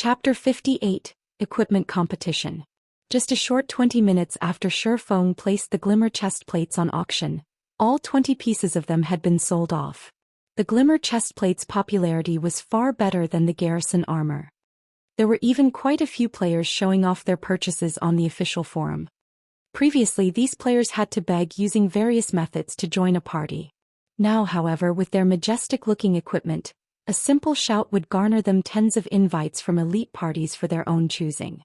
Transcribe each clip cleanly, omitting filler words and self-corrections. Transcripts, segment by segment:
Chapter 58, Equipment Competition. Just a short 20 minutes after Shi Feng placed the Glimmer chest plates on auction, all 20 pieces of them had been sold off. The Glimmer chest plates' popularity was far better than the garrison armor. There were even quite a few players showing off their purchases on the official forum. Previously, these players had to beg using various methods to join a party. Now, however, with their majestic-looking equipment, a simple shout would garner them tens of invites from elite parties for their own choosing.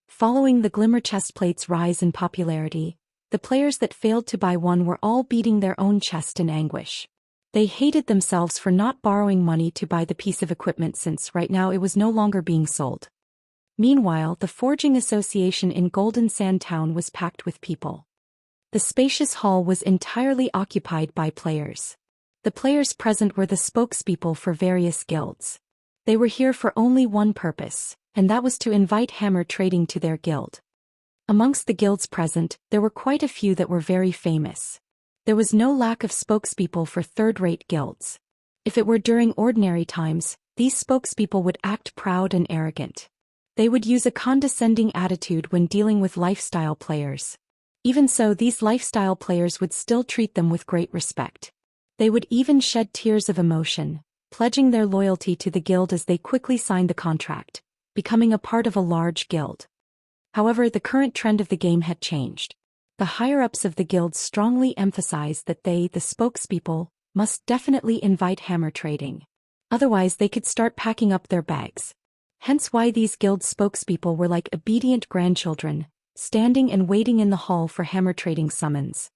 Following the Glimmer chest plates' rise in popularity, the players that failed to buy one were all beating their own chest in anguish. They hated themselves for not borrowing money to buy the piece of equipment since right now it was no longer being sold. Meanwhile, the Forging Association in Golden Sand Town was packed with people. The spacious hall was entirely occupied by players. The players present were the spokespeople for various guilds. They were here for only one purpose, and that was to invite hammer trading to their guild. Amongst the guilds present, there were quite a few that were very famous. There was no lack of spokespeople for third-rate guilds. If it were during ordinary times, these spokespeople would act proud and arrogant. They would use a condescending attitude when dealing with lifestyle players. Even so, these lifestyle players would still treat them with great respect. They would even shed tears of emotion, pledging their loyalty to the guild as they quickly signed the contract, becoming a part of a large guild. However, the current trend of the game had changed. The higher-ups of the guild strongly emphasized that they, the spokespeople, must definitely invite hammer trading. Otherwise, they could start packing up their bags. Hence why these guild spokespeople were like obedient grandchildren, standing and waiting in the hall for hammer trading summons.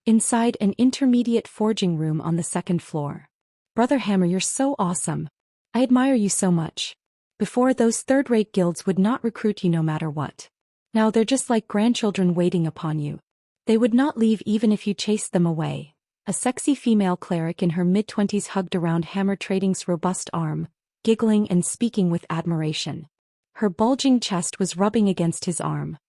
Inside an intermediate forging room on the second floor. Brother Hammer, you're so awesome. I admire you so much. Before, those third-rate guilds would not recruit you no matter what. Now they're just like grandchildren waiting upon you. They would not leave even if you chased them away. A sexy female cleric in her mid-20s hugged around Hammer Trading's robust arm, giggling and speaking with admiration. Her bulging chest was rubbing against his arm.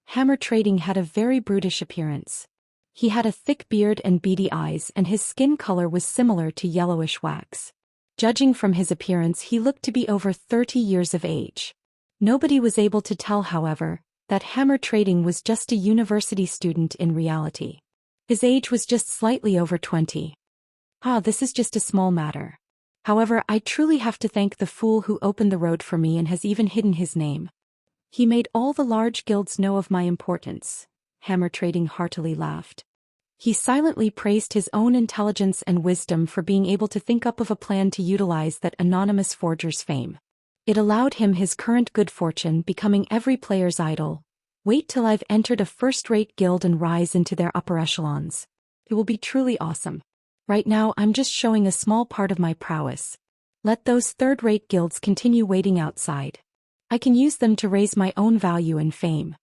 Hammer Trading had a very brutish appearance. He had a thick beard and beady eyes, and his skin color was similar to yellowish wax. Judging from his appearance, he looked to be over 30 years of age. Nobody was able to tell, however, that Hammer Trading was just a university student in reality. His age was just slightly over 20. This is just a small matter. However, I truly have to thank the fool who opened the road for me and has even hidden his name. He made all the large guilds know of my importance. Hammer Trading heartily laughed. He silently praised his own intelligence and wisdom for being able to think up of a plan to utilize that anonymous forger's fame. It allowed him his current good fortune, becoming every player's idol. Wait till I've entered a first-rate guild and rise into their upper echelons. It will be truly awesome. Right now, I'm just showing a small part of my prowess. Let those third-rate guilds continue waiting outside. I can use them to raise my own value and fame.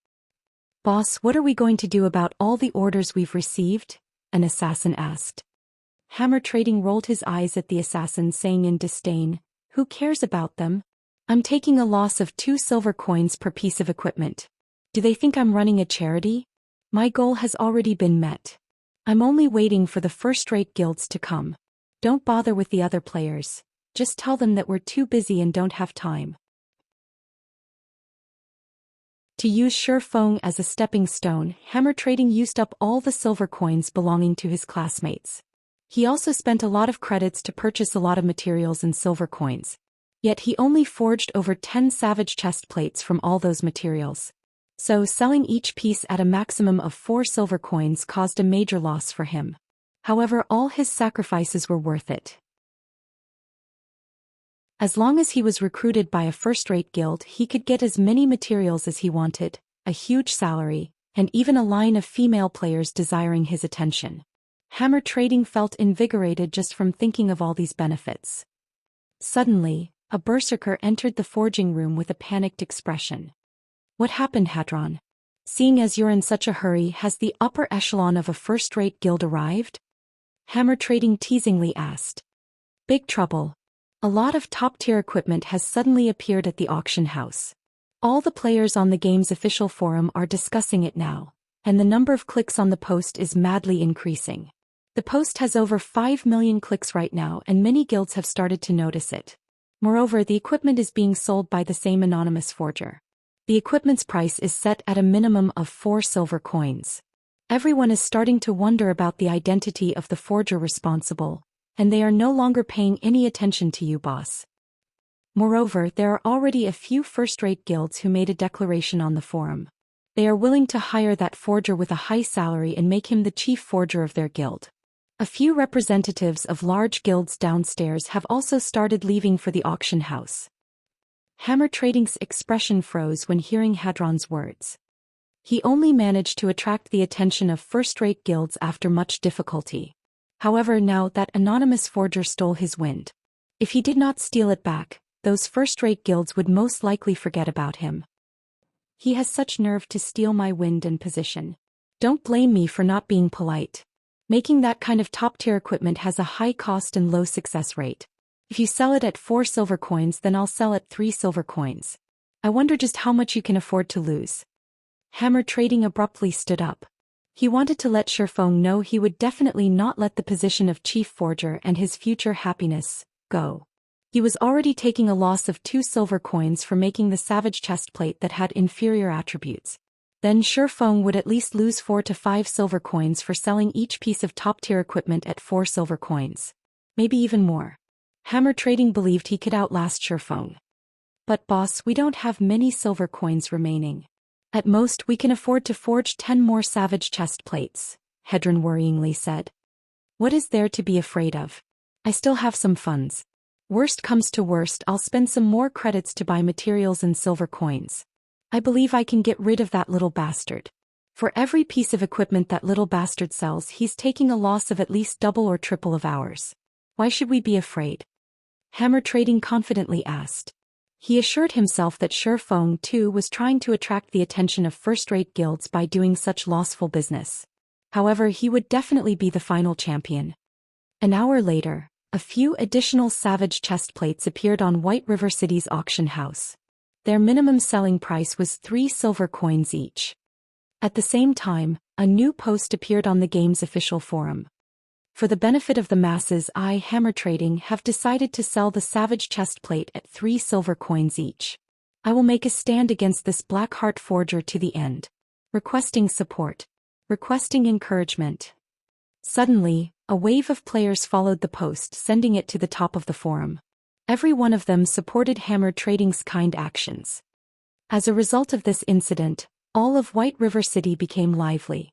Boss, what are we going to do about all the orders we've received? An assassin asked. Hammer Trading rolled his eyes at the assassin, saying in disdain, "Who cares about them? I'm taking a loss of 2 silver coins per piece of equipment. Do they think I'm running a charity? My goal has already been met. I'm only waiting for the first-rate guilds to come. Don't bother with the other players. Just tell them that we're too busy and don't have time." To use Shi Feng as a stepping stone, Hammer Trading used up all the silver coins belonging to his classmates. He also spent a lot of credits to purchase a lot of materials and silver coins. Yet he only forged over 10 savage chest plates from all those materials. So selling each piece at a maximum of 4 silver coins caused a major loss for him. However, all his sacrifices were worth it. As long as he was recruited by a first-rate guild, he could get as many materials as he wanted, a huge salary, and even a line of female players desiring his attention. Hammer Trading felt invigorated just from thinking of all these benefits. Suddenly, a berserker entered the forging room with a panicked expression. "What happened, Hadron? Seeing as you're in such a hurry, has the upper echelon of a first-rate guild arrived?" Hammer Trading teasingly asked. "Big trouble. A lot of top-tier equipment has suddenly appeared at the auction house. All the players on the game's official forum are discussing it now, and the number of clicks on the post is madly increasing. The post has over 5 million clicks right now, and many guilds have started to notice it. Moreover, the equipment is being sold by the same anonymous forger. The equipment's price is set at a minimum of 4 silver coins. Everyone is starting to wonder about the identity of the forger responsible, and they are no longer paying any attention to you, boss. Moreover, there are already a few first-rate guilds who made a declaration on the forum. They are willing to hire that forger with a high salary and make him the chief forger of their guild. A few representatives of large guilds downstairs have also started leaving for the auction house. Hammer Trading's expression froze when hearing Hadron's words. He only managed to attract the attention of first-rate guilds after much difficulty. However, now that anonymous forger stole his wind. If he did not steal it back, those first-rate guilds would most likely forget about him. He has such nerve to steal my wind and position. Don't blame me for not being polite. Making that kind of top-tier equipment has a high cost and low success rate. If you sell it at 4 silver coins, then I'll sell at 3 silver coins. I wonder just how much you can afford to lose. Hammer Trading abruptly stood up. He wanted to let Shifeng know he would definitely not let the position of chief forger and his future happiness go. He was already taking a loss of 2 silver coins for making the savage chestplate that had inferior attributes. Then Shifeng would at least lose 4 to 5 silver coins for selling each piece of top-tier equipment at 4 silver coins. Maybe even more. Hammer Trading believed he could outlast Shifeng. But boss, we don't have many silver coins remaining. At most we can afford to forge 10 more savage chest plates, Hedron worryingly said. What is there to be afraid of? I still have some funds. Worst comes to worst, I'll spend some more credits to buy materials and silver coins. I believe I can get rid of that little bastard. For every piece of equipment that little bastard sells, he's taking a loss of at least double or triple of ours. Why should we be afraid? Hammer Trading confidently asked. He assured himself that Shifeng too was trying to attract the attention of first-rate guilds by doing such lossful business. However, he would definitely be the final champion. An hour later, a few additional savage chest plates appeared on White River City's auction house. Their minimum selling price was 3 silver coins each. At the same time, a new post appeared on the game's official forum. For the benefit of the masses, I, Hammer Trading, have decided to sell the savage chest plate at 3 silver coins each. I will make a stand against this Blackheart forger to the end. Requesting support. Requesting encouragement. Suddenly, a wave of players followed the post, sending it to the top of the forum. Every one of them supported Hammer Trading's kind actions. As a result of this incident, all of White River City became lively.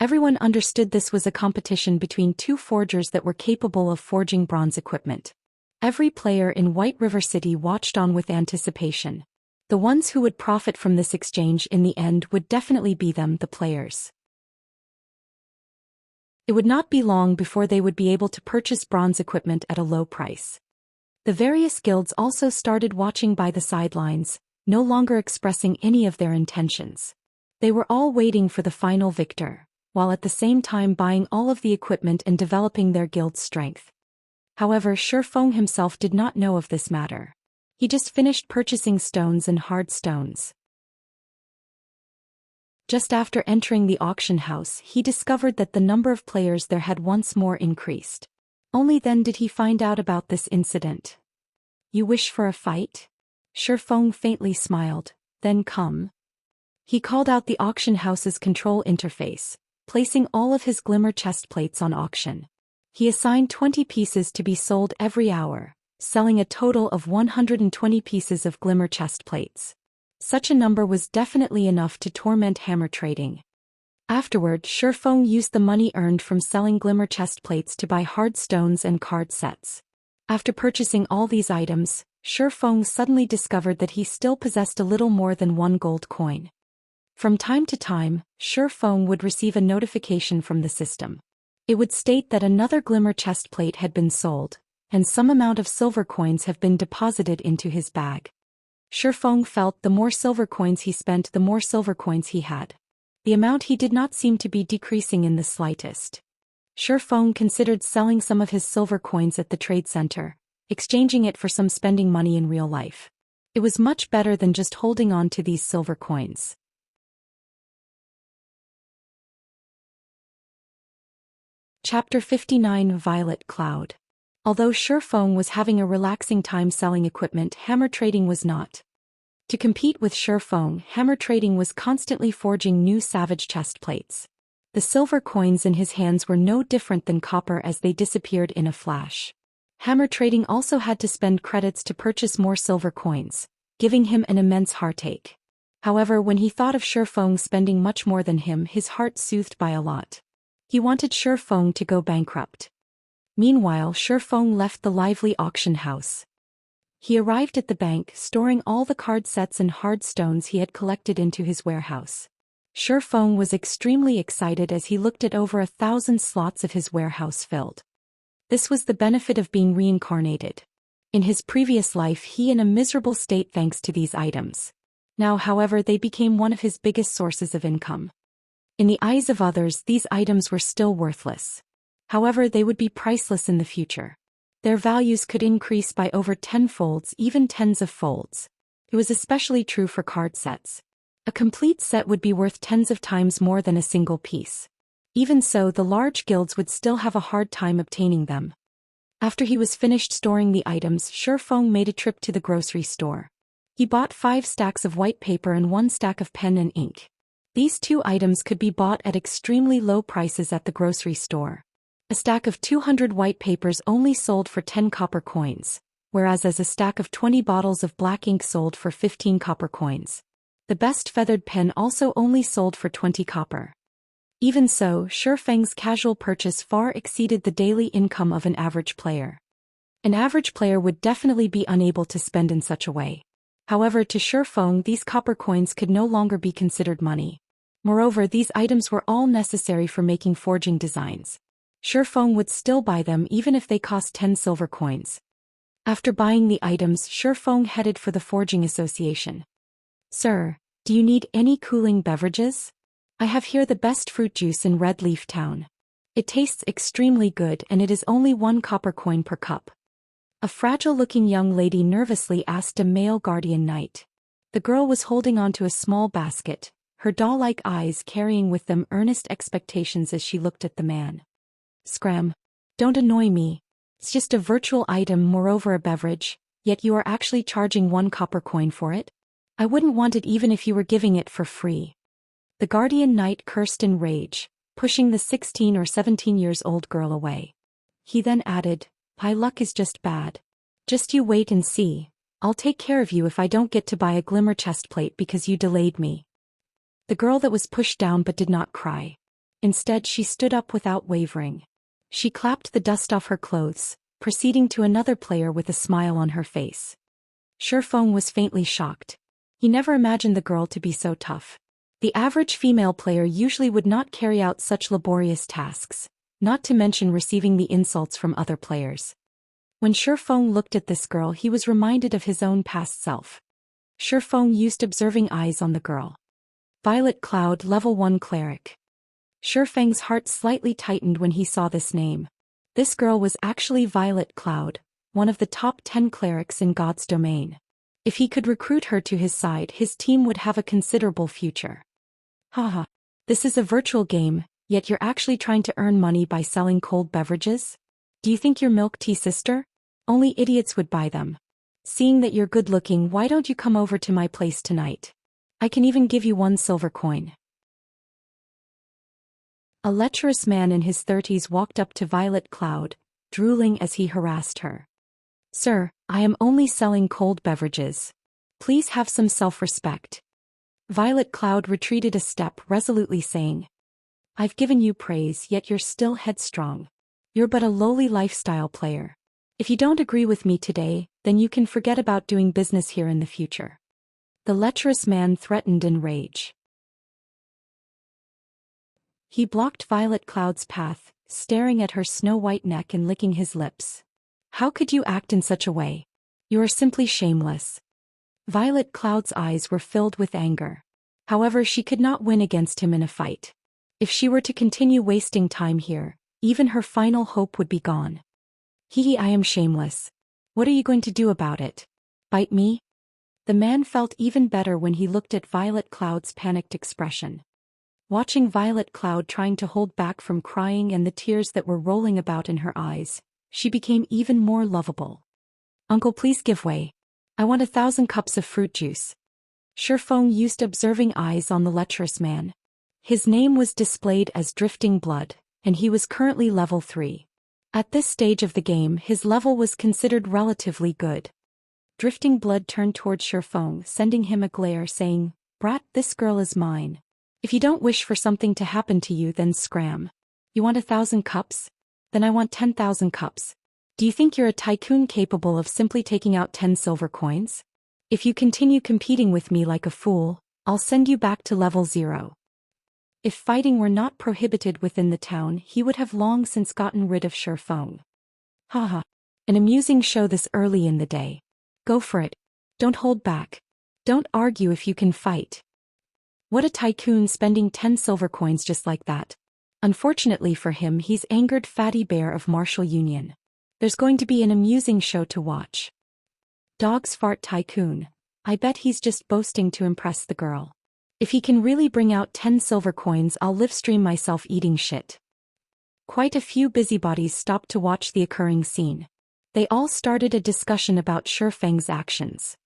Everyone understood this was a competition between 2 forgers that were capable of forging bronze equipment. Every player in White River City watched on with anticipation. The ones who would profit from this exchange in the end would definitely be them, the players. It would not be long before they would be able to purchase bronze equipment at a low price. The various guilds also started watching by the sidelines, no longer expressing any of their intentions. They were all waiting for the final victor, while at the same time buying all of the equipment and developing their guild's strength. However, Shifeng himself did not know of this matter. He just finished purchasing stones and hard stones. Just after entering the auction house, he discovered that the number of players there had once more increased. Only then did he find out about this incident. You wish for a fight? Shifeng faintly smiled. Then come. He called out the auction house's control interface, placing all of his glimmer chest plates on auction. He assigned 20 pieces to be sold every hour, selling a total of 120 pieces of glimmer chest plates. Such a number was definitely enough to torment Hammer Trading. Afterward, Shifeng used the money earned from selling glimmer chest plates to buy hard stones and card sets. After purchasing all these items, Shifeng suddenly discovered that he still possessed a little more than 1 gold coin. From time to time, Shifeng would receive a notification from the system. It would state that another glimmer chest plate had been sold, and some amount of silver coins have been deposited into his bag. Shifeng felt the more silver coins he spent, the more silver coins he had. The amount he did not seem to be decreasing in the slightest. Shifeng considered selling some of his silver coins at the trade center, exchanging it for some spending money in real life. It was much better than just holding on to these silver coins. Chapter 59 Violet Cloud. Although Shifeng was having a relaxing time selling equipment, hammer trading was not. To compete with Shifeng, hammer trading was constantly forging new savage chest plates. The silver coins in his hands were no different than copper as they disappeared in a flash. Hammer trading also had to spend credits to purchase more silver coins, giving him an immense heartache. However, when he thought of Shifeng spending much more than him, his heart soothed by a lot. He wanted Shifeng to go bankrupt. Meanwhile, Shifeng left the lively auction house. He arrived at the bank, storing all the card sets and hard stones he had collected into his warehouse. Shifeng was extremely excited as he looked at over 1,000 slots of his warehouse filled. This was the benefit of being reincarnated. In his previous life, he in a miserable state thanks to these items. Now, however, they became one of his biggest sources of income. In the eyes of others, these items were still worthless. However, they would be priceless in the future. Their values could increase by over 10-folds, even tens of folds. It was especially true for card sets. A complete set would be worth tens of times more than a single piece. Even so, the large guilds would still have a hard time obtaining them. After he was finished storing the items, Shifeng made a trip to the grocery store. He bought 5 stacks of white paper and 1 stack of pen and ink. These 2 items could be bought at extremely low prices at the grocery store. A stack of 200 white papers only sold for 10 copper coins, whereas a stack of 20 bottles of black ink sold for 15 copper coins. The best feathered pen also only sold for 20 copper. Even so, Shifeng's casual purchase far exceeded the daily income of an average player. An average player would definitely be unable to spend in such a way. However, to Shifeng, these copper coins could no longer be considered money. Moreover, these items were all necessary for making forging designs. Shifeng would still buy them even if they cost 10 silver coins. After buying the items, Shifeng headed for the forging association. "Sir, do you need any cooling beverages? I have here the best fruit juice in Red Leaf Town. It tastes extremely good and it is only 1 copper coin per cup." A fragile-looking young lady nervously asked a male guardian knight. The girl was holding onto a small basket, her doll-like eyes carrying with them earnest expectations as she looked at the man. "Scram. Don't annoy me. It's just a virtual item, moreover a beverage, yet you are actually charging 1 copper coin for it? I wouldn't want it even if you were giving it for free." The guardian knight cursed in rage, pushing the 16 or 17 years old girl away. He then added, "My luck is just bad. Just you wait and see. I'll take care of you if I don't get to buy a glimmer chestplate because you delayed me." The girl that was pushed down but did not cry. Instead, she stood up without wavering. She clapped the dust off her clothes, proceeding to another player with a smile on her face. Shifeng was faintly shocked. He never imagined the girl to be so tough. The average female player usually would not carry out such laborious tasks, not to mention receiving the insults from other players. When Shifeng looked at this girl, he was reminded of his own past self. Shifeng used observing eyes on the girl. Violet Cloud, level 1 cleric. Shifeng's heart slightly tightened when he saw this name. This girl was actually Violet Cloud, one of the top 10 clerics in God's domain. If he could recruit her to his side, his team would have a considerable future. Haha. This is a virtual game, yet you're actually trying to earn money by selling cold beverages? Do you think you're milk tea, sister? Only idiots would buy them. Seeing that you're good looking, why don't you come over to my place tonight? I can even give you 1 silver coin. A lecherous man in his 30s walked up to Violet Cloud, drooling as he harassed her. "Sir, I am only selling cold beverages. Please have some self-respect." Violet Cloud retreated a step, resolutely saying, "I've given you praise, yet you're still headstrong. You're but a lowly lifestyle player. If you don't agree with me today, then you can forget about doing business here in the future." The lecherous man threatened in rage. He blocked Violet Cloud's path, staring at her snow-white neck and licking his lips. "How could you act in such a way? You are simply shameless." Violet Cloud's eyes were filled with anger. However, she could not win against him in a fight. If she were to continue wasting time here, even her final hope would be gone. I am shameless. What are you going to do about it? Bite me?" The man felt even better when he looked at Violet Cloud's panicked expression. Watching Violet Cloud trying to hold back from crying and the tears that were rolling about in her eyes, she became even more lovable. Uncle, please give way. I want 1,000 cups of fruit juice. Shifeng used observing eyes on the lecherous man. His name was displayed as Drifting Blood, and he was currently level 3. At this stage of the game, his level was considered relatively good. Drifting Blood turned toward Shifeng, sending him a glare, saying, "Brat, this girl is mine. If you don't wish for something to happen to you, then scram. You want 1,000 cups? Then I want 10,000 cups. Do you think you're a tycoon capable of simply taking out 10 silver coins? If you continue competing with me like a fool, I'll send you back to level 0. If fighting were not prohibited within the town, he would have long since gotten rid of Shifeng. Haha. An amusing show this early in the day. Go for it. Don't hold back. Don't argue if you can fight. What a tycoon, spending 10 silver coins just like that. Unfortunately for him, he's angered Fatty Bear of Martial Union. There's going to be an amusing show to watch. Dog's fart tycoon. I bet he's just boasting to impress the girl. If he can really bring out 10 silver coins, I'll livestream myself eating shit. Quite a few busybodies stopped to watch the occurring scene. They all started a discussion about Shifeng's actions.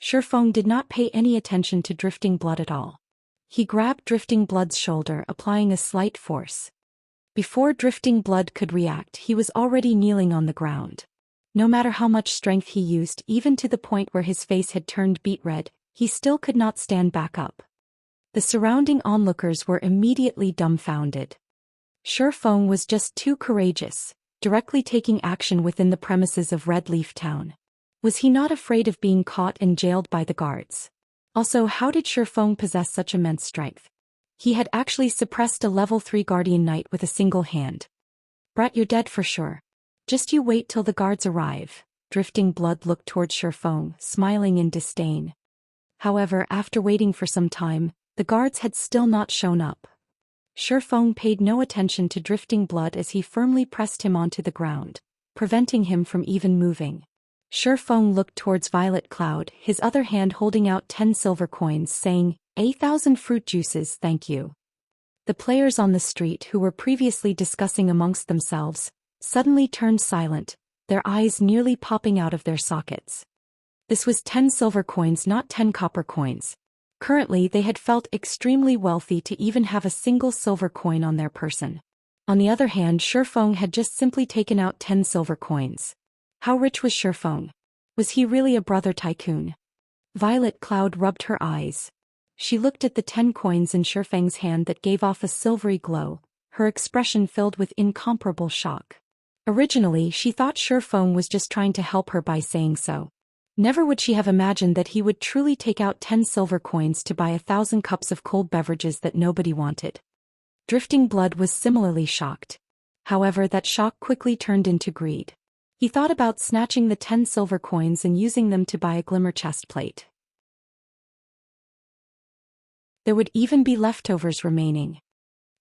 Shifeng did not pay any attention to Drifting Blood at all. He grabbed Drifting Blood's shoulder, applying a slight force. Before Drifting Blood could react, he was already kneeling on the ground. No matter how much strength he used, even to the point where his face had turned beet red, he still could not stand back up. The surrounding onlookers were immediately dumbfounded. Shifeng was just too courageous, directly taking action within the premises of Red Leaf Town. Was he not afraid of being caught and jailed by the guards? Also, how did Shifeng possess such immense strength? He had actually suppressed a level 3 guardian knight with a single hand. Brat, you're dead for sure. Just you wait till the guards arrive. Drifting Blood looked towards Shifeng, smiling in disdain. However, after waiting for some time, the guards had still not shown up. Shifeng paid no attention to Drifting Blood as he firmly pressed him onto the ground, preventing him from even moving. Shifeng looked towards Violet Cloud, his other hand holding out 10 silver coins, saying, 1,000 fruit juices, thank you. The players on the street, who were previously discussing amongst themselves, suddenly turned silent, their eyes nearly popping out of their sockets. This was 10 silver coins, not 10 copper coins. Currently, they had felt extremely wealthy to even have a single silver coin on their person. On the other hand, Shifeng had just simply taken out 10 silver coins. How rich was Shifeng? Was he really a brother tycoon? Violet Cloud rubbed her eyes. She looked at the 10 coins in Shifeng's hand that gave off a silvery glow, her expression filled with incomparable shock. Originally, she thought Shifeng was just trying to help her by saying so. Never would she have imagined that he would truly take out 10 silver coins to buy 1,000 cups of cold beverages that nobody wanted. Drifting Blood was similarly shocked. However, that shock quickly turned into greed. He thought about snatching the 10 silver coins and using them to buy a glimmer chestplate. There would even be leftovers remaining.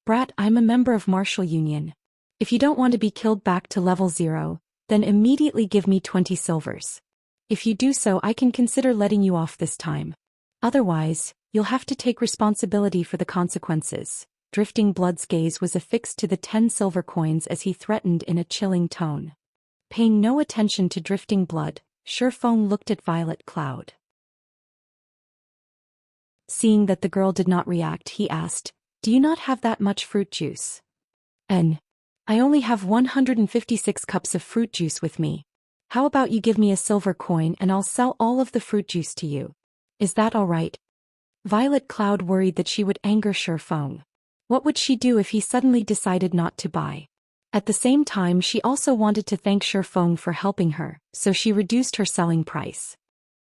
Brat, I'm a member of Martial Union. If you don't want to be killed back to level 0, then immediately give me 20 silvers. If you do so, I can consider letting you off this time. Otherwise, you'll have to take responsibility for the consequences. Drifting Blood's gaze was affixed to the 10 silver coins as he threatened in a chilling tone. Paying no attention to Drifting Blood, Shifeng looked at Violet Cloud. Seeing that the girl did not react, he asked, "Do you not have that much fruit juice?" I only have 156 cups of fruit juice with me. How about you give me a silver coin and I'll sell all of the fruit juice to you? Is that all right? Violet Cloud worried that she would anger Shifeng. What would she do if he suddenly decided not to buy? At the same time, she also wanted to thank Shifeng for helping her, so she reduced her selling price.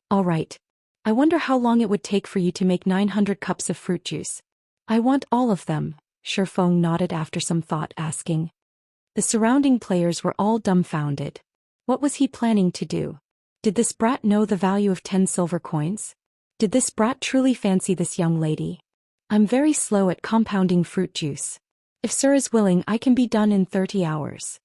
All right. I wonder how long it would take for you to make 900 cups of fruit juice. I want all of them, Shifeng nodded after some thought, asking. The surrounding players were all dumbfounded. What was he planning to do? Did this brat know the value of 10 silver coins? Did this brat truly fancy this young lady? I'm very slow at compounding fruit juice. If sir is willing, I can be done in 30 hours.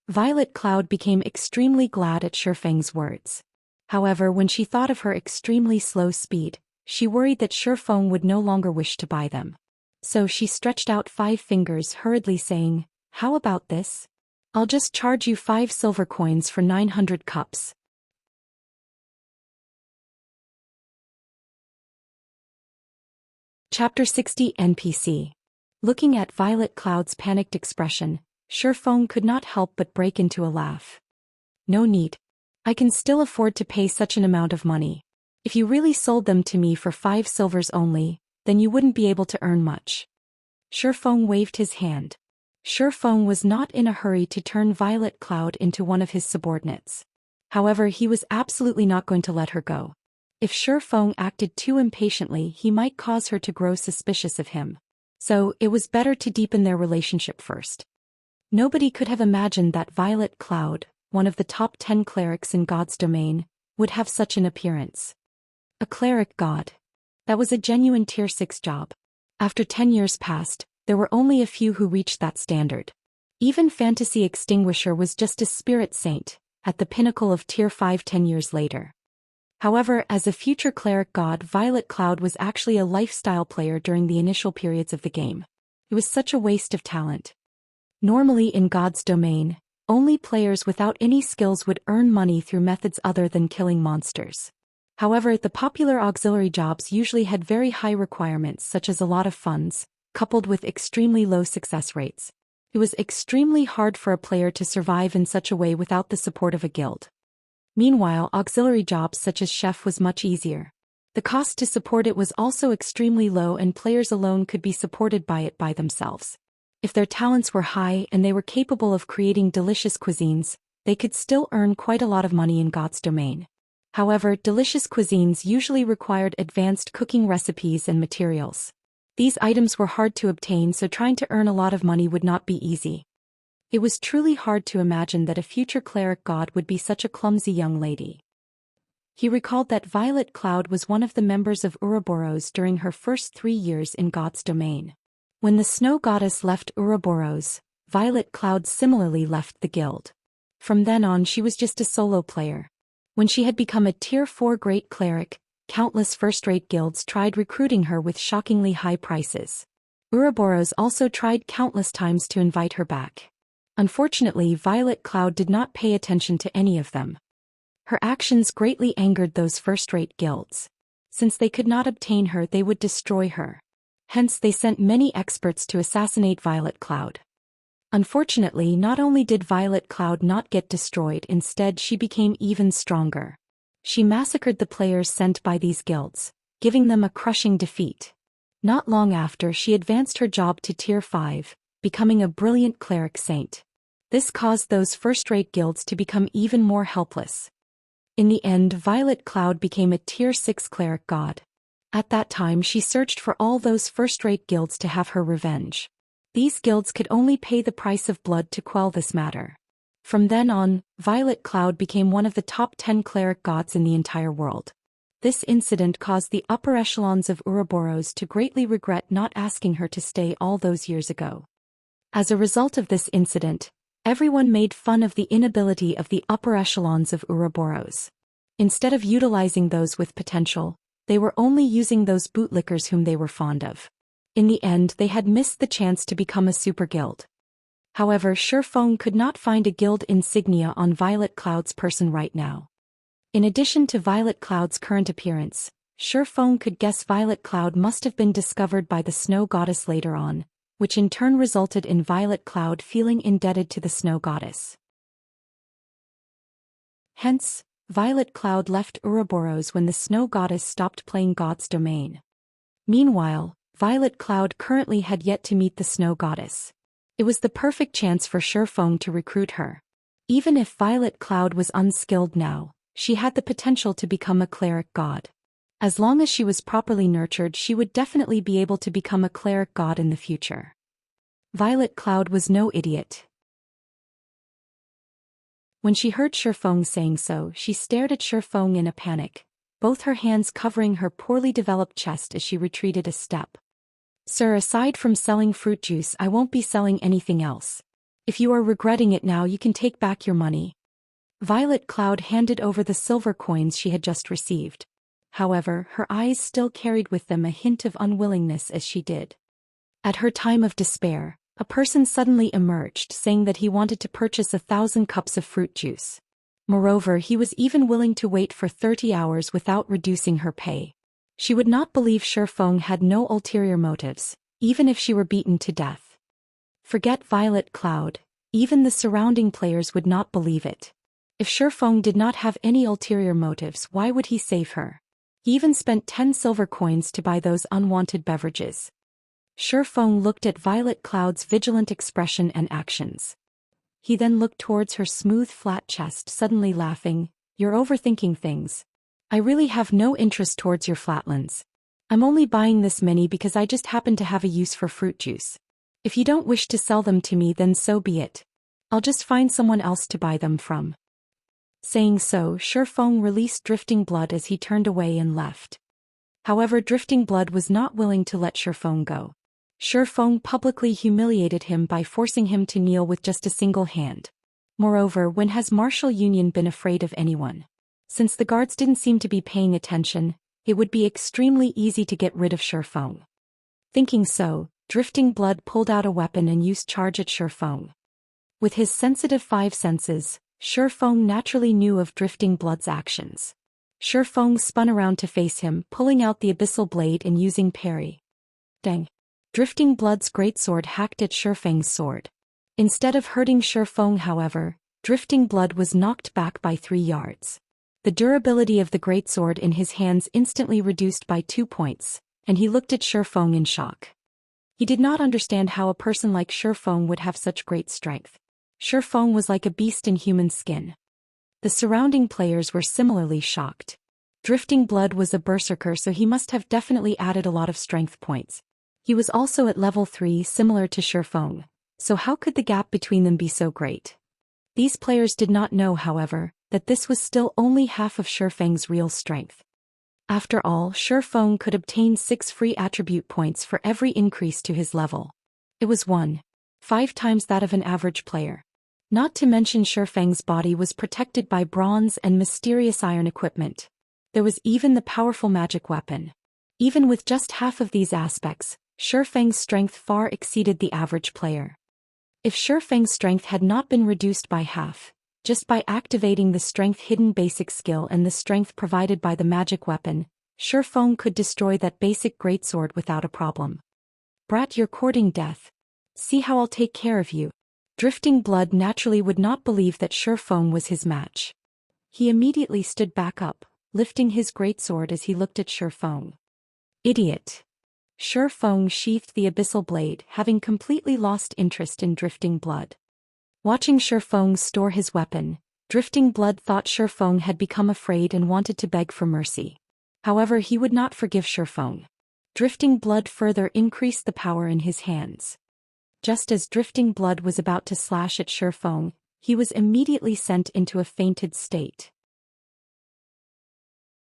Violet Cloud became extremely glad at Shifeng's words. However, when she thought of her extremely slow speed, she worried that Shifeng would no longer wish to buy them. So she stretched out 5 fingers hurriedly, saying, "How about this? I'll just charge you 5 silver coins for 900 cups. Chapter 60 NPC. Looking at Violet Cloud's panicked expression, Shifeng could not help but break into a laugh. No need. I can still afford to pay such an amount of money. If you really sold them to me for 5 silvers only, then you wouldn't be able to earn much. Shifeng waved his hand. Shifeng was not in a hurry to turn Violet Cloud into one of his subordinates. However, he was absolutely not going to let her go. If Shifeng acted too impatiently, he might cause her to grow suspicious of him. So, it was better to deepen their relationship first. Nobody could have imagined that Violet Cloud, one of the top 10 clerics in God's domain, would have such an appearance. A cleric god. That was a genuine tier 6 job. After 10 years passed, there were only a few who reached that standard. Even Fantasy Extinguisher was just a spirit saint, at the pinnacle of tier 5 10 years later. However, as a future cleric god, Violet Cloud was actually a lifestyle player during the initial periods of the game. It was such a waste of talent. Normally in God's domain, only players without any skills would earn money through methods other than killing monsters. However, the popular auxiliary jobs usually had very high requirements such as a lot of funds, coupled with extremely low success rates. It was extremely hard for a player to survive in such a way without the support of a guild. Meanwhile, auxiliary jobs such as chef was much easier. The cost to support it was also extremely low and players alone could be supported by it by themselves. If their talents were high and they were capable of creating delicious cuisines, they could still earn quite a lot of money in God's domain. However, delicious cuisines usually required advanced cooking recipes and materials. These items were hard to obtain, so trying to earn a lot of money would not be easy. It was truly hard to imagine that a future cleric god would be such a clumsy young lady. He recalled that Violet Cloud was one of the members of Ouroboros during her first 3 years in God's domain. When the snow goddess left Ouroboros, Violet Cloud similarly left the guild. From then on, she was just a solo player. When she had become a tier 4 great cleric, countless first-rate guilds tried recruiting her with shockingly high prices. Ouroboros also tried countless times to invite her back. Unfortunately, Violet Cloud did not pay attention to any of them. Her actions greatly angered those first-rate guilds. Since they could not obtain her, they would destroy her. Hence, they sent many experts to assassinate Violet Cloud. Unfortunately, not only did Violet Cloud not get destroyed, instead she became even stronger. She massacred the players sent by these guilds, giving them a crushing defeat. Not long after, she advanced her job to tier 5, becoming a brilliant cleric saint. This caused those first-rate guilds to become even more helpless. In the end, Violet Cloud became a tier 6 cleric god. At that time, she searched for all those first-rate guilds to have her revenge. These guilds could only pay the price of blood to quell this matter. From then on, Violet Cloud became one of the top 10 cleric gods in the entire world. This incident caused the upper echelons of Ouroboros to greatly regret not asking her to stay all those years ago. As a result of this incident, everyone made fun of the inability of the upper echelons of Ouroboros. Instead of utilizing those with potential, they were only using those bootlickers whom they were fond of. In the end, they had missed the chance to become a super guild. However, Shifeng could not find a guild insignia on Violet Cloud's person right now. In addition to Violet Cloud's current appearance, Shifeng could guess Violet Cloud must have been discovered by the snow goddess later on, which in turn resulted in Violet Cloud feeling indebted to the snow goddess. Hence, Violet Cloud left Ouroboros when the snow goddess stopped playing God's domain. Meanwhile, Violet Cloud currently had yet to meet the snow goddess. It was the perfect chance for Shifeng to recruit her. Even if Violet Cloud was unskilled now, she had the potential to become a cleric god. As long as she was properly nurtured, she would definitely be able to become a cleric god in the future. Violet Cloud was no idiot. When she heard Shifeng saying so, she stared at Shifeng in a panic, both her hands covering her poorly developed chest as she retreated a step. Sir, aside from selling fruit juice, I won't be selling anything else. If you are regretting it now, you can take back your money. Violet Cloud handed over the silver coins she had just received. However, her eyes still carried with them a hint of unwillingness as she did. At her time of despair, A person suddenly emerged saying that he wanted to purchase 1,000 cups of fruit juice. Moreover, he was even willing to wait for 30 hours without reducing her pay. She would not believe Shifeng had no ulterior motives, even if she were beaten to death. Forget Violet Cloud, even the surrounding players would not believe it. If Shifeng did not have any ulterior motives, why would he save her? He even spent 10 silver coins to buy those unwanted beverages. Shifeng looked at Violet Cloud's vigilant expression and actions. He then looked towards her smooth flat chest, suddenly laughing, "You're overthinking things. I really have no interest towards your flatlands. I'm only buying this many because I just happen to have a use for fruit juice. If you don't wish to sell them to me, then so be it. I'll just find someone else to buy them from." Saying so, Shifeng released Drifting Blood as he turned away and left. However, Drifting Blood was not willing to let Shifeng go. Shifeng publicly humiliated him by forcing him to kneel with just a single hand. Moreover, when has Martial Union been afraid of anyone? Since the guards didn't seem to be paying attention, it would be extremely easy to get rid of Shifeng. Thinking so, Drifting Blood pulled out a weapon and used charge at Shifeng. With his sensitive 5 senses, Shifeng naturally knew of Drifting Blood's actions. Shifeng spun around to face him, pulling out the abyssal blade and using parry. Dang! Drifting Blood's greatsword hacked at Shifeng's sword. Instead of hurting Shifeng, however, Drifting Blood was knocked back by 3 yards. The durability of the greatsword in his hands instantly reduced by 2 points, and he looked at Shifeng in shock. He did not understand how a person like Shifeng would have such great strength. Shifeng was like a beast in human skin. The surrounding players were similarly shocked. Drifting Blood was a berserker, so he must have definitely added a lot of strength points. He was also at level 3, similar to Shifeng, so how could the gap between them be so great? These players did not know, however, that this was still only half of Shifeng's real strength. After all, Shifeng could obtain 6 free attribute points for every increase to his level. It was 1.5 times that of an average player. Not to mention Shifeng's body was protected by bronze and mysterious iron equipment. There was even the powerful magic weapon. Even with just half of these aspects, Shifeng's strength far exceeded the average player. If Shifeng's strength had not been reduced by half, just by activating the strength hidden basic skill and the strength provided by the magic weapon, Shifeng could destroy that basic greatsword without a problem. "Brat, you're courting death. See how I'll take care of you." Drifting Blood naturally would not believe that Shifeng was his match. He immediately stood back up, lifting his greatsword as he looked at Shifeng. "Idiot." Shifeng sheathed the abyssal blade, having completely lost interest in Drifting Blood. Watching Shifeng store his weapon, Drifting Blood thought Shifeng had become afraid and wanted to beg for mercy. However, he would not forgive Shifeng. Drifting Blood further increased the power in his hands. Just as Drifting Blood was about to slash at Shifeng, he was immediately sent into a fainted state.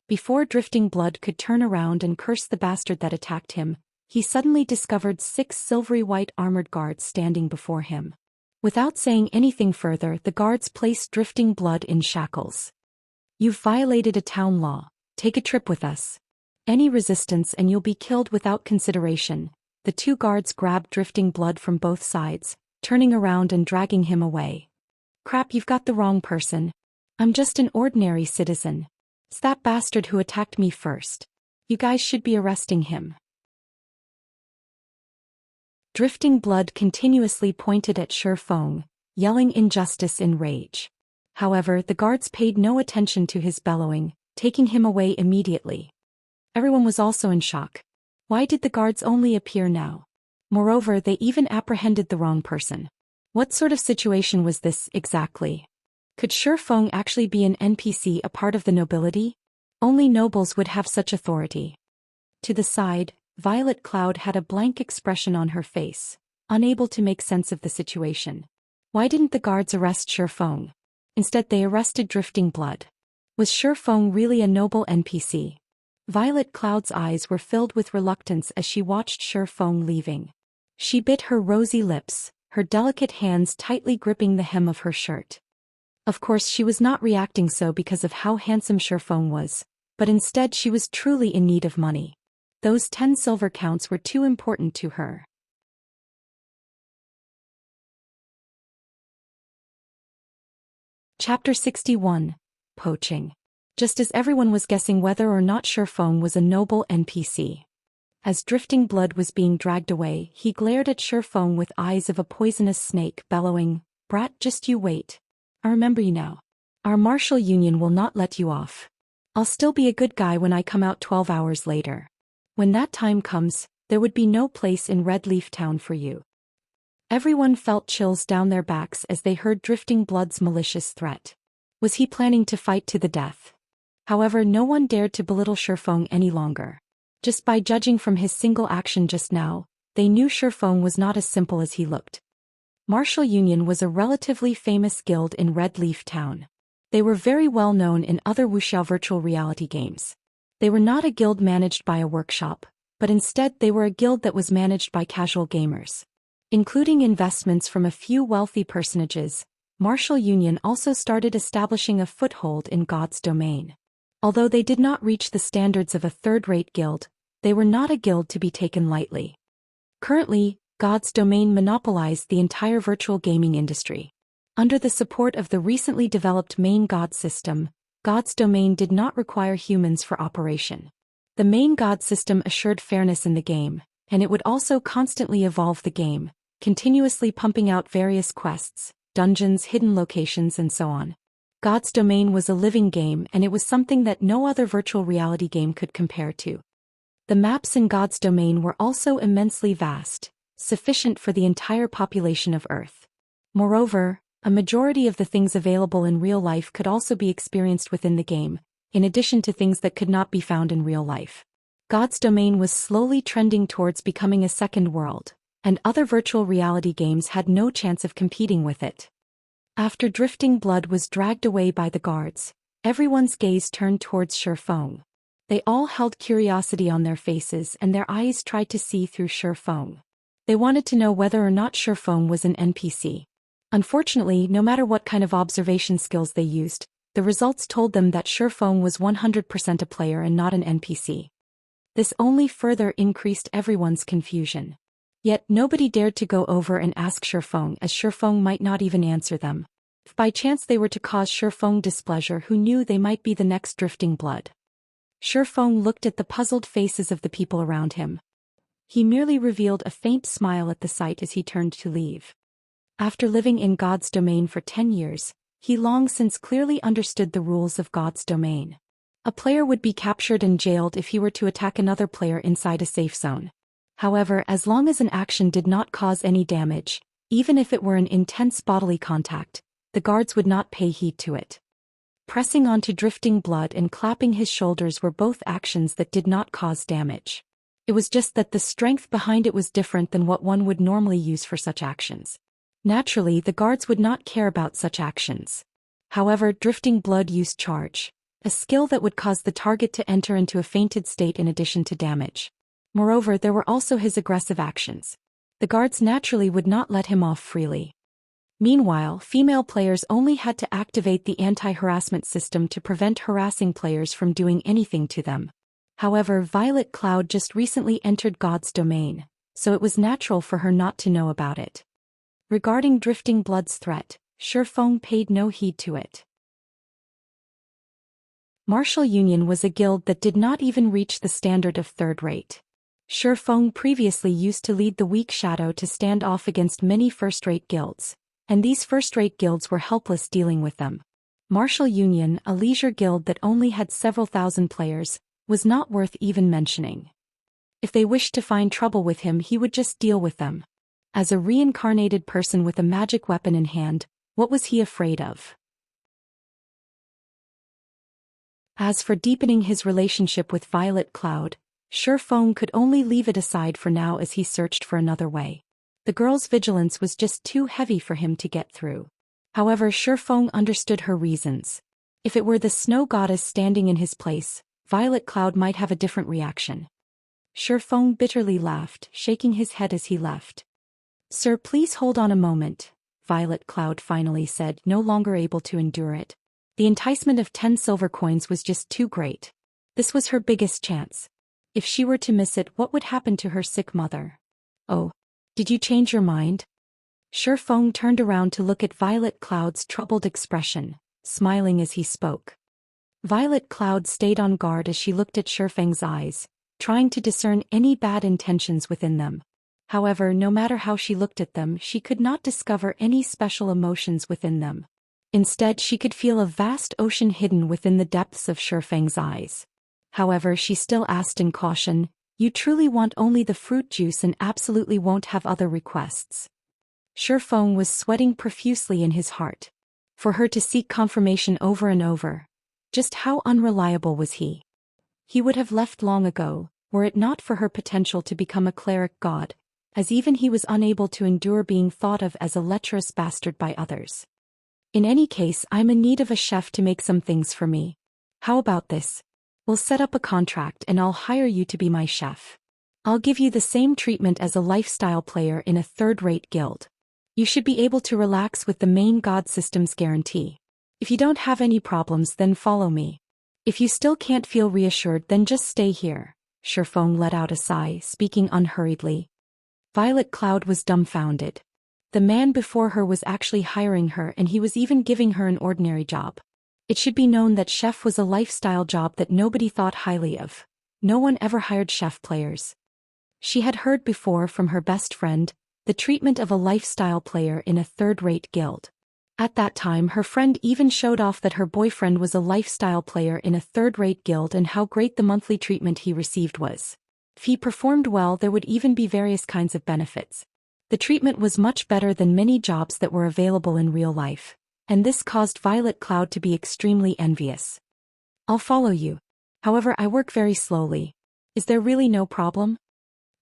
Before Drifting Blood could turn around and curse the bastard that attacked him, he suddenly discovered 6 silvery white armored guards standing before him. Without saying anything further, the guards placed Drifting Blood in shackles. "You've violated a town law. Take a trip with us. Any resistance and you'll be killed without consideration." The 2 guards grabbed Drifting Blood from both sides, turning around and dragging him away. "Crap, you've got the wrong person. I'm just an ordinary citizen. It's that bastard who attacked me first. You guys should be arresting him." Drifting Blood continuously pointed at Shifeng, yelling injustice in rage. However, the guards paid no attention to his bellowing, taking him away immediately. Everyone was also in shock. Why did the guards only appear now? Moreover, they even apprehended the wrong person. What sort of situation was this, exactly? Could Shifeng actually be an NPC, a part of the nobility? Only nobles would have such authority. To the side, Violet Cloud had a blank expression on her face, unable to make sense of the situation. Why didn't the guards arrest Shifeng? Instead, they arrested Drifting Blood. Was Shifeng really a noble NPC? Violet Cloud's eyes were filled with reluctance as she watched Shifeng leaving. She bit her rosy lips, her delicate hands tightly gripping the hem of her shirt. Of course, she was not reacting so because of how handsome Shifeng was, but instead she was truly in need of money. Those 10 silver counts were too important to her. Chapter 61. Poaching. Just as everyone was guessing whether or not Shifeng was a noble NPC. As drifting blood was being dragged away, he glared at Shifeng with eyes of a poisonous snake, bellowing, "Brat, just you wait. I remember you now. Our martial union will not let you off. I'll still be a good guy when I come out 12 hours later. When that time comes, there would be no place in Red Leaf Town for you." Everyone felt chills down their backs as they heard Drifting Blood's malicious threat. Was he planning to fight to the death? However, no one dared to belittle Shifeng any longer. Just by judging from his single action just now, they knew Shifeng was not as simple as he looked. Martial Union was a relatively famous guild in Red Leaf Town. They were very well known in other Wuxia virtual reality games. They were not a guild managed by a workshop, but instead they were a guild that was managed by casual gamers. Including investments from a few wealthy personages, Martial Union also started establishing a foothold in God's domain. Although they did not reach the standards of a third-rate guild, they were not a guild to be taken lightly. Currently, God's domain monopolized the entire virtual gaming industry. Under the support of the recently developed main God system, God's domain did not require humans for operation. The main God system assured fairness in the game, and it would also constantly evolve the game, continuously pumping out various quests, dungeons, hidden locations, and so on. God's domain was a living game, and it was something that no other virtual reality game could compare to. The maps in God's domain were also immensely vast, sufficient for the entire population of Earth. Moreover, a majority of the things available in real life could also be experienced within the game, in addition to things that could not be found in real life. God's domain was slowly trending towards becoming a second world, and other virtual reality games had no chance of competing with it. After Drifting Blood was dragged away by the guards, everyone's gaze turned towards Shifeng. They all held curiosity on their faces and their eyes tried to see through Shifeng. They wanted to know whether or not Shifeng was an NPC. Unfortunately, no matter what kind of observation skills they used, the results told them that Shifeng was 100% a player and not an NPC. This only further increased everyone's confusion. Yet nobody dared to go over and ask Shifeng, as Shifeng might not even answer them. If by chance they were to cause Shifeng displeasure, who knew they might be the next Drifting Blood? Shifeng looked at the puzzled faces of the people around him. He merely revealed a faint smile at the sight as he turned to leave. After living in God's domain for 10 years, he long since clearly understood the rules of God's domain. A player would be captured and jailed if he were to attack another player inside a safe zone. However, as long as an action did not cause any damage, even if it were an intense bodily contact, the guards would not pay heed to it. Pressing onto Drifting Blood and clapping his shoulders were both actions that did not cause damage. It was just that the strength behind it was different than what one would normally use for such actions. Naturally, the guards would not care about such actions. However, Drifting Blood used Charge, a skill that would cause the target to enter into a fainted state in addition to damage. Moreover, there were also his aggressive actions. The guards naturally would not let him off freely. Meanwhile, female players only had to activate the anti-harassment system to prevent harassing players from doing anything to them. However, Violet Cloud just recently entered God's domain, so it was natural for her not to know about it. Regarding Drifting Blood's threat, Shifeng paid no heed to it. Martial Union was a guild that did not even reach the standard of third rate. Shifeng previously used to lead the weak shadow to stand off against many first-rate guilds, and these first-rate guilds were helpless dealing with them. Martial Union, a leisure guild that only had several thousand players, was not worth even mentioning. If they wished to find trouble with him, he would just deal with them. As a reincarnated person with a magic weapon in hand, what was he afraid of? As for deepening his relationship with Violet Cloud, Shifeng could only leave it aside for now as he searched for another way. The girl's vigilance was just too heavy for him to get through. However, Shifeng understood her reasons. If it were the snow goddess standing in his place, Violet Cloud might have a different reaction. Shifeng bitterly laughed, shaking his head as he left. "Sir, please hold on a moment," Violet Cloud finally said, no longer able to endure it. The enticement of 10 silver coins was just too great. This was her biggest chance. If she were to miss it, what would happen to her sick mother? "Oh, did you change your mind?" Shifeng turned around to look at Violet Cloud's troubled expression, smiling as he spoke. Violet Cloud stayed on guard as she looked at Shifeng's eyes, trying to discern any bad intentions within them. However, no matter how she looked at them, she could not discover any special emotions within them. Instead, she could feel a vast ocean hidden within the depths of Shifeng's eyes. However, she still asked in caution, "You truly want only the fruit juice and absolutely won't have other requests?" Shifeng was sweating profusely in his heart. For her to seek confirmation over and over. Just how unreliable was he? He would have left long ago, were it not for her potential to become a cleric god, as even he was unable to endure being thought of as a lecherous bastard by others. "In any case, I'm in need of a chef to make some things for me. How about this? We'll set up a contract and I'll hire you to be my chef. I'll give you the same treatment as a lifestyle player in a third-rate guild. You should be able to relax with the main god system's guarantee. If you don't have any problems, then follow me. If you still can't feel reassured, then just stay here." Shifeng let out a sigh, speaking unhurriedly. Violet Cloud was dumbfounded. The man before her was actually hiring her, and he was even giving her an ordinary job. It should be known that chef was a lifestyle job that nobody thought highly of. No one ever hired chef players. She had heard before from her best friend, the treatment of a lifestyle player in a third-rate guild. At that time, her friend even showed off that her boyfriend was a lifestyle player in a third-rate guild and how great the monthly treatment he received was. If he performed well, there would even be various kinds of benefits. The treatment was much better than many jobs that were available in real life, and this caused Violet Cloud to be extremely envious. "I'll follow you. However, I work very slowly. Is there really no problem?"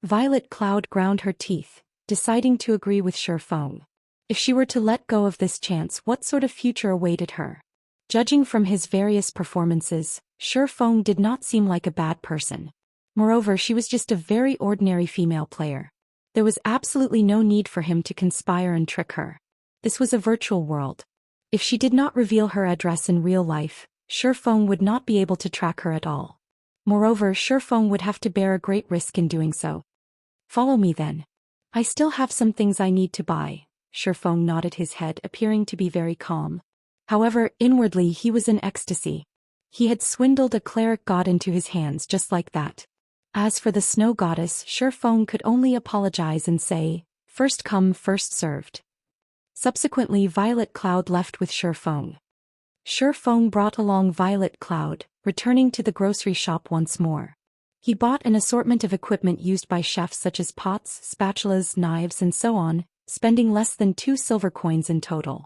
Violet Cloud ground her teeth, deciding to agree with Shifeng. If she were to let go of this chance, what sort of future awaited her? Judging from his various performances, Shifeng did not seem like a bad person. Moreover, she was just a very ordinary female player. There was absolutely no need for him to conspire and trick her. This was a virtual world. If she did not reveal her address in real life, Shifeng would not be able to track her at all. Moreover, Shifeng would have to bear a great risk in doing so. "Follow me then. I still have some things I need to buy." Shifeng nodded his head, appearing to be very calm. However, inwardly he was in ecstasy. He had swindled a cleric god into his hands just like that. As for the snow goddess, Shifeng could only apologize and say, "First come, first served." Subsequently, Violet Cloud left with Shifeng. Shifeng brought along Violet Cloud, returning to the grocery shop once more. He bought an assortment of equipment used by chefs such as pots, spatulas, knives and so on, spending less than 2 silver coins in total.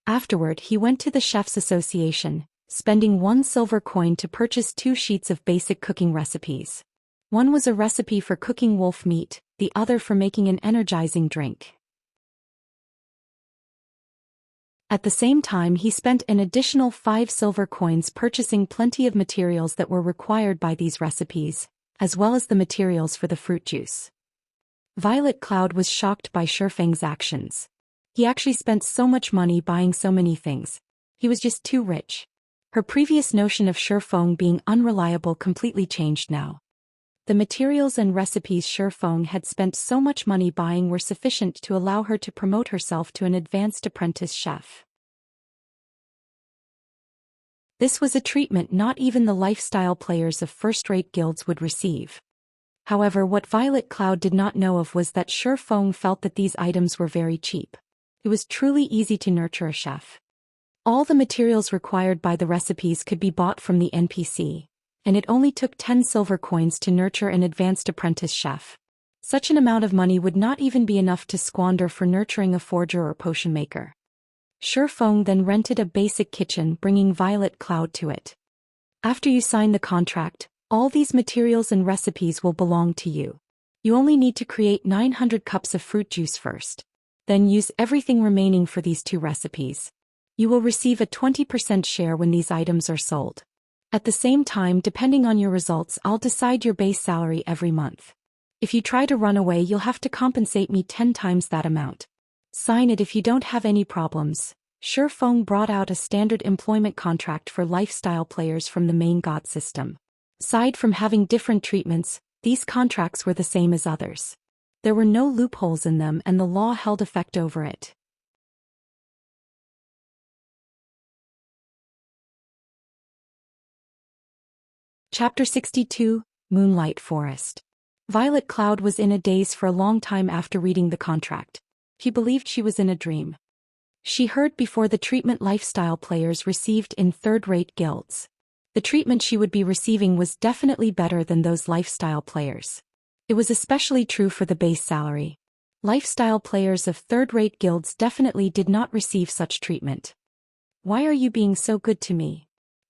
Afterward, he went to the Chef's Association, spending 1 silver coin to purchase 2 sheets of basic cooking recipes. One was a recipe for cooking wolf meat, the other for making an energizing drink. At the same time, he spent an additional 5 silver coins purchasing plenty of materials that were required by these recipes, as well as the materials for the fruit juice. Violet Cloud was shocked by Shifeng's actions. He actually spent so much money buying so many things. He was just too rich. Her previous notion of Shifeng being unreliable completely changed now. The materials and recipes Shifeng had spent so much money buying were sufficient to allow her to promote herself to an advanced apprentice chef. This was a treatment not even the lifestyle players of first-rate guilds would receive. However, what Violet Cloud did not know of was that Shifeng felt that these items were very cheap. It was truly easy to nurture a chef. All the materials required by the recipes could be bought from the NPC, and it only took 10 silver coins to nurture an advanced apprentice chef. Such an amount of money would not even be enough to squander for nurturing a forger or potion maker. Shifeng then rented a basic kitchen, bringing Violet Cloud to it. "After you sign the contract, all these materials and recipes will belong to you. You only need to create 900 cups of fruit juice first. Then use everything remaining for these 2 recipes. You will receive a 20% share when these items are sold. At the same time, depending on your results, I'll decide your base salary every month. If you try to run away, you'll have to compensate me 10 times that amount. Sign it if you don't have any problems." Shifeng brought out a standard employment contract for lifestyle players from the main god system. Aside from having different treatments, these contracts were the same as others. There were no loopholes in them and the law held effect over it. Chapter 62, Moonlight Forest. Violet Cloud was in a daze for a long time after reading the contract. She believed she was in a dream. She heard before the treatment lifestyle players received in third-rate guilds. The treatment she would be receiving was definitely better than those lifestyle players. It was especially true for the base salary. Lifestyle players of third-rate guilds definitely did not receive such treatment. Why are you being so good to me?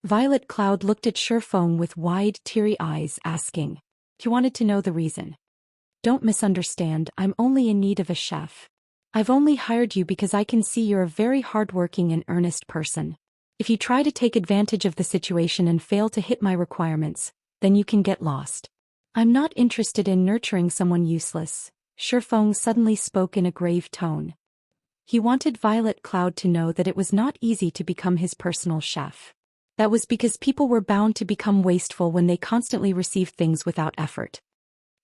Violet Cloud looked at Shifeng with wide, teary eyes, asking. He wanted to know the reason. Don't misunderstand, I'm only in need of a chef. I've only hired you because I can see you're a very hardworking and earnest person. If you try to take advantage of the situation and fail to hit my requirements, then you can get lost. I'm not interested in nurturing someone useless, Shifeng suddenly spoke in a grave tone. He wanted Violet Cloud to know that it was not easy to become his personal chef. That was because people were bound to become wasteful when they constantly received things without effort.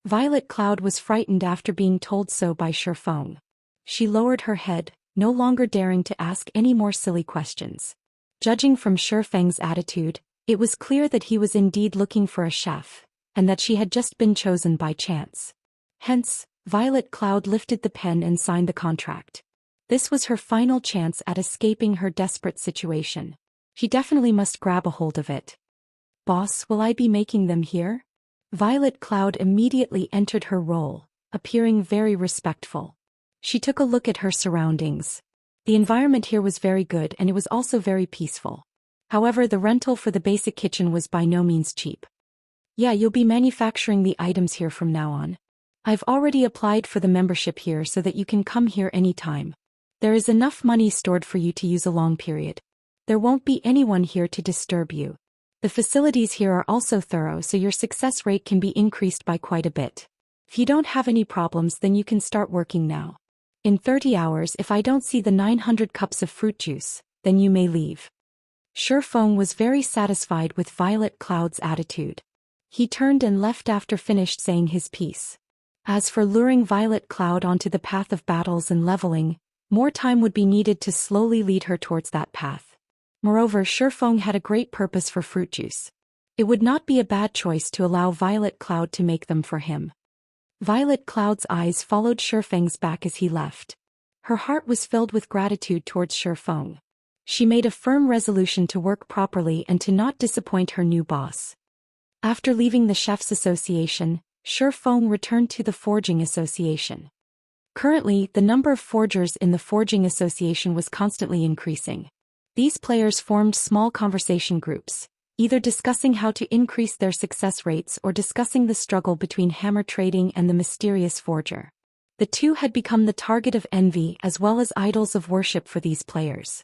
Violet Cloud was frightened after being told so by Shifeng. She lowered her head, no longer daring to ask any more silly questions. Judging from Shifeng's attitude, it was clear that he was indeed looking for a chef, and that she had just been chosen by chance. Hence, Violet Cloud lifted the pen and signed the contract. This was her final chance at escaping her desperate situation. She definitely must grab a hold of it. Boss, will I be making them here? Violet Cloud immediately entered her role, appearing very respectful. She took a look at her surroundings. The environment here was very good and it was also very peaceful. However, the rental for the basic kitchen was by no means cheap. Yeah, you'll be manufacturing the items here from now on. I've already applied for the membership here so that you can come here anytime. There is enough money stored for you to use a long period. There won't be anyone here to disturb you. The facilities here are also thorough so your success rate can be increased by quite a bit. If you don't have any problems then you can start working now. In 30 hours if I don't see the 900 cups of fruit juice, then you may leave. Shifeng was very satisfied with Violet Cloud's attitude. He turned and left after finished saying his piece. As for luring Violet Cloud onto the path of battles and leveling, more time would be needed to slowly lead her towards that path. Moreover, Shifeng had a great purpose for fruit juice. It would not be a bad choice to allow Violet Cloud to make them for him. Violet Cloud's eyes followed Shifeng's back as he left. Her heart was filled with gratitude towards Shifeng. She made a firm resolution to work properly and to not disappoint her new boss. After leaving the Chefs' Association, Shifeng returned to the Forging Association. Currently, the number of forgers in the Forging Association was constantly increasing. These players formed small conversation groups, either discussing how to increase their success rates or discussing the struggle between hammer trading and the mysterious forger. The two had become the target of envy as well as idols of worship for these players.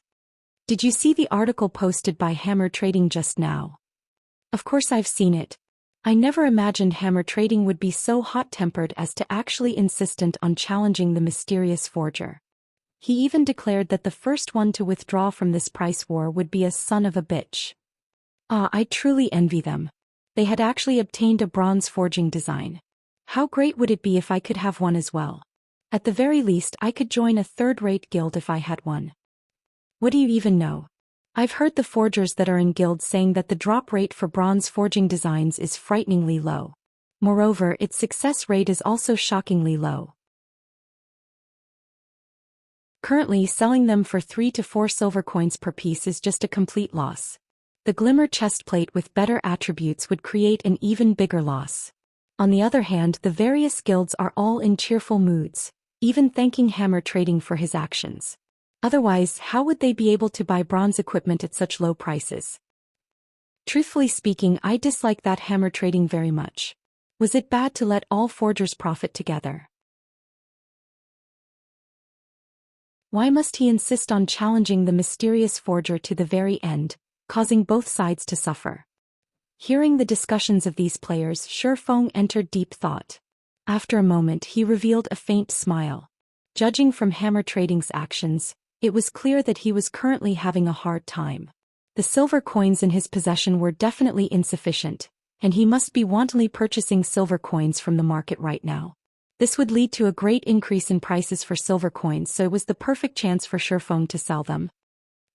Did you see the article posted by Hammer Trading just now? Of course I've seen it. I never imagined Hammer Trading would be so hot-tempered as to actually insistent on challenging the mysterious forger. He even declared that the first one to withdraw from this price war would be a son of a bitch. I truly envy them. They had actually obtained a bronze forging design. How great would it be if I could have one as well? At the very least I could join a third-rate guild if I had one. What do you even know? I've heard the forgers that are in guilds saying that the drop rate for bronze forging designs is frighteningly low. Moreover, its success rate is also shockingly low. Currently selling them for 3 to 4 silver coins per piece is just a complete loss. The glimmer chestplate with better attributes would create an even bigger loss. On the other hand, the various guilds are all in cheerful moods, even thanking Hammer Trading for his actions. Otherwise, how would they be able to buy bronze equipment at such low prices? Truthfully speaking, I dislike that Hammer Trading very much. Was it bad to let all forgers profit together? Why must he insist on challenging the mysterious forger to the very end, causing both sides to suffer? Hearing the discussions of these players, Shifeng entered deep thought. After a moment he revealed a faint smile. Judging from Hammer Trading's actions, it was clear that he was currently having a hard time. The silver coins in his possession were definitely insufficient, and he must be wantonly purchasing silver coins from the market right now. This would lead to a great increase in prices for silver coins, so it was the perfect chance for Shifeng to sell them.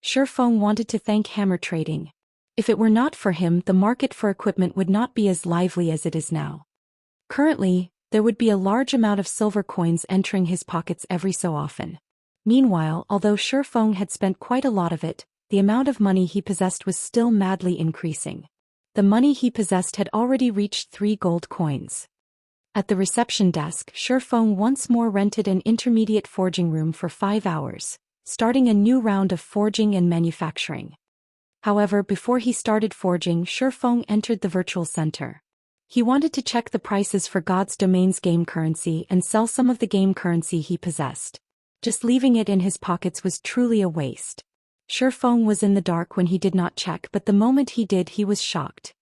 Shifeng wanted to thank Hammer Trading. If it were not for him, the market for equipment would not be as lively as it is now. Currently, there would be a large amount of silver coins entering his pockets every so often. Meanwhile, although Shifeng had spent quite a lot of it, the amount of money he possessed was still madly increasing. The money he possessed had already reached 3 gold coins. At the reception desk, Shifeng once more rented an intermediate forging room for 5 hours, starting a new round of forging and manufacturing. However, before he started forging, Shifeng entered the virtual center. He wanted to check the prices for God's Domain's game currency and sell some of the game currency he possessed. Just leaving it in his pockets was truly a waste. Shifeng was in the dark when he did not check, but the moment he did, he was shocked.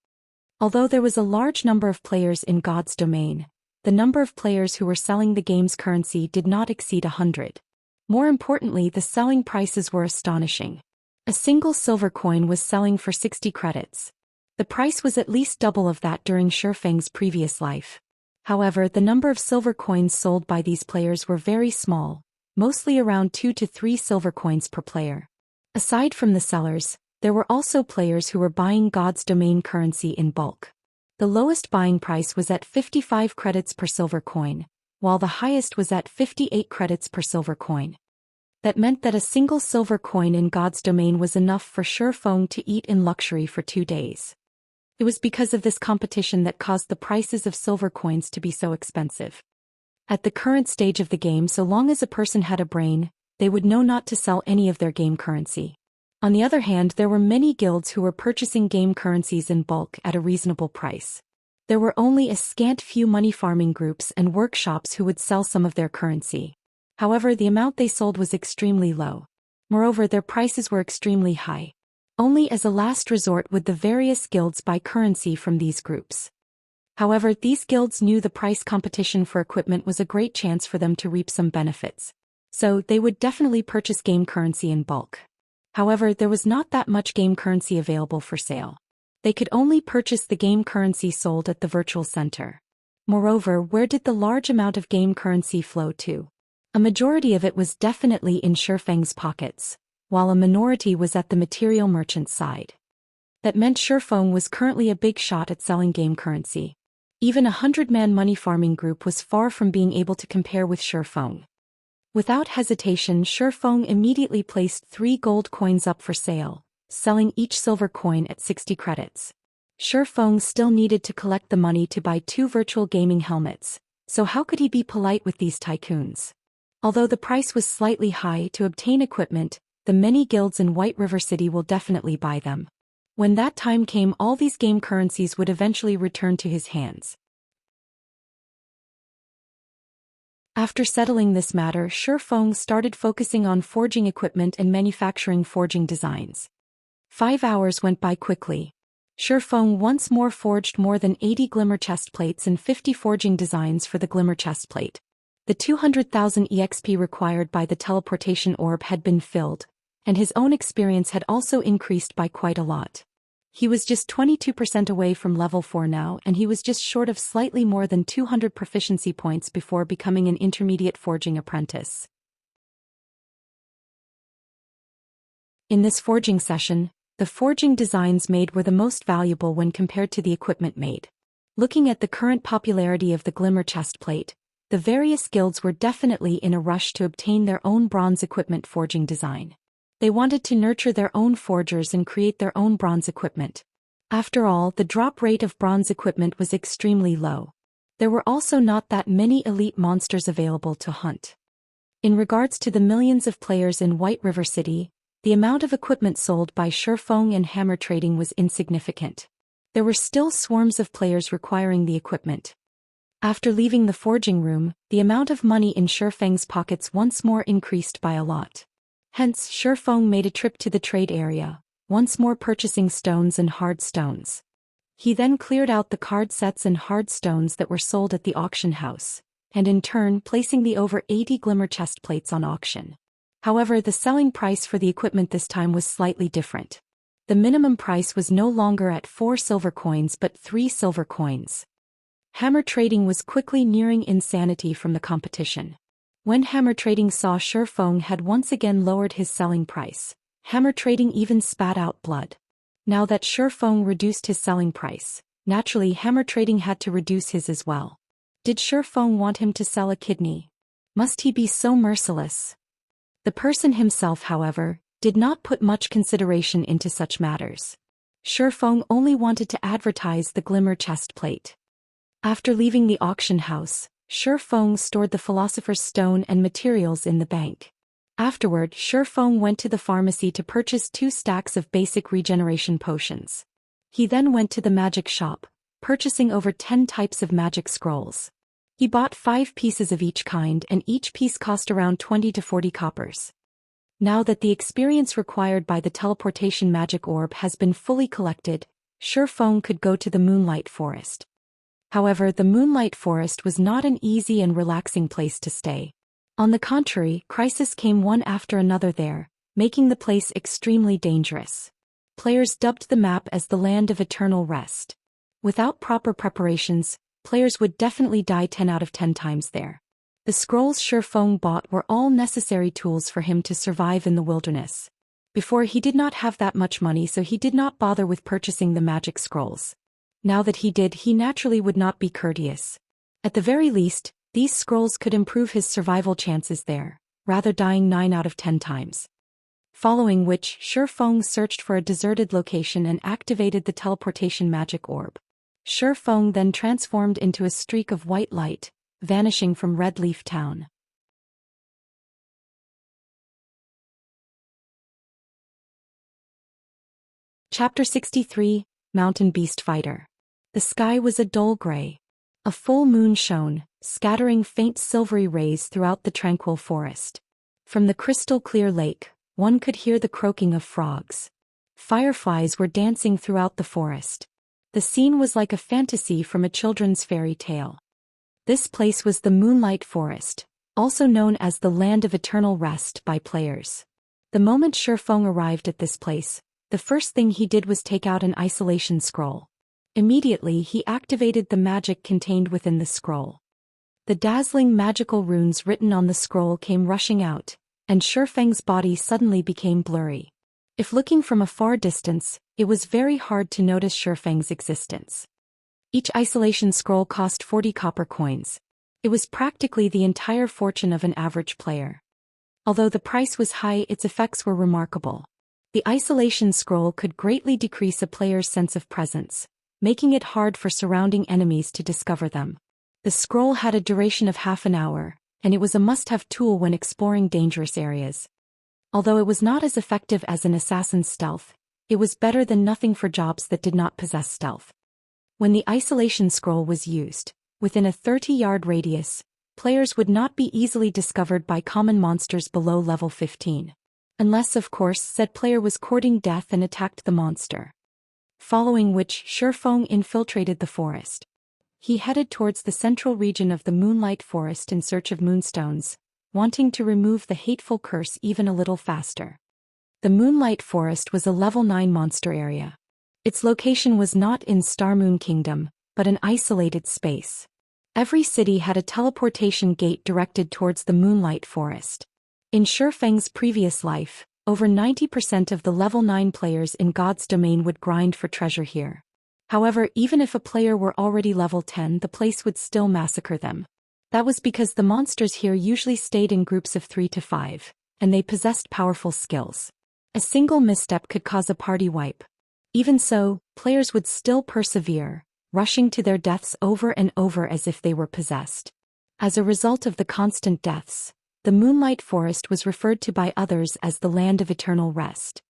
Although there was a large number of players in God's Domain, the number of players who were selling the game's currency did not exceed 100. More importantly, the selling prices were astonishing. A single silver coin was selling for 60 credits. The price was at least double of that during Shifeng's previous life. However, the number of silver coins sold by these players were very small, mostly around 2 to 3 silver coins per player. Aside from the sellers, there were also players who were buying God's Domain currency in bulk. The lowest buying price was at 55 credits per silver coin, while the highest was at 58 credits per silver coin. That meant that a single silver coin in God's Domain was enough for Shifeng to eat in luxury for 2 days. It was because of this competition that caused the prices of silver coins to be so expensive. At the current stage of the game, so long as a person had a brain, they would know not to sell any of their game currency. On the other hand, there were many guilds who were purchasing game currencies in bulk at a reasonable price. There were only a scant few money farming groups and workshops who would sell some of their currency. However, the amount they sold was extremely low. Moreover, their prices were extremely high. Only as a last resort would the various guilds buy currency from these groups. However, these guilds knew the price competition for equipment was a great chance for them to reap some benefits. So, they would definitely purchase game currency in bulk. However, there was not that much game currency available for sale. They could only purchase the game currency sold at the virtual center. Moreover, where did the large amount of game currency flow to? A majority of it was definitely in Shifeng's pockets, while a minority was at the material merchant's side. That meant Shifeng was currently a big shot at selling game currency. Even a 100-man money farming group was far from being able to compare with Shifeng. Without hesitation, Shifeng immediately placed 3 gold coins up for sale, selling each silver coin at 60 credits. Shifeng still needed to collect the money to buy 2 virtual gaming helmets, so how could he be polite with these tycoons? Although the price was slightly high to obtain equipment, the many guilds in White River City will definitely buy them. When that time came, all these game currencies would eventually return to his hands. After settling this matter, Shifeng started focusing on forging equipment and manufacturing forging designs. 5 hours went by quickly. Shifeng once more forged more than 80 glimmer chest plates and 50 forging designs for the glimmer chest plate. The 200,000 EXP required by the teleportation orb had been filled, and his own experience had also increased by quite a lot. He was just 22% away from level 4 now, and he was just short of slightly more than 200 proficiency points before becoming an intermediate forging apprentice. In this forging session, the forging designs made were the most valuable when compared to the equipment made. Looking at the current popularity of the glimmer chest plate, the various guilds were definitely in a rush to obtain their own bronze equipment forging design. They wanted to nurture their own forgers and create their own bronze equipment. After all, the drop rate of bronze equipment was extremely low. There were also not that many elite monsters available to hunt. In regards to the millions of players in White River City, the amount of equipment sold by Shifeng and hammer trading was insignificant. There were still swarms of players requiring the equipment. After leaving the forging room, the amount of money in Shifeng's pockets once more increased by a lot. Hence, Shifeng made a trip to the trade area, once more purchasing stones and hard stones. He then cleared out the card sets and hard stones that were sold at the auction house, and in turn placing the over 80 glimmer chest plates on auction. However, the selling price for the equipment this time was slightly different. The minimum price was no longer at 4 silver coins but 3 silver coins. Hammer trading was quickly nearing insanity from the competition. When hammer trading saw Shifeng had once again lowered his selling price, hammer trading even spat out blood. Now that Shifeng reduced his selling price, naturally hammer trading had to reduce his as well. Did Shifeng want him to sell a kidney? Must he be so merciless? The person himself, however, did not put much consideration into such matters. Shifeng only wanted to advertise the glimmer chest plate. After leaving the auction house, Shifeng stored the philosopher's stone and materials in the bank. Afterward, Shifeng went to the pharmacy to purchase 2 stacks of basic regeneration potions. He then went to the magic shop, purchasing over 10 types of magic scrolls. He bought 5 pieces of each kind, and each piece cost around 20 to 40 coppers. Now that the experience required by the teleportation magic orb has been fully collected, Shifeng could go to the Moonlight Forest. However, the Moonlight Forest was not an easy and relaxing place to stay. On the contrary, crises came one after another there, making the place extremely dangerous. Players dubbed the map as the Land of Eternal Rest. Without proper preparations, players would definitely die 10 out of 10 times there. The scrolls Shifeng bought were all necessary tools for him to survive in the wilderness. Before, he did not have that much money, so he did not bother with purchasing the magic scrolls. Now that he did, he naturally would not be courteous. At the very least, these scrolls could improve his survival chances there, rather dying 9 out of 10 times. Following which, Shifeng searched for a deserted location and activated the teleportation magic orb. Shifeng then transformed into a streak of white light, vanishing from Red Leaf Town. Chapter 63, Mountain Beast Fighter. The sky was a dull gray. A full moon shone, scattering faint silvery rays throughout the tranquil forest. From the crystal-clear lake, one could hear the croaking of frogs. Fireflies were dancing throughout the forest. The scene was like a fantasy from a children's fairy tale. This place was the Moonlight Forest, also known as the Land of Eternal Rest by players. The moment Shifeng arrived at this place, the first thing he did was take out an isolation scroll. Immediately, he activated the magic contained within the scroll. The dazzling magical runes written on the scroll came rushing out, and Shifeng's body suddenly became blurry. If looking from a far distance, it was very hard to notice Shifeng's existence. Each isolation scroll cost 40 copper coins. It was practically the entire fortune of an average player. Although the price was high, its effects were remarkable. The isolation scroll could greatly decrease a player's sense of presence, making it hard for surrounding enemies to discover them. The scroll had a duration of half an hour, and it was a must-have tool when exploring dangerous areas. Although it was not as effective as an assassin's stealth, it was better than nothing for jobs that did not possess stealth. When the isolation scroll was used, within a 30-yard radius, players would not be easily discovered by common monsters below level 15. Unless, of course, said player was courting death and attacked the monster. Following which, Shifeng infiltrated the forest. He headed towards the central region of the Moonlight Forest in search of moonstones, wanting to remove the hateful curse even a little faster. The Moonlight Forest was a level 9 monster area. Its location was not in Star Moon Kingdom, but an isolated space. Every city had a teleportation gate directed towards the Moonlight Forest. In Shifeng's previous life, over 90% of the level 9 players in God's domain would grind for treasure here. However, even if a player were already level 10, the place would still massacre them. That was because the monsters here usually stayed in groups of 3 to 5, and they possessed powerful skills. A single misstep could cause a party wipe. Even so, players would still persevere, rushing to their deaths over and over as if they were possessed. As a result of the constant deaths, the Moonlight Forest was referred to by others as the Land of Eternal Rest.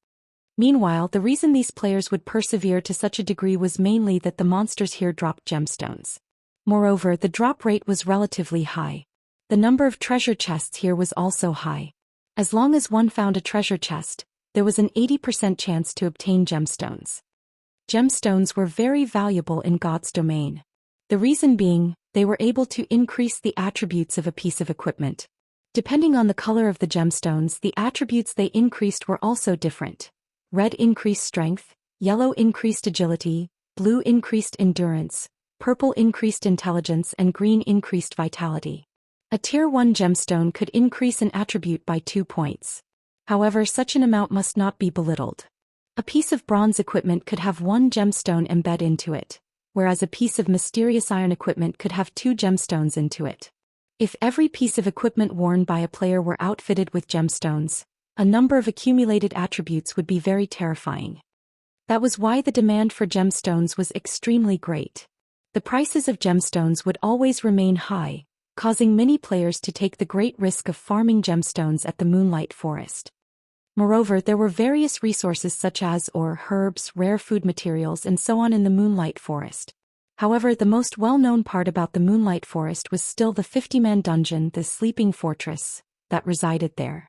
Meanwhile, the reason these players would persevere to such a degree was mainly that the monsters here dropped gemstones. Moreover, the drop rate was relatively high. The number of treasure chests here was also high. As long as one found a treasure chest, there was an 80% chance to obtain gemstones. Gemstones were very valuable in God's domain. The reason being, they were able to increase the attributes of a piece of equipment. Depending on the color of the gemstones, the attributes they increased were also different. Red increased strength, yellow increased agility, blue increased endurance, purple increased intelligence, and green increased vitality. A tier 1 gemstone could increase an attribute by 2 points. However, such an amount must not be belittled. A piece of bronze equipment could have one gemstone embed into it, whereas a piece of mysterious iron equipment could have two gemstones into it. If every piece of equipment worn by a player were outfitted with gemstones, a number of accumulated attributes would be very terrifying. That was why the demand for gemstones was extremely great. The prices of gemstones would always remain high, causing many players to take the great risk of farming gemstones at the Moonlight Forest. Moreover, there were various resources such as ore, herbs, rare food materials, and so on in the Moonlight Forest. However, the most well-known part about the Moonlight Forest was still the 50-man dungeon, the sleeping fortress, that resided there.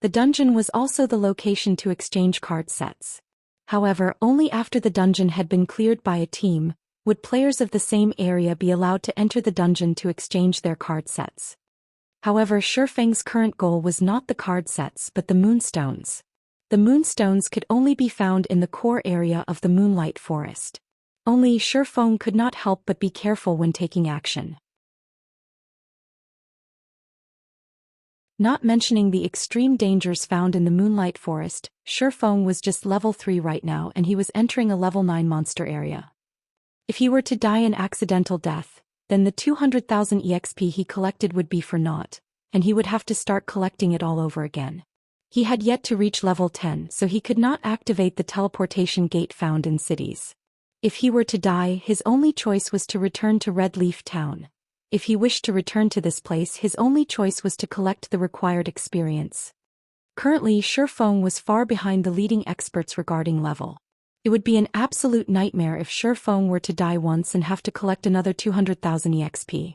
The dungeon was also the location to exchange card sets. However, only after the dungeon had been cleared by a team, would players of the same area be allowed to enter the dungeon to exchange their card sets. However, Shifeng's current goal was not the card sets but the moonstones. The moonstones could only be found in the core area of the Moonlight Forest. Only Shifeng could not help but be careful when taking action. Not mentioning the extreme dangers found in the Moonlight Forest, Shifeng was just level 3 right now and he was entering a level 9 monster area. If he were to die an accidental death, then the 200,000 EXP he collected would be for naught, and he would have to start collecting it all over again. He had yet to reach level 10, so he could not activate the teleportation gate found in cities. If he were to die, his only choice was to return to Red Leaf Town. If he wished to return to this place, his only choice was to collect the required experience. Currently, Shifeng was far behind the leading experts regarding level. It would be an absolute nightmare if Shifeng were to die once and have to collect another 200,000 EXP.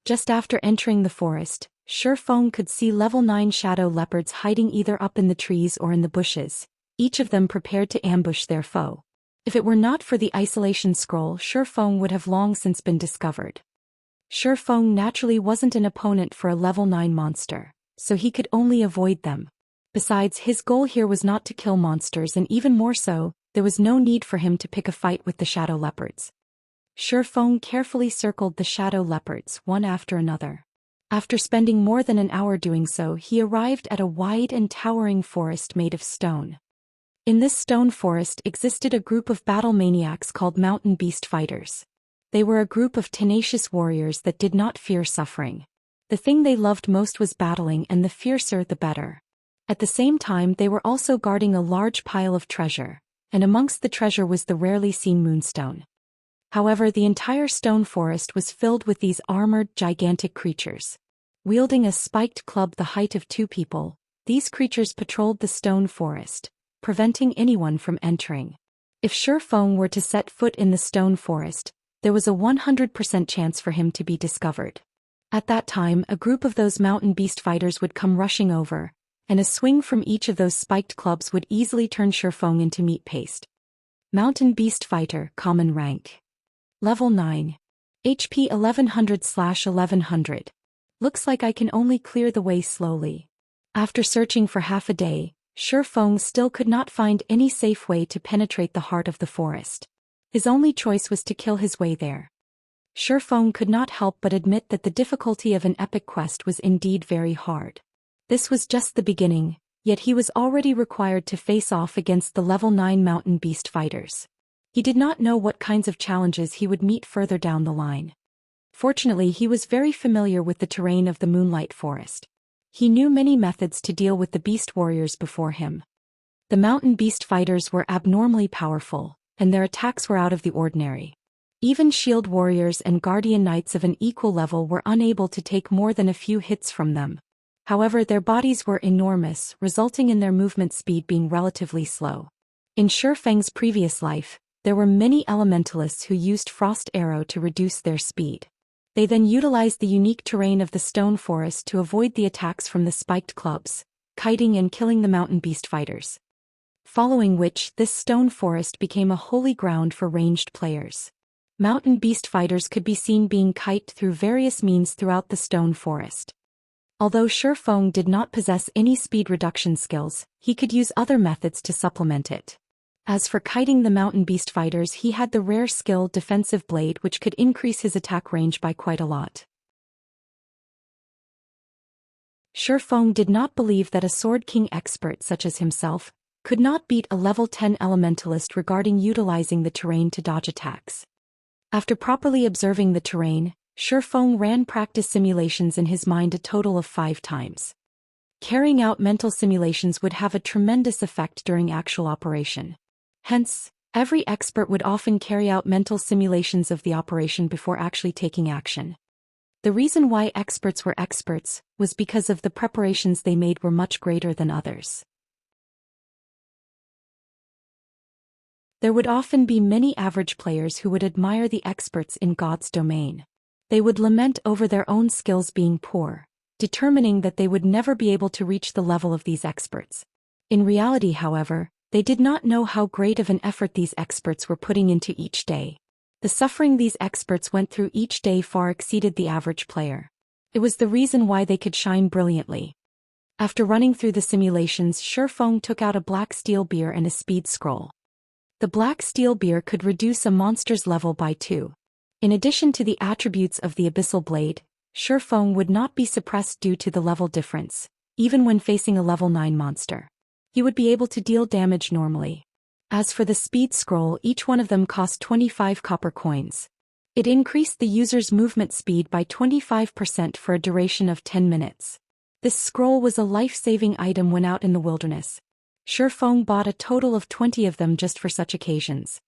Just after entering the forest, Shifeng could see level 9 shadow leopards hiding either up in the trees or in the bushes, each of them prepared to ambush their foe. If it were not for the isolation scroll, Shifeng would have long since been discovered. Shifeng naturally wasn't an opponent for a level 9 monster, so he could only avoid them. Besides, his goal here was not to kill monsters, and even more so, there was no need for him to pick a fight with the shadow leopards. Shifeng carefully circled the shadow leopards one after another. After spending more than an hour doing so, he arrived at a wide and towering forest made of stone. In this stone forest existed a group of battle maniacs called mountain beast fighters. They were a group of tenacious warriors that did not fear suffering. The thing they loved most was battling, and the fiercer the better. At the same time, they were also guarding a large pile of treasure, and amongst the treasure was the rarely seen moonstone. However, the entire stone forest was filled with these armored, gigantic creatures. Wielding a spiked club the height of 2 people, these creatures patrolled the stone forest, preventing anyone from entering. If Shifeng were to set foot in the stone forest, there was a 100% chance for him to be discovered. At that time, a group of those mountain beast fighters would come rushing over, and a swing from each of those spiked clubs would easily turn Shifeng into meat paste. Mountain Beast Fighter, Common Rank. Level 9. HP 1100/1100. Looks like I can only clear the way slowly. After searching for half a day, Shifeng still could not find any safe way to penetrate the heart of the forest. His only choice was to kill his way there. Shifeng could not help but admit that the difficulty of an epic quest was indeed very hard. This was just the beginning, yet he was already required to face off against the level 9 mountain beast fighters. He did not know what kinds of challenges he would meet further down the line. Fortunately, he was very familiar with the terrain of the Moonlight Forest. He knew many methods to deal with the beast warriors before him. The mountain beast fighters were abnormally powerful, and their attacks were out of the ordinary. Even shield warriors and guardian knights of an equal level were unable to take more than a few hits from them. However, their bodies were enormous, resulting in their movement speed being relatively slow. In Shifeng's previous life, there were many elementalists who used Frost Arrow to reduce their speed. They then utilized the unique terrain of the stone forest to avoid the attacks from the spiked clubs, kiting and killing the mountain beast fighters. Following which, this stone forest became a holy ground for ranged players. Mountain beast fighters could be seen being kited through various means throughout the stone forest. Although Shifeng did not possess any speed reduction skills, he could use other methods to supplement it. As for kiting the mountain beast fighters, he had the rare skill Defensive Blade, which could increase his attack range by quite a lot. Feng did not believe that a Sword King expert such as himself could not beat a level 10 elementalist regarding utilizing the terrain to dodge attacks. After properly observing the terrain, Feng ran practice simulations in his mind a total of 5 times. Carrying out mental simulations would have a tremendous effect during actual operation. Hence, every expert would often carry out mental simulations of the operation before actually taking action. The reason why experts were experts was because of the preparations they made were much greater than others. There would often be many average players who would admire the experts in God's domain. They would lament over their own skills being poor, determining that they would never be able to reach the level of these experts. In reality, however, they did not know how great of an effort these experts were putting into each day. The suffering these experts went through each day far exceeded the average player. It was the reason why they could shine brilliantly. After running through the simulations, Feng took out a black steel beer and a speed scroll. The black steel beer could reduce a monster's level by 2. In addition to the attributes of the abyssal blade, Feng would not be suppressed due to the level difference, even when facing a level 9 monster. He would be able to deal damage normally. As for the speed scroll, each one of them cost 25 copper coins. It increased the user's movement speed by 25% for a duration of 10 minutes. This scroll was a life-saving item when out in the wilderness. Feng bought a total of 20 of them just for such occasions.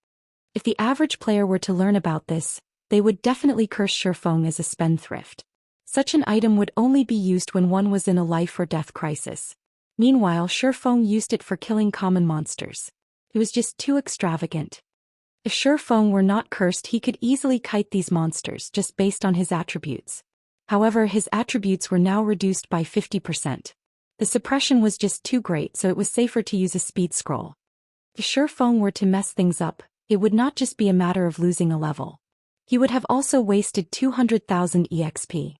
If the average player were to learn about this, they would definitely curse Feng as a spendthrift. Such an item would only be used when one was in a life or death crisis. Meanwhile, Feng used it for killing common monsters. It was just too extravagant. If Feng were not cursed, he could easily kite these monsters just based on his attributes. However, his attributes were now reduced by 50%. The suppression was just too great, so it was safer to use a speed scroll. If Feng were to mess things up, it would not just be a matter of losing a level. He would have also wasted 200,000 EXP.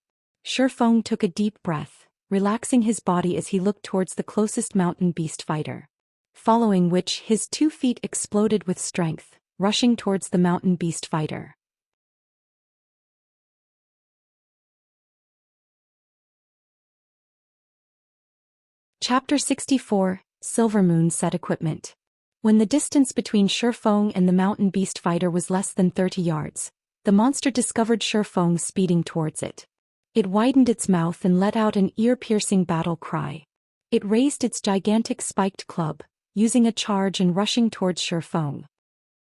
Feng took a deep breath, relaxing his body as he looked towards the closest mountain beast fighter. Following which, his 2 feet exploded with strength, rushing towards the mountain beast fighter. Chapter 64, Silver Moon Set Equipment. When the distance between Feng and the mountain beast fighter was less than 30 yards, the monster discovered Feng speeding towards it. It widened its mouth and let out an ear-piercing battle cry. It raised its gigantic spiked club, using a charge and rushing towards Feng.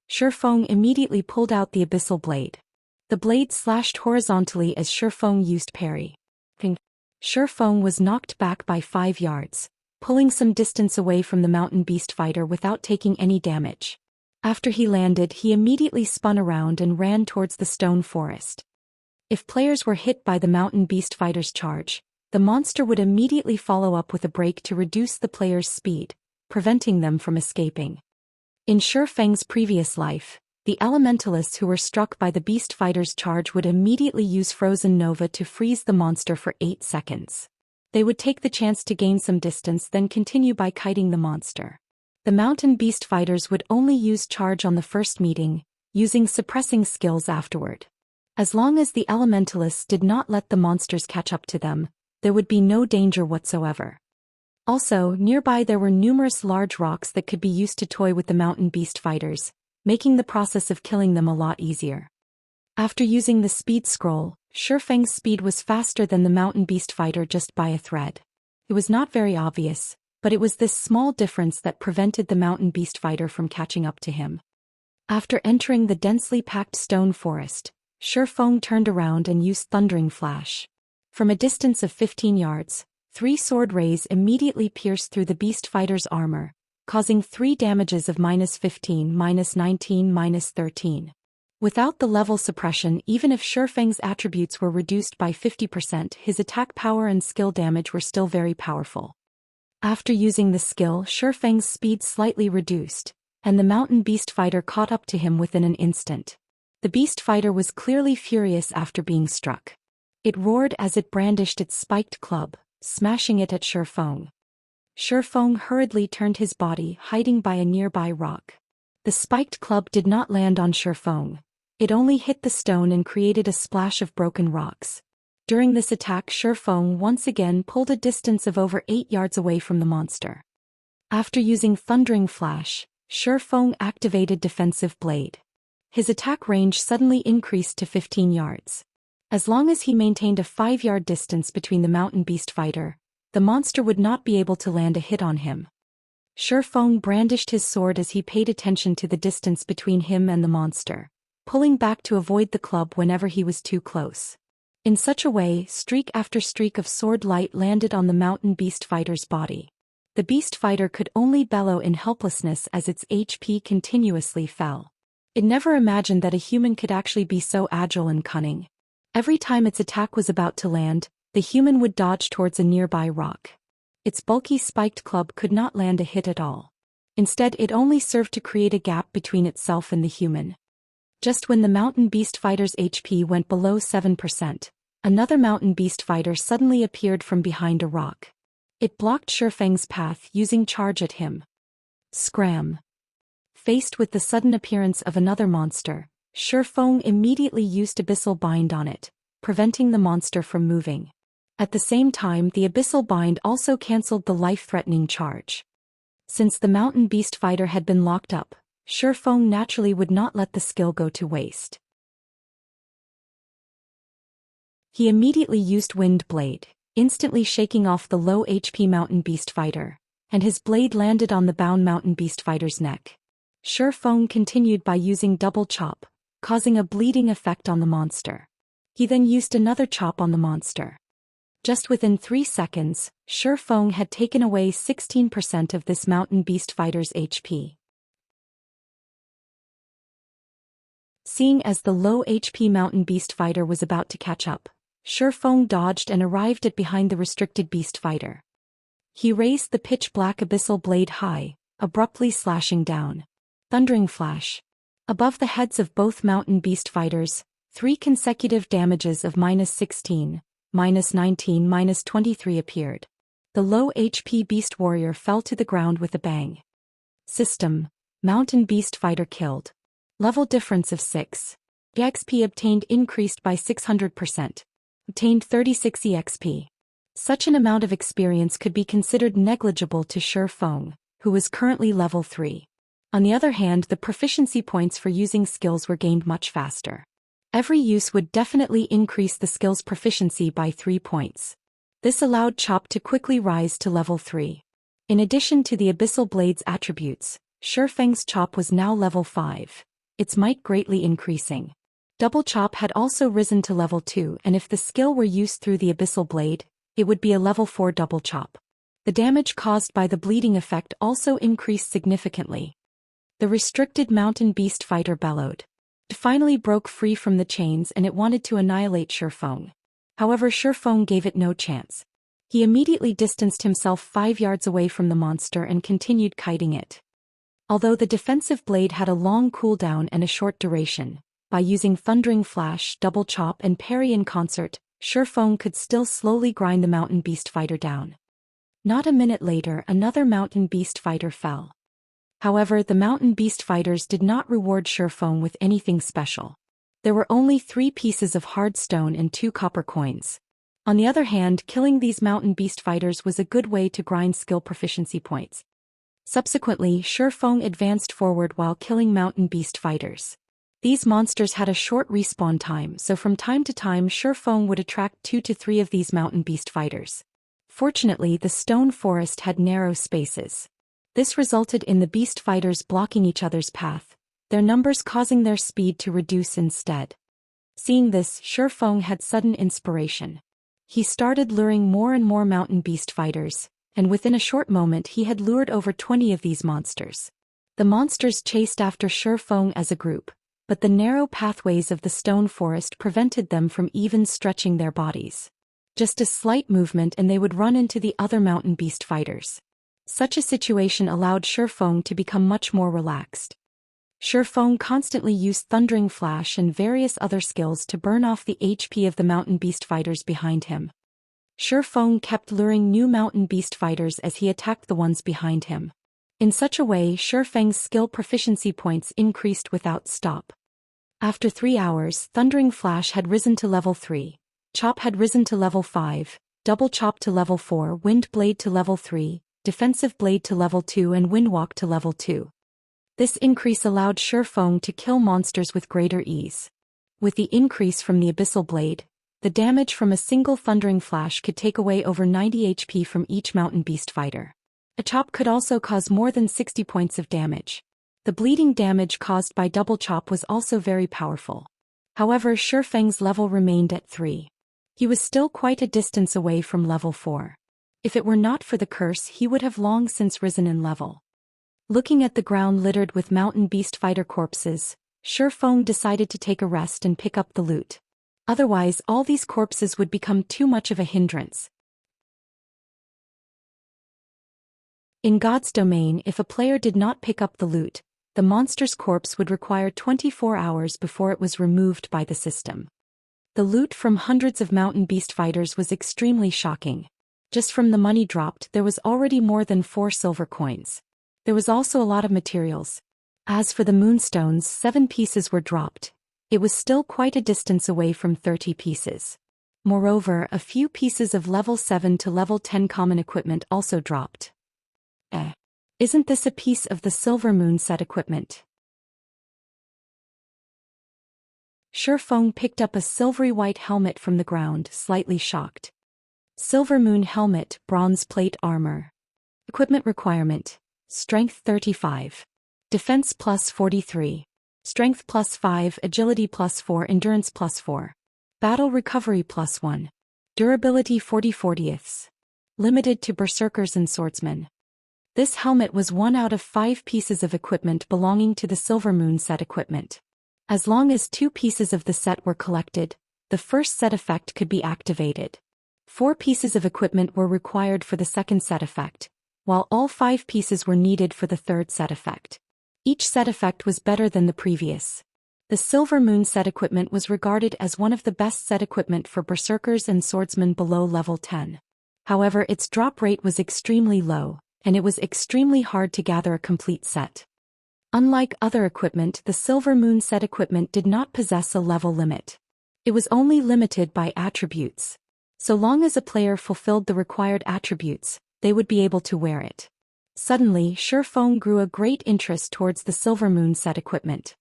Feng immediately pulled out the abyssal blade. The blade slashed horizontally as Feng used parry. Feng was knocked back by 5 yards, pulling some distance away from the mountain beast fighter without taking any damage. After he landed, he immediately spun around and ran towards the stone forest. If players were hit by the mountain beast fighter's charge, the monster would immediately follow up with a break to reduce the player's speed, preventing them from escaping. In Feng's previous life, the elementalists who were struck by the beast fighter's charge would immediately use Frozen Nova to freeze the monster for 8 seconds. They would take the chance to gain some distance, then continue by kiting the monster. The mountain beast fighters would only use charge on the first meeting, using suppressing skills afterward. As long as the elementalists did not let the monsters catch up to them, there would be no danger whatsoever. Also, nearby there were numerous large rocks that could be used to toy with the mountain beast fighters, making the process of killing them a lot easier. After using the speed scroll, Feng's speed was faster than the mountain beast fighter just by a thread. It was not very obvious, but it was this small difference that prevented the mountain beast fighter from catching up to him. After entering the densely packed stone forest, Feng turned around and used Thundering Flash. From a distance of 15 yards, 3 sword rays immediately pierced through the beast fighter's armor, causing 3 damages of -15, -19, -13. Without the level suppression, even if Feng's attributes were reduced by 50%, his attack power and skill damage were still very powerful. After using the skill, Feng's speed slightly reduced, and the mountain beast fighter caught up to him within an instant. The beast fighter was clearly furious after being struck. It roared as it brandished its spiked club, smashing it at Feng. Feng hurriedly turned his body, hiding by a nearby rock. The spiked club did not land on Feng. It only hit the stone and created a splash of broken rocks. During this attack, Shifeng once again pulled a distance of over 8 yards away from the monster. After using Thundering Flash, Shifeng activated Defensive Blade. His attack range suddenly increased to 15 yards. As long as he maintained a 5-yard distance between the mountain beast fighter, the monster would not be able to land a hit on him. Shifeng brandished his sword as he paid attention to the distance between him and the monster, pulling back to avoid the club whenever he was too close. In such a way, streak after streak of sword light landed on the mountain beast fighter's body. The beast fighter could only bellow in helplessness as its HP continuously fell. It never imagined that a human could actually be so agile and cunning. Every time its attack was about to land, the human would dodge towards a nearby rock. Its bulky spiked club could not land a hit at all. Instead, it only served to create a gap between itself and the human. Just when the mountain beast fighter's HP went below 7%, another mountain beast fighter suddenly appeared from behind a rock. It blocked Shifeng's path using charge at him. Scram! Faced with the sudden appearance of another monster, Shifeng immediately used Abyssal Bind on it, preventing the monster from moving. At the same time, the Abyssal Bind also cancelled the life-threatening charge. Since the mountain beast fighter had been locked up, Shifeng naturally would not let the skill go to waste. He immediately used Wind Blade, instantly shaking off the low HP mountain beast fighter, and his blade landed on the bound mountain beast fighter's neck. Shifeng continued by using Double Chop, causing a bleeding effect on the monster. He then used another chop on the monster. Just within 3 seconds, Shifeng had taken away 16% of this mountain beast fighter's HP. Seeing as the low HP mountain beast fighter was about to catch up, Shifeng dodged and arrived at behind the restricted beast fighter. He raised the pitch-black abyssal blade high, abruptly slashing down. Thundering Flash. Above the heads of both mountain beast fighters, 3 consecutive damages of -16, -19, -23 appeared. The low HP beast warrior fell to the ground with a bang. System: Mountain beast fighter killed. Level difference of 6. EXP obtained increased by 600%. Obtained 36 EXP. Such an amount of experience could be considered negligible to Shifeng, who was currently level 3. On the other hand, the proficiency points for using skills were gained much faster. Every use would definitely increase the skill's proficiency by 3 points. This allowed Chop to quickly rise to level 3. In addition to the Abyssal Blade's attributes, Shifeng's Chop was now level 5, its might greatly increasing. Double Chop had also risen to level 2, and if the skill were used through the Abyssal Blade, it would be a level 4 Double Chop. The damage caused by the bleeding effect also increased significantly. The restricted mountain beast fighter bellowed. It finally broke free from the chains and it wanted to annihilate Shifeng. However, Shifeng gave it no chance. He immediately distanced himself 5 yards away from the monster and continued kiting it. Although the defensive blade had a long cooldown and a short duration, by using Thundering Flash, Double Chop and Parry in concert, Shifeng could still slowly grind the mountain beast fighter down. Not a minute later, another mountain beast fighter fell. However, the mountain beast fighters did not reward Shifeng with anything special. There were only 3 pieces of hard stone and 2 copper coins. On the other hand, killing these mountain beast fighters was a good way to grind skill proficiency points. Subsequently, Shifeng advanced forward while killing mountain beast fighters. These monsters had a short respawn time, so from time to time Shifeng would attract 2 to 3 of these mountain beast fighters. Fortunately, the stone forest had narrow spaces. This resulted in the beast fighters blocking each other's path, their numbers causing their speed to reduce instead. Seeing this, Shifeng had sudden inspiration. He started luring more and more mountain beast fighters, and within a short moment he had lured over 20 of these monsters. The monsters chased after Shifeng as a group, but the narrow pathways of the stone forest prevented them from even stretching their bodies. Just a slight movement and they would run into the other mountain beast fighters. Such a situation allowed Shifeng to become much more relaxed. Shifeng constantly used Thundering Flash and various other skills to burn off the HP of the mountain beast fighters behind him. Shifeng kept luring new mountain beast fighters as he attacked the ones behind him. In such a way, Shifeng's skill proficiency points increased without stop. After 3 hours, Thundering Flash had risen to level 3, Chop had risen to level 5, Double Chop to level 4, Wind Blade to level 3, Defensive Blade to level 2 and Windwalk to level 2. This increase allowed Shifeng to kill monsters with greater ease. With the increase from the Abyssal Blade, the damage from a single Thundering Flash could take away over 90 HP from each Mountain Beast fighter. A chop could also cause more than 60 points of damage. The bleeding damage caused by Double Chop was also very powerful. However, Shifeng's level remained at 3. He was still quite a distance away from level 4. If it were not for the curse, he would have long since risen in level. Looking at the ground littered with Mountain Beast fighter corpses, Shifeng decided to take a rest and pick up the loot. Otherwise, all these corpses would become too much of a hindrance. In God's domain, if a player did not pick up the loot, the monster's corpse would require 24 hours before it was removed by the system. The loot from hundreds of Mountain Beast fighters was extremely shocking. Just from the money dropped, there was already more than 4 silver coins. There was also a lot of materials. As for the moonstones, 7 pieces were dropped. It was still quite a distance away from 30 pieces. Moreover, a few pieces of level 7 to level 10 common equipment also dropped. Isn't this a piece of the Silver Moon set equipment? Shifeng picked up a silvery white helmet from the ground, slightly shocked. Silver Moon helmet, bronze plate armor. Equipment requirement: Strength 35. Defense plus 43. Strength plus 5, Agility plus 4, Endurance plus 4. Battle recovery plus 1. Durability 40/40ths. Limited to berserkers and swordsmen. This helmet was 1 out of 5 pieces of equipment belonging to the Silver Moon set equipment. As long as 2 pieces of the set were collected, the first set effect could be activated. 4 pieces of equipment were required for the second set effect, while all 5 pieces were needed for the third set effect. Each set effect was better than the previous. The Silver Moon set equipment was regarded as one of the best set equipment for berserkers and swordsmen below level 10. However, its drop rate was extremely low, and it was extremely hard to gather a complete set. Unlike other equipment, the Silver Moon set equipment did not possess a level limit. It was only limited by attributes. So long as a player fulfilled the required attributes, they would be able to wear it. Suddenly, Shifeng grew a great interest towards the Silver Moon set equipment.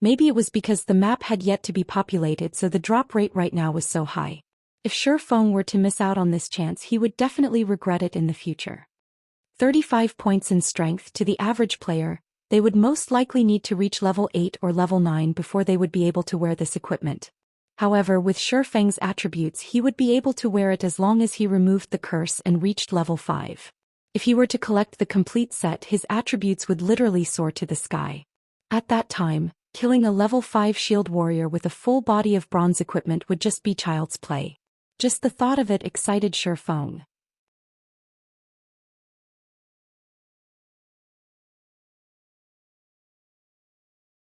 Maybe it was because the map had yet to be populated, so the drop rate right now was so high. If Shifeng were to miss out on this chance, he would definitely regret it in the future. 35 points in strength to the average player, they would most likely need to reach level 8 or level 9 before they would be able to wear this equipment. However, with Shifeng's attributes, he would be able to wear it as long as he removed the curse and reached level 5. If he were to collect the complete set, his attributes would literally soar to the sky. At that time, killing a level 5 shield warrior with a full body of bronze equipment would just be child's play. Just the thought of it excited Shifeng.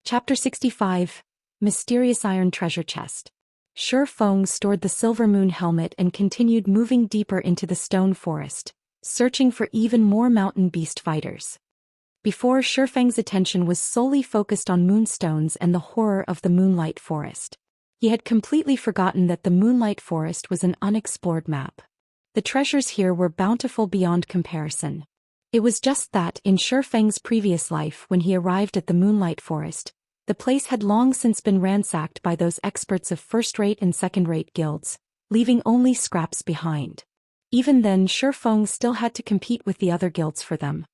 Chapter 65. Mysterious Iron Treasure Chest. Shifeng stored the Silver Moon helmet and continued moving deeper into the stone forest, searching for even more Mountain Beast fighters. Before, Shifeng's attention was solely focused on moonstones and the horror of the Moonlight Forest. He had completely forgotten that the Moonlight Forest was an unexplored map. The treasures here were bountiful beyond comparison. It was just that, in Shifeng's previous life, when he arrived at the Moonlight Forest, the place had long since been ransacked by those experts of first-rate and second-rate guilds, leaving only scraps behind. Even then, Shifeng still had to compete with the other guilds for them.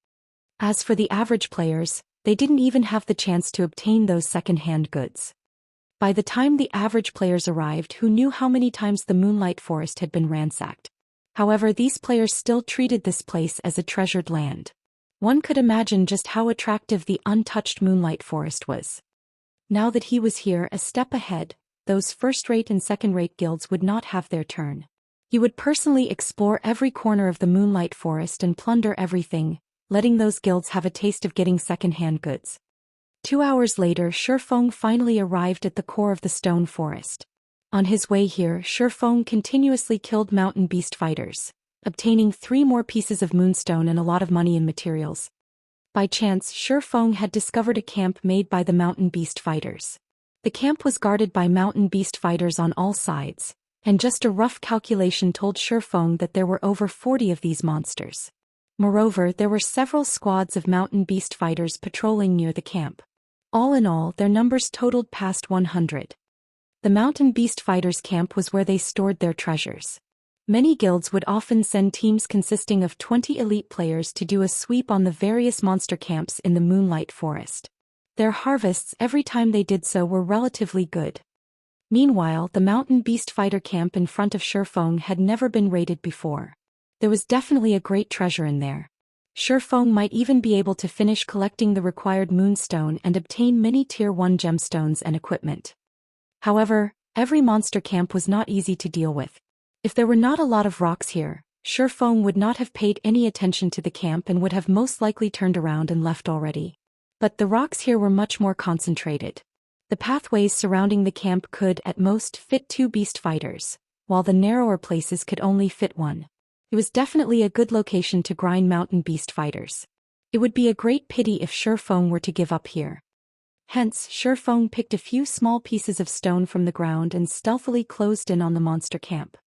As for the average players, they didn't even have the chance to obtain those second-hand goods. By the time the average players arrived, who knew how many times the Moonlight Forest had been ransacked? However, these players still treated this place as a treasured land. One could imagine just how attractive the untouched Moonlight Forest was. Now that he was here, a step ahead, those first-rate and second-rate guilds would not have their turn. He would personally explore every corner of the Moonlight Forest and plunder everything, letting those guilds have a taste of getting second-hand goods. 2 hours later, Shifeng finally arrived at the core of the stone forest. On his way here, Shifeng continuously killed Mountain Beast fighters, obtaining 3 more pieces of moonstone and a lot of money in materials. By chance, Shifeng had discovered a camp made by the Mountain Beast fighters. The camp was guarded by Mountain Beast fighters on all sides, and just a rough calculation told Shifeng that there were over 40 of these monsters. Moreover, there were several squads of mountain beast fighters patrolling near the camp. All in all, their numbers totaled past 100. The mountain beast fighters' camp was where they stored their treasures. Many guilds would often send teams consisting of 20 elite players to do a sweep on the various monster camps in the Moonlight Forest. Their harvests every time they did so were relatively good. Meanwhile, the mountain beast fighter camp in front of Shifeng had never been raided before. There was definitely a great treasure in there. Shifeng might even be able to finish collecting the required moonstone and obtain many tier 1 gemstones and equipment. However, every monster camp was not easy to deal with. If there were not a lot of rocks here, Shifeng would not have paid any attention to the camp and would have most likely turned around and left already. But the rocks here were much more concentrated. The pathways surrounding the camp could, at most, fit 2 beast fighters, while the narrower places could only fit 1. It was definitely a good location to grind mountain beast fighters. It would be a great pity if Shifeng were to give up here. Hence, Shifeng picked a few small pieces of stone from the ground and stealthily closed in on the monster camp.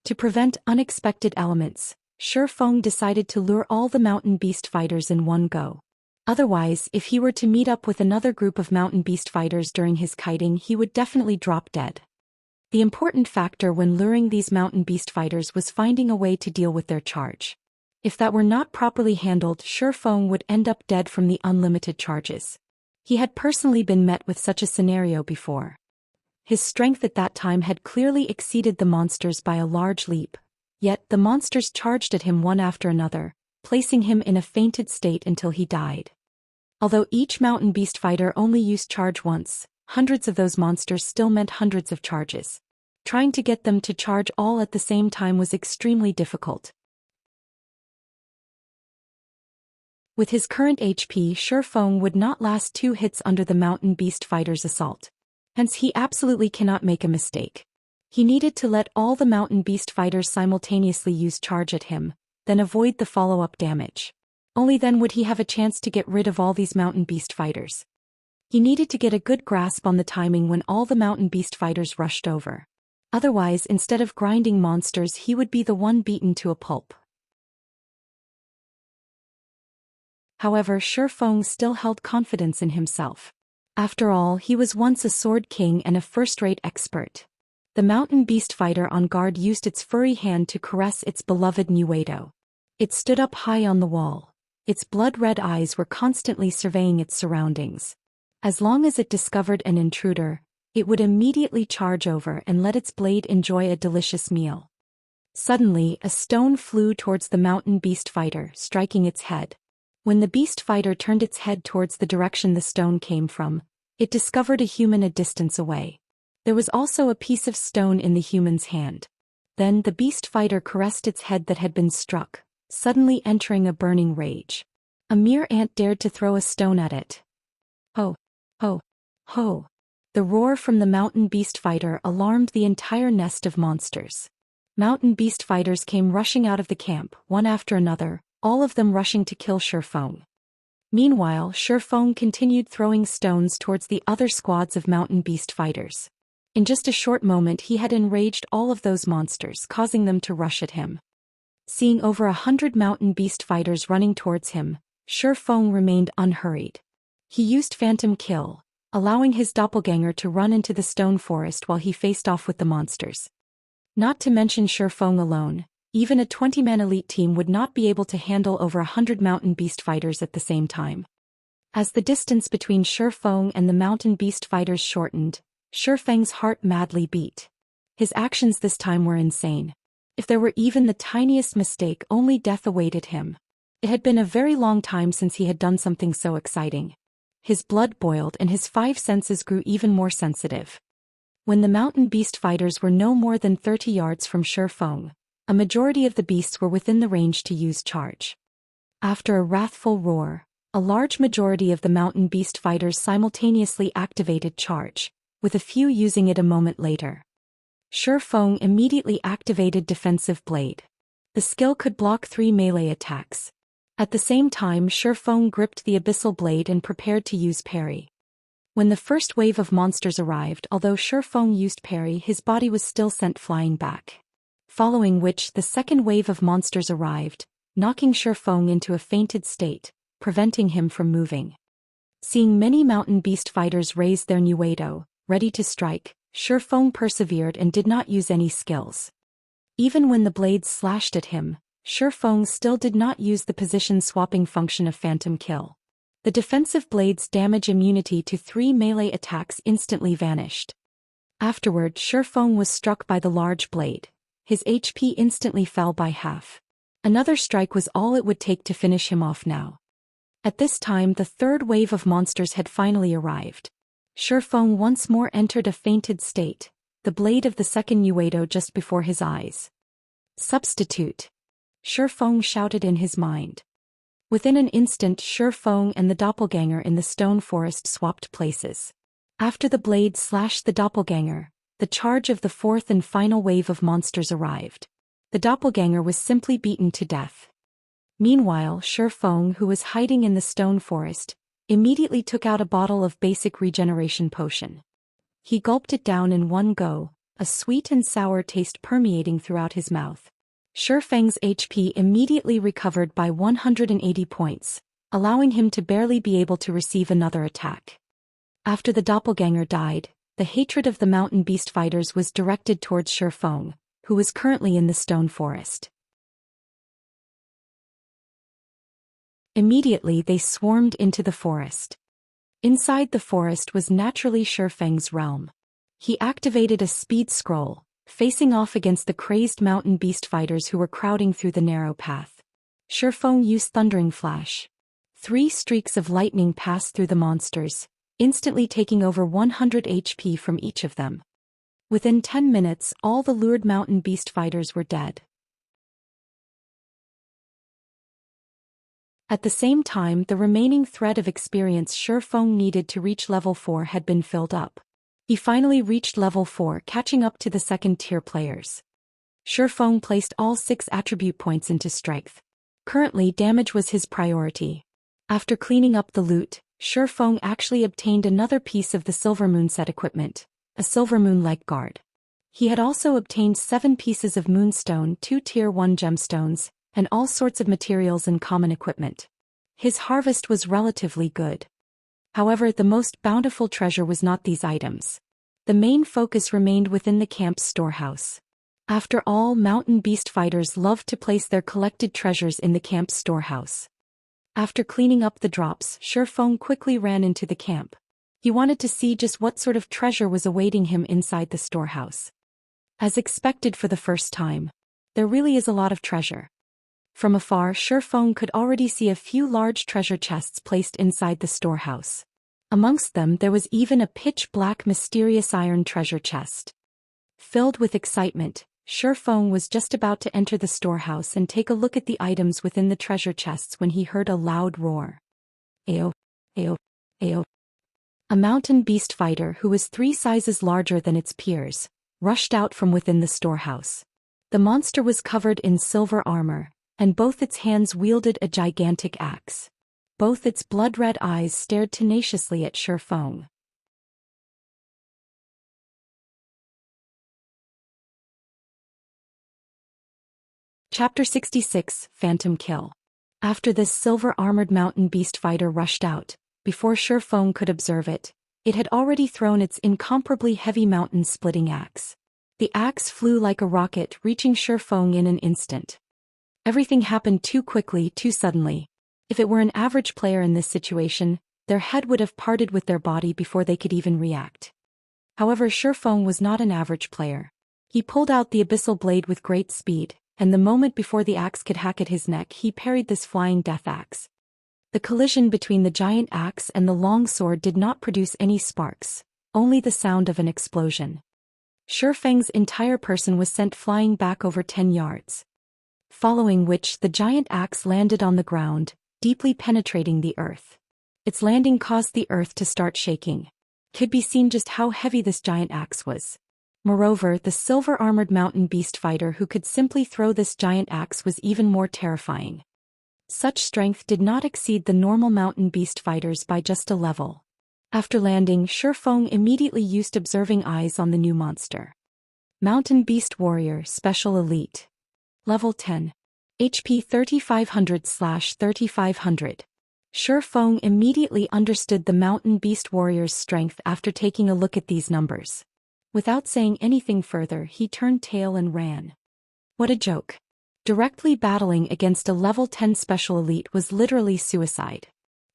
To prevent unexpected elements, Shifeng decided to lure all the mountain beast fighters in one go. Otherwise, if he were to meet up with another group of mountain beast fighters during his kiting, he would definitely drop dead. The important factor when luring these mountain beast fighters was finding a way to deal with their charge. If that were not properly handled, Shifeng would end up dead from the unlimited charges. He had personally been met with such a scenario before. His strength at that time had clearly exceeded the monsters by a large leap, yet the monsters charged at him one after another, placing him in a fainted state until he died. Although each mountain beast fighter only used charge once, hundreds of those monsters still meant hundreds of charges. Trying to get them to charge all at the same time was extremely difficult. With his current HP, Shifeng would not last 2 hits under the mountain beast fighter's assault. Hence he absolutely cannot make a mistake. He needed to let all the mountain beast fighters simultaneously use charge at him, then avoid the follow-up damage. Only then would he have a chance to get rid of all these mountain beast fighters. He needed to get a good grasp on the timing when all the mountain beast fighters rushed over. Otherwise, instead of grinding monsters, he would be the one beaten to a pulp. However, Shifeng still held confidence in himself. After all, he was once a sword king and a first-rate expert. The mountain beast fighter on guard used its furry hand to caress its beloved Nuedo. It stood up high on the wall. Its blood-red eyes were constantly surveying its surroundings. As long as it discovered an intruder, it would immediately charge over and let its blade enjoy a delicious meal. Suddenly, a stone flew towards the mountain beast fighter, striking its head. When the beast fighter turned its head towards the direction the stone came from, it discovered a human a distance away. There was also a piece of stone in the human's hand. Then the beast fighter caressed its head that had been struck, suddenly entering a burning rage. A mere ant dared to throw a stone at it. Ho! Ho! Ho! The roar from the mountain beast fighter alarmed the entire nest of monsters. Mountain beast fighters came rushing out of the camp, one after another, all of them rushing to kill Shifeng. Meanwhile, Shifeng continued throwing stones towards the other squads of mountain beast fighters. In just a short moment he had enraged all of those monsters, causing them to rush at him. Seeing over 100 mountain beast fighters running towards him, Shifeng remained unhurried. He used Phantom Kill, allowing his doppelganger to run into the stone forest while he faced off with the monsters. Not to mention Shifeng alone, even a 20-man elite team would not be able to handle over 100 mountain beast fighters at the same time. As the distance between Shifeng and the mountain beast fighters shortened, Shifeng's heart madly beat. His actions this time were insane. If there were even the tiniest mistake, only death awaited him. It had been a very long time since he had done something so exciting. His blood boiled and his 5 senses grew even more sensitive. When the mountain beast fighters were no more than 30 yards from Shifeng, a majority of the beasts were within the range to use charge. After a wrathful roar, a large majority of the mountain beast fighters simultaneously activated charge, with a few using it a moment later. Shifeng immediately activated Defensive Blade. The skill could block 3 melee attacks. At the same time, Shifeng gripped the Abyssal Blade and prepared to use parry. When the first wave of monsters arrived, although Shifeng used parry, his body was still sent flying back. Following which, the second wave of monsters arrived, knocking Shifeng into a fainted state, preventing him from moving. Seeing many mountain beast fighters raise their Nuedo, ready to strike, Shifeng persevered and did not use any skills. Even when the blades slashed at him, Shifeng still did not use the position-swapping function of Phantom Kill. The defensive blade's damage immunity to 3 melee attacks instantly vanished. Afterward, Shifeng was struck by the large blade. His HP instantly fell by half. Another strike was all it would take to finish him off now. At this time, the third wave of monsters had finally arrived. Shifeng once more entered a fainted state, the blade of the second Nuedo just before his eyes. Substitute! Shifeng shouted in his mind. Within an instant, Shifeng and the doppelganger in the stone forest swapped places. After the blade slashed the doppelganger, the charge of the fourth and final wave of monsters arrived. The doppelganger was simply beaten to death. Meanwhile, Shifeng, who was hiding in the stone forest, immediately took out a bottle of basic regeneration potion. He gulped it down in one go, a sweet and sour taste permeating throughout his mouth. Shifeng's HP immediately recovered by 180 points, allowing him to barely be able to receive another attack. After the doppelganger died, the hatred of the mountain beast fighters was directed towards Shifeng, who was currently in the stone forest. Immediately they swarmed into the forest. Inside the forest was naturally Shifeng's realm. He activated a speed scroll, facing off against the crazed mountain beast fighters who were crowding through the narrow path. Shifeng used Thundering Flash. 3 streaks of lightning passed through the monsters, instantly taking over 100 HP from each of them. Within 10 minutes, all the lured mountain beast fighters were dead. At the same time, the remaining thread of experience Shifeng needed to reach level 4 had been filled up. He finally reached level 4, catching up to the second-tier players. Shifeng placed all 6 attribute points into strength. Currently, damage was his priority. After cleaning up the loot, Shifeng actually obtained another piece of the Silver Moon set equipment, a Silver Moon leg guard. He had also obtained 7 pieces of Moonstone, 2 Tier 1 gemstones, and all sorts of materials and common equipment. His harvest was relatively good. However, the most bountiful treasure was not these items. The main focus remained within the camp's storehouse. After all, mountain beast fighters loved to place their collected treasures in the camp's storehouse. After cleaning up the drops, Shifeng quickly ran into the camp. He wanted to see just what sort of treasure was awaiting him inside the storehouse. As expected for the first time, there really is a lot of treasure. From afar, Shifeng could already see a few large treasure chests placed inside the storehouse. Amongst them there was even a pitch-black mysterious iron treasure chest. Filled with excitement, Shifeng was just about to enter the storehouse and take a look at the items within the treasure chests when he heard a loud roar. Ayo! Ayo! Ayo! A mountain beast fighter who was 3 sizes larger than its peers, rushed out from within the storehouse. The monster was covered in silver armor, and both its hands wielded a gigantic axe. Both its blood-red eyes stared tenaciously at Shifeng. Chapter 66, Phantom Kill. After this silver-armored mountain beast fighter rushed out, before Shifeng could observe it, it had already thrown its incomparably heavy mountain-splitting axe. The axe flew like a rocket, reaching Shifeng in an instant. Everything happened too quickly, too suddenly. If it were an average player in this situation, their head would have parted with their body before they could even react. However, Shifeng was not an average player. He pulled out the abyssal blade with great speed, and the moment before the axe could hack at his neck, he parried this flying death axe. The collision between the giant axe and the long sword did not produce any sparks, only the sound of an explosion. Shifeng's entire person was sent flying back over 10 yards. Following which, the giant axe landed on the ground, deeply penetrating the earth. Its landing caused the earth to start shaking. Could be seen just how heavy this giant axe was. Moreover, the silver-armored mountain beast fighter who could simply throw this giant axe was even more terrifying. Such strength did not exceed the normal mountain beast fighters by just a level. After landing, Shifeng immediately used observing eyes on the new monster. Mountain Beast Warrior Special Elite. Level 10. HP 3500/3500. Shifeng immediately understood the Mountain Beast Warrior's strength after taking a look at these numbers. Without saying anything further, he turned tail and ran. What a joke. Directly battling against a level 10 Special Elite was literally suicide.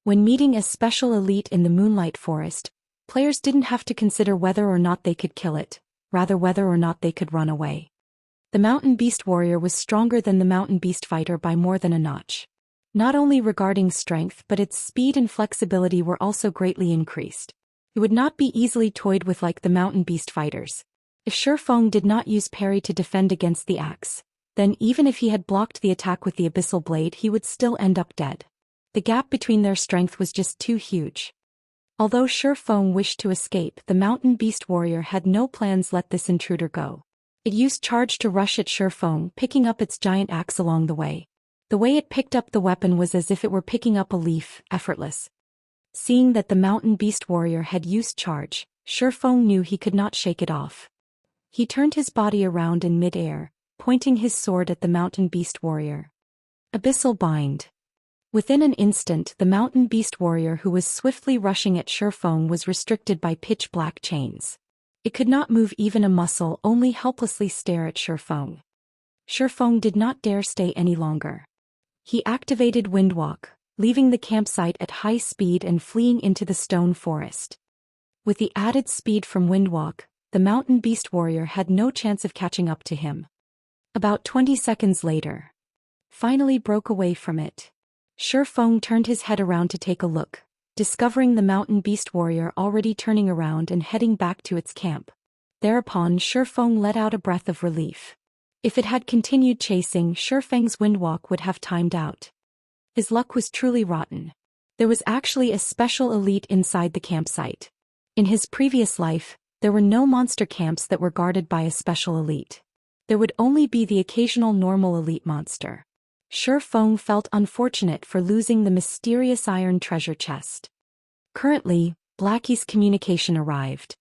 When meeting a Special Elite in the Moonlight Forest, players didn't have to consider whether or not they could kill it, rather whether or not they could run away. The Mountain Beast Warrior was stronger than the Mountain Beast Fighter by more than a notch. Not only regarding strength but its speed and flexibility were also greatly increased. It would not be easily toyed with like the Mountain Beast Fighters. If Shifeng did not use parry to defend against the axe, then even if he had blocked the attack with the Abyssal Blade he would still end up dead. The gap between their strength was just too huge. Although Shifeng wished to escape, the Mountain Beast Warrior had no plans let this intruder go. It used charge to rush at Shifeng, picking up its giant axe along the way. The way it picked up the weapon was as if it were picking up a leaf, effortless. Seeing that the Mountain Beast Warrior had used charge, Shifeng knew he could not shake it off. He turned his body around in mid-air, pointing his sword at the Mountain Beast Warrior. Abyssal Bind. Within an instant, the Mountain Beast Warrior who was swiftly rushing at Shifeng was restricted by pitch-black chains. It could not move even a muscle, only helplessly stare at Shifeng. Shifeng did not dare stay any longer. He activated Windwalk, leaving the campsite at high speed and fleeing into the stone forest. With the added speed from Windwalk, the Mountain Beast Warrior had no chance of catching up to him. About 20 seconds later, finally broke away from it. Shifeng turned his head around to take a look, discovering the Mountain Beast Warrior already turning around and heading back to its camp. Thereupon Shifeng let out a breath of relief. If it had continued chasing, Shifeng's Windwalk would have timed out. His luck was truly rotten. There was actually a Special Elite inside the campsite. In his previous life, there were no monster camps that were guarded by a Special Elite. There would only be the occasional normal elite monster. Shifeng felt unfortunate for losing the mysterious iron treasure chest. Currently, Blackie's communication arrived.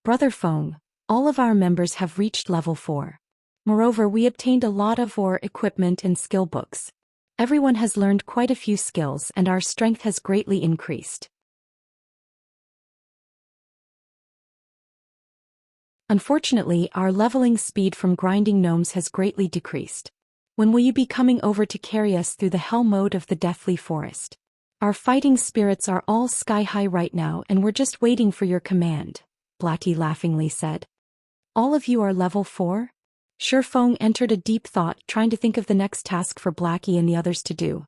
Brother Feng, all of our members have reached level 4. Moreover, we obtained a lot of ore equipment and skill books. Everyone has learned quite a few skills and our strength has greatly increased. Unfortunately, our leveling speed from grinding gnomes has greatly decreased. When will you be coming over to carry us through the hell mode of the Deathly Forest? Our fighting spirits are all sky high right now and we're just waiting for your command, Blackie laughingly said. All of you are level 4? Shifeng entered a deep thought, trying to think of the next task for Blackie and the others to do.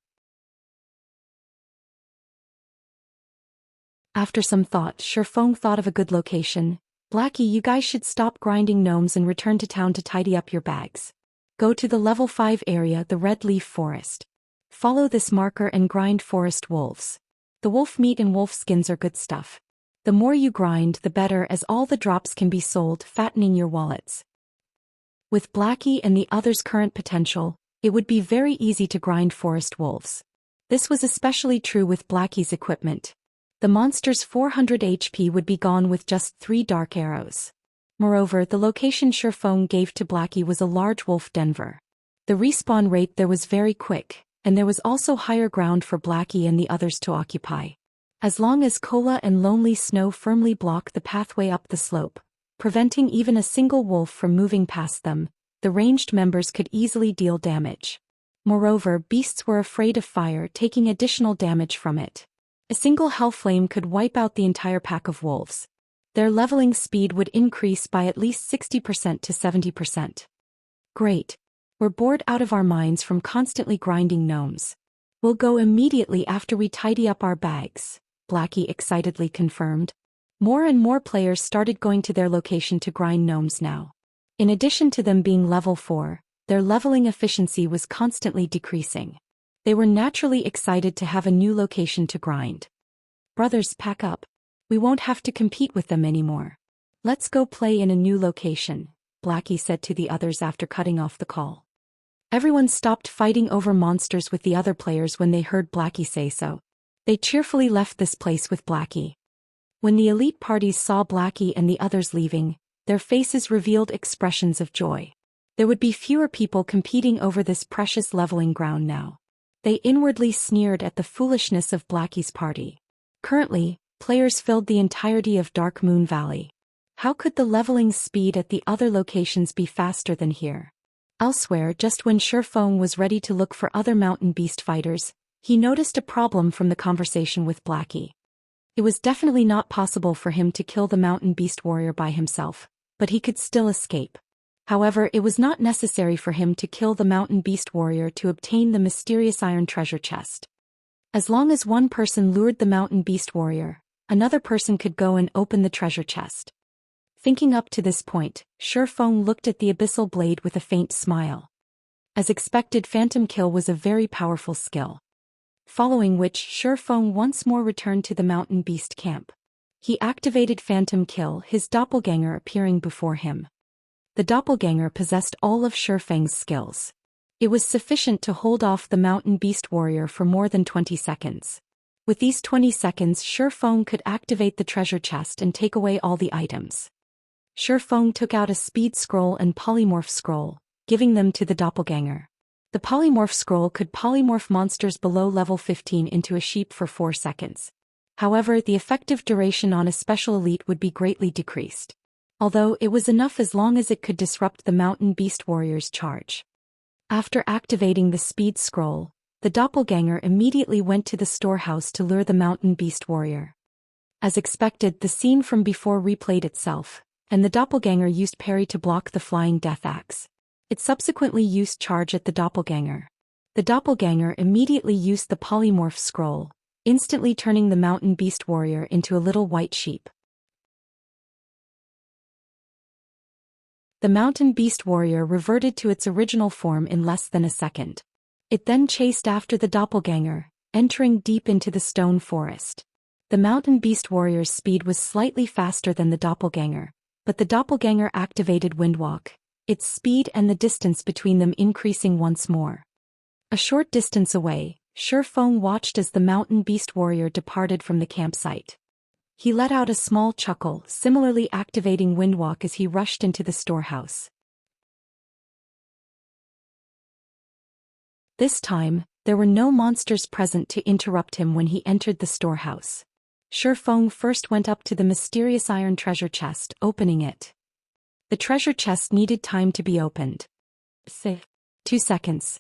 After some thought, Shifeng thought of a good location. Blackie, you guys should stop grinding gnomes and return to town to tidy up your bags. Go to the level 5 area, the Red Leaf Forest. Follow this marker and grind forest wolves. The wolf meat and wolf skins are good stuff. The more you grind, the better, as all the drops can be sold, fattening your wallets. With Blackie and the others' current potential, it would be very easy to grind forest wolves. This was especially true with Blackie's equipment. The monster's 400 HP would be gone with just 3 dark arrows. Moreover, the location Shifeng gave to Blackie was a large wolf denver. The respawn rate there was very quick, and there was also higher ground for Blackie and the others to occupy. As long as Cola and Lonely Snow firmly block the pathway up the slope, preventing even a single wolf from moving past them, the ranged members could easily deal damage. Moreover, beasts were afraid of fire, taking additional damage from it. A single hell flame could wipe out the entire pack of wolves. Their leveling speed would increase by at least 60% to 70%. Great. We're bored out of our minds from constantly grinding gnomes. We'll go immediately after we tidy up our bags, Blackie excitedly confirmed. More and more players started going to their location to grind gnomes now. In addition to them being level 4, their leveling efficiency was constantly decreasing. They were naturally excited to have a new location to grind. Brothers, pack up. We won't have to compete with them anymore. Let's go play in a new location, Blackie said to the others after cutting off the call. Everyone stopped fighting over monsters with the other players when they heard Blackie say so. They cheerfully left this place with Blackie. When the elite parties saw Blackie and the others leaving, their faces revealed expressions of joy. There would be fewer people competing over this precious leveling ground now. They inwardly sneered at the foolishness of Blackie's party. Currently, players filled the entirety of Dark Moon Valley. How could the leveling speed at the other locations be faster than here? Elsewhere, just when Shifeng was ready to look for other mountain beast fighters, he noticed a problem from the conversation with Blackie. It was definitely not possible for him to kill the mountain beast warrior by himself, but he could still escape. However, it was not necessary for him to kill the mountain beast warrior to obtain the mysterious iron treasure chest. As long as one person lured the mountain beast warrior, another person could go and open the treasure chest. Thinking up to this point, Shifeng looked at the abyssal blade with a faint smile. As expected, Phantom Kill was a very powerful skill. Following which, Shifeng once more returned to the mountain beast camp. He activated Phantom Kill, his doppelganger appearing before him. The doppelganger possessed all of Shifeng's skills. It was sufficient to hold off the mountain beast warrior for more than 20 seconds. With these 20 seconds, Shifeng could activate the treasure chest and take away all the items. Shifeng took out a speed scroll and polymorph scroll, giving them to the doppelganger. The polymorph scroll could polymorph monsters below level 15 into a sheep for 4 seconds. However, the effective duration on a special elite would be greatly decreased. Although it was enough as long as it could disrupt the mountain beast warrior's charge. After activating the speed scroll, the doppelganger immediately went to the storehouse to lure the mountain beast warrior. As expected, the scene from before replayed itself, and the doppelganger used parry to block the flying death axe. It subsequently used charge at the doppelganger. The doppelganger immediately used the polymorph scroll, instantly turning the mountain beast warrior into a little white sheep. The mountain beast warrior reverted to its original form in less than a second. It then chased after the doppelganger, entering deep into the stone forest. The mountain beast warrior's speed was slightly faster than the doppelganger, but the doppelganger activated Windwalk, its speed and the distance between them increasing once more. A short distance away, Shifeng watched as the mountain beast warrior departed from the campsite. He let out a small chuckle, similarly activating Windwalk as he rushed into the storehouse. This time, there were no monsters present to interrupt him when he entered the storehouse. Shifeng first went up to the mysterious iron treasure chest, opening it. The treasure chest needed time to be opened. 2 seconds.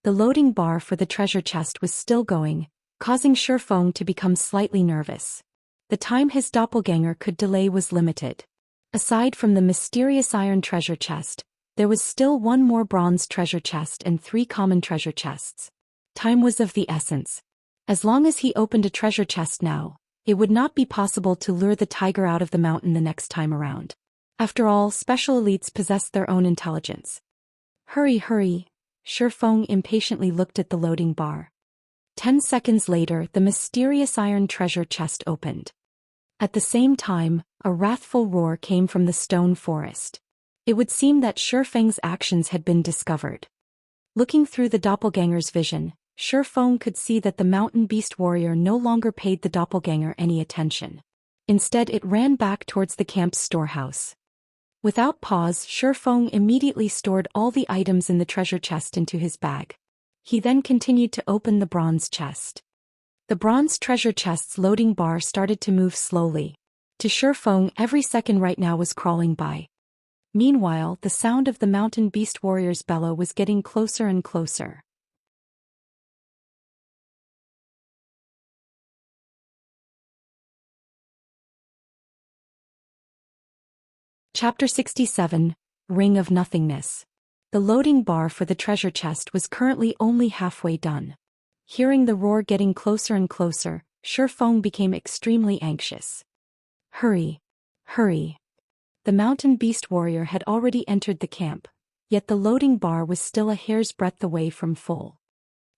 The loading bar for the treasure chest was still going, causing Shifeng to become slightly nervous. The time his doppelganger could delay was limited. Aside from the mysterious iron treasure chest, there was still one more bronze treasure chest and 3 common treasure chests. Time was of the essence. As long as he opened a treasure chest now, it would not be possible to lure the tiger out of the mountain the next time around. After all, special elites possess their own intelligence. Hurry, hurry! Shifeng impatiently looked at the loading bar. 10 seconds later, the mysterious iron treasure chest opened. At the same time, a wrathful roar came from the stone forest. It would seem that Shifeng's actions had been discovered. Looking through the doppelganger's vision, Shifeng could see that the mountain beast warrior no longer paid the doppelganger any attention. Instead, it ran back towards the camp's storehouse. Without pause, Shifeng immediately stored all the items in the treasure chest into his bag. He then continued to open the bronze chest. The bronze treasure chest's loading bar started to move slowly. To Shifeng, every second right now was crawling by. Meanwhile, the sound of the mountain beast warrior's bellow was getting closer and closer. Chapter 67, Ring of Nothingness. The loading bar for the treasure chest was currently only halfway done. Hearing the roar getting closer and closer, Shifeng became extremely anxious. Hurry! Hurry! The mountain beast warrior had already entered the camp, yet the loading bar was still a hair's breadth away from full.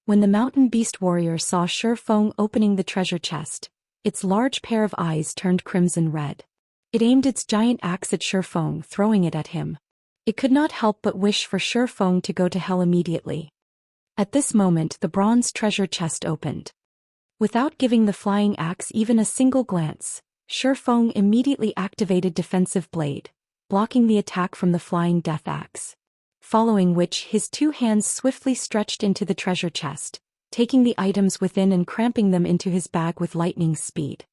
When the mountain beast warrior saw Shifeng opening the treasure chest, its large pair of eyes turned crimson red. It aimed its giant axe at Shifeng, throwing it at him. It could not help but wish for Shifeng to go to hell immediately. At this moment, the bronze treasure chest opened. Without giving the flying axe even a single glance, Feng immediately activated Defensive Blade, blocking the attack from the flying death axe. Following which his two hands swiftly stretched into the treasure chest, taking the items within and cramping them into his bag with lightning speed.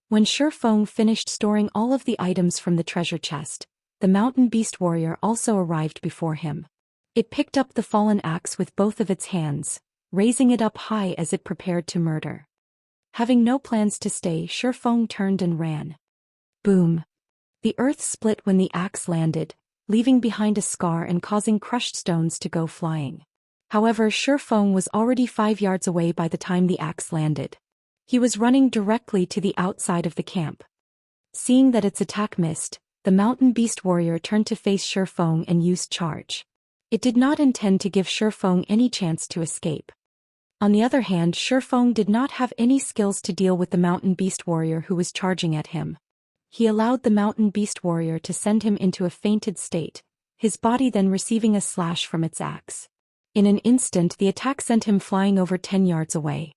When Feng finished storing all of the items from the treasure chest, the mountain beast warrior also arrived before him. It picked up the fallen axe with both of its hands, raising it up high as it prepared to murder. Having no plans to stay, Feng turned and ran. Boom! The earth split when the axe landed, leaving behind a scar and causing crushed stones to go flying. However, Feng was already 5 yards away by the time the axe landed. He was running directly to the outside of the camp. Seeing that its attack missed, the mountain beast warrior turned to face Feng and used charge. It did not intend to give Feng any chance to escape. On the other hand, Feng did not have any skills to deal with the mountain beast warrior who was charging at him. He allowed the mountain beast warrior to send him into a fainted state, his body then receiving a slash from its axe. In an instant, the attack sent him flying over 10 yards away.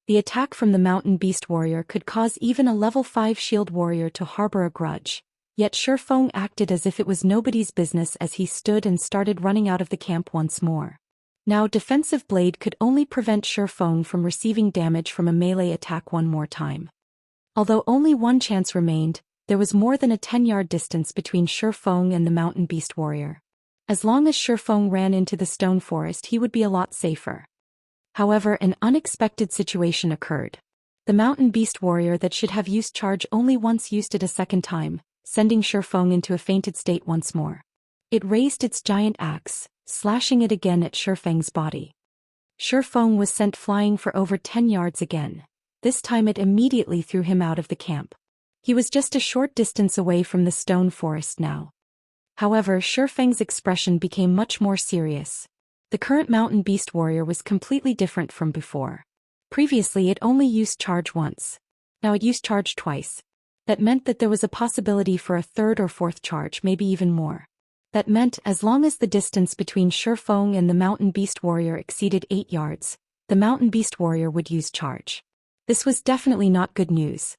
The attack from the mountain beast warrior could cause even a level 5 shield warrior to harbor a grudge, yet Feng acted as if it was nobody's business as he stood and started running out of the camp once more. Now Defensive Blade could only prevent Feng from receiving damage from a melee attack one more time. Although only one chance remained, there was more than a 10-yard distance between Feng and the mountain beast warrior. As long as Feng ran into the stone forest, he would be a lot safer. However, an unexpected situation occurred. The mountain beast warrior that should have used charge only once used it a second time, sending Feng into a fainted state once more. It raised its giant axe, slashing it again at Feng's body. Feng was sent flying for over 10 yards again. This time it immediately threw him out of the camp. He was just a short distance away from the stone forest now. However, Feng's expression became much more serious. The current mountain beast warrior was completely different from before. Previously it only used charge once. Now it used charge twice. That meant that there was a possibility for a third or fourth charge, maybe even more. That meant as long as the distance between Feng and the mountain beast warrior exceeded 8 yards, the mountain beast warrior would use charge. This was definitely not good news.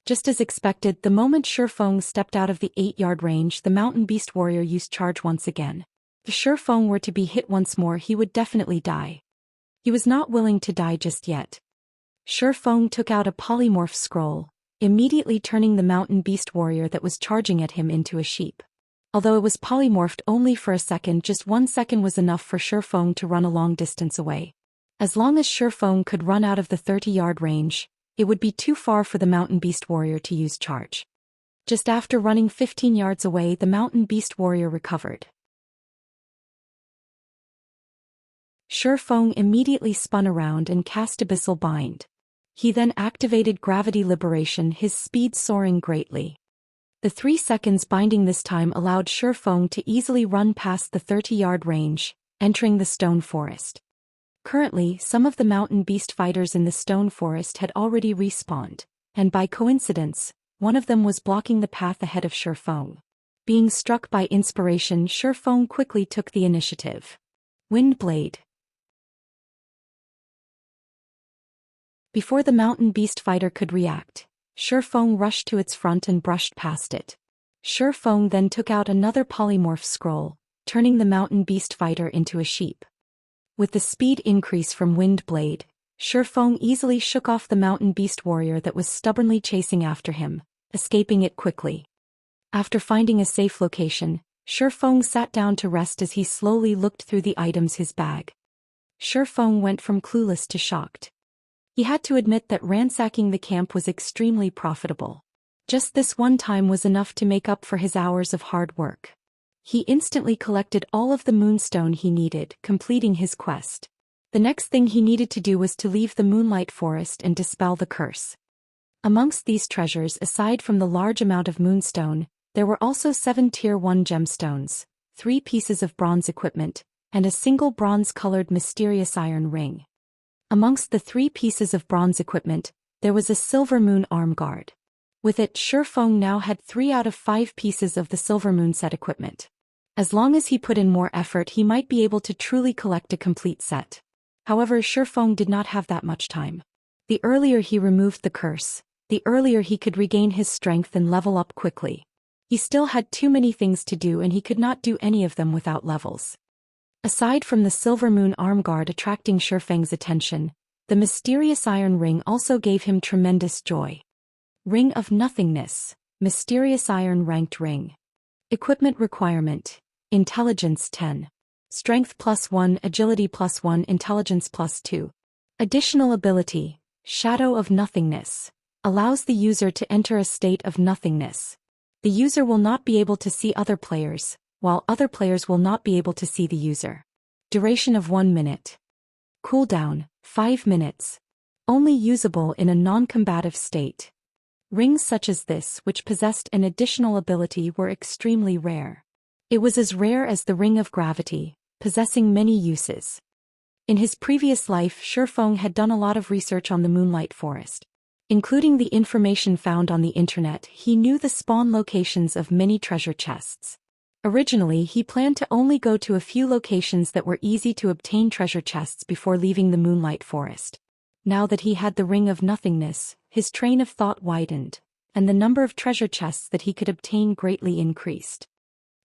Just as expected, the moment Feng stepped out of the 8-yard range, the mountain beast warrior used charge once again. If Feng were to be hit once more, he would definitely die. He was not willing to die just yet. Feng took out a polymorph scroll, immediately turning the mountain beast warrior that was charging at him into a sheep. Although it was polymorphed only for a second, just 1 second was enough for Feng to run a long distance away. As long as Feng could run out of the 30-yard range, it would be too far for the mountain beast warrior to use charge. Just after running 15 yards away, the mountain beast warrior recovered. Feng immediately spun around and cast Abyssal Bind. He then activated Gravity Liberation, his speed soaring greatly. The 3 seconds binding this time allowed Feng to easily run past the 30-yard range, entering the stone forest. Currently, some of the mountain beast fighters in the stone forest had already respawned, and by coincidence, one of them was blocking the path ahead of Feng. Being struck by inspiration, Feng quickly took the initiative. Wind Blade. Before the mountain beast fighter could react, Feng rushed to its front and brushed past it. Feng then took out another polymorph scroll, turning the mountain beast fighter into a sheep. With the speed increase from Wind Blade, Feng easily shook off the mountain beast warrior that was stubbornly chasing after him, escaping it quickly. After finding a safe location, Feng sat down to rest as he slowly looked through the items in his bag. Feng went from clueless to shocked. He had to admit that ransacking the camp was extremely profitable. Just this one time was enough to make up for his hours of hard work. He instantly collected all of the moonstone he needed, completing his quest. The next thing he needed to do was to leave the Moonlight Forest and dispel the curse. Amongst these treasures, aside from the large amount of moonstone, there were also 7 Tier 1 gemstones, 3 pieces of bronze equipment, and a single bronze-colored mysterious iron ring. Amongst the 3 pieces of bronze equipment, there was a silver moon arm guard. With it, Feng now had 3 out of 5 pieces of the silver moon set equipment. As long as he put in more effort, he might be able to truly collect a complete set. However, Feng did not have that much time. The earlier he removed the curse, the earlier he could regain his strength and level up quickly. He still had too many things to do and he could not do any of them without levels. Aside from the silver moon arm guard attracting Shifeng's attention, the mysterious iron ring also gave him tremendous joy. Ring of Nothingness, Mysterious Iron Ranked Ring. Equipment requirement: Intelligence 10. Strength +1, Agility +1, Intelligence +2. Additional ability, Shadow of Nothingness. Allows the user to enter a state of nothingness. The user will not be able to see other players, while other players will not be able to see the user. Duration of 1 minute. Cooldown, 5 minutes. Only usable in a non-combative state. Rings such as this which possessed an additional ability were extremely rare. It was as rare as the Ring of Gravity, possessing many uses. In his previous life, Shifeng had done a lot of research on the Moonlight Forest. Including the information found on the internet, he knew the spawn locations of many treasure chests. Originally, he planned to only go to a few locations that were easy to obtain treasure chests before leaving the Moonlight Forest. Now that he had the Ring of Nothingness, his train of thought widened, and the number of treasure chests that he could obtain greatly increased.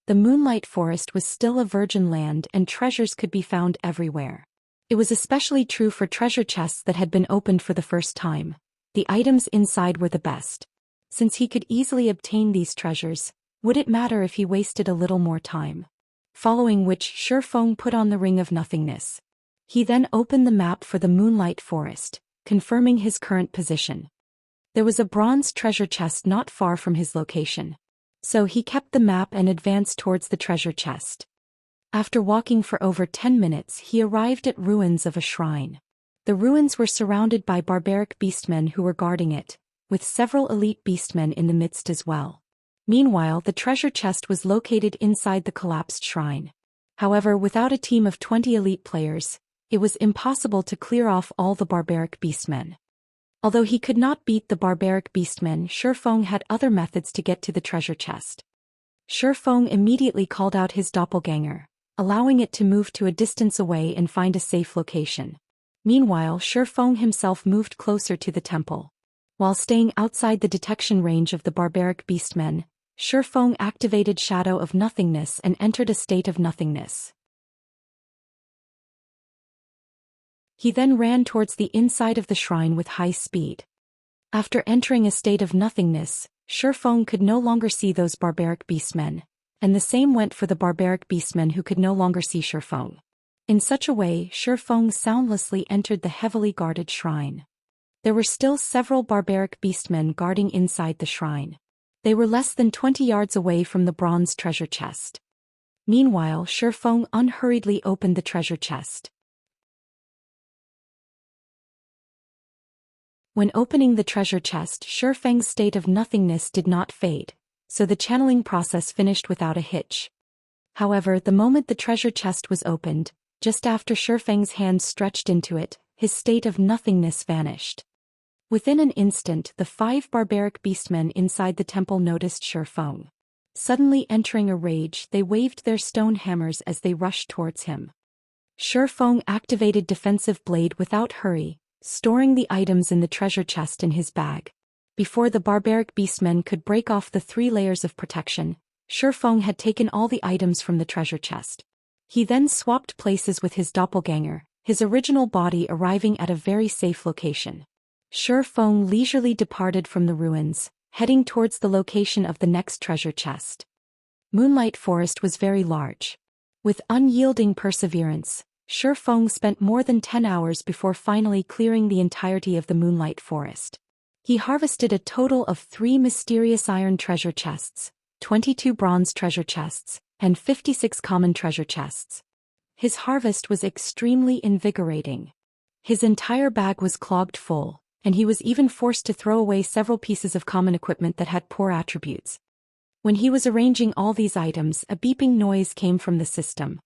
The Moonlight Forest was still a virgin land and treasures could be found everywhere. It was especially true for treasure chests that had been opened for the first time. The items inside were the best. Since he could easily obtain these treasures, would it matter if he wasted a little more time? Following which, Shifeng put on the Ring of Nothingness. He then opened the map for the Moonlight Forest, confirming his current position. There was a bronze treasure chest not far from his location. So he kept the map and advanced towards the treasure chest. After walking for over 10 minutes, he arrived at ruins of a shrine. The ruins were surrounded by barbaric beastmen who were guarding it, with several elite beastmen in the midst as well. Meanwhile, the treasure chest was located inside the collapsed shrine. However, without a team of 20 elite players, it was impossible to clear off all the barbaric beastmen. Although he could not beat the barbaric beastmen, Shifeng had other methods to get to the treasure chest. Shifeng immediately called out his doppelganger, allowing it to move to a distance away and find a safe location. Meanwhile, Shifeng himself moved closer to the temple. While staying outside the detection range of the barbaric beastmen, Shifeng activated Shadow of Nothingness and entered a state of nothingness. He then ran towards the inside of the shrine with high speed. After entering a state of nothingness, Shifeng could no longer see those barbaric beastmen, and the same went for the barbaric beastmen who could no longer see Shifeng. In such a way, Shifeng soundlessly entered the heavily guarded shrine. There were still several barbaric beastmen guarding inside the shrine. They were less than 20 yards away from the bronze treasure chest. Meanwhile, Shifeng unhurriedly opened the treasure chest. When opening the treasure chest, Shifeng's state of nothingness did not fade, so the channeling process finished without a hitch. However, the moment the treasure chest was opened, just after Shifeng's hand stretched into it, his state of nothingness vanished. Within an instant, the 5 barbaric beastmen inside the temple noticed Shifeng. Suddenly entering a rage, they waved their stone hammers as they rushed towards him. Shifeng activated Defensive Blade without hurry, storing the items in the treasure chest in his bag. Before the barbaric beastmen could break off the 3 layers of protection, Shifeng had taken all the items from the treasure chest. He then swapped places with his doppelganger, his original body arriving at a very safe location. Shifeng leisurely departed from the ruins, heading towards the location of the next treasure chest. Moonlight Forest was very large. With unyielding perseverance, Shifeng spent more than 10 hours before finally clearing the entirety of the Moonlight Forest. He harvested a total of 3 mysterious iron treasure chests, 22 bronze treasure chests, and 56 common treasure chests. His harvest was extremely invigorating. His entire bag was clogged full, and he was even forced to throw away several pieces of common equipment that had poor attributes. When he was arranging all these items, a beeping noise came from the system.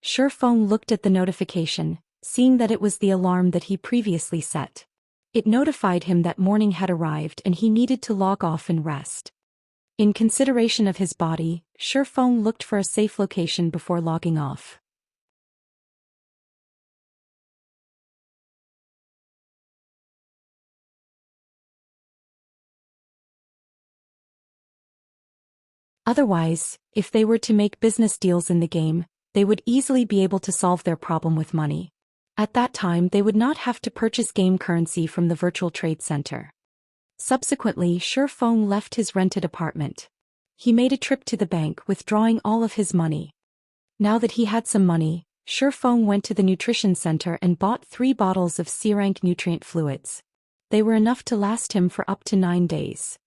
Shifeng looked at the notification, seeing that it was the alarm that he previously set. It notified him that morning had arrived and he needed to log off and rest. In consideration of his body, Shifeng looked for a safe location before logging off. Otherwise, if they were to make business deals in the game, they would easily be able to solve their problem with money. At that time, they would not have to purchase game currency from the virtual trade center. Subsequently, Shifeng left his rented apartment. He made a trip to the bank, withdrawing all of his money. Now that he had some money, Shifeng went to the nutrition center and bought 3 bottles of C-rank nutrient fluids. They were enough to last him for up to 9 days.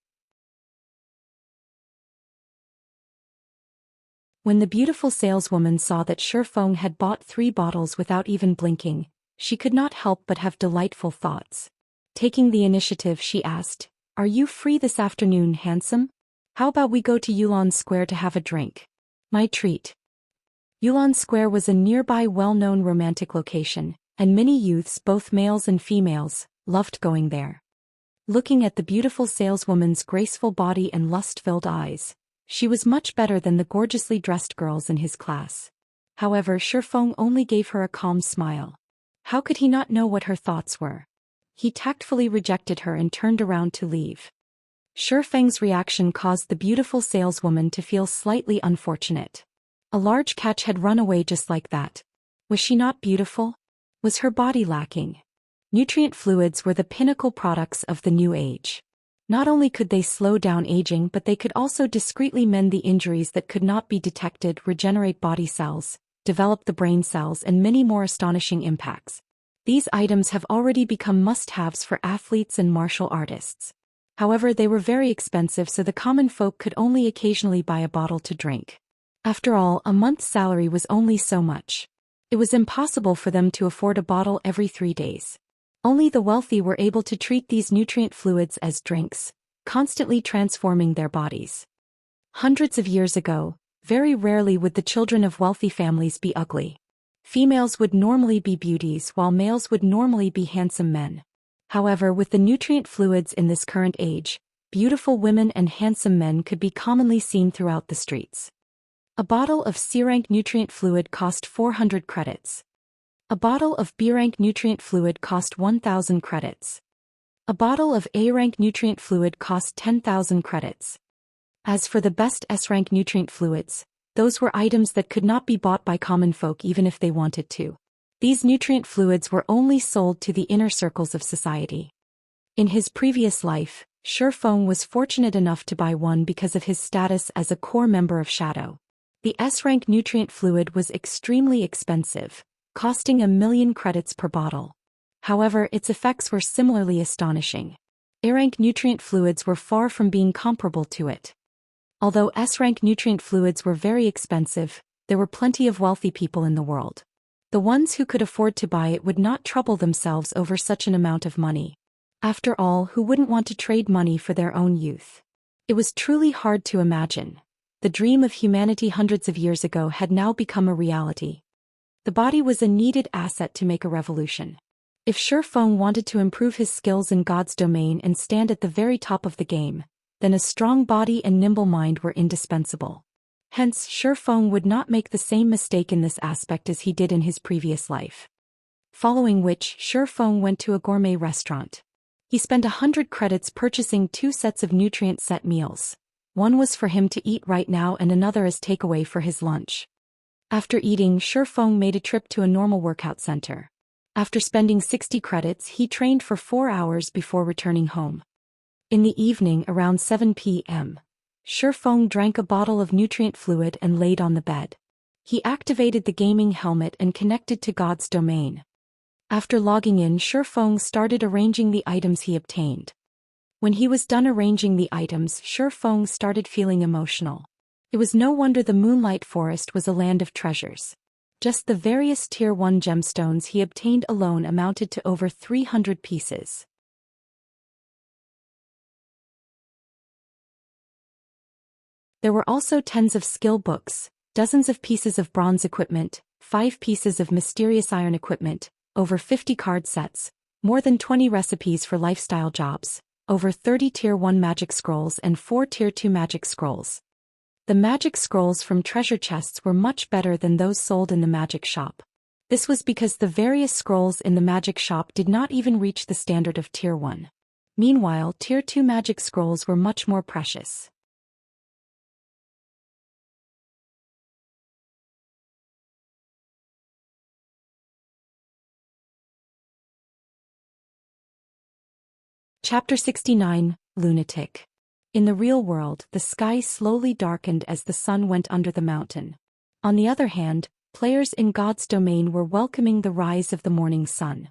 When the beautiful saleswoman saw that Shifeng had bought 3 bottles without even blinking, she could not help but have delightful thoughts. Taking the initiative, she asked, "Are you free this afternoon, handsome? How about we go to Yulan Square to have a drink? My treat." Yulan Square was a nearby well-known romantic location, and many youths, both males and females, loved going there. Looking at the beautiful saleswoman's graceful body and lust-filled eyes, she was much better than the gorgeously dressed girls in his class. However, Shifeng only gave her a calm smile. How could he not know what her thoughts were? He tactfully rejected her and turned around to leave. Shifeng's reaction caused the beautiful saleswoman to feel slightly unfortunate. A large catch had run away just like that. Was she not beautiful? Was her body lacking? Nutrient fluids were the pinnacle products of the new age. Not only could they slow down aging, but they could also discreetly mend the injuries that could not be detected, regenerate body cells, develop the brain cells, and many more astonishing impacts. These items have already become must-haves for athletes and martial artists. However, they were very expensive, so the common folk could only occasionally buy a bottle to drink. After all, a month's salary was only so much. It was impossible for them to afford a bottle every 3 days. Only the wealthy were able to treat these nutrient fluids as drinks, constantly transforming their bodies. Hundreds of years ago, very rarely would the children of wealthy families be ugly. Females would normally be beauties, while males would normally be handsome men. However, with the nutrient fluids in this current age, beautiful women and handsome men could be commonly seen throughout the streets. A bottle of C-rank nutrient fluid cost 400 credits. A bottle of B-rank nutrient fluid cost 1,000 credits. A bottle of A-rank nutrient fluid cost 10,000 credits. As for the best S-rank nutrient fluids, those were items that could not be bought by common folk even if they wanted to. These nutrient fluids were only sold to the inner circles of society. In his previous life, Shifeng was fortunate enough to buy one because of his status as a core member of Shadow. The S-rank nutrient fluid was extremely expensive, costing 1,000,000 credits per bottle. However, its effects were similarly astonishing. A-rank nutrient fluids were far from being comparable to it. Although S-rank nutrient fluids were very expensive, there were plenty of wealthy people in the world. The ones who could afford to buy it would not trouble themselves over such an amount of money. After all, who wouldn't want to trade money for their own youth? It was truly hard to imagine. The dream of humanity hundreds of years ago had now become a reality. The body was a needed asset to make a revolution. If Shifeng wanted to improve his skills in God's domain and stand at the very top of the game, then a strong body and nimble mind were indispensable. Hence, Shifeng would not make the same mistake in this aspect as he did in his previous life. Following which, Shifeng went to a gourmet restaurant. He spent 100 credits purchasing 2 sets of nutrient set meals. One was for him to eat right now and another as takeaway for his lunch. After eating, Shifeng made a trip to a normal workout center. After spending 60 credits, he trained for 4 hours before returning home. In the evening, around 7 p.m., Shifeng drank a bottle of nutrient fluid and laid on the bed. He activated the gaming helmet and connected to God's domain. After logging in, Shifeng started arranging the items he obtained. When he was done arranging the items, Shifeng started feeling emotional. It was no wonder the Moonlight Forest was a land of treasures. Just the various Tier 1 gemstones he obtained alone amounted to over 300 pieces. There were also tens of skill books, dozens of pieces of bronze equipment, 5 pieces of mysterious iron equipment, over 50 card sets, more than 20 recipes for lifestyle jobs, over 30 Tier 1 magic scrolls and 4 Tier 2 magic scrolls. The magic scrolls from treasure chests were much better than those sold in the magic shop. This was because the various scrolls in the magic shop did not even reach the standard of Tier 1. Meanwhile, Tier 2 magic scrolls were much more precious. Chapter 69, Lunatic. In the real world, the sky slowly darkened as the sun went under the mountain. On the other hand, players in God's domain were welcoming the rise of the morning sun.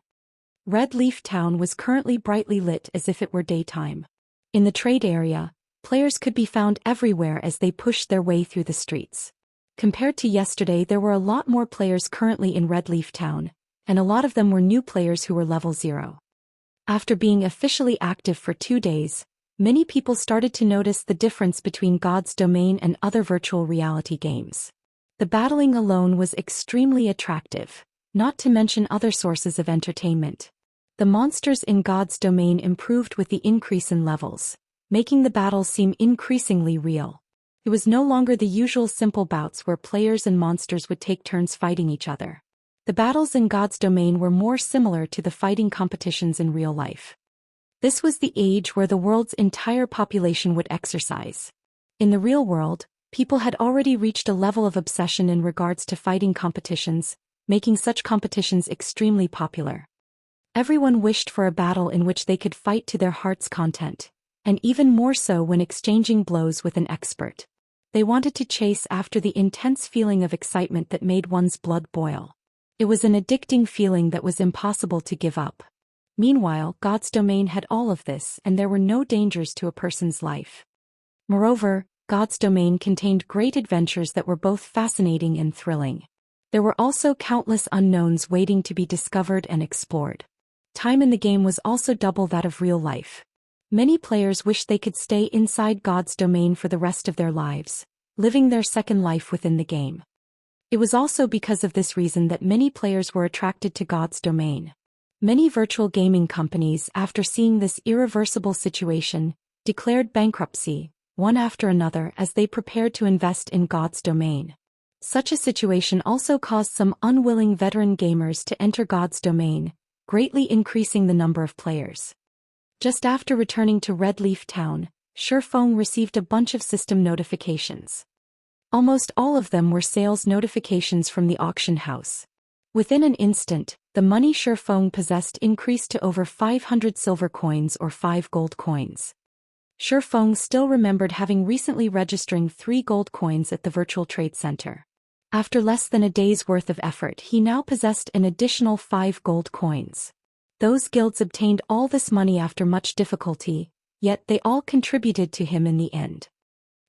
Red Leaf Town was currently brightly lit as if it were daytime. In the trade area, players could be found everywhere as they pushed their way through the streets. Compared to yesterday, there were a lot more players currently in Red Leaf Town, and a lot of them were new players who were level 0. After being officially active for 2 days, many people started to notice the difference between God's domain and other virtual reality games. The battling alone was extremely attractive, not to mention other sources of entertainment. The monsters in God's domain improved with the increase in levels, making the battles seem increasingly real. It was no longer the usual simple bouts where players and monsters would take turns fighting each other. The battles in God's domain were more similar to the fighting competitions in real life. This was the age where the world's entire population would exercise. In the real world, people had already reached a level of obsession in regards to fighting competitions, making such competitions extremely popular. Everyone wished for a battle in which they could fight to their heart's content, and even more so when exchanging blows with an expert. They wanted to chase after the intense feeling of excitement that made one's blood boil. It was an addicting feeling that was impossible to give up. Meanwhile, God's domain had all of this, and there were no dangers to a person's life. Moreover, God's domain contained great adventures that were both fascinating and thrilling. There were also countless unknowns waiting to be discovered and explored. Time in the game was also double that of real life. Many players wished they could stay inside God's domain for the rest of their lives, living their second life within the game. It was also because of this reason that many players were attracted to God's domain. Many virtual gaming companies, after seeing this irreversible situation, declared bankruptcy, one after another, as they prepared to invest in God's domain. Such a situation also caused some unwilling veteran gamers to enter God's domain, greatly increasing the number of players. Just after returning to Red Leaf Town, Shifeng received a bunch of system notifications. Almost all of them were sales notifications from the auction house. Within an instant, the money Shifeng possessed increased to over 500 silver coins or 5 gold coins. Shifeng still remembered having recently registering 3 gold coins at the virtual trade center. After less than a day's worth of effort, he now possessed an additional 5 gold coins. Those guilds obtained all this money after much difficulty, yet they all contributed to him in the end.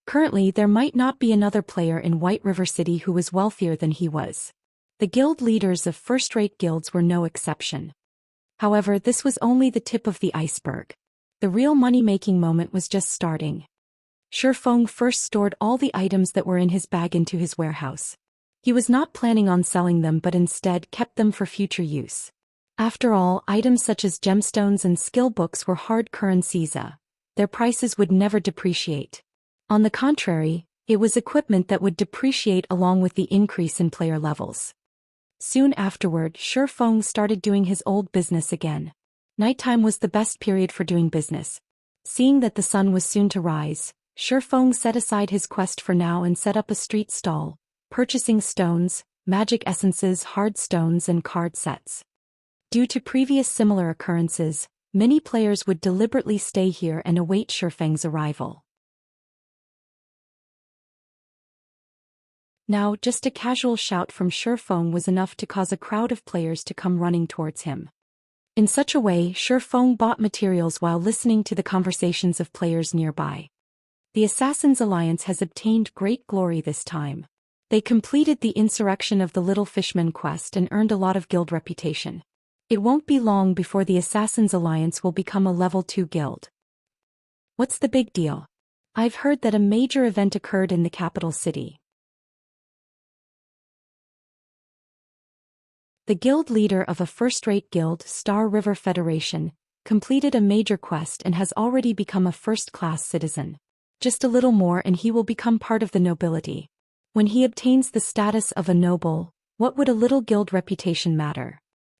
Currently, there might not be another player in White River City who was wealthier than he was. The guild leaders of first-rate guilds were no exception. However, this was only the tip of the iceberg. The real money-making moment was just starting. Shifeng first stored all the items that were in his bag into his warehouse. He was not planning on selling them but instead kept them for future use. After all, items such as gemstones and skill books were hard currencies. Their prices would never depreciate. On the contrary, it was equipment that would depreciate along with the increase in player levels. Soon afterward, Shifeng started doing his old business again. Nighttime was the best period for doing business. Seeing that the sun was soon to rise, Shifeng set aside his quest for now and set up a street stall, purchasing stones, magic essences, hard stones, and card sets. Due to previous similar occurrences, many players would deliberately stay here and await Shifeng's arrival. Now, just a casual shout from Shifeng was enough to cause a crowd of players to come running towards him. In such a way, Shifeng bought materials while listening to the conversations of players nearby. The Assassin's Alliance has obtained great glory this time. They completed the Insurrection of the Little Fishman quest and earned a lot of guild reputation. It won't be long before the Assassin's Alliance will become a level 2 guild. What's the big deal? I've heard that a major event occurred in the capital city. The guild leader of a first-rate guild, Star River Federation, completed a major quest and has already become a first-class citizen. Just a little more and he will become part of the nobility. When he obtains the status of a noble, what would a little guild reputation matter?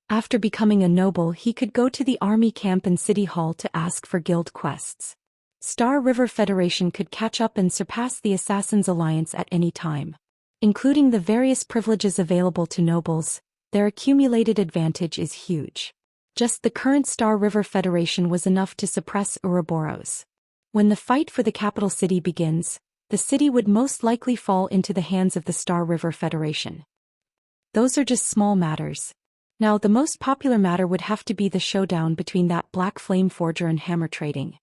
After becoming a noble, he could go to the army camp and city hall to ask for guild quests. Star River Federation could catch up and surpass the Assassin's Alliance at any time. Including the various privileges available to nobles, their accumulated advantage is huge. Just the current Star River Federation was enough to suppress Ouroboros. When the fight for the capital city begins, the city would most likely fall into the hands of the Star River Federation. Those are just small matters. Now the most popular matter would have to be the showdown between that Black Flame Forger and Hammer Trading.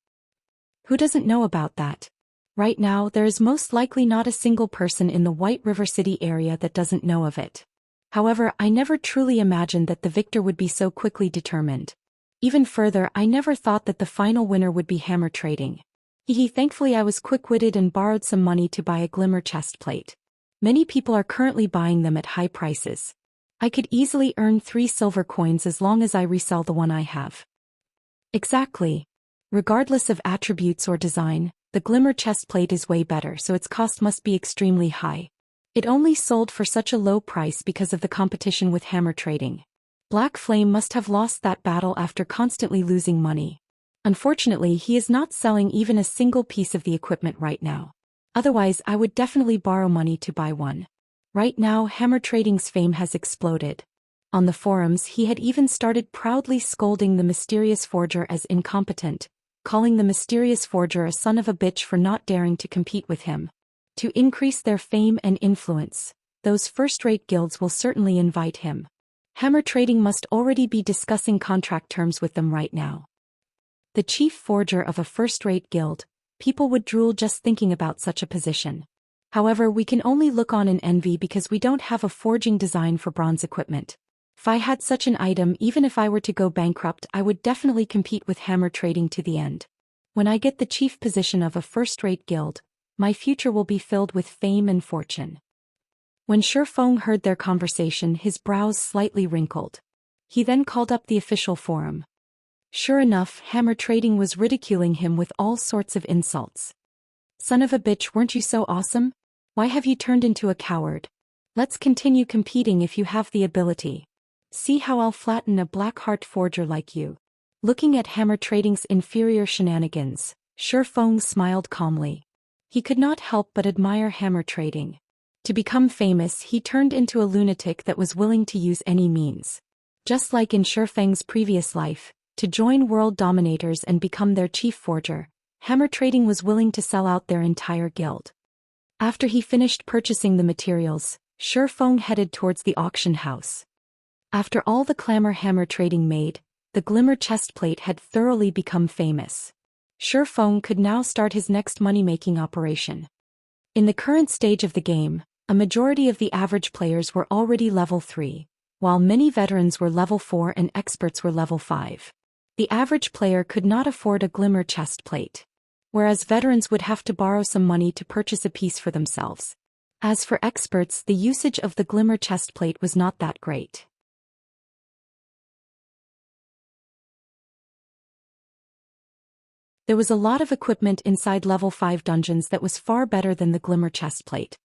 Who doesn't know about that? Right now there is most likely not a single person in the White River City area that doesn't know of it. However, I never truly imagined that the victor would be so quickly determined. Even further, I never thought that the final winner would be Hammer Trading. Thankfully I was quick-witted and borrowed some money to buy a Glimmer chest plate. Many people are currently buying them at high prices. I could easily earn 3 silver coins as long as I resell the one I have. Exactly. Regardless of attributes or design, the Glimmer chest plate is way better, so its cost must be extremely high. It only sold for such a low price because of the competition with Hammer Trading. Black Flame must have lost that battle after constantly losing money. Unfortunately, he is not selling even a single piece of the equipment right now. Otherwise, I would definitely borrow money to buy one. Right now, Hammer Trading's fame has exploded. On the forums, he had even started proudly scolding the mysterious forger as incompetent, calling the mysterious forger a son of a bitch for not daring to compete with him. To increase their fame and influence, those first-rate guilds will certainly invite him. Hammer Trading must already be discussing contract terms with them right now. The chief forger of a first-rate guild, people would drool just thinking about such a position. However, we can only look on in envy because we don't have a forging design for bronze equipment. If I had such an item, even if I were to go bankrupt, I would definitely compete with Hammer Trading to the end. When I get the chief position of a first-rate guild, my future will be filled with fame and fortune. When Shifeng heard their conversation, his brows slightly wrinkled. He then called up the official forum. Sure enough, Hammer Trading was ridiculing him with all sorts of insults. Son of a bitch, weren't you so awesome? Why have you turned into a coward? Let's continue competing if you have the ability. See how I'll flatten a Blackheart forger like you. Looking at Hammer Trading's inferior shenanigans, Shifeng smiled calmly. He could not help but admire Hammer Trading. To become famous, he turned into a lunatic that was willing to use any means. Just like in Shifeng's previous life, to join world dominators and become their chief forger, Hammer Trading was willing to sell out their entire guild. After he finished purchasing the materials, Shifeng headed towards the auction house. After all the clamor Hammer Trading made, the Glimmer chest plate had thoroughly become famous. Shifeng could now start his next money-making operation. In the current stage of the game, a majority of the average players were already level 3, while many veterans were level 4 and experts were level 5. The average player could not afford a Glimmer chest plate, whereas veterans would have to borrow some money to purchase a piece for themselves. As for experts, the usage of the Glimmer chest plate was not that great. There was a lot of equipment inside level 5 dungeons that was far better than the Glimmer chestplate.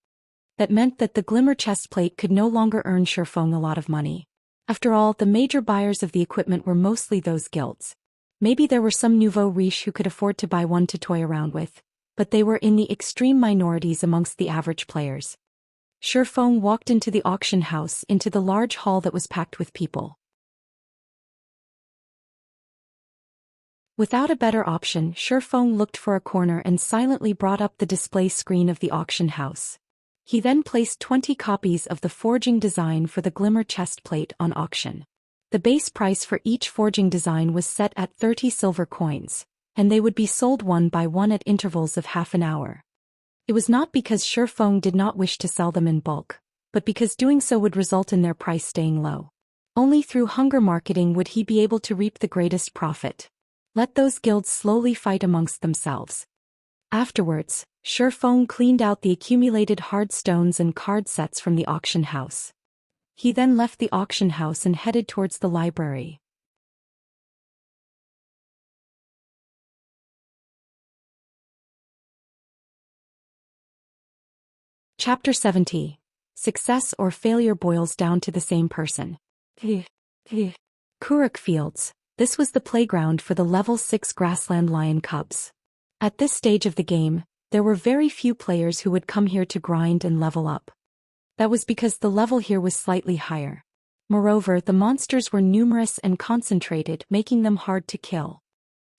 That meant that the Glimmer chestplate could no longer earn Shifeng a lot of money. After all, the major buyers of the equipment were mostly those guilds. Maybe there were some nouveau riche who could afford to buy one to toy around with, but they were in the extreme minorities amongst the average players. Shifeng walked into the auction house, into the large hall that was packed with people. Without a better option, Shifeng looked for a corner and silently brought up the display screen of the auction house. He then placed 20 copies of the forging design for the Glimmer chestplate on auction. The base price for each forging design was set at 30 silver coins, and they would be sold one by one at intervals of half an hour. It was not because Shifeng did not wish to sell them in bulk, but because doing so would result in their price staying low. Only through hunger marketing would he be able to reap the greatest profit. Let those guilds slowly fight amongst themselves. Afterwards, Shifeng cleaned out the accumulated hard stones and card sets from the auction house. He then left the auction house and headed towards the library. Chapter 70. Success or failure boils down to the same person. Kuruk Fields. This was the playground for the level 6 grassland lion cubs. At this stage of the game, there were very few players who would come here to grind and level up. That was because the level here was slightly higher. Moreover, the monsters were numerous and concentrated, making them hard to kill.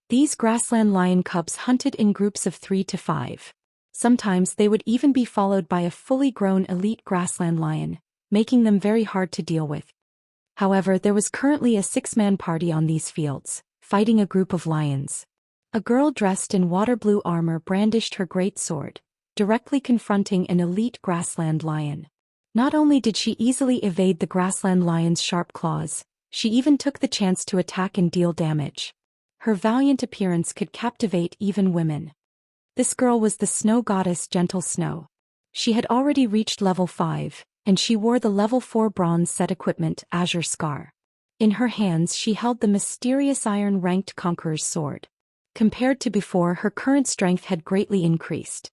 These grassland lion cubs hunted in groups of 3 to 5. Sometimes they would even be followed by a fully grown elite grassland lion, making them very hard to deal with. However, there was currently a 6-man party on these fields, fighting a group of lions. A girl dressed in water blue armor brandished her great sword, directly confronting an elite grassland lion. Not only did she easily evade the grassland lion's sharp claws, she even took the chance to attack and deal damage. Her valiant appearance could captivate even women. This girl was the snow goddess Gentle Snow. She had already reached level 5, and she wore the level 4 bronze set equipment Azure Scar. In her hands she held the mysterious iron-ranked Conqueror's sword. Compared to before, her current strength had greatly increased.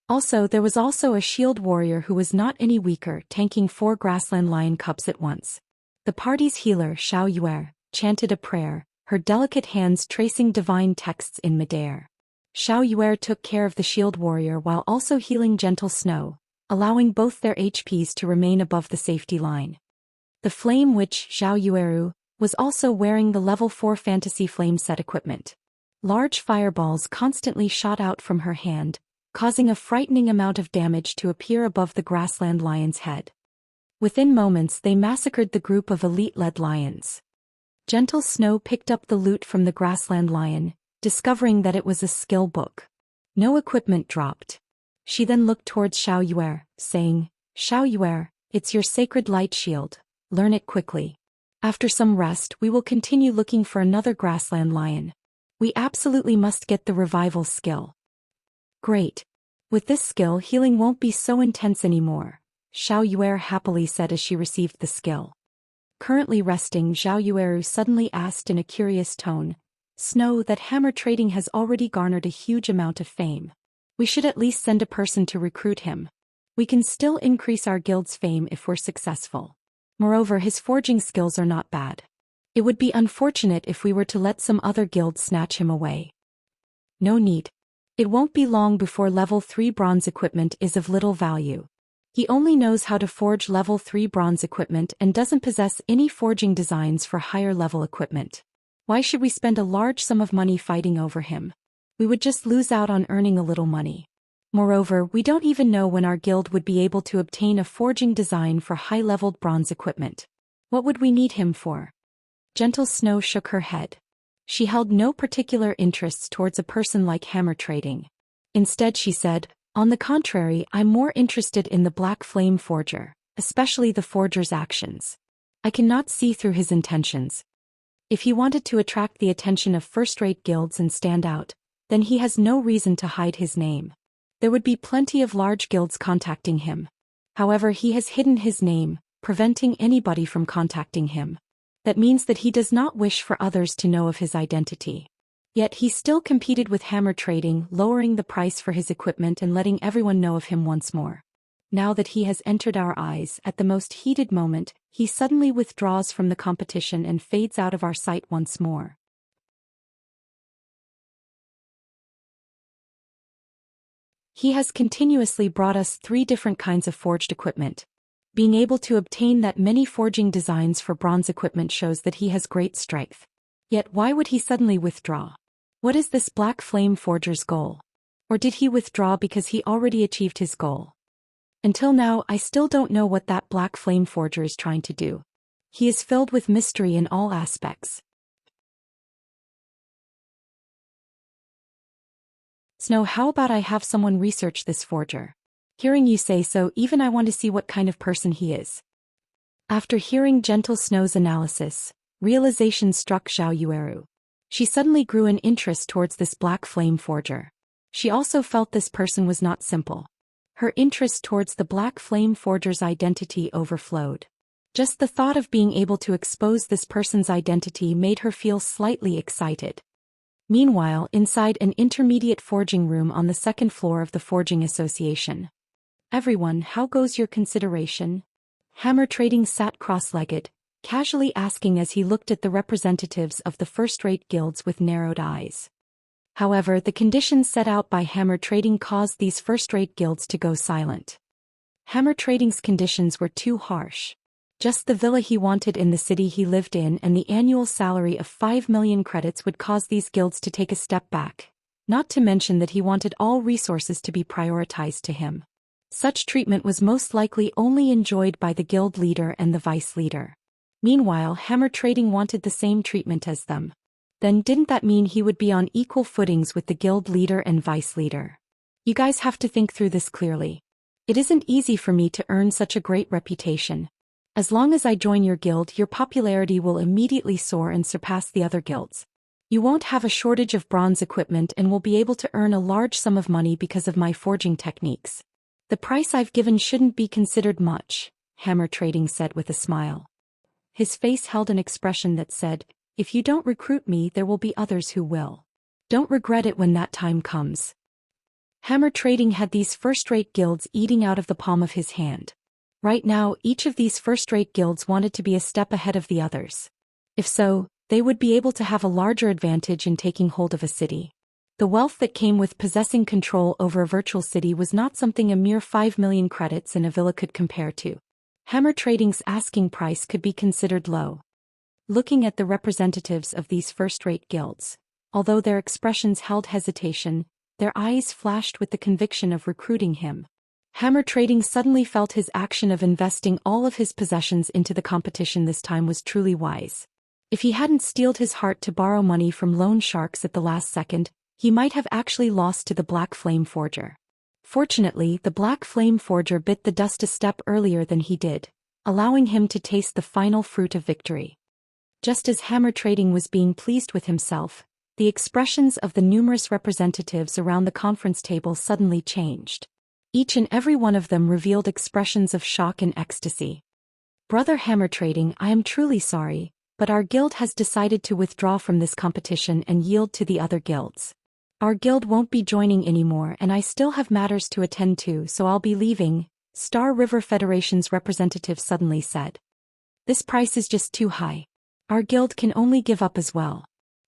Also, there was also a shield warrior who was not any weaker, tanking 4 grassland lion cubs at once. The party's healer, Xiao Yue, chanted a prayer, her delicate hands tracing divine texts in midair. Xiao Yue took care of the shield warrior while also healing Gentle Snow, allowing both their HPs to remain above the safety line. The flame witch, Xiao Yueru, was also wearing the level 4 fantasy flame set equipment. Large fireballs constantly shot out from her hand, causing a frightening amount of damage to appear above the grassland lion's head. Within moments they massacred the group of elite-led lions. Gentle Snow picked up the loot from the grassland lion, discovering that it was a skill book. No equipment dropped. She then looked towards Xiao Yue, saying, "Xiao Yue, it's your sacred light shield, learn it quickly. After some rest we will continue looking for another grassland lion. We absolutely must get the revival skill." "Great. With this skill healing won't be so intense anymore," Xiao Yue happily said as she received the skill. Currently resting, Xiao Yueru suddenly asked in a curious tone, "Snow, that hammer trading has already garnered a huge amount of fame. We should at least send a person to recruit him. We can still increase our guild's fame if we're successful. Moreover, his forging skills are not bad. It would be unfortunate if we were to let some other guild snatch him away." "No need. It won't be long before level 3 bronze equipment is of little value. He only knows how to forge level 3 bronze equipment and doesn't possess any forging designs for higher level equipment. Why should we spend a large sum of money fighting over him? We would just lose out on earning a little money. Moreover, we don't even know when our guild would be able to obtain a forging design for high-leveled bronze equipment. What would we need him for?" Gentle Snow shook her head. She held no particular interests towards a person like hammer trading. Instead she said, "On the contrary, I'm more interested in the Black Flame Forger, especially the forger's actions. I cannot see through his intentions. If he wanted to attract the attention of first-rate guilds and stand out, then he has no reason to hide his name. There would be plenty of large guilds contacting him. However, he has hidden his name, preventing anybody from contacting him. That means that he does not wish for others to know of his identity. Yet he still competed with hammer trading, lowering the price for his equipment and letting everyone know of him once more. Now that he has entered our eyes at the most heated moment, he suddenly withdraws from the competition and fades out of our sight once more. He has continuously brought us 3 different kinds of forged equipment. Being able to obtain that many forging designs for bronze equipment shows that he has great strength. Yet why would he suddenly withdraw? What is this Black Flame Forger's goal? Or did he withdraw because he already achieved his goal? Until now, I still don't know what that Black Flame Forger is trying to do. He is filled with mystery in all aspects. Snow, how about I have someone research this forger? Hearing you say so, even I want to see what kind of person he is." After hearing Gentle Snow's analysis, realization struck Xiao Yueru. She suddenly grew an interest towards this Black Flame Forger. She also felt this person was not simple. Her interest towards the Black Flame Forger's identity overflowed. Just the thought of being able to expose this person's identity made her feel slightly excited. Meanwhile, inside an intermediate forging room on the 2nd floor of the Forging Association. "Everyone, how goes your consideration?" Hammer Trading sat cross-legged, casually asking as he looked at the representatives of the first-rate guilds with narrowed eyes. However, the conditions set out by Hammer Trading caused these first-rate guilds to go silent. Hammer Trading's conditions were too harsh. Just the villa he wanted in the city he lived in and the annual salary of 5 million credits would cause these guilds to take a step back. Not to mention that he wanted all resources to be prioritized to him. Such treatment was most likely only enjoyed by the guild leader and the vice leader. Meanwhile, Hammer Trading wanted the same treatment as them. Then didn't that mean he would be on equal footings with the guild leader and vice leader? You guys have to think through this clearly. It isn't easy for me to earn such a great reputation. As long as I join your guild, your popularity will immediately soar and surpass the other guilds. You won't have a shortage of bronze equipment and will be able to earn a large sum of money because of my forging techniques. The price I've given shouldn't be considered much, Hammer Trading said with a smile. His face held an expression that said, if you don't recruit me, there will be others who will. Don't regret it when that time comes. Hammer Trading had these first-rate guilds eating out of the palm of his hand. Right now, each of these first-rate guilds wanted to be a step ahead of the others. If so, they would be able to have a larger advantage in taking hold of a city. The wealth that came with possessing control over a virtual city was not something a mere 5 million credits in a villa could compare to. Hammer Trading's asking price could be considered low. Looking at the representatives of these first-rate guilds, although their expressions held hesitation, their eyes flashed with the conviction of recruiting him. Hammer Trading suddenly felt his action of investing all of his possessions into the competition this time was truly wise. If he hadn't steeled his heart to borrow money from loan sharks at the last second, he might have actually lost to the Black Flame Forger. Fortunately, the Black Flame Forger bit the dust a step earlier than he did, allowing him to taste the final fruit of victory. Just as Hammer Trading was being pleased with himself, the expressions of the numerous representatives around the conference table suddenly changed. Each and every one of them revealed expressions of shock and ecstasy. Brother Hammer Trading, I am truly sorry, but our guild has decided to withdraw from this competition and yield to the other guilds. Our guild won't be joining anymore and I still have matters to attend to, so I'll be leaving, Star River Federation's representative suddenly said. This price is just too high. Our guild can only give up as well.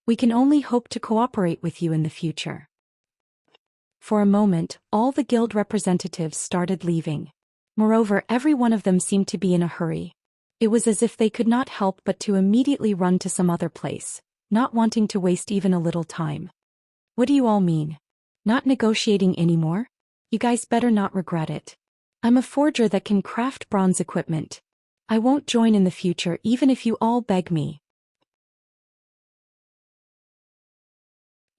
We can only hope to cooperate with you in the future. For a moment, all the guild representatives started leaving. Moreover, every one of them seemed to be in a hurry. It was as if they could not help but to immediately run to some other place, not wanting to waste even a little time. What do you all mean? Not negotiating anymore? You guys better not regret it. I'm a forger that can craft bronze equipment. I won't join in the future even if you all beg me.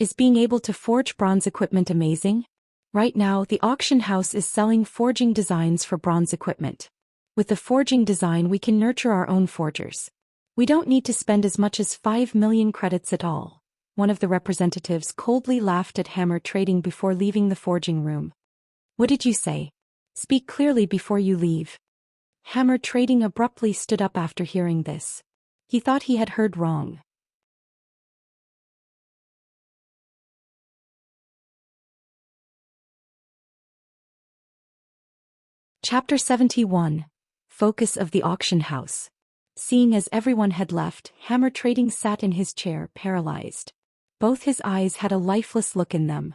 Is being able to forge bronze equipment amazing? Right now, the auction house is selling forging designs for bronze equipment. With the forging design, we can nurture our own forgers. We don't need to spend as much as 5 million credits at all. One of the representatives coldly laughed at Hammer Trading before leaving the forging room. What did you say? Speak clearly before you leave. Hammer Trading abruptly stood up after hearing this. He thought he had heard wrong. Chapter 71. Focus of the Auction House. Seeing as everyone had left, Hammer Trading sat in his chair, paralyzed. Both his eyes had a lifeless look in them.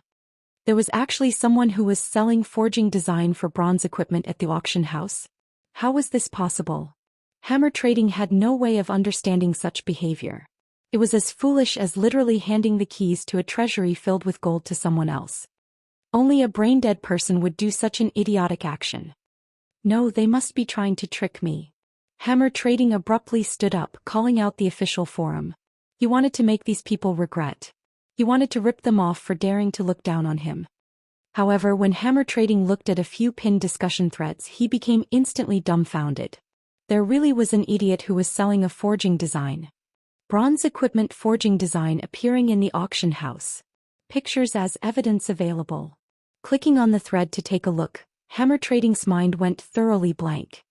There was actually someone who was selling forging design for bronze equipment at the auction house. How was this possible? Hammer Trading had no way of understanding such behavior. It was as foolish as literally handing the keys to a treasury filled with gold to someone else. Only a brain-dead person would do such an idiotic action. No, they must be trying to trick me. Hammer Trading abruptly stood up, calling out the official forum. He wanted to make these people regret. He wanted to rip them off for daring to look down on him. However, when Hammer Trading looked at a few pinned discussion threads, he became instantly dumbfounded. There really was an idiot who was selling a forging design. Bronze equipment forging design appearing in the auction house. Pictures as evidence available. Clicking on the thread to take a look, Hammer Trading's mind went thoroughly blank.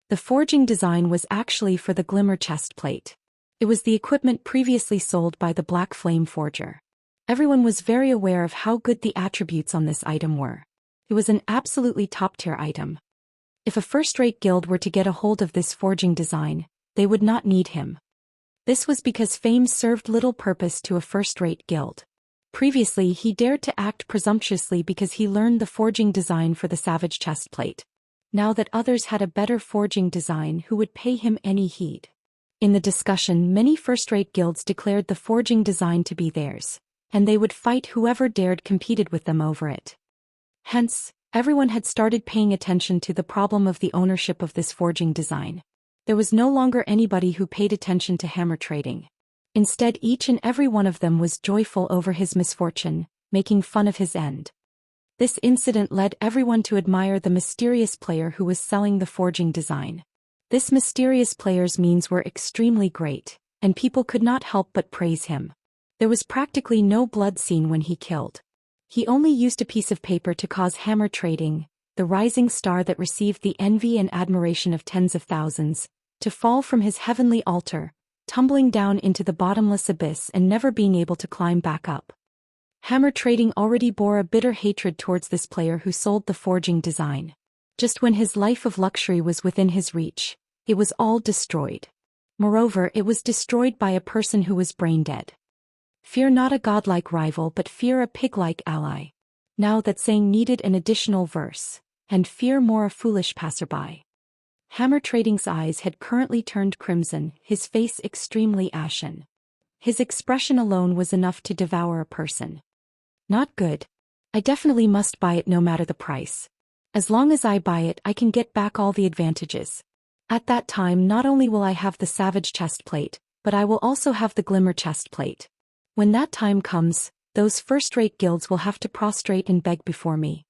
The forging design was actually for the Glimmer chest plate. It was the equipment previously sold by the Black Flame Forger. Everyone was very aware of how good the attributes on this item were. It was an absolutely top-tier item. If a first-rate guild were to get a hold of this forging design, they would not need him. This was because fame served little purpose to a first-rate guild. Previously, he dared to act presumptuously because he learned the forging design for the Savage chestplate. now that others had a better forging design who would pay him any heed. In the discussion, many first-rate guilds declared the forging design to be theirs, and they would fight whoever dared competed with them over it. Hence, everyone had started paying attention to the problem of the ownership of this forging design. There was no longer anybody who paid attention to hammer trading. Instead, each and every one of them was joyful over his misfortune, making fun of his end. This incident led everyone to admire the mysterious player who was selling the forging design. This mysterious player's means were extremely great, and people could not help but praise him. There was practically no blood seen when he killed. He only used a piece of paper to cause hammer trading, the rising star that received the envy and admiration of tens of thousands, to fall from his heavenly altar, tumbling down into the bottomless abyss and never being able to climb back up. Hammer trading already bore a bitter hatred towards this player who sold the forging design. Just when his life of luxury was within his reach, it was all destroyed. Moreover, it was destroyed by a person who was brain dead. Fear not a godlike rival, but fear a pig-like ally. Now that saying needed an additional verse, and fear more a foolish passerby. Hammer Trading's eyes had currently turned crimson, his face extremely ashen. His expression alone was enough to devour a person. Not good. I definitely must buy it no matter the price. As long as I buy it, I can get back all the advantages. At that time, not only will I have the Savage chest plate, but I will also have the Glimmer chest plate. When that time comes, those first-rate guilds will have to prostrate and beg before me.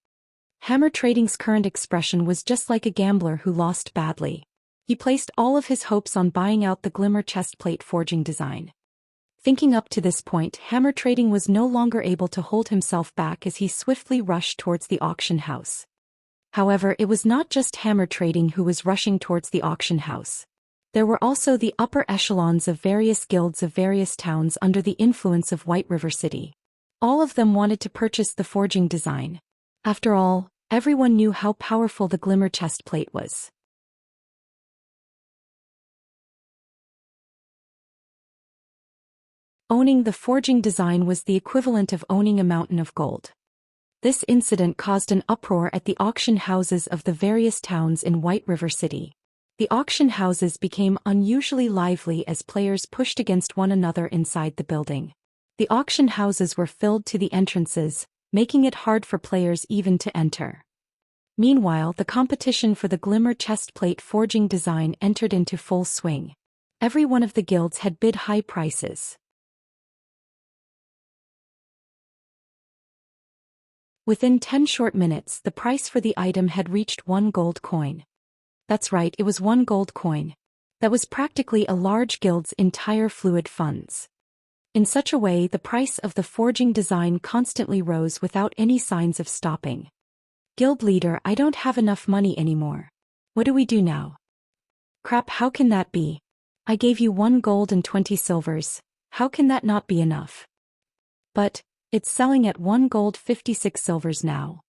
Hammer Trading's current expression was just like a gambler who lost badly. He placed all of his hopes on buying out the Glimmer chest plate forging design. Thinking up to this point, Hammer Trading was no longer able to hold himself back as he swiftly rushed towards the auction house. However, it was not just Hammer Trading who was rushing towards the auction house. There were also the upper echelons of various guilds of various towns under the influence of White River City. All of them wanted to purchase the forging design. After all, everyone knew how powerful the Glimmer chest plate was. Owning the forging design was the equivalent of owning a mountain of gold. This incident caused an uproar at the auction houses of the various towns in White River City. The auction houses became unusually lively as players pushed against one another inside the building. The auction houses were filled to the entrances, making it hard for players even to enter. Meanwhile, the competition for the Glimmer chest plate forging design entered into full swing. Every one of the guilds had bid high prices. Within 10 short minutes, the price for the item had reached 1 gold coin. That's right, it was 1 gold coin. That was practically a large guild's entire fluid funds. In such a way, the price of the forging design constantly rose without any signs of stopping. Guild leader, I don't have enough money anymore. What do we do now? Crap, how can that be? I gave you 1 gold and 20 silvers. How can that not be enough? But it's selling at 1 gold 56 silvers now.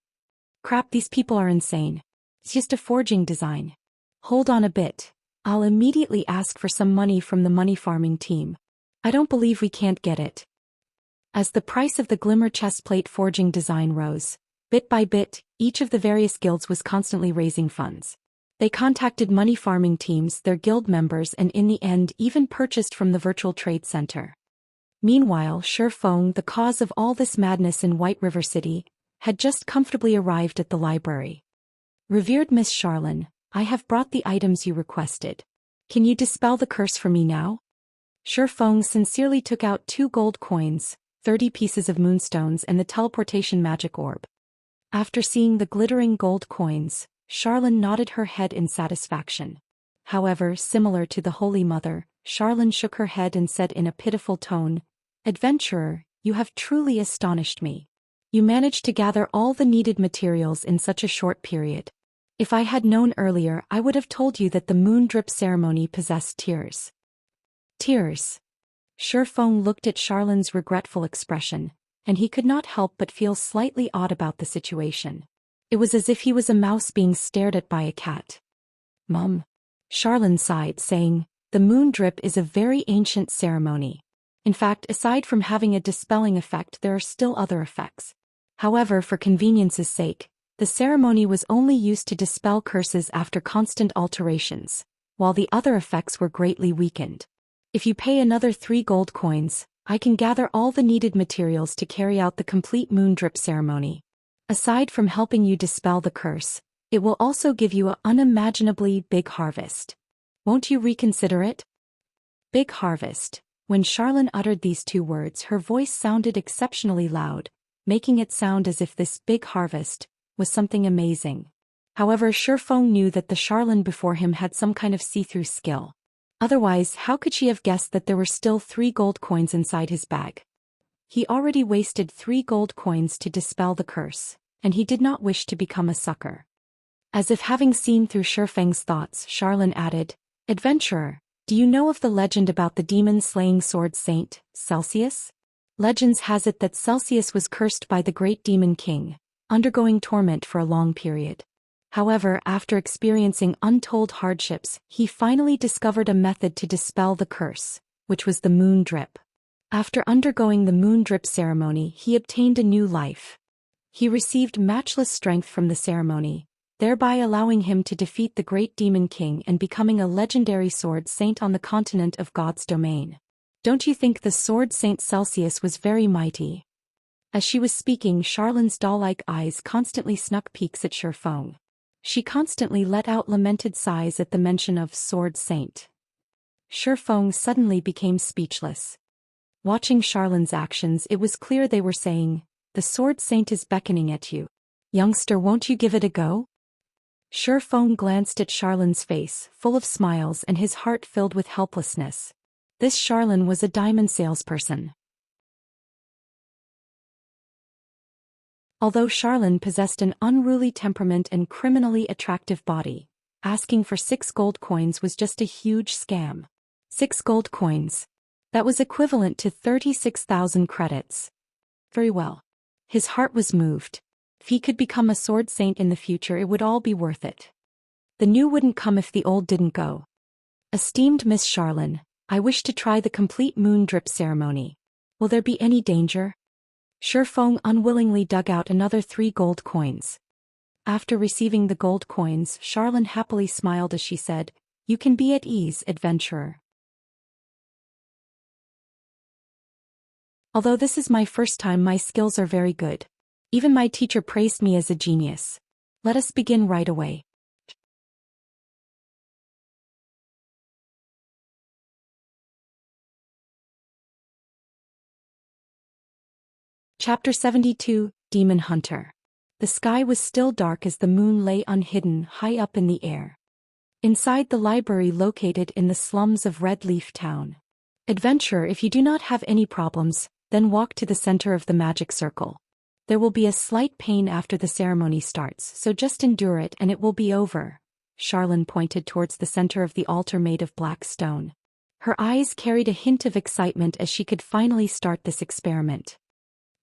Crap, these people are insane. It's just a forging design. Hold on a bit. I'll immediately ask for some money from the money farming team. I don't believe we can't get it. As the price of the Glimmer chestplate forging design rose, bit by bit, each of the various guilds was constantly raising funds. They contacted money farming teams, their guild members, and in the end even purchased from the virtual trade center. Meanwhile, Shifeng, the cause of all this madness in White River City, had just comfortably arrived at the library. Revered Miss Charlene, I have brought the items you requested. Can you dispel the curse for me now? Shifeng sincerely took out 2 gold coins, 30 pieces of moonstones, and the teleportation magic orb. After seeing the glittering gold coins, Charlene nodded her head in satisfaction. However, similar to the Holy Mother, Charlene shook her head and said in a pitiful tone, "Adventurer, you have truly astonished me. You managed to gather all the needed materials in such a short period. If I had known earlier, I would have told you that the moon drip ceremony possessed tears." Tears. Shifeng looked at Charlene's regretful expression, and he could not help but feel slightly odd about the situation. It was as if he was a mouse being stared at by a cat. Mum. Charlene sighed, saying, "The moon drip is a very ancient ceremony. In fact, aside from having a dispelling effect, there are still other effects. However, for convenience's sake, The ceremony was only used to dispel curses after constant alterations, while the other effects were greatly weakened. If you pay another 3 gold coins, I can gather all the needed materials to carry out the complete moon drip ceremony. Aside from helping you dispel the curse, it will also give you an unimaginably big harvest. Won't you reconsider it? Big harvest. When Charlene uttered these 2 words, her voice sounded exceptionally loud, making it sound as if this big harvest was something amazing. However, Shifeng knew that the Charlene before him had some kind of see-through skill. Otherwise, how could she have guessed that there were still 3 gold coins inside his bag? He already wasted 3 gold coins to dispel the curse, and he did not wish to become a sucker. As if having seen through Shifeng's thoughts, Charlene added, "Adventurer, do you know of the legend about the demon-slaying sword saint, Celsius? Legends has it that Celsius was cursed by the great demon king, undergoing torment for a long period. However, after experiencing untold hardships, he finally discovered a method to dispel the curse, which was the moon drip. After undergoing the moon drip ceremony, he obtained a new life. He received matchless strength from the ceremony, thereby allowing him to defeat the great demon king and becoming a legendary sword saint on the continent of God's domain. Don't you think the sword saint Celsius was very mighty?" As she was speaking, Charlene's doll-like eyes constantly snuck peeks at Shifeng. She constantly let out lamented sighs at the mention of sword saint. Shifeng suddenly became speechless. Watching Charlene's actions, it was clear they were saying, "The sword saint is beckoning at you. Youngster, won't you give it a go?" Shifeng glanced at Charlene's face, full of smiles and his heart filled with helplessness. This Charlene was a diamond salesperson. Although Charlene possessed an unruly temperament and criminally attractive body, asking for 6 gold coins was just a huge scam. 6 gold coins. That was equivalent to 36,000 credits. Very well. His heart was moved. If he could become a sword saint in the future, it would all be worth it. The new wouldn't come if the old didn't go. "Esteemed Miss Charlene, I wish to try the complete moon drip ceremony. Will there be any danger?" Shifeng unwillingly dug out another 3 gold coins. After receiving the gold coins, Charlene happily smiled as she said, "You can be at ease, adventurer. Although this is my first time, my skills are very good. Even my teacher praised me as a genius. Let us begin right away." Chapter 72, Demon Hunter. The sky was still dark as the moon lay unhidden high up in the air. Inside the library located in the slums of Red Leaf Town. "Adventurer, if you do not have any problems, then walk to the center of the magic circle. There will be a slight pain after the ceremony starts, so just endure it and it will be over." Charlene pointed towards the center of the altar made of black stone. Her eyes carried a hint of excitement as she could finally start this experiment.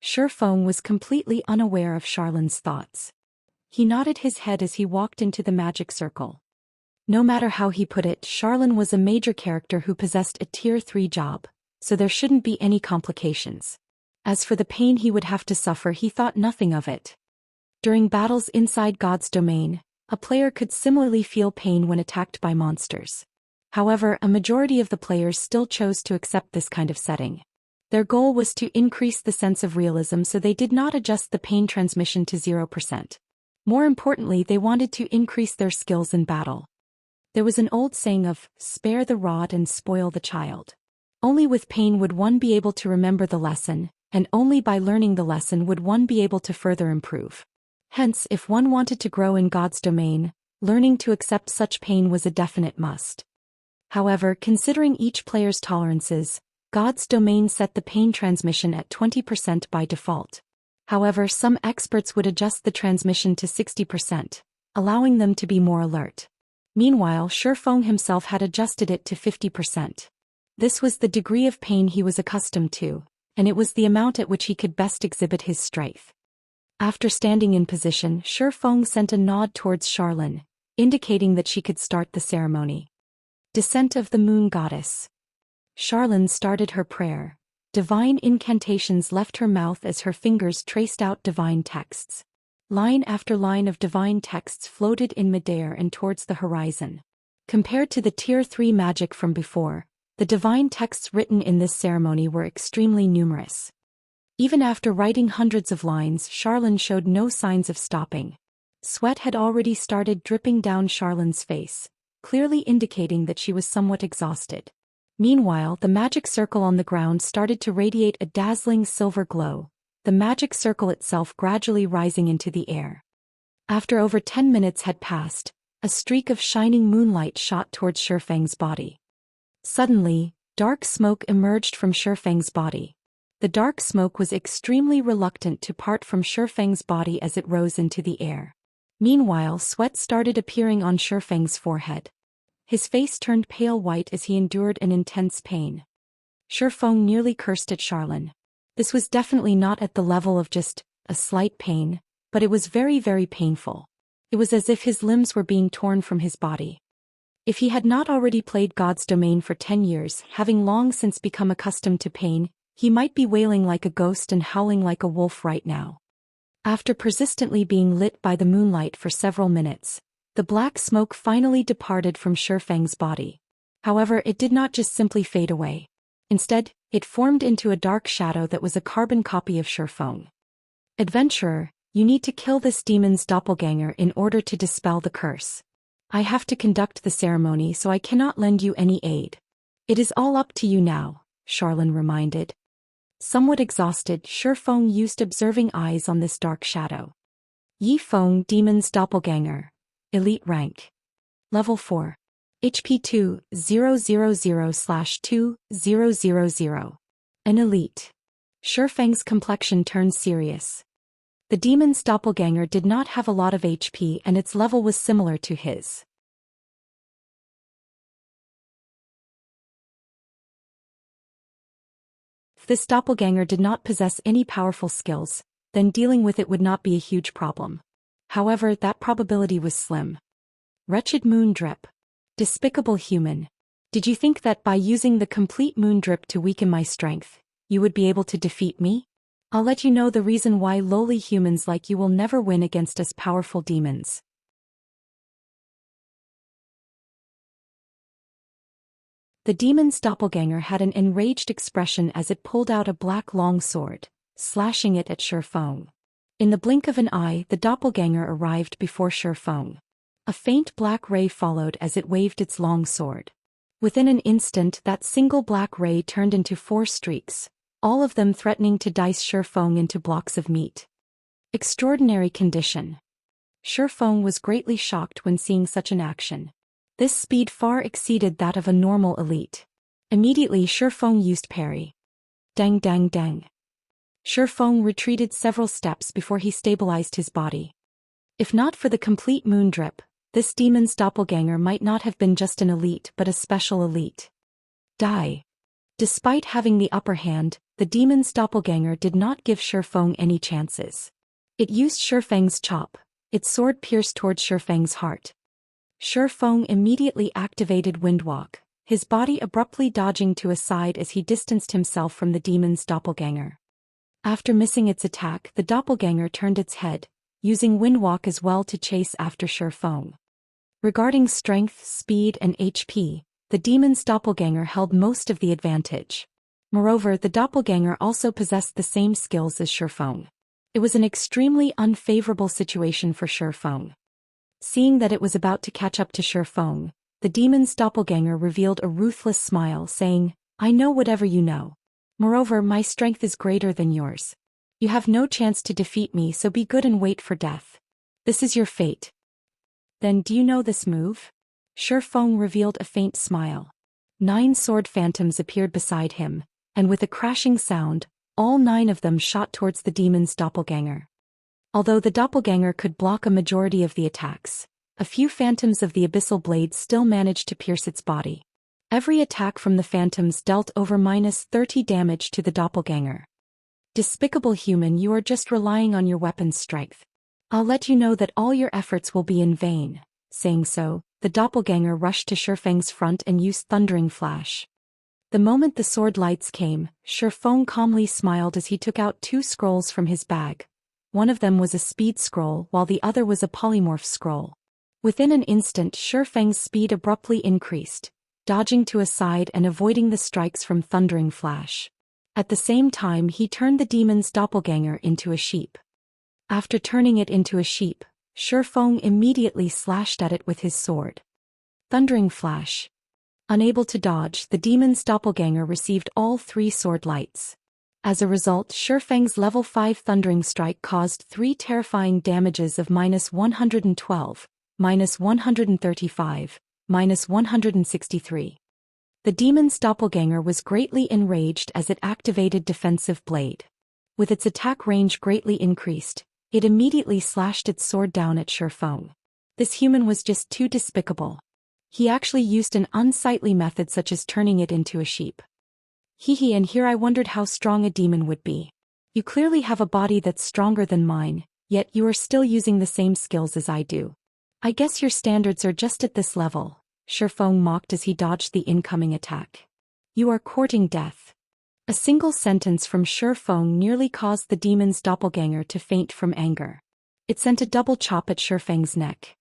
Shifeng was completely unaware of Charlene's thoughts. He nodded his head as he walked into the magic circle. No matter how he put it, Charlene was a major character who possessed a tier 3 job, so there shouldn't be any complications. As for the pain he would have to suffer, he thought nothing of it. During battles inside God's domain, a player could similarly feel pain when attacked by monsters. However, a majority of the players still chose to accept this kind of setting. Their goal was to increase the sense of realism, so they did not adjust the pain transmission to 0%. More importantly, they wanted to increase their skills in battle. There was an old saying of, "Spare the rod and spoil the child." Only with pain would one be able to remember the lesson, and only by learning the lesson would one be able to further improve. Hence, if one wanted to grow in God's domain, learning to accept such pain was a definite must. However, considering each player's tolerances, God's domain set the pain transmission at 20% by default. However, some experts would adjust the transmission to 60%, allowing them to be more alert. Meanwhile, Shifeng himself had adjusted it to 50%. This was the degree of pain he was accustomed to, and it was the amount at which he could best exhibit his strength. After standing in position, Shifeng sent a nod towards Charlene, indicating that she could start the ceremony. Descent of the Moon Goddess. Charlene started her prayer. Divine incantations left her mouth as her fingers traced out divine texts. Line after line of divine texts floated in midair and towards the horizon. Compared to the Tier 3 magic from before, the divine texts written in this ceremony were extremely numerous. Even after writing hundreds of lines, Charlene showed no signs of stopping. Sweat had already started dripping down Charlene's face, clearly indicating that she was somewhat exhausted. Meanwhile, the magic circle on the ground started to radiate a dazzling silver glow, the magic circle itself gradually rising into the air. After over 10 minutes had passed, a streak of shining moonlight shot towards Shifeng's body. Suddenly, dark smoke emerged from Shifeng's body. The dark smoke was extremely reluctant to part from Shifeng's body as it rose into the air. Meanwhile, sweat started appearing on Shifeng's forehead. His face turned pale white as he endured an intense pain. Shifeng nearly cursed at Charlene. This was definitely not at the level of just a slight pain, but it was very, very painful. It was as if his limbs were being torn from his body. If he had not already played God's domain for 10 years, having long since become accustomed to pain, he might be wailing like a ghost and howling like a wolf right now. After persistently being lit by the moonlight for several minutes, the black smoke finally departed from Shifeng's body. However, it did not just simply fade away. Instead, it formed into a dark shadow that was a carbon copy of Shifeng. Adventurer, you need to kill this demon's doppelganger in order to dispel the curse. I have to conduct the ceremony, so I cannot lend you any aid. It is all up to you now, Charlene reminded. Somewhat exhausted, Shifeng used observing eyes on this dark shadow. Yi Feng, demon's doppelganger. Elite rank. Level 4. HP 2000/2000. An elite. Shifeng's complexion turned serious. The demon's doppelganger did not have a lot of HP and its level was similar to his. If this doppelganger did not possess any powerful skills, then dealing with it would not be a huge problem. However, that probability was slim. Wretched moon drip. Despicable human. Did you think that by using the complete moon drip to weaken my strength, you would be able to defeat me? I'll let you know the reason why lowly humans like you will never win against us powerful demons. The demon's doppelganger had an enraged expression as it pulled out a black long sword, slashing it at Shifeng. In the blink of an eye, the doppelganger arrived before Shifeng. A faint black ray followed as it waved its long sword. Within an instant, that single black ray turned into 4 streaks, all of them threatening to dice Shifeng into blocks of meat. Extraordinary condition. Shifeng was greatly shocked when seeing such an action. This speed far exceeded that of a normal elite. Immediately Shifeng used parry. Dang dang dang. Shifeng retreated several steps before he stabilized his body. If not for the complete moon drip, this demon's doppelganger might not have been just an elite but a special elite. Die. Despite having the upper hand, the demon's doppelganger did not give Shifeng any chances. It used Shifeng's chop. Its sword pierced towards Shifeng's heart. Shifeng immediately activated Windwalk, his body abruptly dodging to a side as he distanced himself from the demon's doppelganger. After missing its attack, the doppelganger turned its head, using Windwalk as well to chase after Shifeng. Regarding strength, speed, and HP, the demon's doppelganger held most of the advantage. Moreover, the doppelganger also possessed the same skills as Shifeng. It was an extremely unfavorable situation for Shifeng. Seeing that it was about to catch up to Shifeng, the demon's doppelganger revealed a ruthless smile, saying, "I know whatever you know. Moreover, my strength is greater than yours. You have no chance to defeat me, so be good and wait for death. This is your fate." Then do you know this move? Shifeng revealed a faint smile. 9 sword phantoms appeared beside him, and with a crashing sound, all 9 of them shot towards the demon's doppelganger. Although the doppelganger could block a majority of the attacks, a few phantoms of the abyssal blades still managed to pierce its body. Every attack from the phantoms dealt over -30 damage to the doppelganger. Despicable human, you are just relying on your weapon's strength. I'll let you know that all your efforts will be in vain. Saying so, the doppelganger rushed to Shifeng's front and used Thundering Flash. The moment the sword lights came, Shifeng calmly smiled as he took out 2 scrolls from his bag. One of them was a speed scroll while the other was a polymorph scroll. Within an instant Shifeng's speed abruptly increased, dodging to a side and avoiding the strikes from Thundering Flash. At the same time he turned the demon's doppelganger into a sheep. After turning it into a sheep, Shifeng immediately slashed at it with his sword. Thundering Flash. Unable to dodge, the demon's doppelganger received all 3 sword lights. As a result, Shifeng's level 5 Thundering Strike caused 3 terrifying damages of -112, -135, -163. The demon's doppelganger was greatly enraged as it activated Defensive Blade. With its attack range greatly increased, it immediately slashed its sword down at Shifeng. This human was just too despicable. He actually used an unsightly method such as turning it into a sheep. Hehe, and here I wondered how strong a demon would be. You clearly have a body that's stronger than mine, yet you are still using the same skills as I do. I guess your standards are just at this level, Shifeng mocked as he dodged the incoming attack. You are courting death. A single sentence from Shifeng nearly caused the demon's doppelganger to faint from anger. It sent a double chop at Shifeng's neck.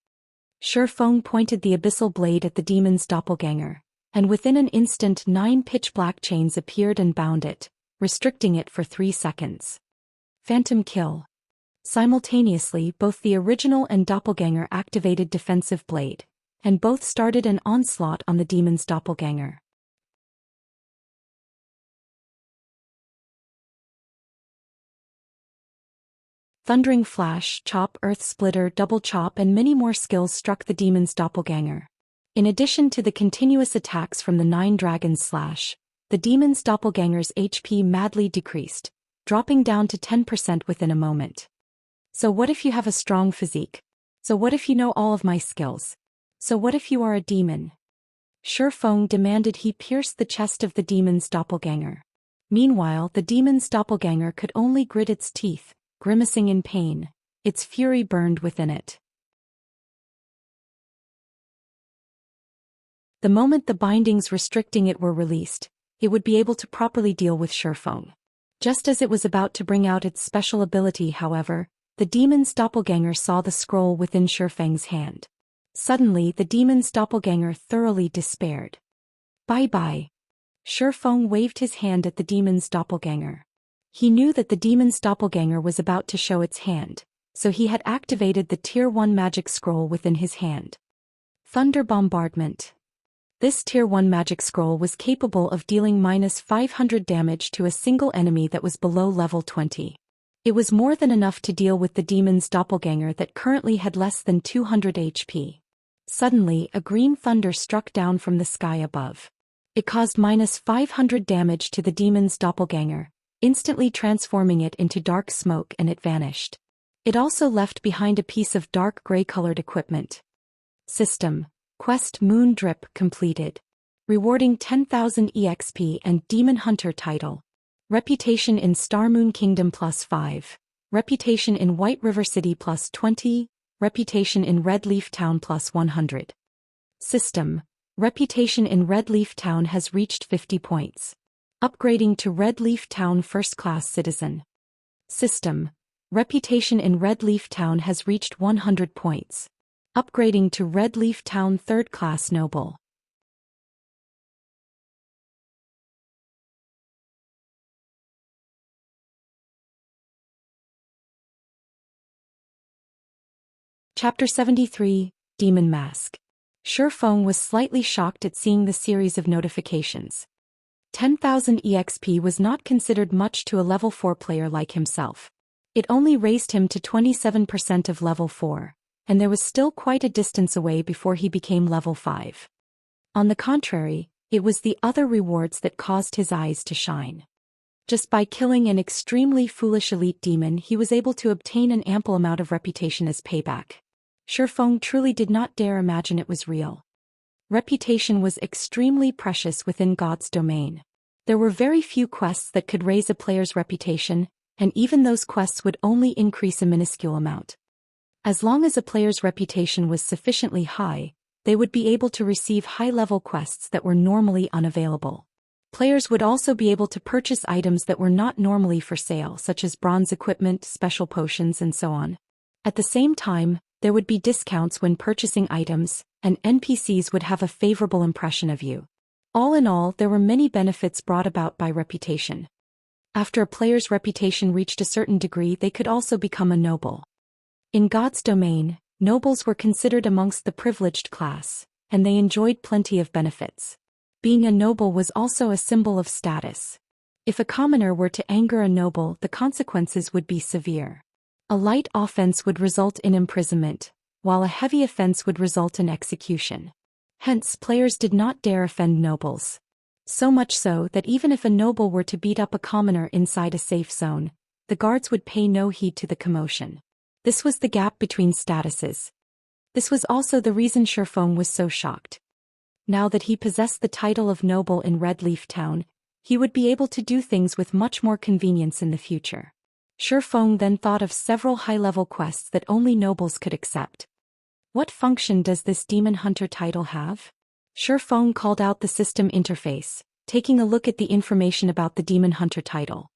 Shifeng pointed the abyssal blade at the demon's doppelganger, and within an instant 9 pitch-black chains appeared and bound it, restricting it for 3 seconds. Phantom kill. Simultaneously, both the original and doppelganger activated Defensive Blade, and both started an onslaught on the demon's doppelganger. Thundering Flash, Chop, Earth Splitter, Double Chop and many more skills struck the demon's doppelganger. In addition to the continuous attacks from the 9 dragons slash, the demon's doppelganger's HP madly decreased, dropping down to 10% within a moment. So what if you have a strong physique? So what if you know all of my skills? So what if you are a demon? Shifeng demanded. He pierced the chest of the demon's doppelganger. Meanwhile, the demon's doppelganger could only grit its teeth, grimacing in pain. Its fury burned within it. The moment the bindings restricting it were released, it would be able to properly deal with Shifeng. Just as it was about to bring out its special ability, however, the demon's doppelganger saw the scroll within Shifeng's hand. Suddenly, the demon's doppelganger thoroughly despaired. Bye-bye. Shifeng waved his hand at the demon's doppelganger. He knew that the demon's doppelganger was about to show its hand, so he had activated the Tier 1 magic scroll within his hand. Thunder Bombardment. This Tier 1 magic scroll was capable of dealing -500 damage to a single enemy that was below level 20. It was more than enough to deal with the demon's doppelganger that currently had less than 200 HP. Suddenly, a green thunder struck down from the sky above. It caused -500 damage to the demon's doppelganger, instantly transforming it into dark smoke, and it vanished. It also left behind a piece of dark gray-colored equipment. System. Quest Moon Drip completed. Rewarding 10,000 EXP and Demon Hunter title. Reputation in Star Moon Kingdom +5. Reputation in White River City +20. Reputation in Red Leaf Town +100. System. Reputation in Red Leaf Town has reached 50 points. Upgrading to Red Leaf Town First Class Citizen. System. Reputation in Red Leaf Town has reached 100 points. Upgrading to Red Leaf Town Third Class Noble. Chapter 73, Demon Mask. Shifeng was slightly shocked at seeing the series of notifications. 10,000 EXP was not considered much to a level 4 player like himself. It only raised him to 27% of level 4, and there was still quite a distance away before he became level 5. On the contrary, it was the other rewards that caused his eyes to shine. Just by killing an extremely foolish elite demon, he was able to obtain an ample amount of reputation as payback. Shifeng truly did not dare imagine it was real. Reputation was extremely precious within God's domain. There were very few quests that could raise a player's reputation, and even those quests would only increase a minuscule amount. As long as a player's reputation was sufficiently high, they would be able to receive high-level quests that were normally unavailable. Players would also be able to purchase items that were not normally for sale, such as bronze equipment, special potions, and so on. At the same time, there would be discounts when purchasing items, and NPCs would have a favorable impression of you. All in all, there were many benefits brought about by reputation. After a player's reputation reached a certain degree, they could also become a noble. In God's domain, nobles were considered amongst the privileged class, and they enjoyed plenty of benefits. Being a noble was also a symbol of status. If a commoner were to anger a noble, the consequences would be severe. A light offense would result in imprisonment, while a heavy offense would result in execution. Hence, players did not dare offend nobles. So much so that even if a noble were to beat up a commoner inside a safe zone, the guards would pay no heed to the commotion. This was the gap between statuses. This was also the reason Shifeng was so shocked. Now that he possessed the title of noble in Red Leaf Town, he would be able to do things with much more convenience in the future. Shifeng then thought of several high-level quests that only nobles could accept. What function does this Demon Hunter title have? Shifeng called out the system interface, taking a look at the information about the Demon Hunter title.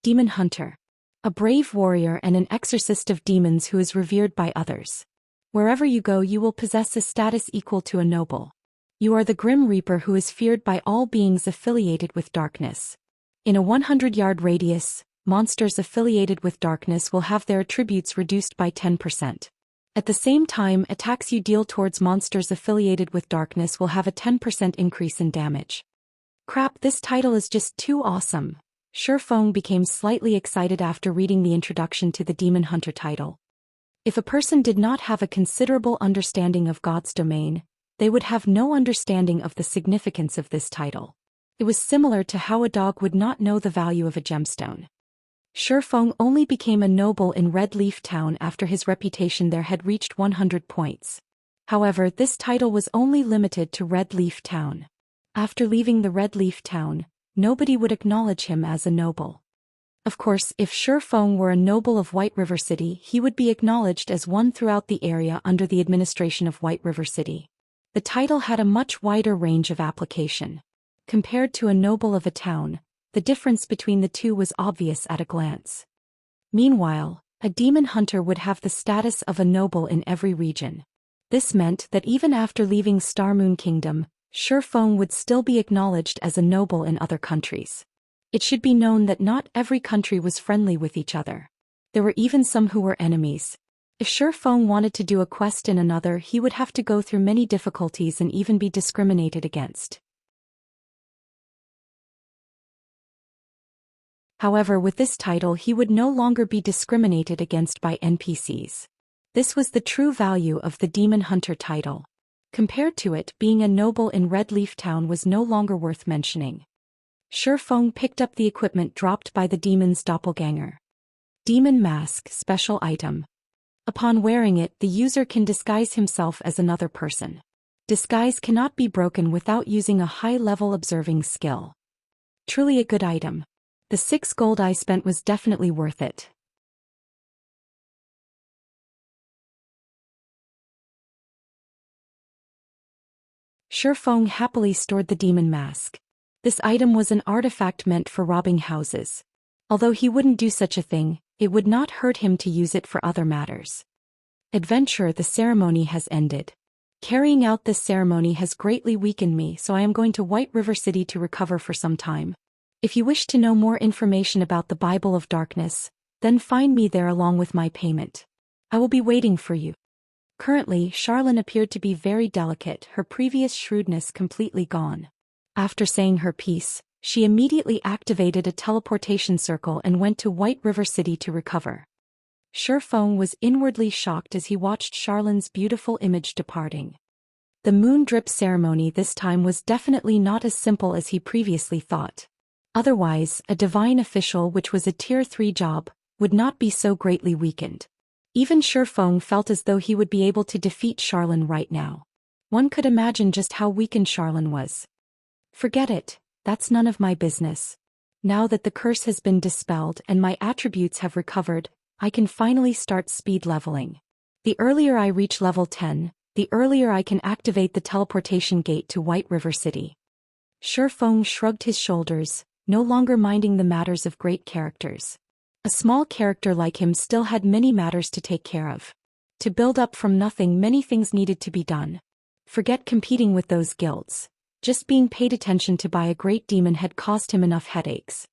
Demon Hunter. A brave warrior and an exorcist of demons who is revered by others. Wherever you go, you will possess a status equal to a noble. You are the Grim Reaper who is feared by all beings affiliated with darkness. In a 100-yard radius, monsters affiliated with darkness will have their attributes reduced by 10%. At the same time, attacks you deal towards monsters affiliated with darkness will have a 10% increase in damage. Crap, this title is just too awesome. Shifeng became slightly excited after reading the introduction to the Demon Hunter title. If a person did not have a considerable understanding of God's domain, they would have no understanding of the significance of this title. It was similar to how a dog would not know the value of a gemstone. Shifeng only became a noble in Red Leaf Town after his reputation there had reached 100 points. However, this title was only limited to Red Leaf Town. After leaving the Red Leaf Town, nobody would acknowledge him as a noble. Of course, if Shifeng were a noble of White River City, he would be acknowledged as one throughout the area under the administration of White River City. The title had a much wider range of application. Compared to a noble of a town, the difference between the two was obvious at a glance. Meanwhile, a demon hunter would have the status of a noble in every region. This meant that even after leaving Starmoon Kingdom, Shifeng would still be acknowledged as a noble in other countries. It should be known that not every country was friendly with each other. There were even some who were enemies. If Shifeng wanted to do a quest in another, he would have to go through many difficulties and even be discriminated against. However, with this title he would no longer be discriminated against by NPCs. This was the true value of the Demon Hunter title. Compared to it, being a noble in Red Leaf Town was no longer worth mentioning. Shifeng picked up the equipment dropped by the demon's doppelganger. Demon Mask Special Item. Upon wearing it, the user can disguise himself as another person. Disguise cannot be broken without using a high-level observing skill. Truly a good item. The 6 gold I spent was definitely worth it. Shifeng happily stored the demon mask. This item was an artifact meant for robbing houses. Although he wouldn't do such a thing, it would not hurt him to use it for other matters. Adventure, the ceremony has ended. Carrying out this ceremony has greatly weakened me, so I am going to White River City to recover for some time. If you wish to know more information about the Bible of Darkness, then find me there along with my payment. I will be waiting for you. Currently, Charlene appeared to be very delicate, her previous shrewdness completely gone. After saying her piece, she immediately activated a teleportation circle and went to White River City to recover. Shifeng was inwardly shocked as he watched Charlene's beautiful image departing. The moon drip ceremony this time was definitely not as simple as he previously thought. Otherwise, a divine official, which was a tier 3 job, would not be so greatly weakened. Even Shifeng felt as though he would be able to defeat Charlene right now. One could imagine just how weakened Charlene was. Forget it, that's none of my business. Now that the curse has been dispelled and my attributes have recovered, I can finally start speed leveling. The earlier I reach level 10, the earlier I can activate the teleportation gate to White River City. Feng shrugged his shoulders, no longer minding the matters of great characters. A small character like him still had many matters to take care of. To build up from nothing, many things needed to be done. Forget competing with those guilds. Just being paid attention to by a great demon had caused him enough headaches.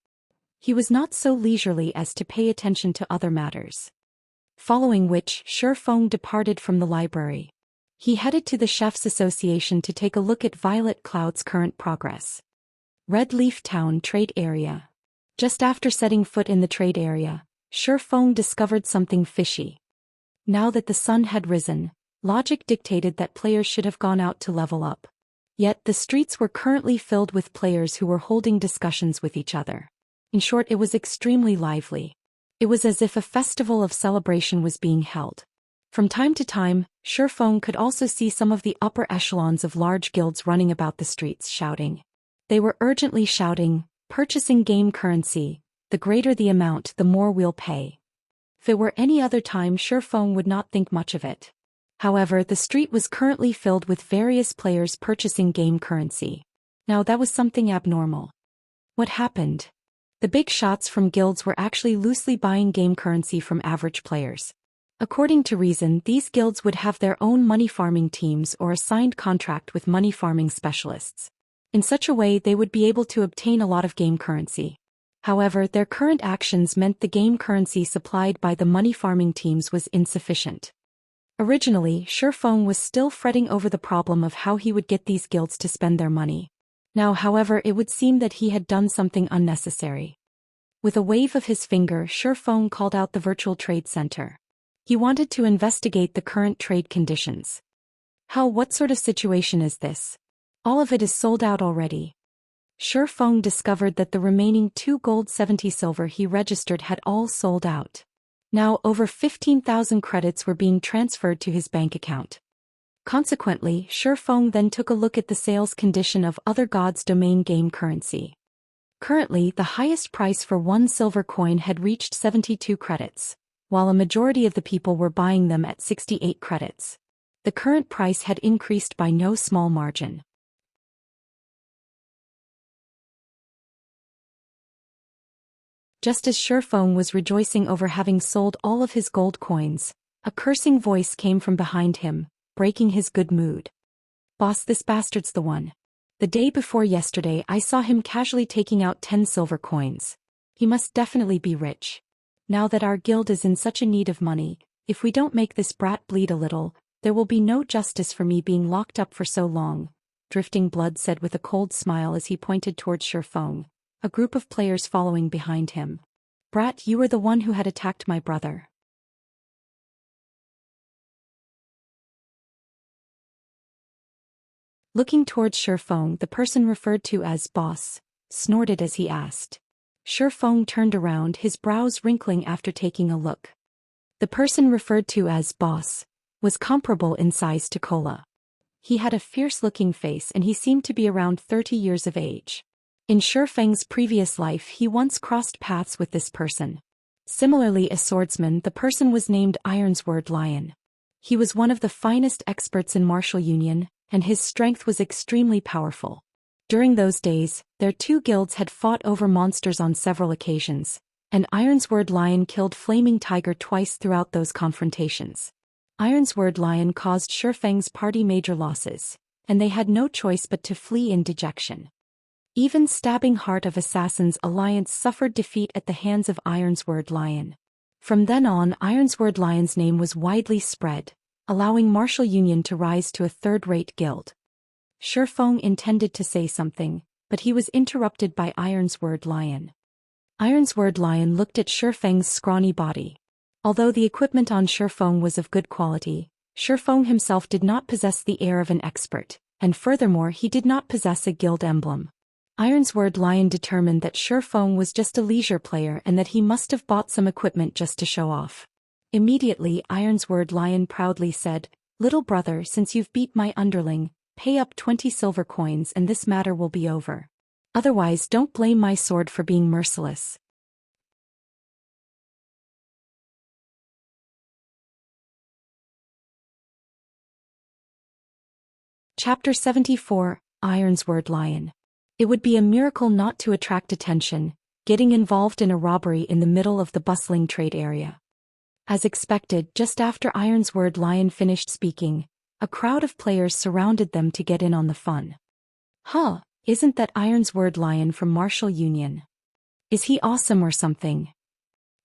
He was not so leisurely as to pay attention to other matters. Following which, Feng departed from the library. He headed to the Chefs' Association to take a look at Violet Cloud's current progress. Red Leaf Town Trade Area. Just after setting foot in the trade area, Feng discovered something fishy. Now that the sun had risen, logic dictated that players should have gone out to level up. Yet the streets were currently filled with players who were holding discussions with each other. In short, it was extremely lively. It was as if a festival of celebration was being held. From time to time, Feng could also see some of the upper echelons of large guilds running about the streets shouting. They were urgently shouting, "Purchasing game currency, the greater the amount the more we'll pay." If it were any other time, Feng would not think much of it. However, the street was currently filled with various players purchasing game currency. Now that was something abnormal. What happened? The big shots from guilds were actually loosely buying game currency from average players. According to reason, these guilds would have their own money farming teams or a signed contract with money farming specialists. In such a way, they would be able to obtain a lot of game currency. However, their current actions meant the game currency supplied by the money farming teams was insufficient. Originally, Feng was still fretting over the problem of how he would get these guilds to spend their money. Now, however, it would seem that he had done something unnecessary. With a wave of his finger, Feng called out the virtual trade center. He wanted to investigate the current trade conditions. What sort of situation is this? All of it is sold out already. Feng discovered that the remaining 2 gold 70 silver he registered had all sold out. Now over 15,000 credits were being transferred to his bank account. Consequently, Feng then took a look at the sales condition of other gods' domain game currency. Currently, the highest price for 1 silver coin had reached 72 credits, while a majority of the people were buying them at 68 credits. The current price had increased by no small margin. Just as Feng was rejoicing over having sold all of his gold coins, a cursing voice came from behind him, breaking his good mood. "Boss, this bastard's the one. The day before yesterday I saw him casually taking out 10 silver coins. He must definitely be rich. Now that our guild is in such a need of money, if we don't make this brat bleed a little, there will be no justice for me being locked up for so long," Drifting Blood said with a cold smile as he pointed towards Feng, a group of players following behind him. "Brat, you were the one who had attacked my brother." Looking towards Feng, the person referred to as boss snorted as he asked. Feng turned around, his brows wrinkling after taking a look. The person referred to as boss was comparable in size to Kola. He had a fierce-looking face and he seemed to be around 30 years of age. In Feng's previous life, he once crossed paths with this person. Similarly, a swordsman, the person was named Ironsword Lion. He was one of the finest experts in martial union, and his strength was extremely powerful. During those days, their 2 guilds had fought over monsters on several occasions, and Ironsword Lion killed Flaming Tiger twice throughout those confrontations. Ironsword Lion caused Feng's party major losses, and they had no choice but to flee in dejection. Even Stabbing Heart of Assassins Alliance suffered defeat at the hands of Ironsword Lion. From then on, Ironsword Lion's name was widely spread, allowing martial union to rise to a third-rate guild. Feng intended to say something, but he was interrupted by Ironsword Lion. Ironsword Lion looked at Feng's scrawny body. Although the equipment on Feng was of good quality, Feng himself did not possess the air of an expert, and furthermore he did not possess a guild emblem. Ironsword Lion determined that Feng was just a leisure player and that he must have bought some equipment just to show off. Immediately, Ironsword Lion proudly said, "Little brother, since you've beat my underling, pay up 20 silver coins and this matter will be over. Otherwise, don't blame my sword for being merciless." Chapter 74, Ironsword Lion. It would be a miracle not to attract attention, getting involved in a robbery in the middle of the bustling trade area. As expected, just after Ironsword Lion finished speaking, a crowd of players surrounded them to get in on the fun. Huh, isn't that Ironsword Lion from Martial Union? Is he awesome or something?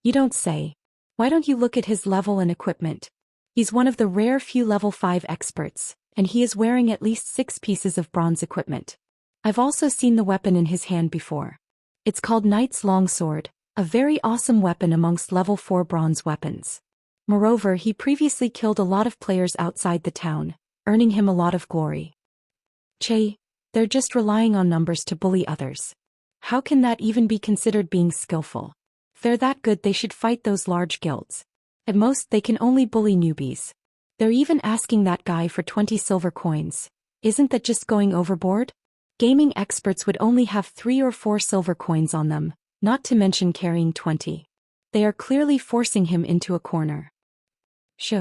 You don't say. Why don't you look at his level and equipment? He's one of the rare few level 5 experts, and he is wearing at least 6 pieces of bronze equipment. I've also seen the weapon in his hand before. It's called Knight's Longsword, a very awesome weapon amongst level 4 bronze weapons. Moreover, he previously killed a lot of players outside the town, earning him a lot of glory. Che, they're just relying on numbers to bully others. How can that even be considered being skillful? If they're that good, they should fight those large guilds. At most, they can only bully newbies. They're even asking that guy for 20 silver coins. Isn't that just going overboard? Gaming experts would only have 3 or 4 silver coins on them, not to mention carrying 20. They are clearly forcing him into a corner. Shh.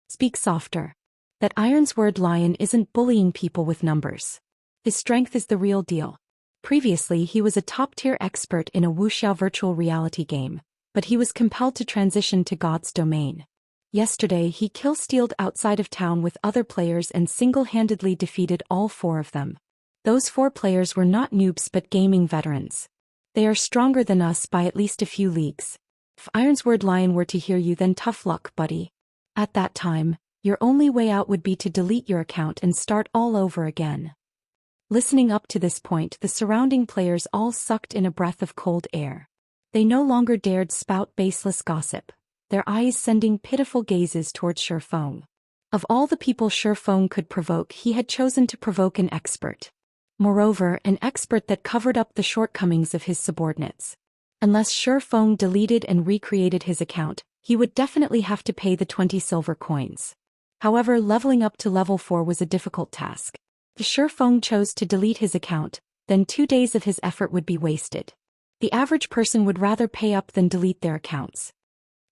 Speak softer. That Ironsword Lion isn't bullying people with numbers. His strength is the real deal. Previously, he was a top-tier expert in a Wuxia virtual reality game, but he was compelled to transition to God's domain. Yesterday, he kill-stealed outside of town with other players and single-handedly defeated all 4 of them. Those 4 players were not noobs but gaming veterans. They are stronger than us by at least a few leagues. If Ironsword Lion were to hear you, then tough luck, buddy. At that time, your only way out would be to delete your account and start all over again. Listening up to this point, the surrounding players all sucked in a breath of cold air. They no longer dared spout baseless gossip, their eyes sending pitiful gazes towards Shifeng. Of all the people Shifeng could provoke, he had chosen to provoke an expert. Moreover, an expert that covered up the shortcomings of his subordinates. Unless Shifeng deleted and recreated his account, he would definitely have to pay the 20 silver coins. However, leveling up to level 4 was a difficult task. If Shifeng chose to delete his account, then 2 days of his effort would be wasted. The average person would rather pay up than delete their accounts.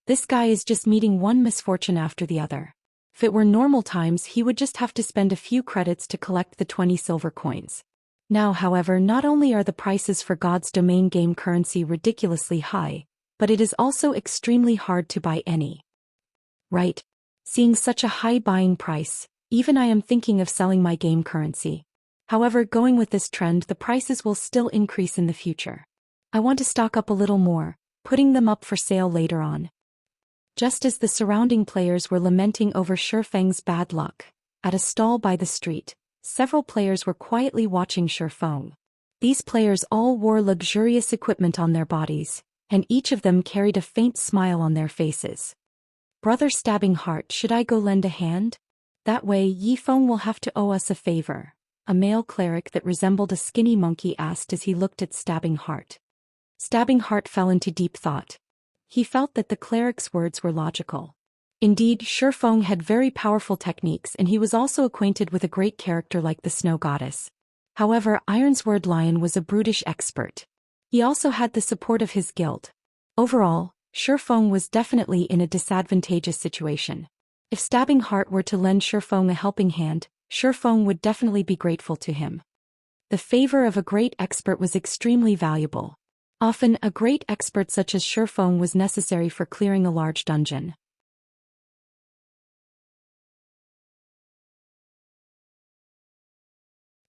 This guy is just meeting one misfortune after the other. If it were normal times, he would just have to spend a few credits to collect the 20 silver coins. Now, however, not only are the prices for God's domain game currency ridiculously high, but it is also extremely hard to buy any. Right. Seeing such a high buying price, even I am thinking of selling my game currency. However, going with this trend, the prices will still increase in the future. I want to stock up a little more, putting them up for sale later on. Just as the surrounding players were lamenting over Shifeng's bad luck, at a stall by the street, several players were quietly watching Shifeng. These players all wore luxurious equipment on their bodies, and each of them carried a faint smile on their faces. Brother Stabbing Heart, should I go lend a hand? That way Yifeng will have to owe us a favor, a male cleric that resembled a skinny monkey asked as he looked at Stabbing Heart. Stabbing Heart fell into deep thought. He felt that the cleric's words were logical. Indeed, Shifeng had very powerful techniques, and he was also acquainted with a great character like the Snow Goddess. However, Ironsword Lion was a brutish expert. He also had the support of his guild. Overall, Shifeng was definitely in a disadvantageous situation. If Stabbing Heart were to lend Shifeng a helping hand, Shifeng would definitely be grateful to him. The favor of a great expert was extremely valuable. Often, a great expert such as Shifeng was necessary for clearing a large dungeon.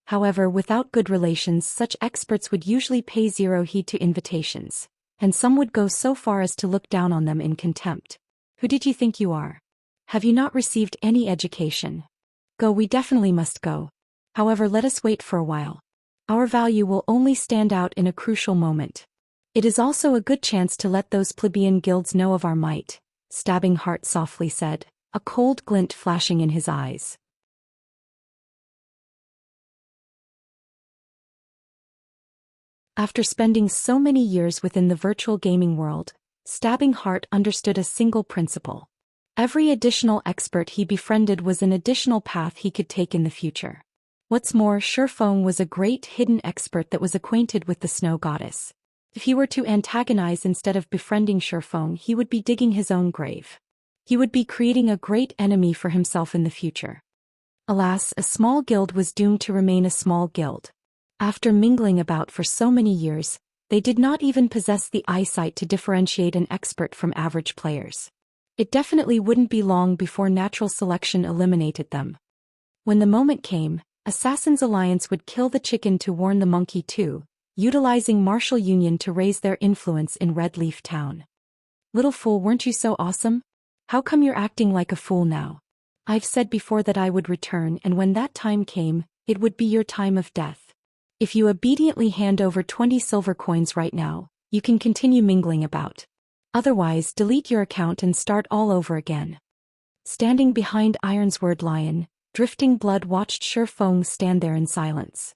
However, without good relations, such experts would usually pay zero heed to invitations, and some would go so far as to look down on them in contempt. Who did you think you are? Have you not received any education? Go, we definitely must go. However, let us wait for a while. Our value will only stand out in a crucial moment. It is also a good chance to let those plebeian guilds know of our might, Stabbing Heart softly said, a cold glint flashing in his eyes. After spending so many years within the virtual gaming world, Stabbing Heart understood a single principle. Every additional expert he befriended was an additional path he could take in the future. What's more, Shifeng was a great hidden expert that was acquainted with the Snow Goddess. If he were to antagonize instead of befriending Shifeng, he would be digging his own grave. He would be creating a great enemy for himself in the future. Alas, a small guild was doomed to remain a small guild. After mingling about for so many years, they did not even possess the eyesight to differentiate an expert from average players. It definitely wouldn't be long before natural selection eliminated them. When the moment came, Assassin's Alliance would kill the chicken to warn the monkey too, utilizing martial union to raise their influence in Red Leaf Town. Little fool, weren't you so awesome? How come you're acting like a fool now? I've said before that I would return, and when that time came, it would be your time of death. If you obediently hand over 20 silver coins right now, you can continue mingling about. Otherwise, delete your account and start all over again. Standing behind Ironsword Lion, Drifting Blood watched Shifeng stand there in silence.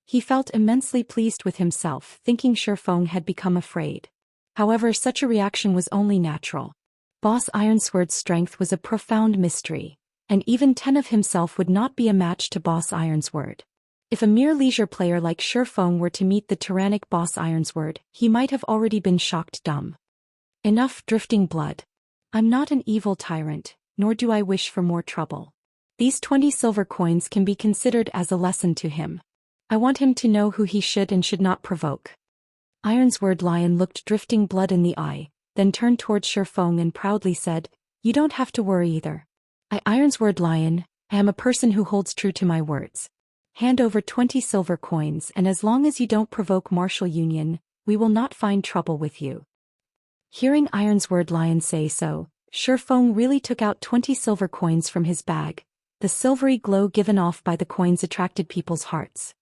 He felt immensely pleased with himself, thinking Shifeng had become afraid. However, such a reaction was only natural. Boss Ironsword's strength was a profound mystery, and even 10 of himself would not be a match to Boss Ironsword. If a mere leisure player like Shifeng were to meet the tyrannic Boss Ironsword, he might have already been shocked dumb. Enough, Drifting Blood. I'm not an evil tyrant, nor do I wish for more trouble. These 20 silver coins can be considered as a lesson to him. I want him to know who he should and should not provoke. Ironsword Lion looked Drifting Blood in the eye, then turned towards Shifeng and proudly said, "You don't have to worry either. Ironsword Lion, I am a person who holds true to my words. Hand over 20 silver coins, and as long as you don't provoke martial union, we will not find trouble with you." Hearing Ironsword Lion say so, Shifeng really took out 20 silver coins from his bag. The silvery glow given off by the coins attracted people's hearts.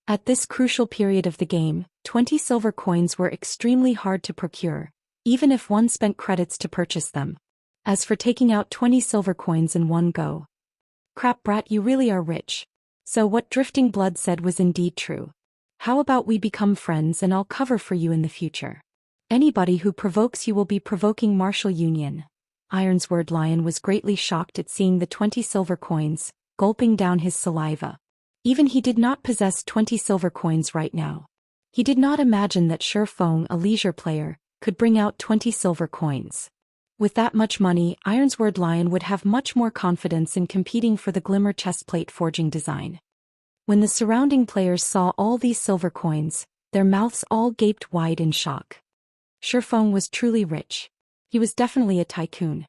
At this crucial period of the game, 20 silver coins were extremely hard to procure, even if one spent credits to purchase them. As for taking out 20 silver coins in one go. Crap brat, you really are rich. So what Drifting Blood said was indeed true. How about we become friends and I'll cover for you in the future? Anybody who provokes you will be provoking martial union. Ironsword Lion was greatly shocked at seeing the 20 silver coins, gulping down his saliva. Even he did not possess 20 silver coins right now. He did not imagine that Shifeng, a leisure player, could bring out 20 silver coins. With that much money, Ironsword Lion would have much more confidence in competing for the Glimmer chestplate forging design. When the surrounding players saw all these silver coins, their mouths all gaped wide in shock. Shifeng was truly rich. He was definitely a tycoon.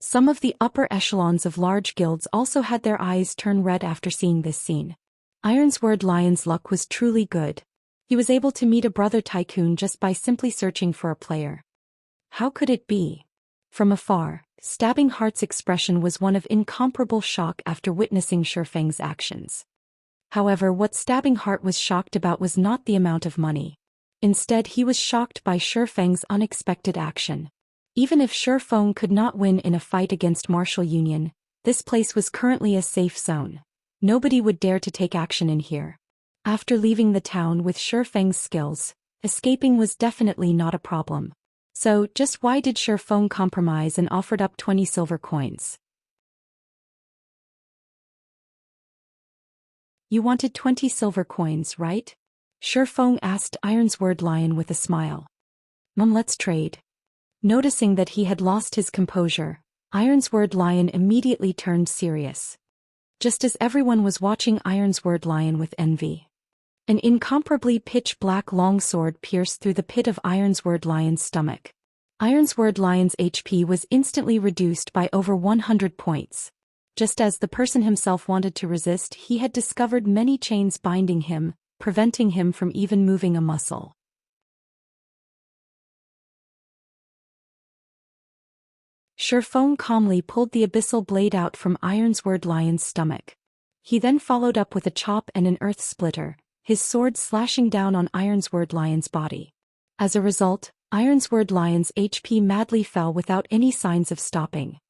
Some of the upper echelons of large guilds also had their eyes turn red after seeing this scene. Ironsword Lion's luck was truly good. He was able to meet a brother tycoon just by simply searching for a player. How could it be? From afar, Stabbing Heart's expression was one of incomparable shock after witnessing Shifeng's actions. However, what Stabbing Heart was shocked about was not the amount of money. Instead, he was shocked by Shifeng's unexpected action. Even if Shifeng could not win in a fight against martial union, this place was currently a safe zone. Nobody would dare to take action in here. After leaving the town with Shifeng's skills, escaping was definitely not a problem. So, just why did Shifeng compromise and offered up 20 silver coins? You wanted 20 silver coins, right? Shifeng asked Ironsword Lion with a smile. Let's trade. Noticing that he had lost his composure, Ironsword Lion immediately turned serious. Just as everyone was watching Ironsword Lion with envy. An incomparably pitch-black longsword pierced through the pit of Ironsword Lion's stomach. Ironsword Lion's HP was instantly reduced by over 100 points. Just as the person himself wanted to resist, he had discovered many chains binding him, preventing him from even moving a muscle. Shifeng calmly pulled the abyssal blade out from Ironsword Lion's stomach. He then followed up with a chop and an earth splitter, his sword slashing down on Ironsword Lion's body. As a result, Ironsword Lion's HP madly fell without any signs of stopping.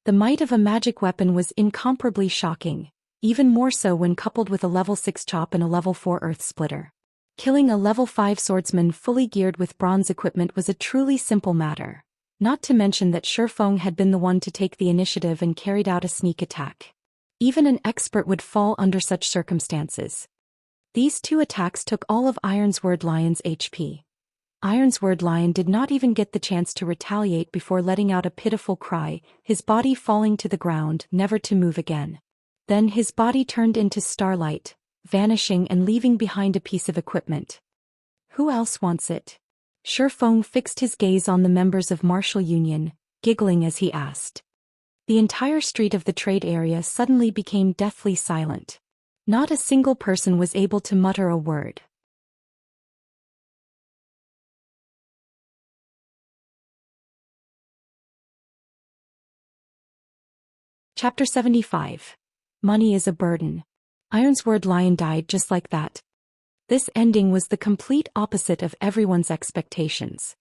The might of a magic weapon was incomparably shocking, even more so when coupled with a level 6 chop and a level 4 earth splitter. Killing a level 5 swordsman fully geared with bronze equipment was a truly simple matter. Not to mention that Shifeng had been the one to take the initiative and carried out a sneak attack. Even an expert would fall under such circumstances. These two attacks took all of Ironsword Lion's HP. Ironsword Lion did not even get the chance to retaliate before letting out a pitiful cry, his body falling to the ground, never to move again. Then his body turned into starlight, vanishing and leaving behind a piece of equipment. Who else wants it? Shifeng fixed his gaze on the members of Martial Union, giggling as he asked. The entire street of the trade area suddenly became deathly silent. Not a single person was able to mutter a word. Chapter 75. Money is a burden. Ironsword Lion died just like that. This ending was the complete opposite of everyone's expectations.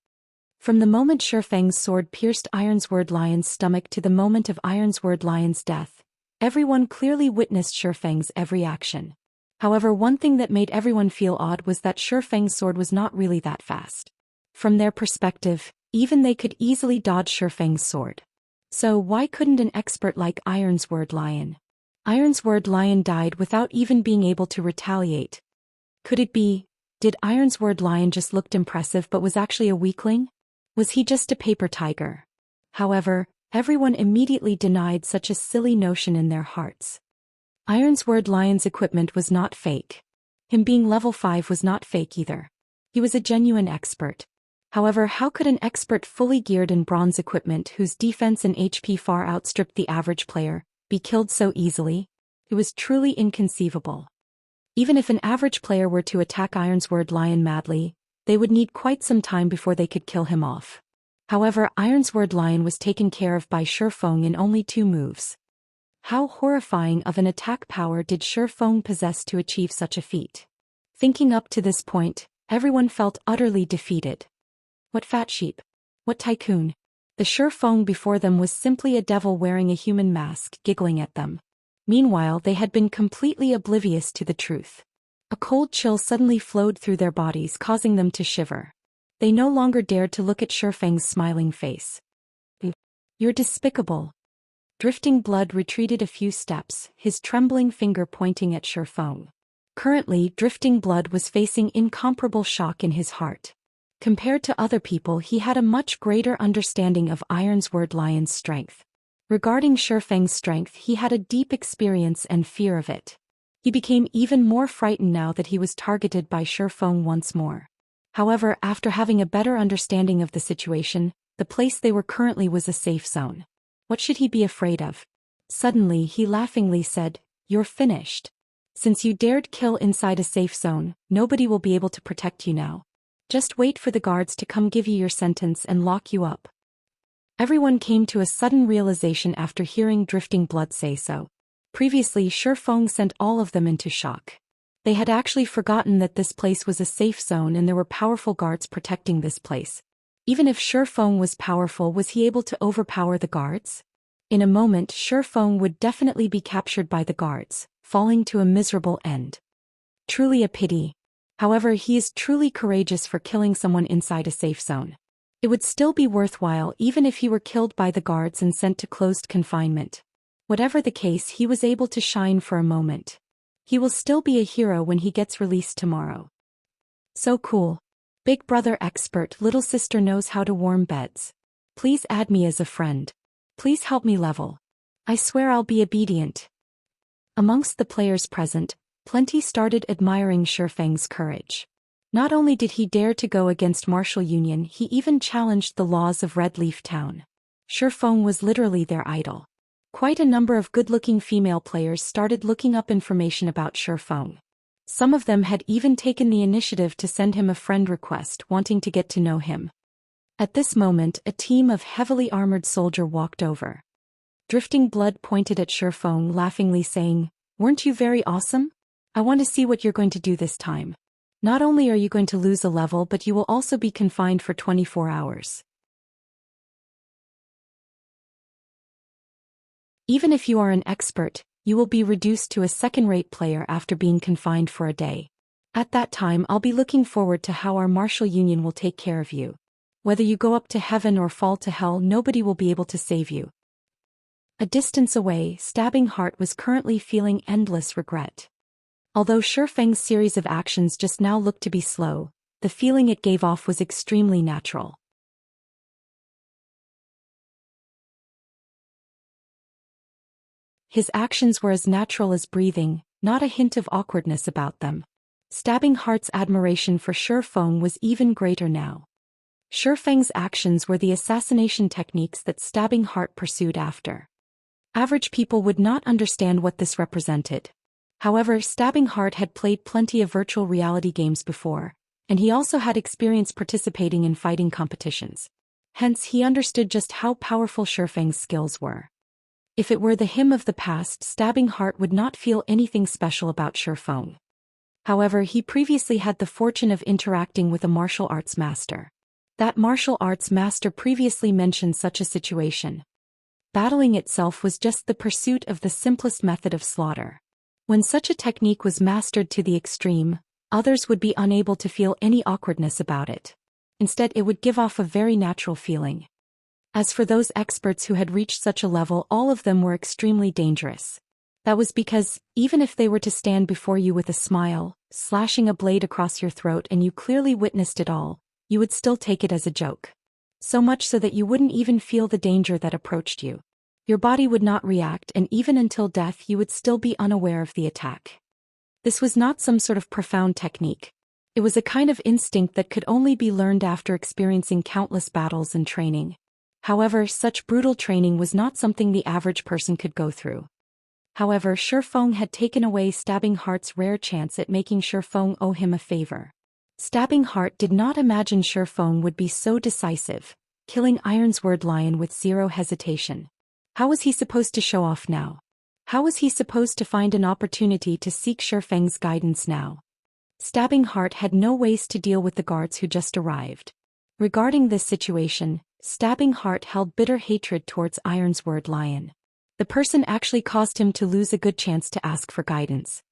From the moment Shifeng's sword pierced Ironsword Lion's stomach to the moment of Ironsword Lion's death, everyone clearly witnessed Shifeng's every action. However, one thing that made everyone feel odd was that Shifeng's sword was not really that fast. From their perspective, even they could easily dodge Shifeng's sword. So why couldn't an expert like Ironsword Lion? Ironsword Lion died without even being able to retaliate. Could it be, did Ironsword Lion just looked impressive but was actually a weakling? Was he just a paper tiger? However, everyone immediately denied such a silly notion in their hearts. Ironsword Lion's equipment was not fake. Him being level 5 was not fake either. He was a genuine expert. However, how could an expert fully geared in bronze equipment whose defense and HP far outstripped the average player be killed so easily? It was truly inconceivable. Even if an average player were to attack Ironsword Lion madly, they would need quite some time before they could kill him off. However, Ironsword Lion was taken care of by Shifeng in only 2 moves. How horrifying of an attack power did Shifeng possess to achieve such a feat? Thinking up to this point, everyone felt utterly defeated. What fat sheep? What tycoon? The Shifeng before them was simply a devil wearing a human mask, giggling at them. Meanwhile, they had been completely oblivious to the truth. A cold chill suddenly flowed through their bodies, causing them to shiver. They no longer dared to look at Shifeng's smiling face. You're despicable. Drifting Blood retreated a few steps, his trembling finger pointing at Shifeng. Currently, Drifting Blood was facing incomparable shock in his heart. Compared to other people, he had a much greater understanding of Ironsword Lion's strength. Regarding Shifeng's strength, he had a deep experience and fear of it. He became even more frightened now that he was targeted by Shifeng once more. However, after having a better understanding of the situation, the place they were currently was a safe zone. What should he be afraid of? Suddenly, he laughingly said, "You're finished. Since you dared kill inside a safe zone, nobody will be able to protect you now. Just wait for the guards to come give you your sentence and lock you up." Everyone came to a sudden realization after hearing Drifting Blood say so. Previously, Shifeng sent all of them into shock. They had actually forgotten that this place was a safe zone and there were powerful guards protecting this place. Even if Shifeng was powerful, was he able to overpower the guards? In a moment, Shifeng would definitely be captured by the guards, falling to a miserable end. Truly a pity. However, he is truly courageous for killing someone inside a safe zone. It would still be worthwhile even if he were killed by the guards and sent to closed confinement. Whatever the case, he was able to shine for a moment. He will still be a hero when he gets released tomorrow. So cool. Big brother expert, little sister knows how to warm beds. Please add me as a friend. Please help me level. I swear I'll be obedient. Amongst the players present, plenty started admiring Shifeng's courage. Not only did he dare to go against Martial Union, he even challenged the laws of Red Leaf Town. Shifeng was literally their idol. Quite a number of good-looking female players started looking up information about Shifeng. Some of them had even taken the initiative to send him a friend request wanting to get to know him. At this moment, a team of heavily armored soldiers walked over. Drifting Blood pointed at Shifeng laughingly saying, "Weren't you very awesome? I want to see what you're going to do this time. Not only are you going to lose a level, but you will also be confined for 24 hours. Even if you are an expert, you will be reduced to a second-rate player after being confined for a day. At that time, I'll be looking forward to how our Martial Union will take care of you. Whether you go up to heaven or fall to hell, nobody will be able to save you." A distance away, Stabbing Heart was currently feeling endless regret. Although Shifeng's series of actions just now looked to be slow, the feeling it gave off was extremely natural. His actions were as natural as breathing, not a hint of awkwardness about them. Stabbing Heart's admiration for Shi Feng was even greater now. Shi Feng's actions were the assassination techniques that Stabbing Heart pursued after. Average people would not understand what this represented. However, Stabbing Heart had played plenty of virtual reality games before, and he also had experience participating in fighting competitions. Hence, he understood just how powerful Shi Feng's skills were. If it were the him of the past, Stabbing Heart would not feel anything special about Shi Feng. However, he previously had the fortune of interacting with a martial arts master. That martial arts master previously mentioned such a situation. Battling itself was just the pursuit of the simplest method of slaughter. When such a technique was mastered to the extreme, others would be unable to feel any awkwardness about it. Instead, it would give off a very natural feeling. As for those experts who had reached such a level, all of them were extremely dangerous. That was because, even if they were to stand before you with a smile, slashing a blade across your throat and you clearly witnessed it all, you would still take it as a joke. So much so that you wouldn't even feel the danger that approached you. Your body would not react, and even until death you would still be unaware of the attack. This was not some sort of profound technique. It was a kind of instinct that could only be learned after experiencing countless battles and training. However, such brutal training was not something the average person could go through. However, Shi Feng had taken away Stabbing Heart's rare chance at making Shi Feng owe him a favor. Stabbing Heart did not imagine Shi Feng would be so decisive, killing Ironsword Lion with zero hesitation. How was he supposed to show off now? How was he supposed to find an opportunity to seek Shi Feng's guidance now? Stabbing Heart had no ways to deal with the guards who just arrived. Regarding this situation, Stabbing Heart held bitter hatred towards Ironsword Lion. The person actually caused him to lose a good chance to ask for guidance.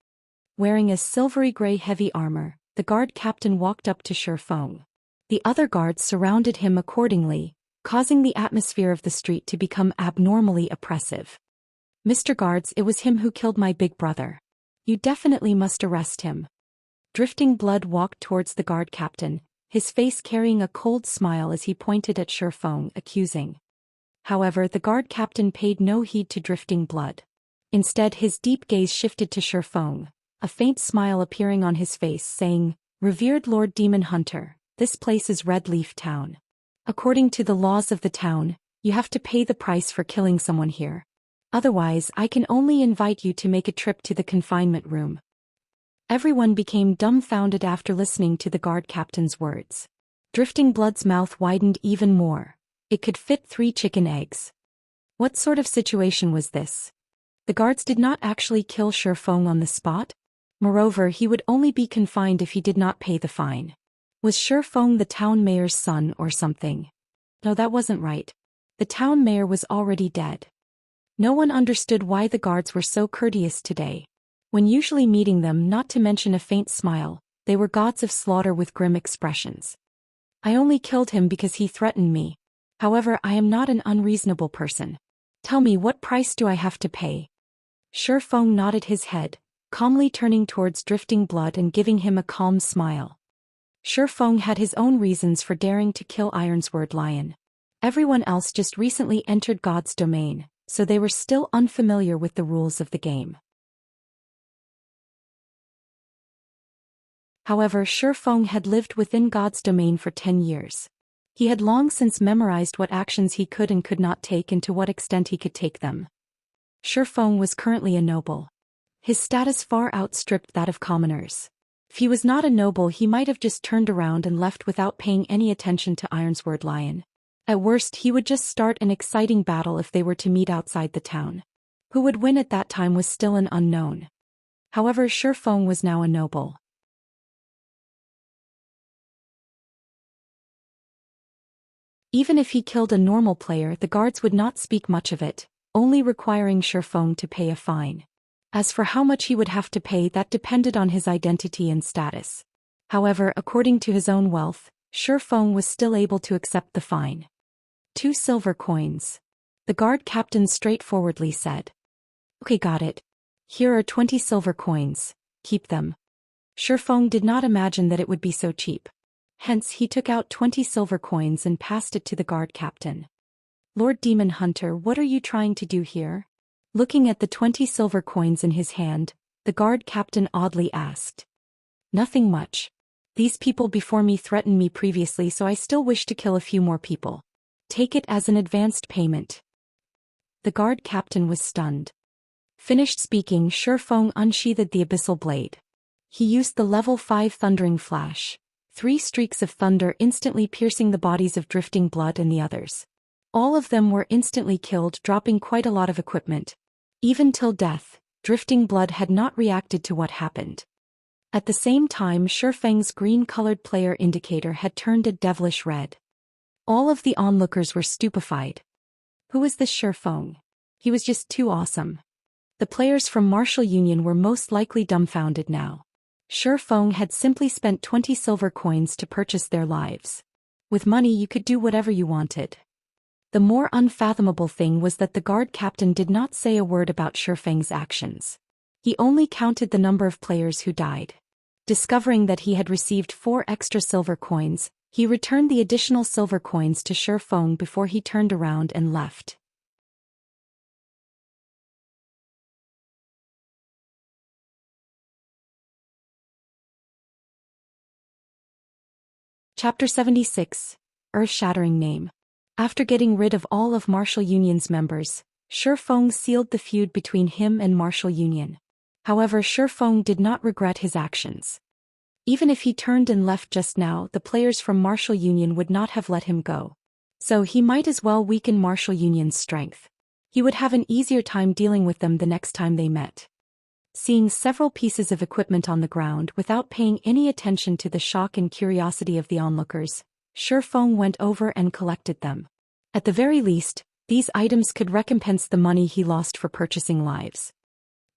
Wearing a silvery gray heavy armor, the guard captain walked up to Shi Feng. The other guards surrounded him accordingly, causing the atmosphere of the street to become abnormally oppressive. "Mr. Guards, it was him who killed my big brother. You definitely must arrest him." Drifting Blood walked towards the guard captain, his face carrying a cold smile as he pointed at Shi Feng, accusing. However, the guard captain paid no heed to Drifting Blood. Instead, his deep gaze shifted to Shi Feng, a faint smile appearing on his face, saying, "Revered Lord Demon Hunter, this place is Red Leaf Town. According to the laws of the town, you have to pay the price for killing someone here. Otherwise, I can only invite you to make a trip to the confinement room." Everyone became dumbfounded after listening to the guard captain's words. Drifting Blood's mouth widened even more. It could fit 3 chicken eggs. What sort of situation was this? The guards did not actually kill Shi Feng on the spot. Moreover, he would only be confined if he did not pay the fine. Was Shi Feng the town mayor's son or something? No, that wasn't right. The town mayor was already dead. No one understood why the guards were so courteous today. When usually meeting them, not to mention a faint smile, they were gods of slaughter with grim expressions. "I only killed him because he threatened me. However, I am not an unreasonable person. Tell me, what price do I have to pay?" Shi Feng nodded his head, calmly turning towards Drifting Blood and giving him a calm smile. Shi Feng had his own reasons for daring to kill Ironsword Lion. Everyone else just recently entered God's domain, so they were still unfamiliar with the rules of the game. However, Shi Feng had lived within God's domain for 10 years. He had long since memorized what actions he could and could not take and to what extent he could take them. Shi Feng was currently a noble. His status far outstripped that of commoners. If he was not a noble, he might have just turned around and left without paying any attention to Ironsword Lion. At worst, he would just start an exciting battle if they were to meet outside the town. Who would win at that time was still an unknown. However, Shi Feng was now a noble. Even if he killed a normal player, the guards would not speak much of it, only requiring Shi Feng to pay a fine. As for how much he would have to pay, that depended on his identity and status. However, according to his own wealth, Shi Feng was still able to accept the fine. 2 silver coins. The guard captain straightforwardly said. "Okay, got it. Here are 20 silver coins. Keep them." Shi Feng did not imagine that it would be so cheap. Hence, he took out 20 silver coins and passed it to the guard captain. "Lord Demon Hunter, what are you trying to do here?" Looking at the 20 silver coins in his hand, The guard captain oddly asked. Nothing much. These people before me threatened me previously, so I still wish to kill a few more people. Take it as an advanced payment. The guard captain was stunned. Finished speaking, Shifeng unsheathed the abyssal blade. He used the level 5 thundering flash. 3 streaks of thunder instantly piercing the bodies of drifting blood and the others. All of them were instantly killed, dropping quite a lot of equipment. Even till death, drifting blood had not reacted to what happened. At the same time, Shifeng's green-colored player indicator had turned a devilish red. All of the onlookers were stupefied. Who was this Shifeng? He was just too awesome. The players from Martial Union were most likely dumbfounded now. Shifeng had simply spent 20 silver coins to purchase their lives. With money you could do whatever you wanted. The more unfathomable thing was that the guard captain did not say a word about Shifeng's actions. He only counted the number of players who died. Discovering that he had received 4 extra silver coins, he returned the additional silver coins to Shifeng before he turned around and left. Chapter 76. Earth-shattering name. After getting rid of all of Martial Union's members, Shifeng sealed the feud between him and Martial Union. However, Shifeng did not regret his actions. Even if he turned and left just now, the players from Martial Union would not have let him go. So he might as well weaken Martial Union's strength. He would have an easier time dealing with them the next time they met. Seeing several pieces of equipment on the ground without paying any attention to the shock and curiosity of the onlookers, Shifeng went over and collected them. At the very least, these items could recompense the money he lost for purchasing lives.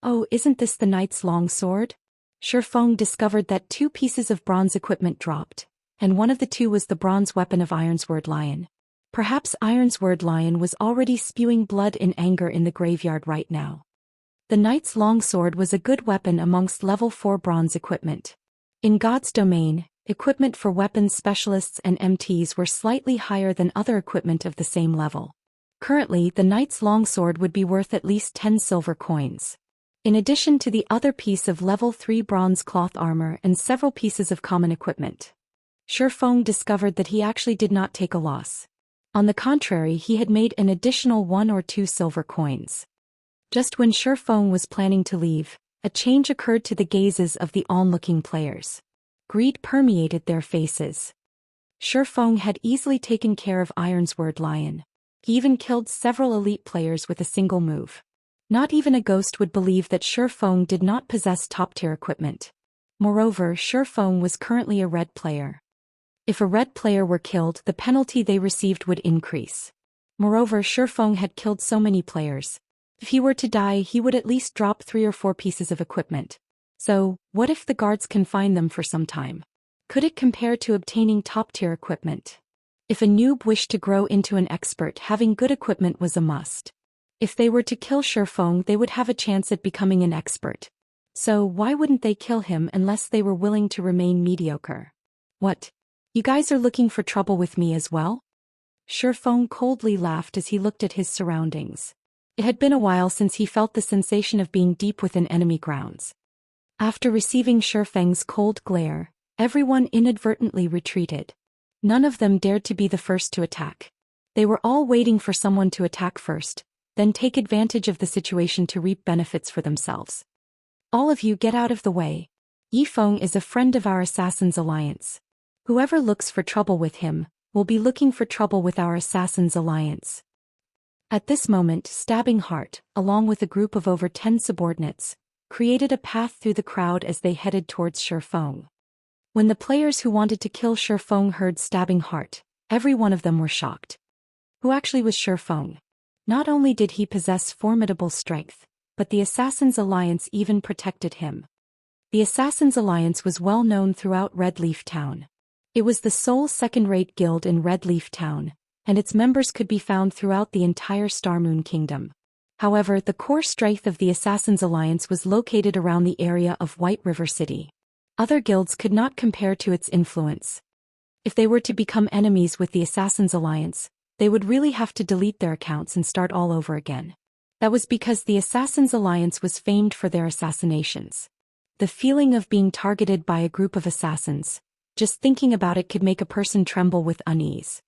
Oh, isn't this the knight's long sword? Shifeng discovered that 2 pieces of bronze equipment dropped, and one of the 2 was the bronze weapon of Ironsword Lion. Perhaps Ironsword Lion was already spewing blood in anger in the graveyard right now. The knight's longsword was a good weapon amongst level 4 bronze equipment. In God's domain, equipment for weapons specialists and MTs were slightly higher than other equipment of the same level. Currently, the knight's longsword would be worth at least 10 silver coins. In addition to the other piece of level 3 bronze cloth armor and several pieces of common equipment. Shifeng discovered that he actually did not take a loss. On the contrary, he had made an additional 1 or 2 silver coins. Just when Shifeng was planning to leave, a change occurred to the gazes of the onlooking players. Greed permeated their faces. Shifeng had easily taken care of Ironsword Lion. He even killed several elite players with a single move. Not even a ghost would believe that Shifeng did not possess top-tier equipment. Moreover, Shifeng was currently a red player. If a red player were killed, the penalty they received would increase. Moreover, Shifeng had killed so many players. If he were to die, he would at least drop 3 or 4 pieces of equipment. So, what if the guards confine them for some time? Could it compare to obtaining top-tier equipment? If a noob wished to grow into an expert, having good equipment was a must. If they were to kill Shifeng, they would have a chance at becoming an expert. So why wouldn't they kill him unless they were willing to remain mediocre? What? You guys are looking for trouble with me as well? Shifeng coldly laughed as he looked at his surroundings. It had been a while since he felt the sensation of being deep within enemy grounds. After receiving Shifeng's cold glare, everyone inadvertently retreated. None of them dared to be the first to attack. They were all waiting for someone to attack first, then take advantage of the situation to reap benefits for themselves. All of you get out of the way. Yifeng is a friend of our Assassin's Alliance. Whoever looks for trouble with him, will be looking for trouble with our Assassin's Alliance. At this moment, Stabbing Heart, along with a group of over 10 subordinates, created a path through the crowd as they headed towards Shifeng. When the players who wanted to kill Shifeng heard Stabbing Heart, every one of them were shocked. Who actually was Shifeng? Not only did he possess formidable strength, but the Assassin's Alliance even protected him. The Assassin's Alliance was well known throughout Red Leaf Town. It was the sole second-rate guild in Red Leaf Town, and its members could be found throughout the entire Starmoon Kingdom. However, the core strength of the Assassin's Alliance was located around the area of White River City. Other guilds could not compare to its influence. If they were to become enemies with the Assassin's Alliance, they would really have to delete their accounts and start all over again. That was because the Assassins' Alliance was famed for their assassinations. The feeling of being targeted by a group of assassins, just thinking about it could make a person tremble with unease.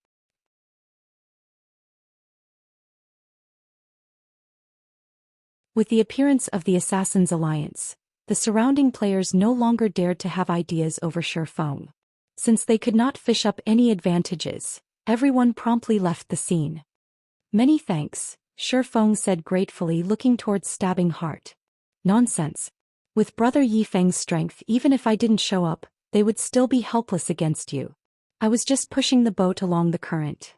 With the appearance of the Assassins' Alliance, the surrounding players no longer dared to have ideas over Shi Feng. Since they could not fish up any advantages, everyone promptly left the scene. "Many thanks," Shi Feng said gratefully, looking towards Stabbing Heart. "Nonsense. With Brother Yi Feng's strength, even if I didn't show up, they would still be helpless against you. I was just pushing the boat along the current."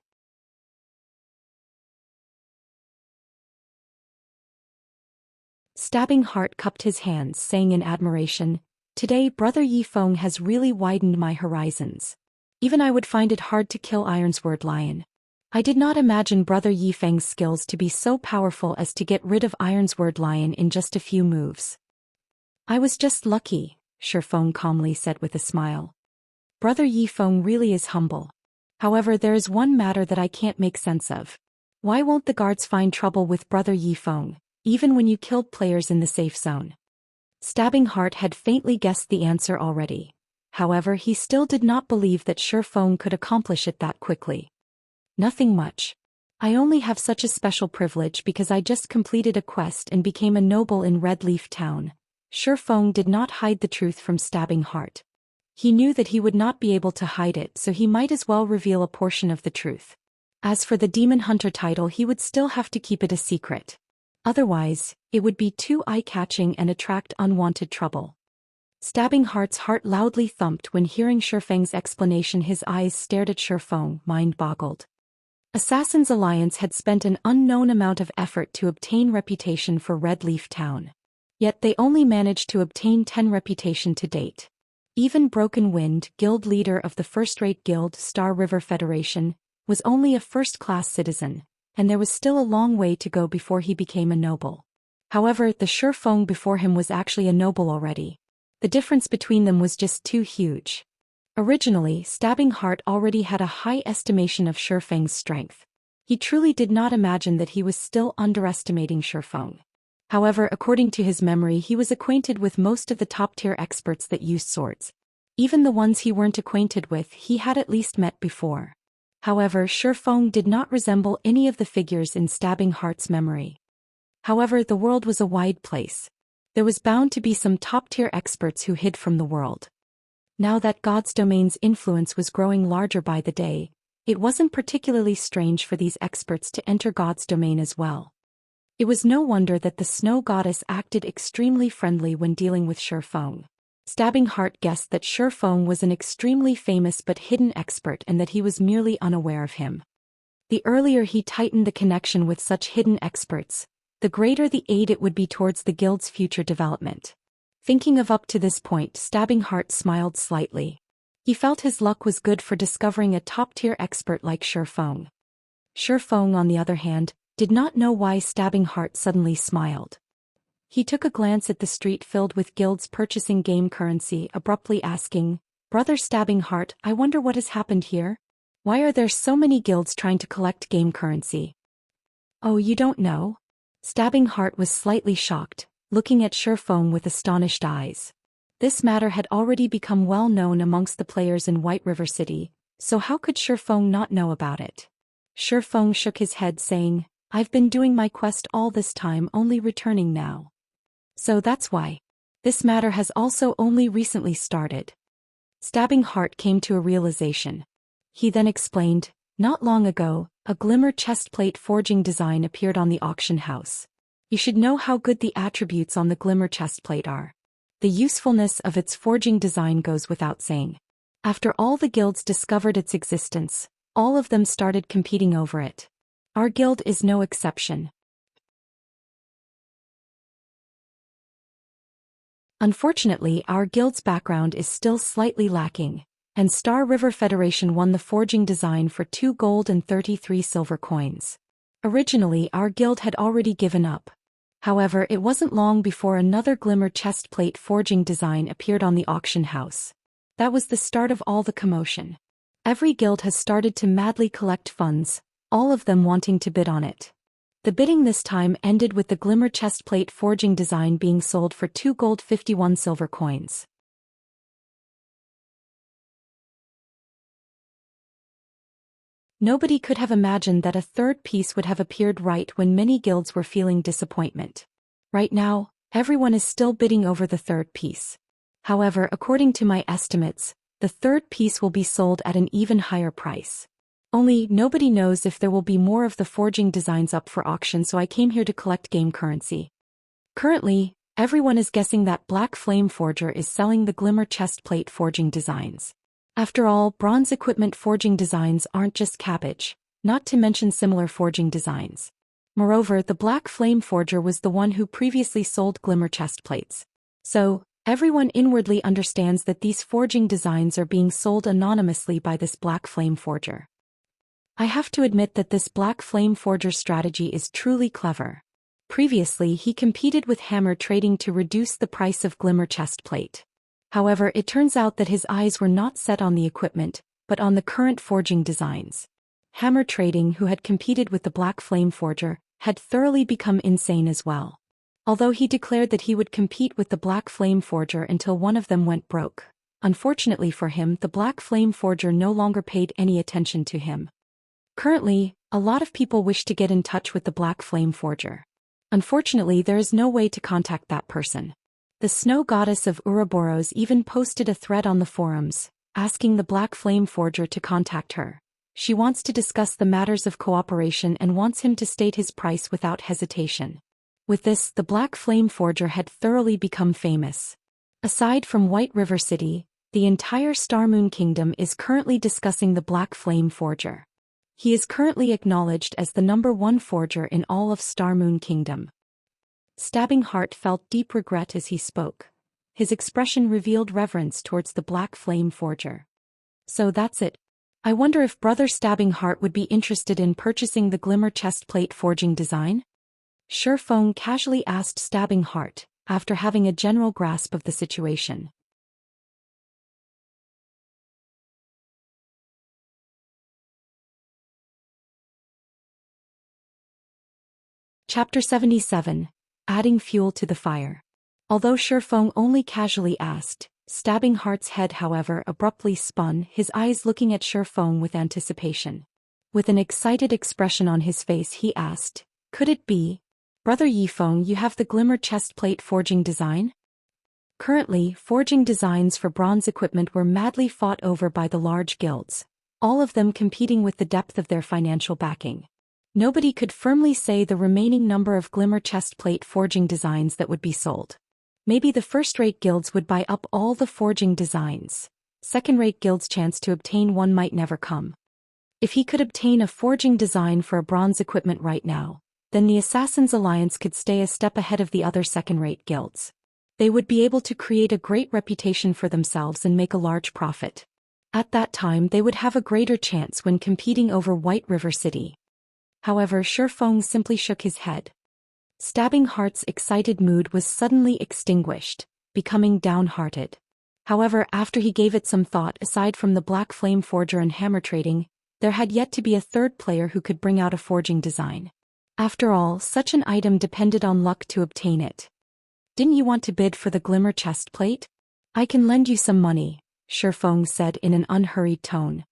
Stabbing Heart cupped his hands, saying in admiration, "Today Brother Yi Feng has really widened my horizons. Even I would find it hard to kill Ironsword Lion. I did not imagine Brother Yi Feng's skills to be so powerful as to get rid of Ironsword Lion in just a few moves." "I was just lucky," Shi Feng calmly said with a smile. "Brother Yi Feng really is humble. However, there is one matter that I can't make sense of. Why won't the guards find trouble with Brother Yi Feng, even when you killed players in the safe zone?" Stabbing Heart had faintly guessed the answer already. However, he still did not believe that Shi Feng could accomplish it that quickly. "Nothing much. I only have such a special privilege because I just completed a quest and became a noble in Red Leaf Town." Shi Feng did not hide the truth from Stabbing Heart. He knew that he would not be able to hide it, so he might as well reveal a portion of the truth. As for the Demon Hunter title, he would still have to keep it a secret. Otherwise, it would be too eye-catching and attract unwanted trouble. Stabbing Heart's heart loudly thumped when hearing Shi Feng's explanation. His eyes stared at Shi Feng, mind-boggled. Assassin's Alliance had spent an unknown amount of effort to obtain reputation for Red Leaf Town. Yet they only managed to obtain 10 reputation to date. Even Broken Wind, guild leader of the first-rate guild Star River Federation, was only a first-class citizen, and there was still a long way to go before he became a noble. However, the Shi Feng before him was actually a noble already. The difference between them was just too huge. Originally, Stabbing Heart already had a high estimation of Shi Feng's strength. He truly did not imagine that he was still underestimating Shi Feng. However, according to his memory, he was acquainted with most of the top-tier experts that used swords. Even the ones he weren't acquainted with, he had at least met before. However, Shi Feng did not resemble any of the figures in Stabbing Heart's memory. However, the world was a wide place. There was bound to be some top-tier experts who hid from the world. Now that God's domain's influence was growing larger by the day, it wasn't particularly strange for these experts to enter God's domain as well. It was no wonder that the snow goddess acted extremely friendly when dealing with Shi Feng. Stabbing Heart guessed that Shi Feng was an extremely famous but hidden expert and that he was merely unaware of him. The earlier he tightened the connection with such hidden experts, the greater the aid it would be towards the guild's future development. Thinking of up to this point, Stabbing Heart smiled slightly. He felt his luck was good for discovering a top-tier expert like Shi Feng. Shi Feng, on the other hand, did not know why Stabbing Heart suddenly smiled. He took a glance at the street filled with guilds purchasing game currency, abruptly asking, "Brother Stabbing Heart, I wonder what has happened here? Why are there so many guilds trying to collect game currency?" "Oh, you don't know?" Stabbing Heart was slightly shocked, looking at Shi Feng with astonished eyes. This matter had already become well known amongst the players in White River City, so how could Shi Feng not know about it? Shi Feng shook his head, saying, "I've been doing my quest all this time, only returning now. So that's why. This matter has also only recently started." Stabbing Heart came to a realization. He then explained, "Not long ago, a glimmer chestplate forging design appeared on the auction house. You should know how good the attributes on the glimmer chestplate are. The usefulness of its forging design goes without saying. After all the guilds discovered its existence, all of them started competing over it. Our guild is no exception. Unfortunately, our guild's background is still slightly lacking, and Star River Federation won the forging design for 2 gold and 33 silver coins. Originally, our guild had already given up. However, it wasn't long before another glimmer chestplate forging design appeared on the auction house. That was the start of all the commotion. Every guild has started to madly collect funds, all of them wanting to bid on it. The bidding this time ended with the glimmer chestplate forging design being sold for 2 gold 51 silver coins. Nobody could have imagined that a third piece would have appeared right when many guilds were feeling disappointment. Right now, everyone is still bidding over the third piece. However, according to my estimates, the third piece will be sold at an even higher price. Only, nobody knows if there will be more of the forging designs up for auction, so I came here to collect game currency. Currently, everyone is guessing that Black Flame Forger is selling the glimmer chestplate forging designs. After all, bronze equipment forging designs aren't just cabbage, not to mention similar forging designs. Moreover, the Black Flame Forger was the one who previously sold glimmer chestplates. So, everyone inwardly understands that these forging designs are being sold anonymously by this Black Flame Forger. I have to admit that this Black Flame Forger strategy is truly clever. Previously, he competed with Hammer Trading to reduce the price of glimmer chestplate. However, it turns out that his eyes were not set on the equipment, but on the current forging designs. Hammer Trading, who had competed with the Black Flame Forger, had thoroughly become insane as well. Although he declared that he would compete with the Black Flame Forger until one of them went broke. Unfortunately for him, the Black Flame Forger no longer paid any attention to him. Currently, a lot of people wish to get in touch with the Black Flame Forger. Unfortunately, there is no way to contact that person. The snow goddess of Ouroboros even posted a thread on the forums, asking the Black Flame Forger to contact her. She wants to discuss the matters of cooperation and wants him to state his price without hesitation. With this, the Black Flame Forger had thoroughly become famous. Aside from White River City, the entire Starmoon Kingdom is currently discussing the Black Flame Forger. He is currently acknowledged as the #1 forger in all of Starmoon Kingdom. Stabbing Heart felt deep regret as he spoke. His expression revealed reverence towards the Black Flame Forger. So that's it. I wonder if Brother Stabbing Heart would be interested in purchasing the glimmer chestplate forging design? Shurfeng casually asked Stabbing Heart, after having a general grasp of the situation. Chapter 77. Adding fuel to the fire. Although Shurfeng only casually asked, Stabbing Heart's head however abruptly spun, his eyes looking at Shurfeng with anticipation. With an excited expression on his face he asked, "Could it be? Brother Yifeng, you have the glimmer chestplate forging design?" Currently, forging designs for bronze equipment were madly fought over by the large guilds, all of them competing with the depth of their financial backing. Nobody could firmly say the remaining number of glimmer chestplate forging designs that would be sold. Maybe the first-rate guilds would buy up all the forging designs. Second-rate guilds' chance to obtain one might never come. If he could obtain a forging design for a bronze equipment right now, then the Assassins' Alliance could stay a step ahead of the other second-rate guilds. They would be able to create a great reputation for themselves and make a large profit. At that time they would have a greater chance when competing over White River City. However, Shurfeng simply shook his head. Stabbing Heart's excited mood was suddenly extinguished, becoming downhearted. However, after he gave it some thought, aside from the Black Flame Forger and Hammer Trading, there had yet to be a third player who could bring out a forging design. After all, such an item depended on luck to obtain it. "Didn't you want to bid for the glimmer chestplate? I can lend you some money," Shurfeng said in an unhurried tone.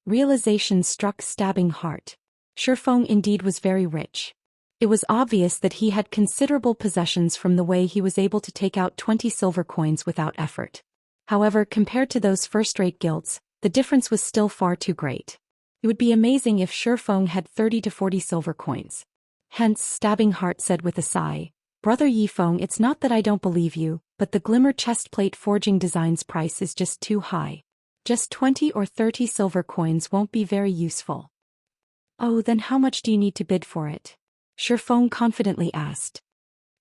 Realization struck Stabbing Heart. Shurfeng indeed was very rich. It was obvious that he had considerable possessions from the way he was able to take out 20 silver coins without effort. However, compared to those first-rate guilds, the difference was still far too great. It would be amazing if Shurfeng had 30 to 40 silver coins. Hence, Stabbing Heart said with a sigh, "Brother Yifeng, it's not that I don't believe you, but the glimmer chestplate forging design's price is just too high. Just 20 or 30 silver coins won't be very useful." "Oh, then how much do you need to bid for it?" Shurfeng confidently asked.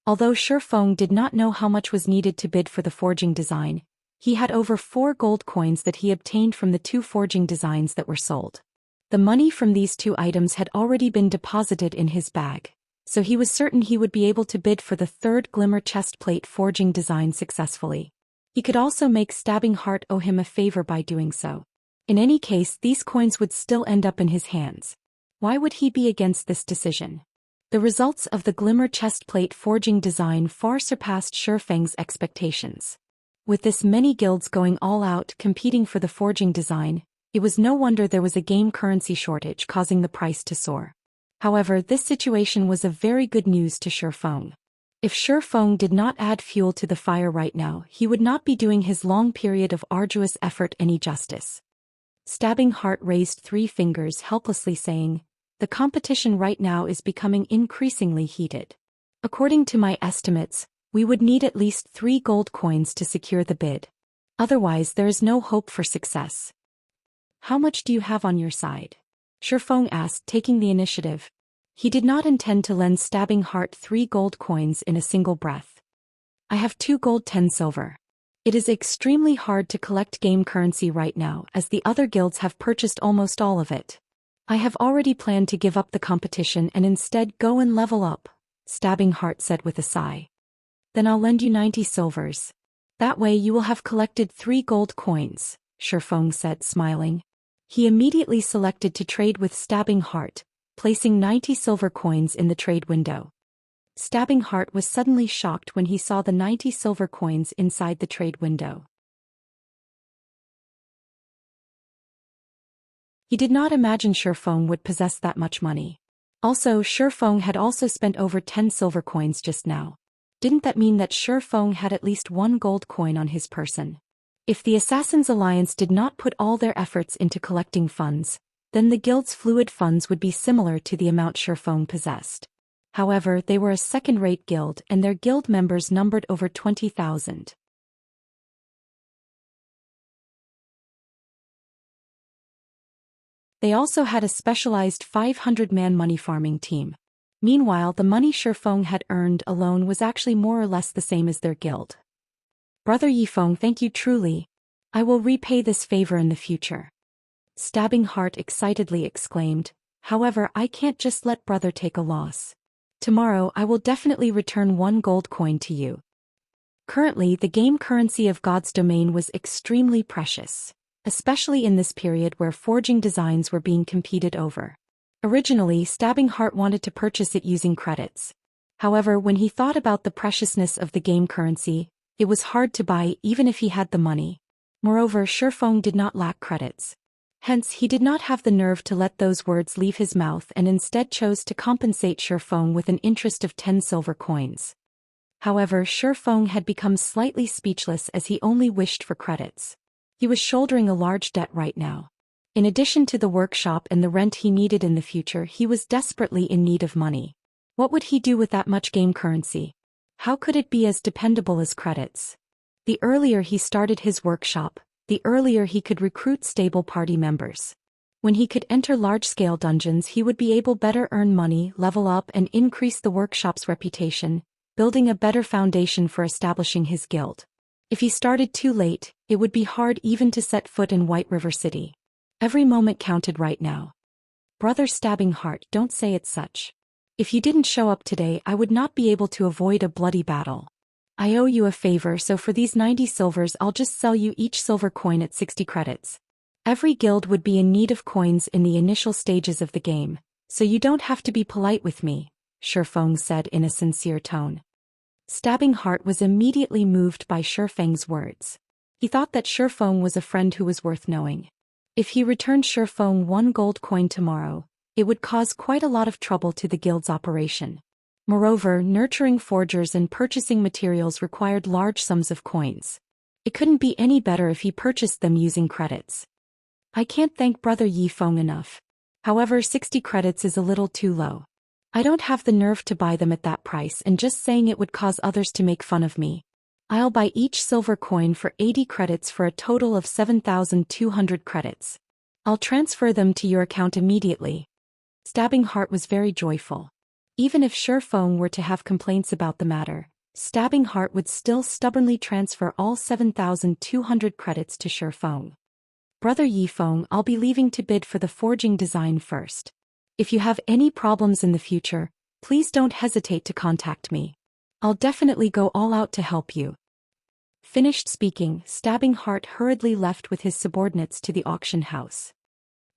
Although Shurfeng did not know how much was needed to bid for the forging design, he had over 4 gold coins that he obtained from the 2 forging designs that were sold. The money from these 2 items had already been deposited in his bag, so he was certain he would be able to bid for the 3rd glimmer chestplate forging design successfully. He could also make Stabbing Heart owe him a favor by doing so. In any case, these coins would still end up in his hands. Why would he be against this decision? The results of the glimmer chestplate forging design far surpassed Shifeng's expectations. With this many guilds going all out competing for the forging design, it was no wonder there was a game currency shortage causing the price to soar. However, this situation was of very good news to Shifeng. If Shifeng did not add fuel to the fire right now, he would not be doing his long period of arduous effort any justice. Stabbing Heart raised 3 fingers helplessly saying, "The competition right now is becoming increasingly heated. According to my estimates, we would need at least 3 gold coins to secure the bid. Otherwise there is no hope for success." "How much do you have on your side?" Shifeng asked, taking the initiative. He did not intend to lend Stabbing Heart 3 gold coins in a single breath. "I have 2 gold 10 silver. It is extremely hard to collect game currency right now as the other guilds have purchased almost all of it. I have already planned to give up the competition and instead go and level up," Stabbing Heart said with a sigh. "Then I'll lend you 90 silvers. That way you will have collected 3 gold coins," Shifeng said, smiling. He immediately selected to trade with Stabbing Heart, placing 90 silver coins in the trade window. Stabbing Heart was suddenly shocked when he saw the 90 silver coins inside the trade window. He did not imagine Shifeng would possess that much money. Also, Shifeng had also spent over 10 silver coins just now. Didn't that mean that Shifeng had at least 1 gold coin on his person? If the Assassins' Alliance did not put all their efforts into collecting funds, then the guild's fluid funds would be similar to the amount Shifeng possessed. However, they were a second-rate guild and their guild members numbered over 20,000. They also had a specialized 500-man money farming team. Meanwhile, the money Shifeng had earned alone was actually more or less the same as their guild. "Brother Yifeng, thank you truly. I will repay this favor in the future," Stabbing Heart excitedly exclaimed. "However, I can't just let brother take a loss. Tomorrow I will definitely return 1 gold coin to you." Currently, the game currency of God's domain was extremely precious, especially in this period where forging designs were being competed over. Originally, Stabbing Heart wanted to purchase it using credits. However, when he thought about the preciousness of the game currency, it was hard to buy even if he had the money. Moreover, Shifeng did not lack credits. Hence, he did not have the nerve to let those words leave his mouth and instead chose to compensate Shifeng with an interest of 10 silver coins. However, Shifeng had become slightly speechless as he only wished for credits. He was shouldering a large debt right now. In addition to the workshop and the rent he needed in the future, he was desperately in need of money. What would he do with that much game currency? How could it be as dependable as credits? The earlier he started his workshop, the earlier he could recruit stable party members. When he could enter large-scale dungeons, he would be able better earn money, level up and increase the workshop's reputation, building a better foundation for establishing his guild. If he started too late, it would be hard even to set foot in White River City. Every moment counted right now. "Brother Stabbing Heart, don't say it's such. If you didn't show up today, I would not be able to avoid a bloody battle. I owe you a favor, so for these 90 silvers I'll just sell you each silver coin at 60 credits. Every guild would be in need of coins in the initial stages of the game, so you don't have to be polite with me," Shifeng said in a sincere tone. Stabbing Heart was immediately moved by Shifeng's words. He thought that Shifeng was a friend who was worth knowing. If he returned Shifeng 1 gold coin tomorrow, it would cause quite a lot of trouble to the guild's operation. Moreover, nurturing forgers and purchasing materials required large sums of coins. It couldn't be any better if he purchased them using credits. "I can't thank Brother Yifeng enough. However, 60 credits is a little too low. I don't have the nerve to buy them at that price, and just saying it would cause others to make fun of me. I'll buy each silver coin for 80 credits for a total of 7,200 credits. I'll transfer them to your account immediately." Stabbing Heart was very joyful. Even if Shifeng were to have complaints about the matter, Stabbing Heart would still stubbornly transfer all 7,200 credits to Shifeng. "Brother Yifeng, I'll be leaving to bid for the forging design first. If you have any problems in the future, please don't hesitate to contact me. I'll definitely go all out to help you." Finished speaking, Stabbing Heart hurriedly left with his subordinates to the auction house.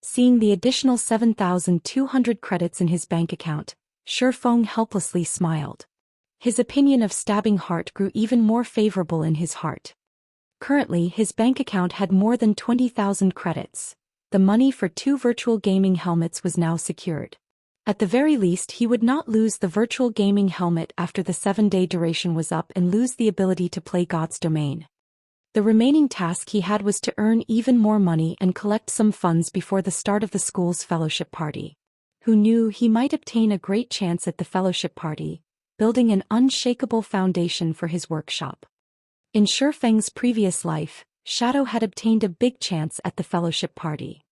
Seeing the additional 7,200 credits in his bank account, Feng helplessly smiled. His opinion of stabbing heart grew even more favorable in his heart. Currently, his bank account had more than 20,000 credits. The money for 2 virtual gaming helmets was now secured. At the very least, he would not lose the virtual gaming helmet after the 7-day duration was up and lose the ability to play God's Domain. The remaining task he had was to earn even more money and collect some funds before the start of the school's fellowship party. Who knew he might obtain a great chance at the fellowship party, building an unshakable foundation for his workshop. In Feng's previous life, Shadow had obtained a big chance at the fellowship party.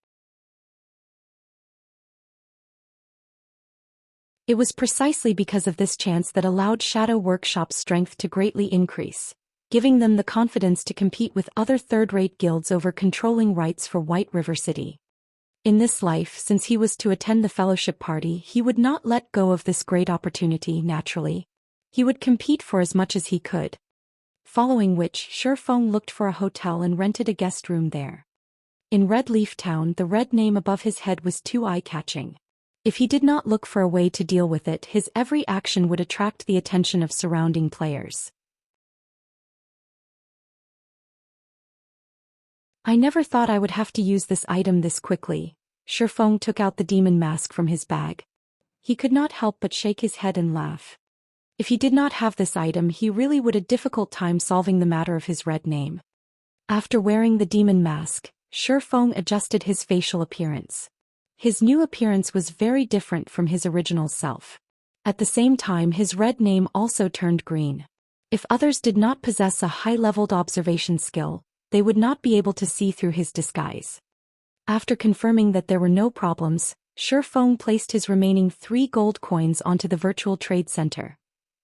It was precisely because of this chance that allowed Shadow Workshop's strength to greatly increase, giving them the confidence to compete with other third-rate guilds over controlling rights for White River City. In this life, since he was to attend the fellowship party, he would not let go of this great opportunity naturally. He would compete for as much as he could. Following which, Feng looked for a hotel and rented a guest room there. In Red Leaf Town, the red name above his head was too eye-catching. If he did not look for a way to deal with it, his every action would attract the attention of surrounding players. I never thought I would have to use this item this quickly. Feng took out the demon mask from his bag. He could not help but shake his head and laugh. If he did not have this item, he really would have a difficult time solving the matter of his red name. After wearing the demon mask, Feng adjusted his facial appearance. His new appearance was very different from his original self. At the same time, his red name also turned green. If others did not possess a high-leveled observation skill, they would not be able to see through his disguise. After confirming that there were no problems, Feng placed his remaining 3 gold coins onto the virtual trade center.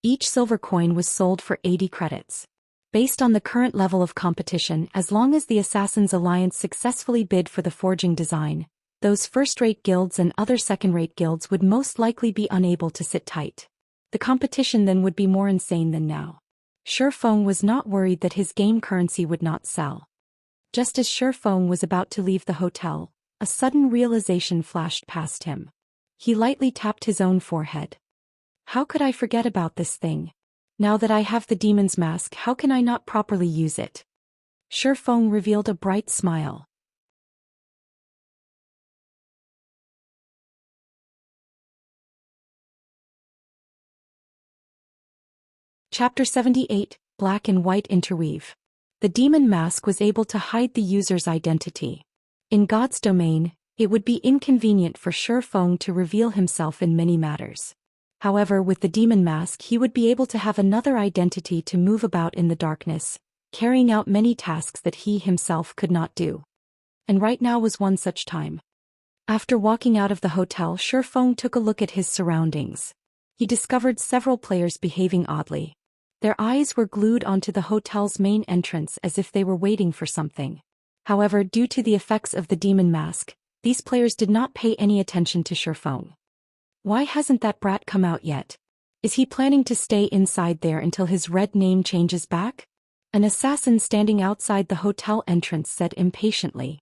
Each silver coin was sold for 80 credits. Based on the current level of competition, as long as the Assassins Alliance successfully bid for the forging design, those first-rate guilds and other second-rate guilds would most likely be unable to sit tight. The competition then would be more insane than now. Feng was not worried that his game currency would not sell. Just as Feng was about to leave the hotel, a sudden realization flashed past him. He lightly tapped his own forehead. How could I forget about this thing? Now that I have the demon's mask, how can I not properly use it? Feng revealed a bright smile. Chapter 78, Black and White Interweave. The demon mask was able to hide the user's identity. In God's domain, it would be inconvenient for Feng to reveal himself in many matters. However, with the demon mask he would be able to have another identity to move about in the darkness, carrying out many tasks that he himself could not do. And right now was one such time. After walking out of the hotel, Feng took a look at his surroundings. He discovered several players behaving oddly. Their eyes were glued onto the hotel's main entrance as if they were waiting for something. However, due to the effects of the demon mask, these players did not pay any attention to Feng. Why hasn't that brat come out yet? Is he planning to stay inside there until his red name changes back? An assassin standing outside the hotel entrance said impatiently.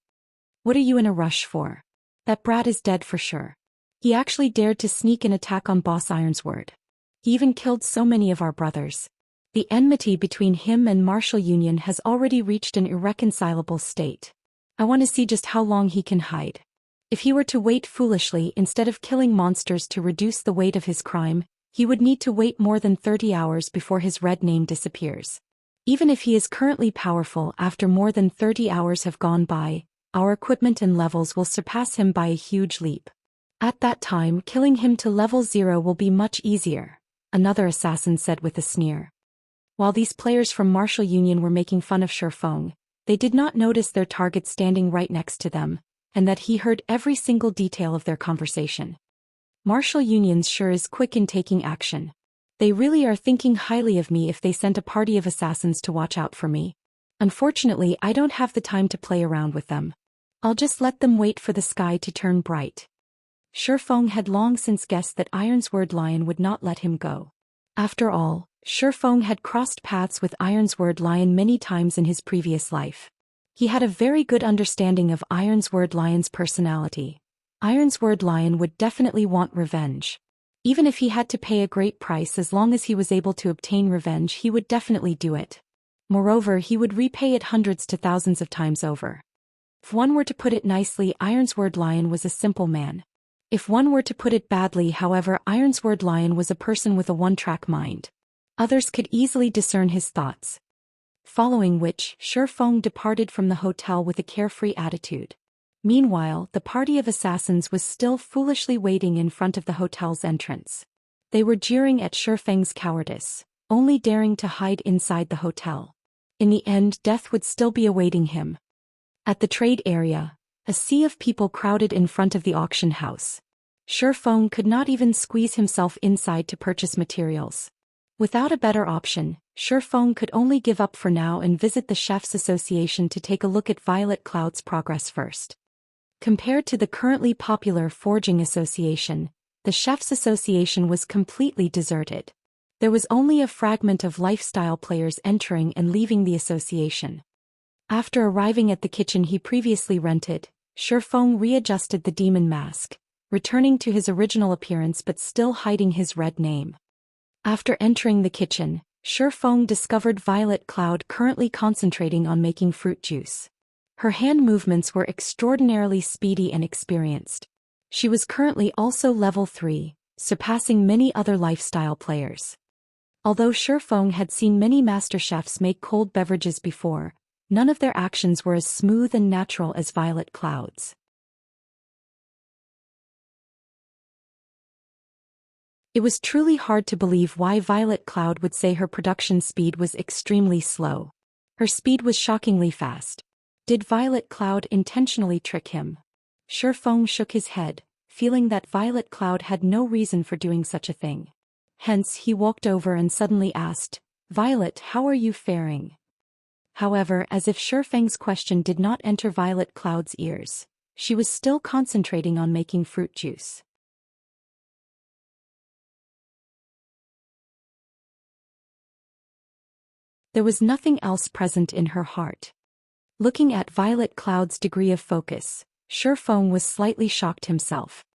What are you in a rush for? That brat is dead for sure. He actually dared to sneak an attack on Boss Ironsword. He even killed so many of our brothers. The enmity between him and Martial Union has already reached an irreconcilable state. I want to see just how long he can hide. If he were to wait foolishly instead of killing monsters to reduce the weight of his crime, he would need to wait more than 30 hours before his red name disappears. Even if he is currently powerful, after more than 30 hours have gone by, our equipment and levels will surpass him by a huge leap. At that time, killing him to level 0 will be much easier, another assassin said with a sneer. While these players from Martial Union were making fun of Feng, they did not notice their target standing right next to them, and that he heard every single detail of their conversation. Martial Union's sure is quick in taking action. They really are thinking highly of me if they sent a party of assassins to watch out for me. Unfortunately, I don't have the time to play around with them. I'll just let them wait for the sky to turn bright. Feng had long since guessed that Ironsword Lion would not let him go. After all, Feng had crossed paths with Ironsword Lion many times in his previous life. He had a very good understanding of Ironsword Lion's personality. Ironsword Lion would definitely want revenge. Even if he had to pay a great price, as long as he was able to obtain revenge, he would definitely do it. Moreover, he would repay it hundreds to thousands of times over. If one were to put it nicely, Ironsword Lion was a simple man. If one were to put it badly, however, Ironsword Lion was a person with a one-track mind. Others could easily discern his thoughts. Following which, Shi Feng departed from the hotel with a carefree attitude. Meanwhile, the party of assassins was still foolishly waiting in front of the hotel's entrance. They were jeering at Shi Feng's cowardice, only daring to hide inside the hotel. In the end, death would still be awaiting him. At the trade area, a sea of people crowded in front of the auction house. Shi Feng could not even squeeze himself inside to purchase materials. Without a better option, Shi Feng could only give up for now and visit the Chefs' Association to take a look at Violet Cloud's progress first. Compared to the currently popular Forging Association, the Chefs' Association was completely deserted. There was only a fragment of lifestyle players entering and leaving the association. After arriving at the kitchen he previously rented, Shi Feng readjusted the demon mask, returning to his original appearance but still hiding his red name. After entering the kitchen, Shi Feng discovered Violet Cloud currently concentrating on making fruit juice. Her hand movements were extraordinarily speedy and experienced. She was currently also level 3, surpassing many other lifestyle players. Although Shi Feng had seen many master chefs make cold beverages before, none of their actions were as smooth and natural as Violet Cloud's. It was truly hard to believe why Violet Cloud would say her production speed was extremely slow. Her speed was shockingly fast. Did Violet Cloud intentionally trick him? Shi Feng shook his head, feeling that Violet Cloud had no reason for doing such a thing. Hence, he walked over and suddenly asked, "Violet, how are you faring?" However, as if Shi Feng's question did not enter Violet Cloud's ears, she was still concentrating on making fruit juice. There was nothing else present in her heart. Looking at Violet Cloud's degree of focus, Shi Feng was slightly shocked himself.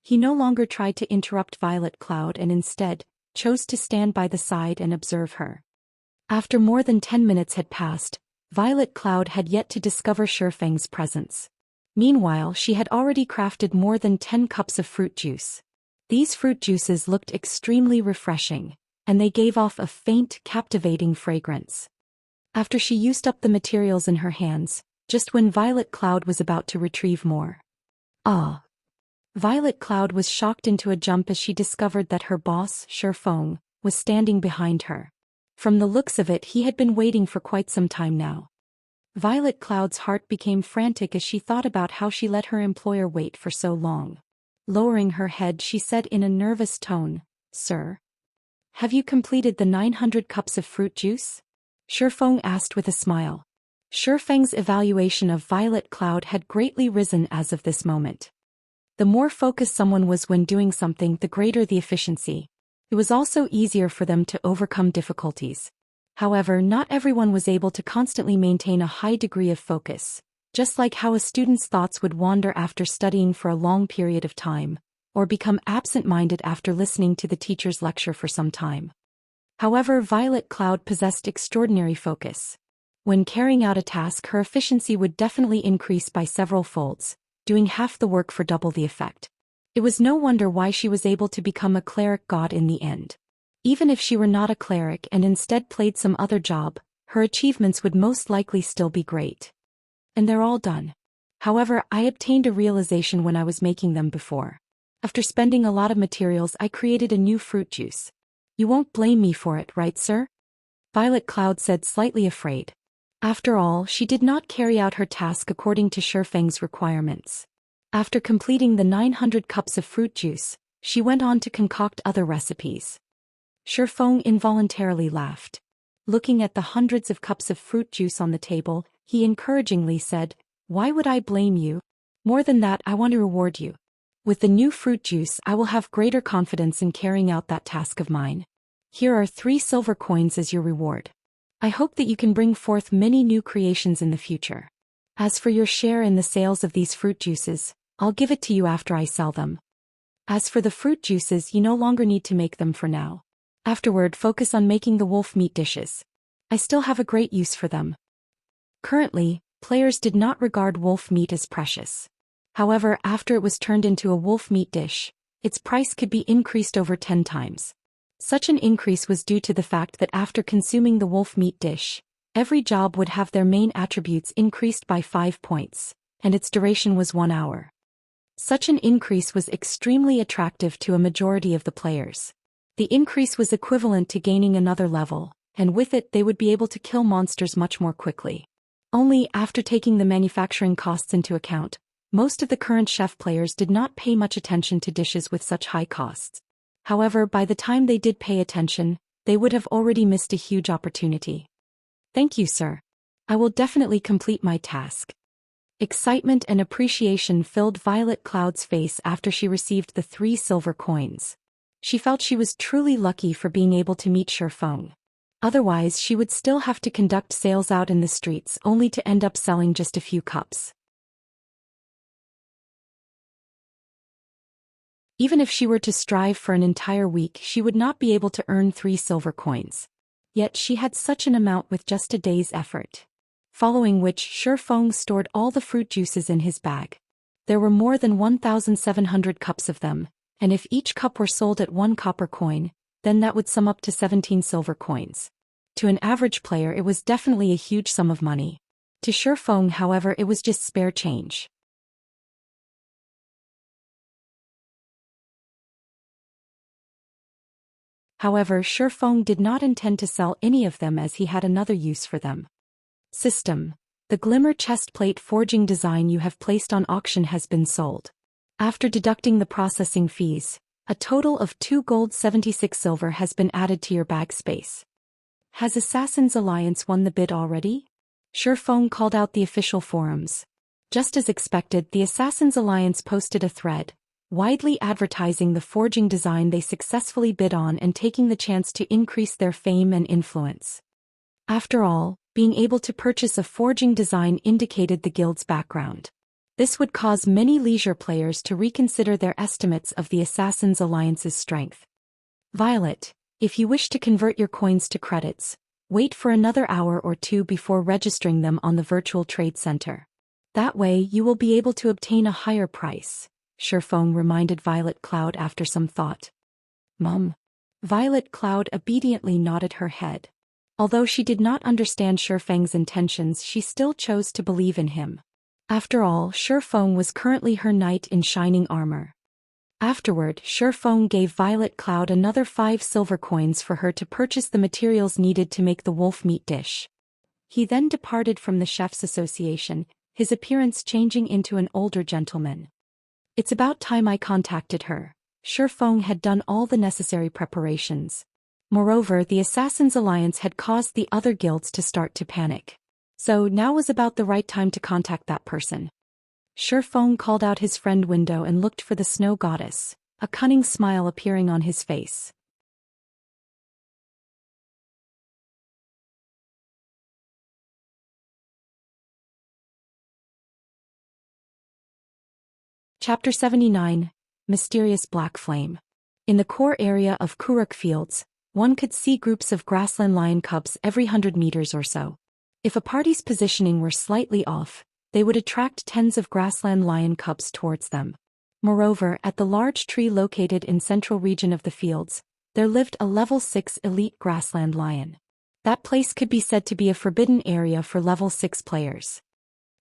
He no longer tried to interrupt Violet Cloud and instead chose to stand by the side and observe her. After more than 10 minutes had passed, Violet Cloud had yet to discover Shi Feng's presence. Meanwhile, she had already crafted more than 10 cups of fruit juice. These fruit juices looked extremely refreshing, and they gave off a faint, captivating fragrance. After she used up the materials in her hands, just when Violet Cloud was about to retrieve more. Violet Cloud was shocked into a jump as she discovered that her boss, Shi Feng, was standing behind her. From the looks of it, he had been waiting for quite some time now. Violet Cloud's heart became frantic as she thought about how she let her employer wait for so long. Lowering her head, she said in a nervous tone, "Sir, have you completed the 900 cups of fruit juice?" Shi Feng asked with a smile. Shi Feng's evaluation of Violet Cloud had greatly risen as of this moment. The more focused someone was when doing something, the greater the efficiency. It was also easier for them to overcome difficulties. However, not everyone was able to constantly maintain a high degree of focus, just like how a student's thoughts would wander after studying for a long period of time, or become absent-minded after listening to the teacher's lecture for some time. However, Violet Cloud possessed extraordinary focus. When carrying out a task, her efficiency would definitely increase by several folds, doing half the work for double the effect. It was no wonder why she was able to become a cleric god in the end. Even if she were not a cleric and instead played some other job, her achievements would most likely still be great. And they're all done. However, I obtained a realization when I was making them before. After spending a lot of materials, I created a new fruit juice. You won't blame me for it, right, sir? Violet Cloud said, slightly afraid. After all, she did not carry out her task according to Shi Feng's requirements. After completing the 900 cups of fruit juice, she went on to concoct other recipes. Shi Feng involuntarily laughed. Looking at the hundreds of cups of fruit juice on the table, he encouragingly said, "Why would I blame you? More than that, I want to reward you. With the new fruit juice, I will have greater confidence in carrying out that task of mine. Here are 3 silver coins as your reward. I hope that you can bring forth many new creations in the future. As for your share in the sales of these fruit juices, I'll give it to you after I sell them." As for the fruit juices, you no longer need to make them for now. Afterward, focus on making the wolf meat dishes. I still have a great use for them. Currently, players did not regard wolf meat as precious. However, after it was turned into a wolf meat dish, its price could be increased over 10 times. Such an increase was due to the fact that after consuming the wolf meat dish, every job would have their main attributes increased by 5 points, and its duration was 1 hour. Such an increase was extremely attractive to a majority of the players. The increase was equivalent to gaining another level, and with it they would be able to kill monsters much more quickly. Only after taking the manufacturing costs into account, most of the current chef players did not pay much attention to dishes with such high costs. However, by the time they did pay attention, they would have already missed a huge opportunity. Thank you, sir. I will definitely complete my task. Excitement and appreciation filled Violet Cloud's face after she received the 3 silver coins. She felt she was truly lucky for being able to meet Shifeng. Otherwise, she would still have to conduct sales out in the streets only to end up selling just a few cups. Even if she were to strive for an entire week, she would not be able to earn 3 silver coins. Yet she had such an amount with just a day's effort. Following which, Shifeng stored all the fruit juices in his bag. There were more than 1,700 cups of them, and if each cup were sold at 1 copper coin, then that would sum up to 17 silver coins. To an average player, it was definitely a huge sum of money. To Shifeng, however, it was just spare change. However, Shifeng did not intend to sell any of them as he had another use for them. System. The glimmer chestplate forging design you have placed on auction has been sold. After deducting the processing fees, a total of 2 gold 76 silver has been added to your bag space. Has Assassin's Alliance won the bid already? Shifeng called out the official forums. Just as expected, the Assassin's Alliance posted a thread, widely advertising the forging design they successfully bid on and taking the chance to increase their fame and influence. After all, being able to purchase a forging design indicated the guild's background. This would cause many leisure players to reconsider their estimates of the Assassin's Alliance's strength. Violet, if you wish to convert your coins to credits, wait for another hour or 2 before registering them on the virtual trade center. That way you will be able to obtain a higher price, Shifeng reminded Violet Cloud after some thought. Mum. Violet Cloud obediently nodded her head. Although she did not understand Shifeng's intentions, she still chose to believe in him. After all, Shifeng was currently her knight in shining armor. Afterward, Shifeng gave Violet Cloud another 5 silver coins for her to purchase the materials needed to make the wolf meat dish. He then departed from the Chef's Association, his appearance changing into an older gentleman. It's about time I contacted her. Shifeng had done all the necessary preparations. Moreover, the Assassin's Alliance had caused the other guilds to start to panic. So now was about the right time to contact that person. Shifeng called out his friend Window and looked for the snow goddess, a cunning smile appearing on his face. Chapter 79. Mysterious Black Flame. In the core area of Kuruk Fields, one could see groups of grassland lion cubs every 100 meters or so. If a party's positioning were slightly off, they would attract tens of grassland lion cubs towards them. Moreover, at the large tree located in central region of the fields, there lived a level 6 elite grassland lion. That place could be said to be a forbidden area for level 6 players.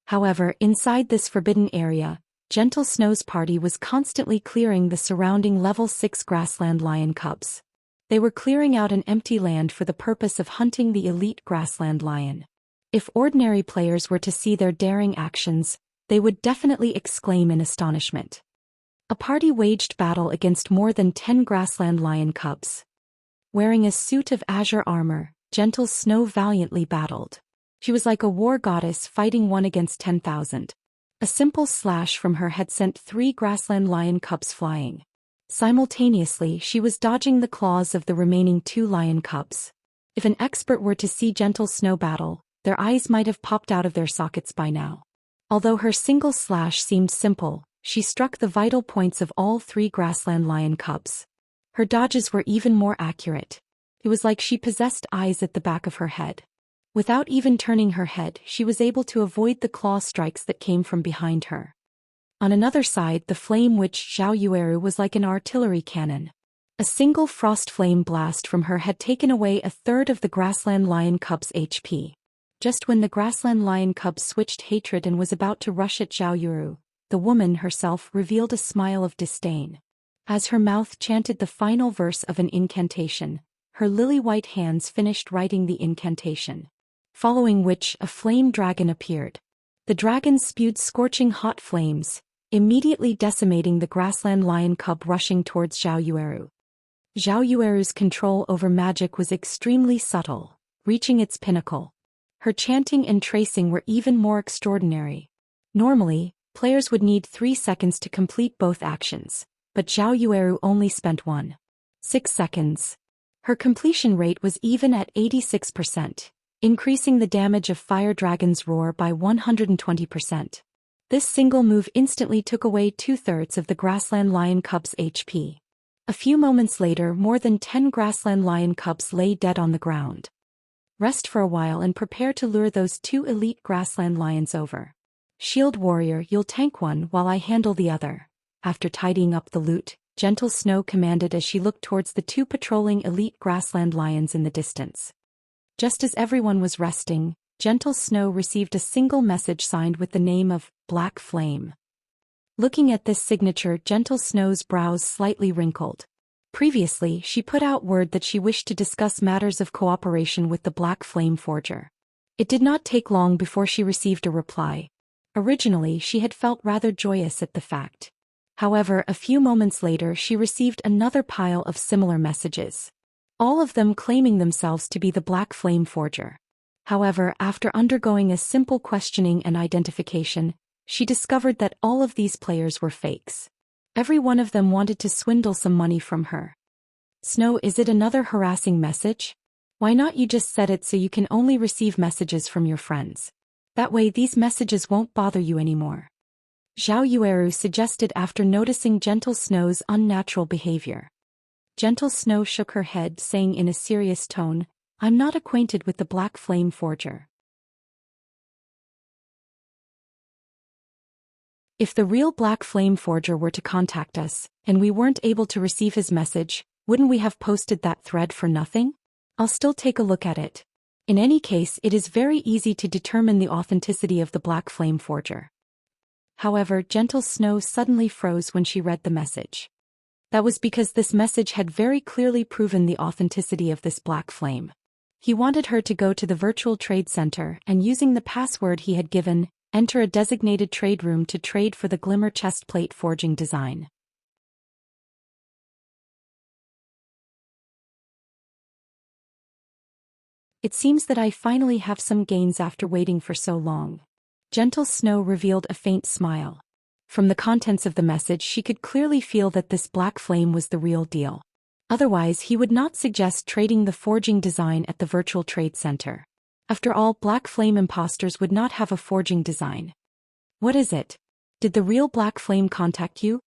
However, inside this forbidden area, Gentle Snow's party was constantly clearing the surrounding level 6 grassland lion cubs. They were clearing out an empty land for the purpose of hunting the elite grassland lion. If ordinary players were to see their daring actions, they would definitely exclaim in astonishment. A party waged battle against more than 10 grassland lion cubs. Wearing a suit of azure armor, Gentle Snow valiantly battled. She was like a war goddess fighting 1 against 10,000. A simple slash from her had sent 3 grassland lion cubs flying. Simultaneously, she was dodging the claws of the remaining 2 lion cubs. If an expert were to see Gentle Snow battle, their eyes might have popped out of their sockets by now. Although her single slash seemed simple, She struck the vital points of all 3 grassland lion cubs. Her dodges were even more accurate. It was like she possessed eyes at the back of her head. Without even turning her head, she was able to avoid the claw strikes that came from behind her. On another side, the flame witch Zhao Yueru was like an artillery cannon. A single frost flame blast from her had taken away a third of the grassland lion cub's HP. Just when the grassland lion cub switched hatred and was about to rush at Zhao Yueru, the woman herself revealed a smile of disdain. As her mouth chanted the final verse of an incantation, her lily-white hands finished writing the incantation. Following which, a flame dragon appeared. The dragon spewed scorching hot flames, immediately decimating the grassland lion cub rushing towards Zhao Yueru. Zhao Yueru's control over magic was extremely subtle, reaching its pinnacle. Her chanting and tracing were even more extraordinary. Normally, players would need 3 seconds to complete both actions, but Zhao Yueru only spent 1.6 seconds. Her completion rate was even at 86%, increasing the damage of Fire Dragon's roar by 120%. This single move instantly took away 2/3 of the grassland lion cub's HP. A few moments later, more than 10 grassland lion cubs lay dead on the ground. Rest for a while and prepare to lure those 2 elite grassland lions over. Shield warrior, you'll tank one while I handle the other. After tidying up the loot, Gentle Snow commanded as she looked towards the 2 patrolling elite grassland lions in the distance. Just as everyone was resting, Gentle Snow received a single message signed with the name of Black Flame. Looking at this signature, Gentle Snow's brows slightly wrinkled. Previously, she put out word that she wished to discuss matters of cooperation with the Black Flame Forger. It did not take long before she received a reply. Originally, she had felt rather joyous at the fact. However, a few moments later she received another pile of similar messages. All of them claiming themselves to be the Black Flame Forger. However, after undergoing a simple questioning and identification, she discovered that all of these players were fakes. Every one of them wanted to swindle some money from her. Snow, is it another harassing message? Why not you just set it so you can only receive messages from your friends? That way these messages won't bother you anymore. Zhao Yueru suggested after noticing Gentle Snow's unnatural behavior. Gentle Snow shook her head, saying in a serious tone, I'm not acquainted with the Black Flame Forger. If the real Black Flame Forger were to contact us, and we weren't able to receive his message, wouldn't we have posted that thread for nothing? I'll still take a look at it. In any case, it is very easy to determine the authenticity of the Black Flame Forger. However, Gentle Snow suddenly froze when she read the message. That was because this message had very clearly proven the authenticity of this Black Flame. He wanted her to go to the virtual trade center and, using the password he had given, enter a designated trade room to trade for the Glimmer chestplate forging design. It seems that I finally have some gains after waiting for so long. Gentle Snow revealed a faint smile. From the contents of the message she could clearly feel that this Black Flame was the real deal. Otherwise he would not suggest trading the forging design at the virtual trade center. After all, Black Flame imposters would not have a forging design. What is it? Did the real Black Flame contact you?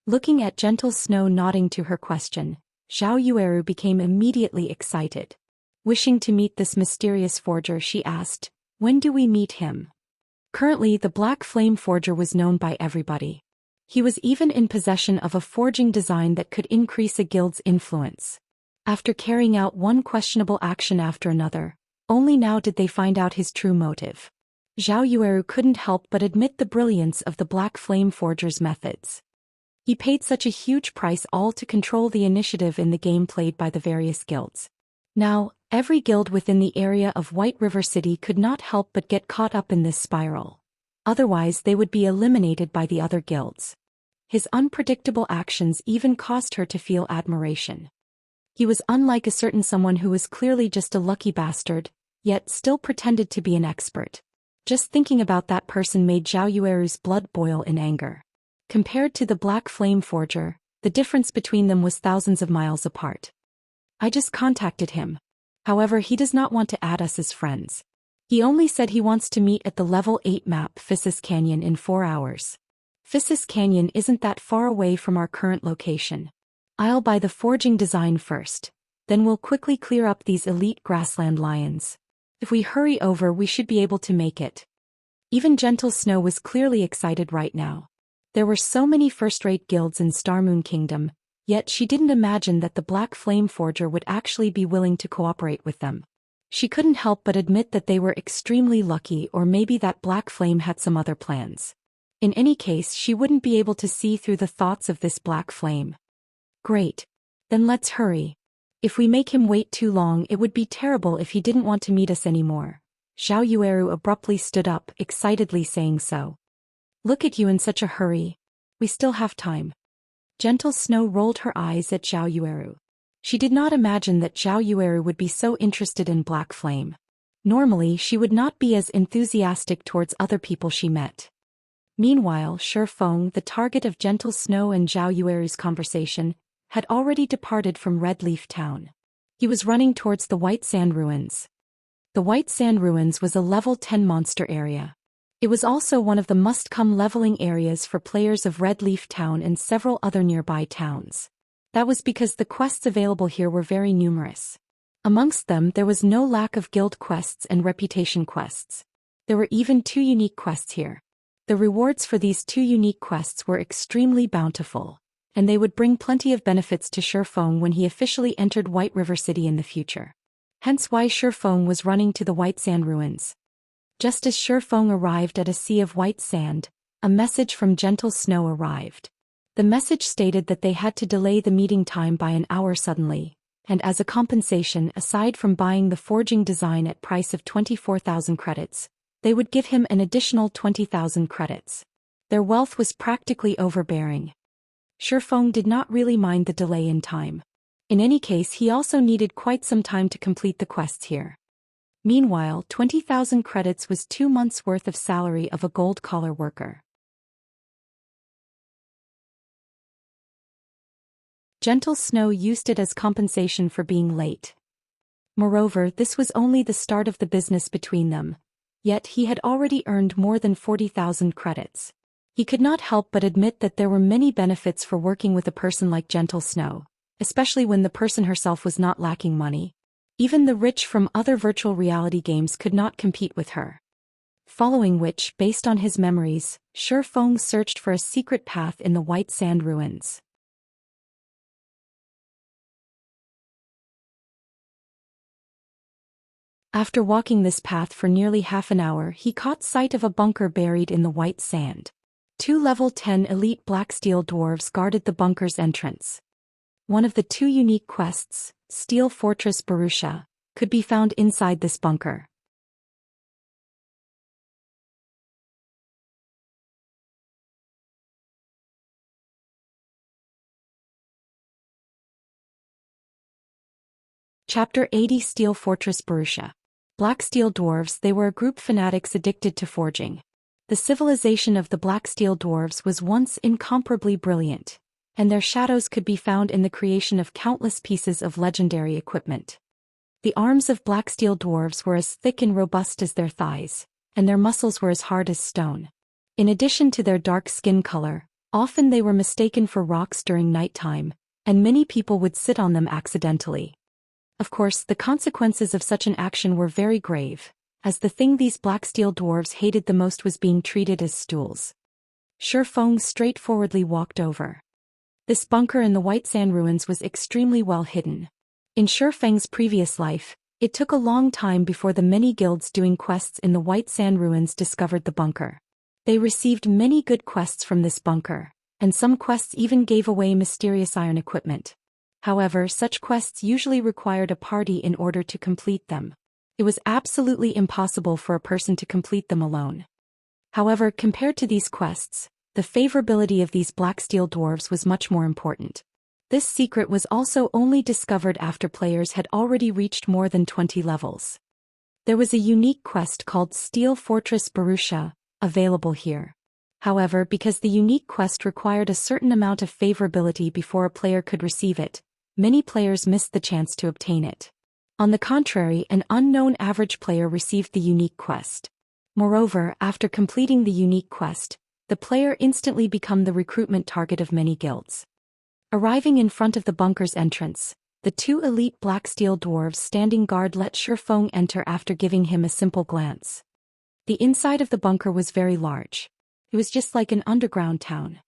Looking at Gentle Snow nodding to her question, Zhao Yueru became immediately excited. Wishing to meet this mysterious forger, she asked, when do we meet him? Currently, the Black Flame Forger was known by everybody. He was even in possession of a forging design that could increase a guild's influence. After carrying out one questionable action after another, only now did they find out his true motive. Zhao Yueru couldn't help but admit the brilliance of the Black Flame Forger's methods. He paid such a huge price all to control the initiative in the game played by the various guilds. Now, every guild within the area of White River City could not help but get caught up in this spiral. Otherwise they would be eliminated by the other guilds. His unpredictable actions even caused her to feel admiration. He was unlike a certain someone who was clearly just a lucky bastard, yet still pretended to be an expert. Just thinking about that person made Zhao Yueru's blood boil in anger. Compared to the Black Flame Forger, the difference between them was thousands of miles apart. I just contacted him. However, he does not want to add us as friends. He only said he wants to meet at the level 8 map Physis Canyon in 4 hours. Physis Canyon isn't that far away from our current location. I'll buy the forging design first, then we'll quickly clear up these elite grassland lions. If we hurry over, we should be able to make it. Even Gentle Snow was clearly excited right now. There were so many first-rate guilds in Starmoon Kingdom, yet she didn't imagine that the Black Flame Forger would actually be willing to cooperate with them. She couldn't help but admit that they were extremely lucky, or maybe that Black Flame had some other plans. In any case, she wouldn't be able to see through the thoughts of this Black Flame. Great. Then let's hurry. If we make him wait too long, it would be terrible if he didn't want to meet us anymore. Zhao Yueru abruptly stood up, excitedly saying so. Look at you in such a hurry. We still have time. Gentle Snow rolled her eyes at Zhao Yueru. She did not imagine that Zhao Yueru would be so interested in Black Flame. Normally, she would not be as enthusiastic towards other people she met. Meanwhile, Shi Feng, the target of Gentle Snow and Zhao Yueru's conversation, had already departed from Red Leaf Town. He was running towards the White Sand Ruins. The White Sand Ruins was a level 10 monster area. It was also one of the must-come leveling areas for players of Red Leaf Town and several other nearby towns. That was because the quests available here were very numerous. Amongst them, there was no lack of guild quests and reputation quests. There were even 2 unique quests here. The rewards for these 2 unique quests were extremely bountiful, and they would bring plenty of benefits to Shi Feng when he officially entered White River City in the future. Hence why Shi Feng was running to the White Sand Ruins. Just as Shi Feng arrived at a sea of white sand, a message from Gentle Snow arrived. The message stated that they had to delay the meeting time by an hour suddenly, and as a compensation, aside from buying the forging design at price of 24,000 credits, they would give him an additional 20,000 credits. Their wealth was practically overbearing. Shi Feng did not really mind the delay in time. In any case, he also needed quite some time to complete the quests here. Meanwhile, 20,000 credits was 2 months' worth of salary of a gold-collar worker. Gentle Snow used it as compensation for being late. Moreover, this was only the start of the business between them, yet he had already earned more than 40,000 credits. He could not help but admit that there were many benefits for working with a person like Gentle Snow, especially when the person herself was not lacking money. Even the rich from other virtual reality games could not compete with her. Following which, based on his memories, Shi Feng searched for a secret path in the White Sand Ruins. After walking this path for nearly half an hour, he caught sight of a bunker buried in the white sand. 2 level 10 elite black steel dwarves guarded the bunker's entrance. One of the 2 unique quests, Steel Fortress Barusha, could be found inside this bunker. Chapter 80 Steel Fortress Barusha. Black Steel Dwarves. They were a group fanatics addicted to forging. The civilization of the Black Steel Dwarves was once incomparably brilliant, and their shadows could be found in the creation of countless pieces of legendary equipment. The arms of Black Steel Dwarves were as thick and robust as their thighs, and their muscles were as hard as stone. In addition to their dark skin color, often they were mistaken for rocks during nighttime, and many people would sit on them accidentally. Of course, the consequences of such an action were very grave, as the thing these Black Steel Dwarves hated the most was being treated as stools. Shi Feng straightforwardly walked over. This bunker in the White Sand Ruins was extremely well hidden. In Shi Feng's previous life, it took a long time before the many guilds doing quests in the White Sand Ruins discovered the bunker. They received many good quests from this bunker, and some quests even gave away mysterious iron equipment. However, such quests usually required a party in order to complete them. It was absolutely impossible for a person to complete them alone. However, compared to these quests, the favorability of these Black Steel Dwarves was much more important. This secret was also only discovered after players had already reached more than 20 levels. There was a unique quest called Steel Fortress Barusha, available here. However, because the unique quest required a certain amount of favorability before a player could receive it, many players missed the chance to obtain it. On the contrary, an unknown average player received the unique quest. Moreover, after completing the unique quest, the the player instantly become the recruitment target of many guilds. Arriving in front of the bunker's entrance, the two elite black steel dwarves standing guard let Shifeng enter after giving him a simple glance. The inside of the bunker was very large. It was just like an underground town.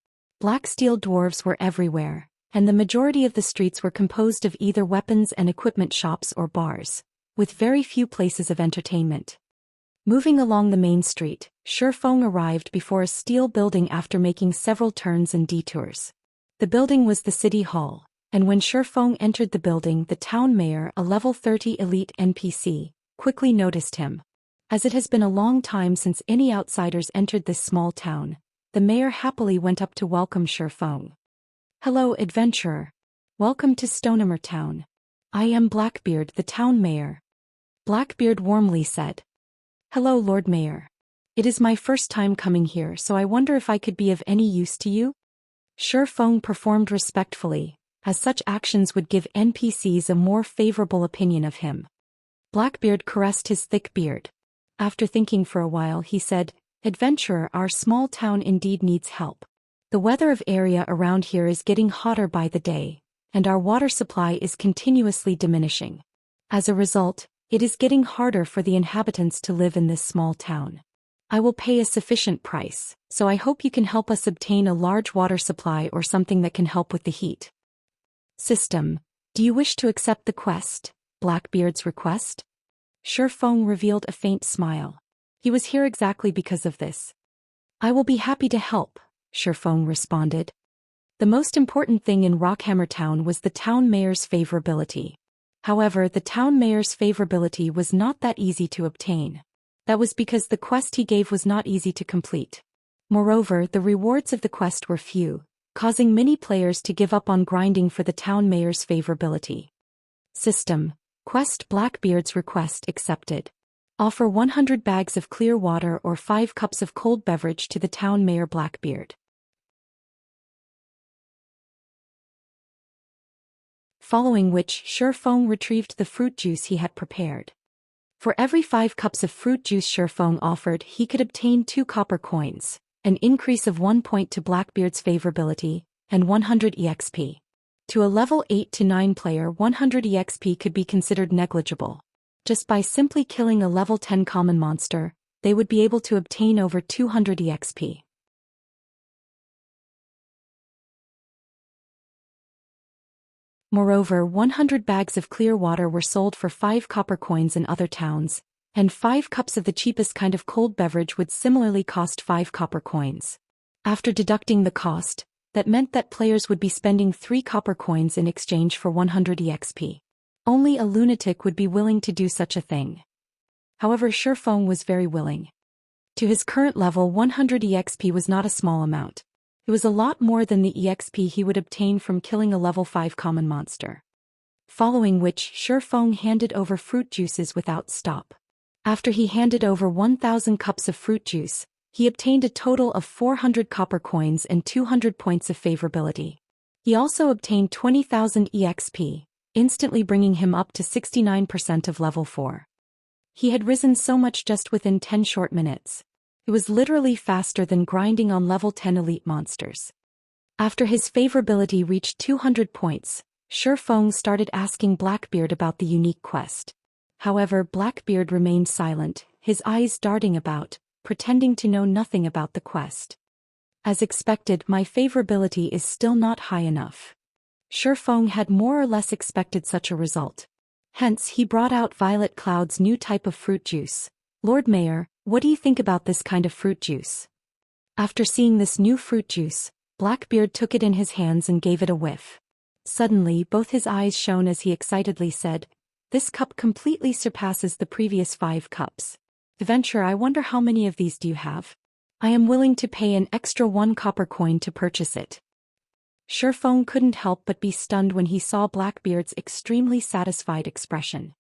Black steel dwarves were everywhere, and the majority of the streets were composed of either weapons and equipment shops or bars, with very few places of entertainment. Moving along the main street, Shifeng arrived before a steel building after making several turns and detours. The building was the city hall, and when Shifeng entered the building, the town mayor, a level 30 elite NPC, quickly noticed him. As it has been a long time since any outsiders entered this small town, the mayor happily went up to welcome Shifeng. "Hello, adventurer. Welcome to Stonehammer Town. I am Blackbeard, the town mayor." Blackbeard warmly said. "Hello, Lord Mayor. It is my first time coming here, so I wonder if I could be of any use to you?" Shifeng performed respectfully, as such actions would give NPCs a more favorable opinion of him. Blackbeard caressed his thick beard. After thinking for a while, he said, "Adventurer, our small town indeed needs help. The weather of area around here is getting hotter by the day, and our water supply is continuously diminishing. As a result, it is getting harder for the inhabitants to live in this small town. I will pay a sufficient price, so I hope you can help us obtain a large water supply or something that can help with the heat." "System, do you wish to accept the quest, Blackbeard's request?" Shifeng revealed a faint smile. He was here exactly because of this. "I will be happy to help," Shifeng responded. The most important thing in Rockhammer Town was the town mayor's favorability. However, the town mayor's favorability was not that easy to obtain. That was because the quest he gave was not easy to complete. Moreover, the rewards of the quest were few, causing many players to give up on grinding for the town mayor's favorability. System. Quest Blackbeard's request accepted. Offer 100 bags of clear water or 5 cups of cold beverage to the town mayor Blackbeard. Following which, Shifeng retrieved the fruit juice he had prepared. For every 5 cups of fruit juice Shifeng offered, he could obtain 2 copper coins, an increase of 1 point to Blackbeard's favorability, and 100 EXP. To a level 8 to 9 player, 100 EXP could be considered negligible. Just by simply killing a level 10 common monster, they would be able to obtain over 200 EXP. Moreover, 100 bags of clear water were sold for 5 copper coins in other towns, and 5 cups of the cheapest kind of cold beverage would similarly cost 5 copper coins. After deducting the cost, that meant that players would be spending 3 copper coins in exchange for 100 EXP. Only a lunatic would be willing to do such a thing. However, Shifeng was very willing. To his current level, 100 EXP was not a small amount. It was a lot more than the EXP he would obtain from killing a level 5 common monster. Following which, Shifeng handed over fruit juices without stop. After he handed over 1,000 cups of fruit juice, he obtained a total of 400 copper coins and 200 points of favorability. He also obtained 20,000 EXP, instantly bringing him up to 69% of level 4. He had risen so much just within 10 short minutes. It was literally faster than grinding on level 10 elite monsters. After his favorability reached 200 points, Shifeng started asking Blackbeard about the unique quest. However, Blackbeard remained silent, his eyes darting about, pretending to know nothing about the quest. "As expected, my favorability is still not high enough." Shifeng had more or less expected such a result. Hence, he brought out Violet Cloud's new type of fruit juice. "Lord Mayor, what do you think about this kind of fruit juice?" After seeing this new fruit juice, Blackbeard took it in his hands and gave it a whiff. Suddenly, both his eyes shone as he excitedly said, "This cup completely surpasses the previous 5 cups. Adventurer, I wonder how many of these do you have? I am willing to pay an extra 1 copper coin to purchase it." Shifeng couldn't help but be stunned when he saw Blackbeard's extremely satisfied expression.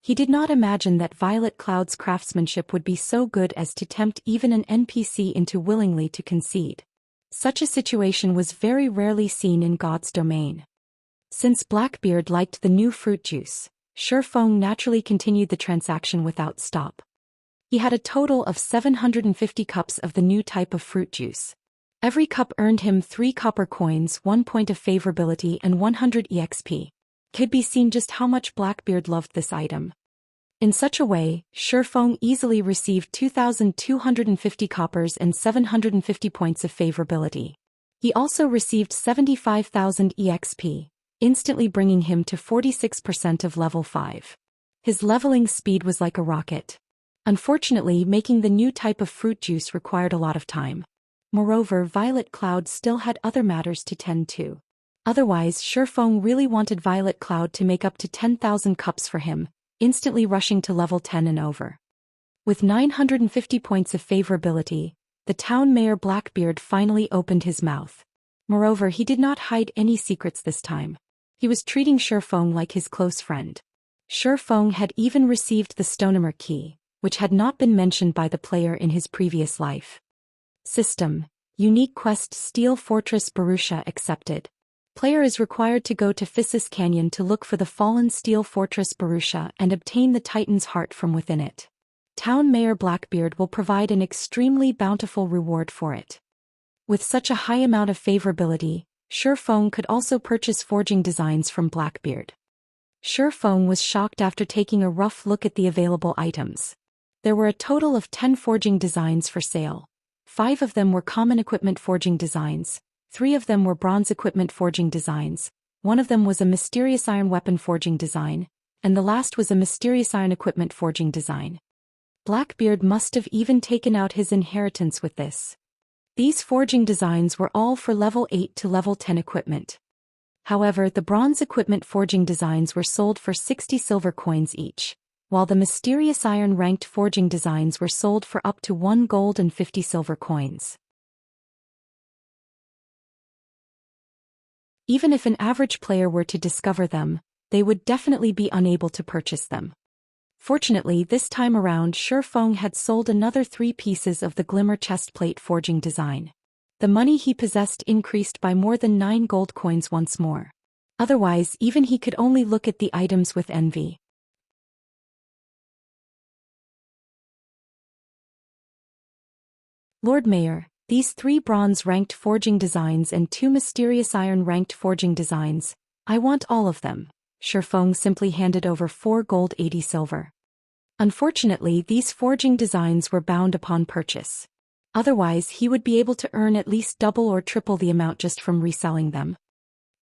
He did not imagine that Violet Cloud's craftsmanship would be so good as to tempt even an NPC into willingly to concede. Such a situation was very rarely seen in God's domain. Since Blackbeard liked the new fruit juice, Shifeng naturally continued the transaction without stop. He had a total of 750 cups of the new type of fruit juice. Every cup earned him 3 copper coins, 1 point of favorability and 100 EXP. Could be seen just how much Blackbeard loved this item. In such a way, Shifeng easily received 2,250 coppers and 750 points of favorability. He also received 75,000 EXP, instantly bringing him to 46% of level 5. His leveling speed was like a rocket. Unfortunately, making the new type of fruit juice required a lot of time. Moreover, Violet Cloud still had other matters to tend to. Otherwise, Shifeng really wanted Violet Cloud to make up to 10,000 cups for him, instantly rushing to level 10 and over. With 950 points of favorability, the town mayor Blackbeard finally opened his mouth. Moreover, he did not hide any secrets this time. He was treating Shifeng like his close friend. Shifeng had even received the Stonemer key, which had not been mentioned by the player in his previous life. System: Unique quest Steel Fortress Borussia accepted. Player is required to go to Physis Canyon to look for the fallen Steel Fortress Borussia and obtain the Titan's heart from within it. Town Mayor Blackbeard will provide an extremely bountiful reward for it. With such a high amount of favorability, Shifeng could also purchase forging designs from Blackbeard. Shifeng was shocked after taking a rough look at the available items. There were a total of 10 forging designs for sale. 5 of them were common equipment forging designs, 3 of them were bronze equipment forging designs, 1 of them was a mysterious iron weapon forging design, and the last was a mysterious iron equipment forging design. Blackbeard must have even taken out his inheritance with this. These forging designs were all for level 8 to level 10 equipment. However, the bronze equipment forging designs were sold for 60 silver coins each, while the mysterious iron ranked forging designs were sold for up to 1 gold and 50 silver coins. Even if an average player were to discover them, they would definitely be unable to purchase them. Fortunately, this time around Shifeng had sold another 3 pieces of the glimmer chestplate forging design. The money he possessed increased by more than 9 gold coins once more. Otherwise, even he could only look at the items with envy. Lord Mayor, these 3 bronze-ranked forging designs and 2 mysterious iron-ranked forging designs, I want all of them. Shifeng simply handed over 4 gold 80 silver. Unfortunately, these forging designs were bound upon purchase. Otherwise, he would be able to earn at least double or triple the amount just from reselling them.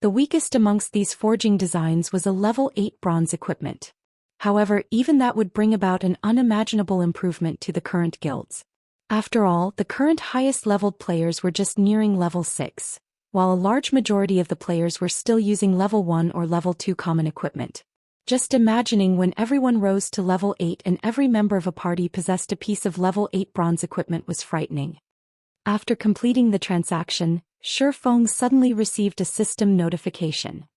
The weakest amongst these forging designs was a level 8 bronze equipment. However, even that would bring about an unimaginable improvement to the current guilds. After all, the current highest-leveled players were just nearing level 6, while a large majority of the players were still using level 1 or level 2 common equipment. Just imagining when everyone rose to level 8 and every member of a party possessed a piece of level 8 bronze equipment was frightening. After completing the transaction, Shifeng suddenly received a system notification.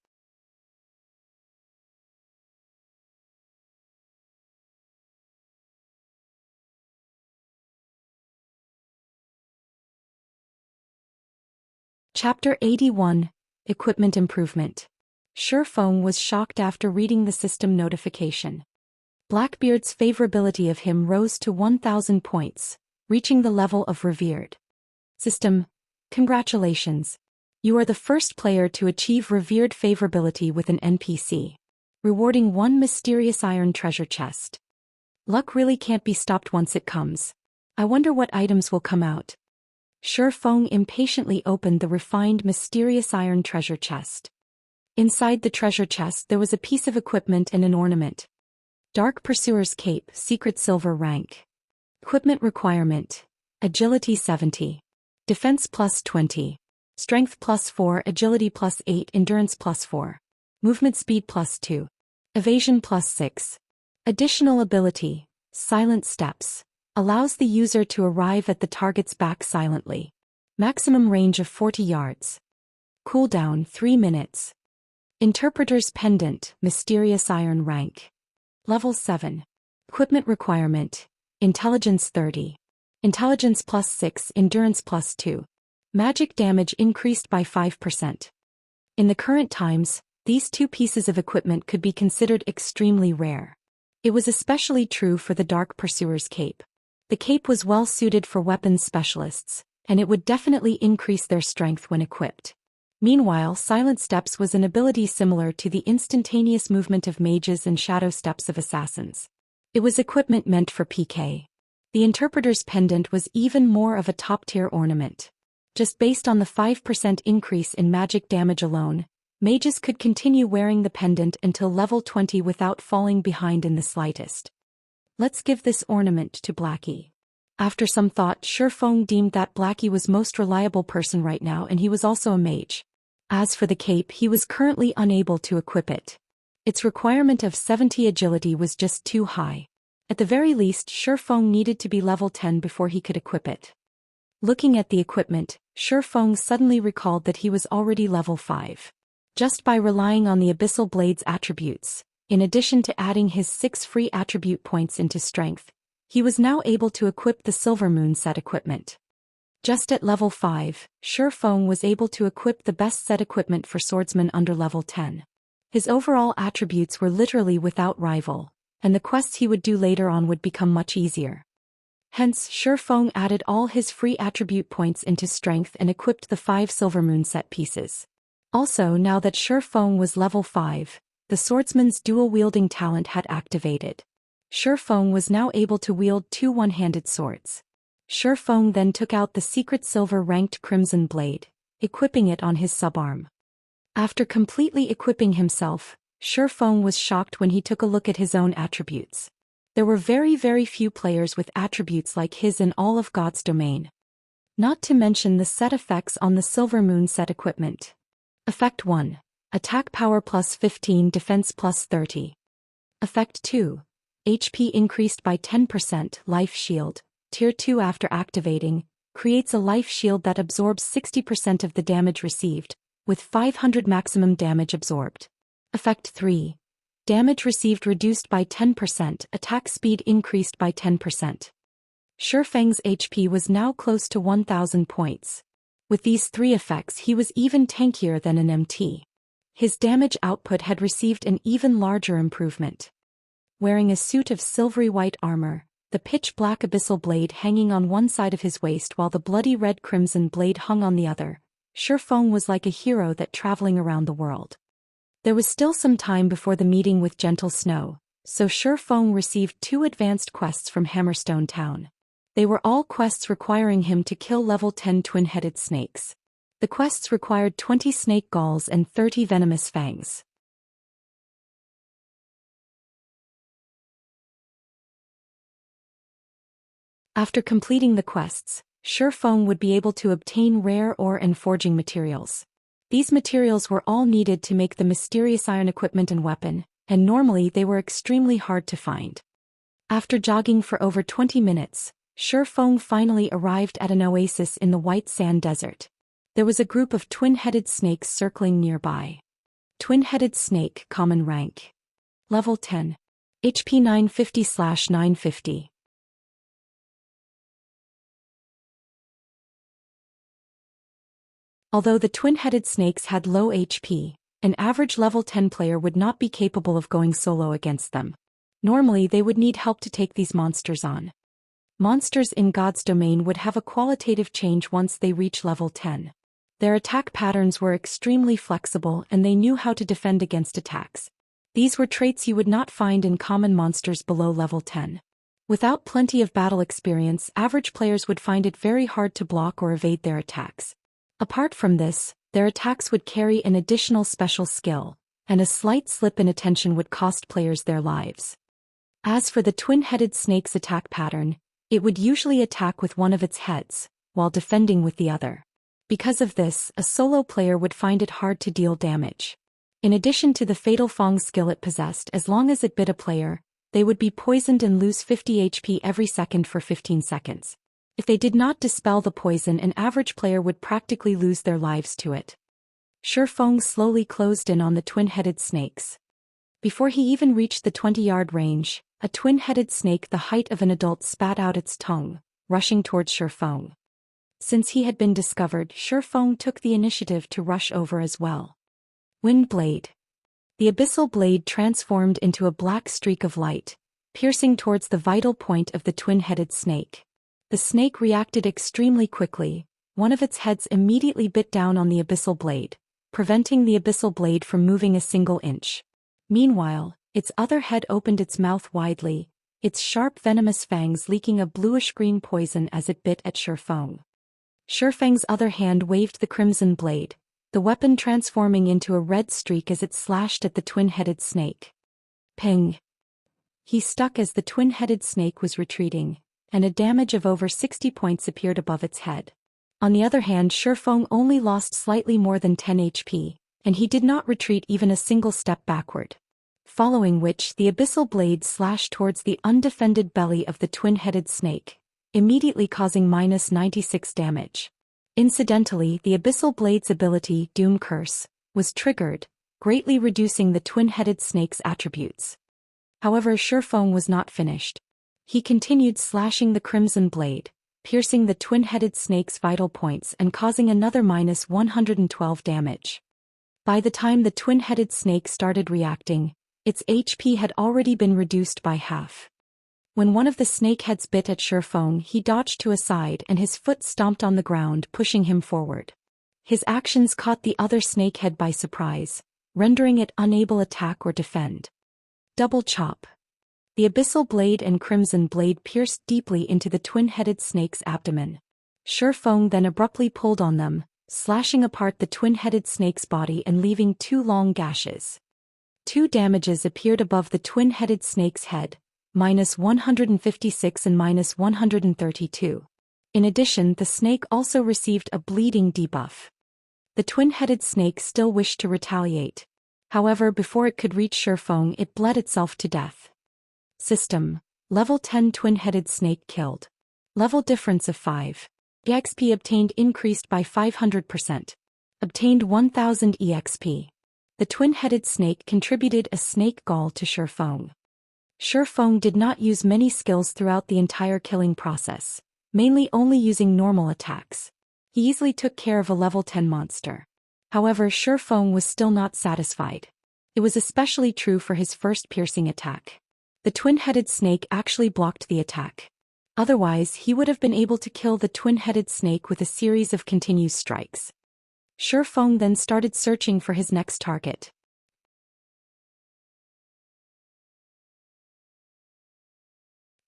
Chapter 81, Equipment Improvement. Shifeng was shocked after reading the system notification. Blackbeard's favorability of him rose to 1,000 points, reaching the level of revered. System: Congratulations. You are the first player to achieve revered favorability with an NPC. Rewarding 1 mysterious iron treasure chest. Luck really can't be stopped once it comes. I wonder what items will come out. Shifeng impatiently opened the refined mysterious iron treasure chest. Inside the treasure chest there was a piece of equipment and an ornament. Dark Pursuer's Cape, Secret Silver Rank. Equipment requirement: Agility 70. Defense plus 20. Strength plus 4, Agility plus 8, Endurance plus 4. Movement speed plus 2. Evasion plus 6. Additional ability: Silent Steps. Allows the user to arrive at the target's back silently. Maximum range of 40 yards. Cooldown 3 minutes. Interpreter's Pendant, Mysterious Iron Rank. Level 7. Equipment requirement: Intelligence 30. Intelligence plus 6, Endurance plus 2. Magic damage increased by 5%. In the current times, these 2 pieces of equipment could be considered extremely rare. It was especially true for the Dark Pursuer's Cape. The cape was well suited for weapons specialists, and it would definitely increase their strength when equipped. Meanwhile, Silent Steps was an ability similar to the instantaneous movement of mages and shadow steps of assassins. It was equipment meant for PK. The Interpreter's Pendant was even more of a top-tier ornament. Just based on the 5% increase in magic damage alone, mages could continue wearing the pendant until level 20 without falling behind in the slightest. Let's give this ornament to Blackie. After some thought, Shifeng deemed that Blackie was most reliable person right now, and he was also a mage. As for the cape, he was currently unable to equip it. Its requirement of 70 agility was just too high. At the very least, Shifeng needed to be level 10 before he could equip it. Looking at the equipment, Shifeng suddenly recalled that he was already level 5. Just by relying on the Abyssal Blade's attributes, in addition to adding his 6 free attribute points into strength, he was now able to equip the Silver Moon set equipment. Just at level 5, Shifeng was able to equip the best set equipment for swordsmen under level 10. His overall attributes were literally without rival, and the quests he would do later on would become much easier. Hence, Shifeng added all his free attribute points into strength and equipped the 5 Silver Moon set pieces. Also, now that Shifeng was level 5, the swordsman's dual-wielding talent had activated. Shifeng was now able to wield 2 one-handed swords. Shifeng then took out the secret silver-ranked Crimson Blade, equipping it on his subarm. After completely equipping himself, Shifeng was shocked when he took a look at his own attributes. There were very few players with attributes like his in all of God's domain. Not to mention the set effects on the Silver Moon set equipment. Effect 1. Attack power plus 15, defense plus 30. Effect 2. HP increased by 10%, life shield. Tier 2 after activating, creates a life shield that absorbs 60% of the damage received, with 500 maximum damage absorbed. Effect 3. Damage received reduced by 10%, attack speed increased by 10%. Shifeng's HP was now close to 1000 points. With these 3 effects, he was even tankier than an MT. His damage output had received an even larger improvement. Wearing a suit of silvery white armor, the pitch-black abyssal blade hanging on one side of his waist while the bloody red crimson blade hung on the other, Shifeng was like a hero that traveling around the world. There was still some time before the meeting with Gentle Snow, so Shifeng received 2 advanced quests from Hammerstone Town. They were all quests requiring him to kill level 10 twin-headed snakes. The quests required 20 snake galls and 30 venomous fangs. After completing the quests, Shifeng would be able to obtain rare ore and forging materials. These materials were all needed to make the mysterious iron equipment and weapon, and normally they were extremely hard to find. After jogging for over 20 minutes, Shifeng finally arrived at an oasis in the White Sand Desert. There was a group of twin-headed snakes circling nearby. Twin-headed snake, common rank. Level 10. HP 950/950. Although the twin-headed snakes had low HP, an average level 10 player would not be capable of going solo against them. Normally they would need help to take these monsters on. Monsters in God's domain would have a qualitative change once they reach level 10. Their attack patterns were extremely flexible and they knew how to defend against attacks. These were traits you would not find in common monsters below level 10. Without plenty of battle experience, average players would find it very hard to block or evade their attacks. Apart from this, their attacks would carry an additional special skill, and a slight slip in attention would cost players their lives. As for the twin-headed snake's attack pattern, it would usually attack with one of its heads, while defending with the other. Because of this, a solo player would find it hard to deal damage. In addition to the fatal Fang skill it possessed, as long as it bit a player, they would be poisoned and lose 50 HP every second for 15 seconds. If they did not dispel the poison, an average player would practically lose their lives to it. Shifeng slowly closed in on the twin-headed snakes. Before he even reached the 20-yard range, a twin-headed snake the height of an adult spat out its tongue, rushing towards Shifeng. Since he had been discovered, Shifeng took the initiative to rush over as well. Wind Blade. The abyssal blade transformed into a black streak of light, piercing towards the vital point of the twin-headed snake. The snake reacted extremely quickly. One of its heads immediately bit down on the abyssal blade, preventing the abyssal blade from moving a single inch. Meanwhile, its other head opened its mouth widely, its sharp venomous fangs leaking a bluish-green poison as it bit at Shifeng. Shifeng's other hand waved the crimson blade, the weapon transforming into a red streak as it slashed at the twin-headed snake. Ping! He stuck as the twin-headed snake was retreating, and a damage of over 60 points appeared above its head. On the other hand, Shifeng only lost slightly more than 10 HP, and he did not retreat even a single step backward. Following which, the abyssal blade slashed towards the undefended belly of the twin-headed snake, immediately causing -96 damage. Incidentally, the abyssal blade's ability, Doom Curse, was triggered, greatly reducing the twin-headed snake's attributes. However, Shifeng was not finished. He continued slashing the crimson blade, piercing the twin-headed snake's vital points and causing another -112 damage. By the time the twin-headed snake started reacting, its HP had already been reduced by half. When one of the snakeheads bit at Shifeng, he dodged to a side and his foot stomped on the ground, pushing him forward. His actions caught the other snakehead by surprise, rendering it unable to attack or defend. Double chop. The abyssal blade and crimson blade pierced deeply into the twin-headed snake's abdomen. Shifeng then abruptly pulled on them, slashing apart the twin-headed snake's body and leaving 2 long gashes. 2 damages appeared above the twin-headed snake's head, -156 and -132. In addition, the snake also received a bleeding debuff. The twin-headed snake still wished to retaliate. However, before it could reach Shifeng, it bled itself to death. System: Level 10 twin-headed snake killed. Level difference of 5. EXP obtained increased by 500%. Obtained 1000 EXP. The twin-headed snake contributed a snake gall to Shifeng. Shifeng did not use many skills throughout the entire killing process, mainly only using normal attacks. He easily took care of a level 10 monster. However, Shifeng was still not satisfied. It was especially true for his first piercing attack. The twin-headed snake actually blocked the attack. Otherwise, he would have been able to kill the twin-headed snake with a series of continuous strikes. Shifeng then started searching for his next target.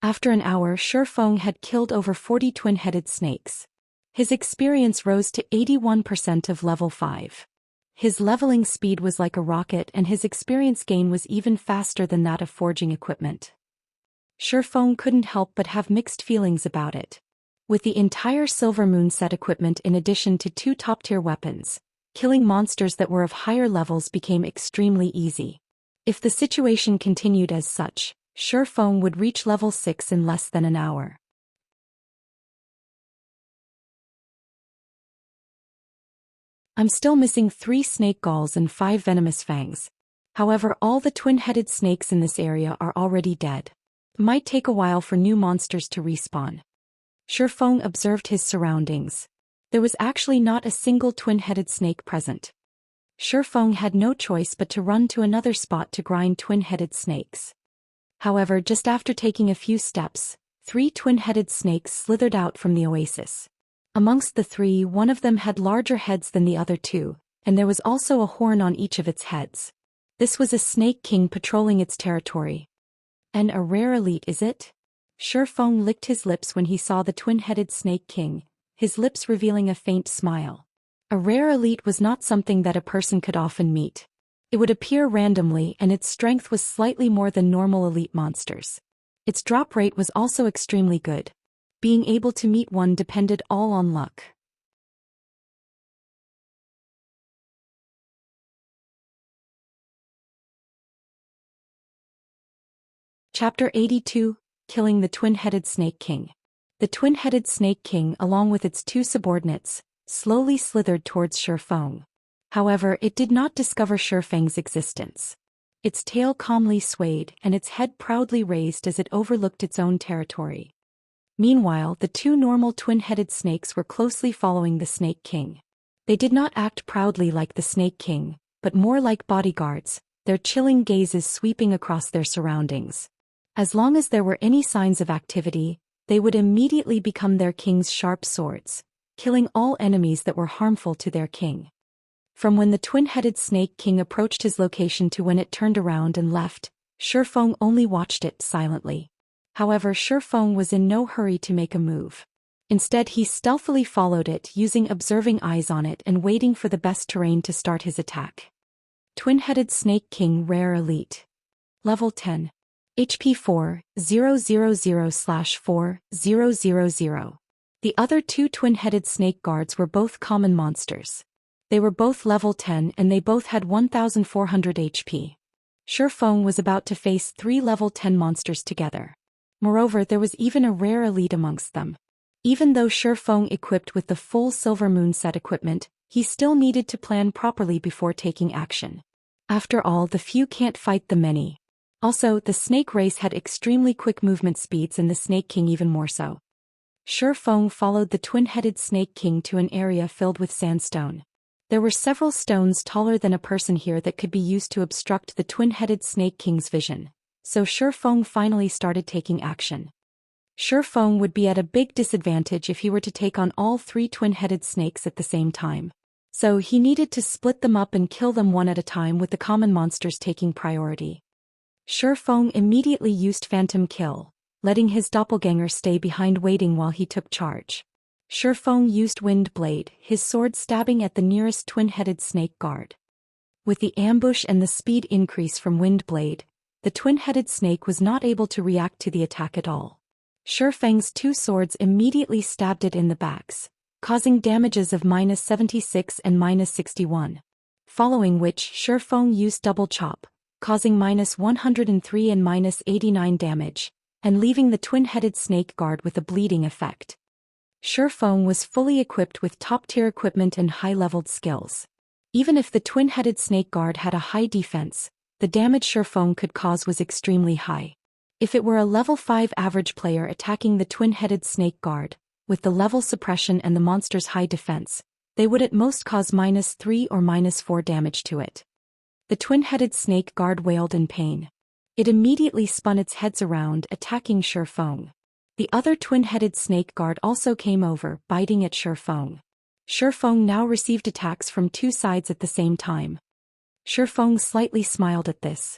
After an hour, Shifeng had killed over 40 twin-headed snakes. His experience rose to 81% of level 5. His leveling speed was like a rocket and his experience gain was even faster than that of forging equipment. Shifeng couldn't help but have mixed feelings about it. With the entire Silver Moon set equipment in addition to 2 top-tier weapons, killing monsters that were of higher levels became extremely easy. If the situation continued as such, Shifeng would reach level 6 in less than an hour. I'm still missing 3 snake galls and 5 venomous fangs. However, all the twin-headed snakes in this area are already dead. It might take a while for new monsters to respawn. Shifeng observed his surroundings. There was actually not a single twin-headed snake present. Shifeng had no choice but to run to another spot to grind twin-headed snakes. However, just after taking a few steps, 3 twin-headed snakes slithered out from the oasis. Amongst the 3, one of them had larger heads than the other 2, and there was also a horn on each of its heads. This was a snake king patrolling its territory. And a rare elite, is it? Shifeng licked his lips when he saw the twin-headed snake king, his lips revealing a faint smile. A rare elite was not something that a person could often meet. It would appear randomly and its strength was slightly more than normal elite monsters. Its drop rate was also extremely good. Being able to meet one depended all on luck. Chapter 82: Killing the Twin-Headed Snake King. The Twin-Headed Snake King, along with its 2 subordinates, slowly slithered towards Shifeng. However, it did not discover Shifeng's existence. Its tail calmly swayed and its head proudly raised as it overlooked its own territory. Meanwhile, the 2 normal twin-headed snakes were closely following the Snake King. They did not act proudly like the Snake King, but more like bodyguards, their chilling gazes sweeping across their surroundings. As long as there were any signs of activity, they would immediately become their king's sharp swords, killing all enemies that were harmful to their king. From when the twin-headed snake king approached his location to when it turned around and left, Shifeng only watched it silently. However, Shifeng was in no hurry to make a move. Instead, he stealthily followed it, using observing eyes on it and waiting for the best terrain to start his attack. Twin-headed snake king rare elite. Level 10. HP 4000/4000. The other two twin-headed snake guards were both common monsters. They were both level 10 and they both had 1400 HP. Shifeng was about to face 3 level 10 monsters together. Moreover, there was even a rare elite amongst them. Even though Shifeng equipped with the full Silver Moon set equipment, he still needed to plan properly before taking action. After all, the few can't fight the many. Also, the snake race had extremely quick movement speeds and the Snake King even more so. Shifeng followed the twin-headed Snake King to an area filled with sandstone. There were several stones taller than a person here that could be used to obstruct the twin-headed Snake King's vision, so Shifeng finally started taking action. Shifeng would be at a big disadvantage if he were to take on all 3 twin-headed snakes at the same time. So he needed to split them up and kill them one at a time, with the common monsters taking priority. Shifeng immediately used Phantom Kill, letting his doppelganger stay behind waiting while he took charge. Shifeng used Wind Blade, his sword stabbing at the nearest twin-headed snake guard. With the ambush and the speed increase from Wind Blade, the twin-headed snake was not able to react to the attack at all. Shifeng's 2 swords immediately stabbed it in the backs, causing damages of -76 and -61. Following which, Shifeng used Double Chop, causing -103 and -89 damage, and leaving the twin-headed snake guard with a bleeding effect. Shifeng was fully equipped with top-tier equipment and high-leveled skills. Even if the twin-headed snake guard had a high defense, the damage Shifeng could cause was extremely high. If it were a level 5 average player attacking the twin-headed snake guard, with the level suppression and the monster's high defense, they would at most cause -3 or -4 damage to it. The twin-headed snake guard wailed in pain. It immediately spun its heads around, attacking Shifeng. The other twin-headed snake guard also came over, biting at Shifeng. Shifeng now received attacks from 2 sides at the same time. Shifeng slightly smiled at this.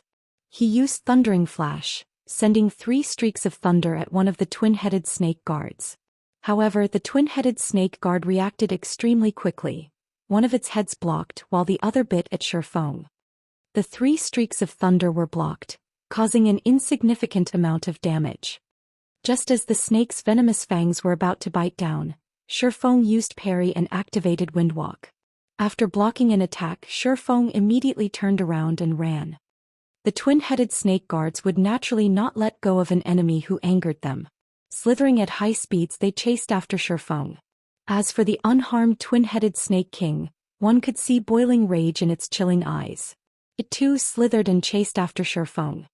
He used Thundering Flash, sending 3 streaks of thunder at one of the twin-headed snake guards. However, the twin-headed snake guard reacted extremely quickly. One of its heads blocked while the other bit at Shifeng. The 3 streaks of thunder were blocked, causing an insignificant amount of damage. Just as the snake's venomous fangs were about to bite down, Shifeng used parry and activated Windwalk. After blocking an attack, Shifeng immediately turned around and ran. The twin-headed snake guards would naturally not let go of an enemy who angered them. Slithering at high speeds, they chased after Shifeng. As for the unharmed twin-headed Snake King, one could see boiling rage in its chilling eyes. It too slithered and chased after Shifeng.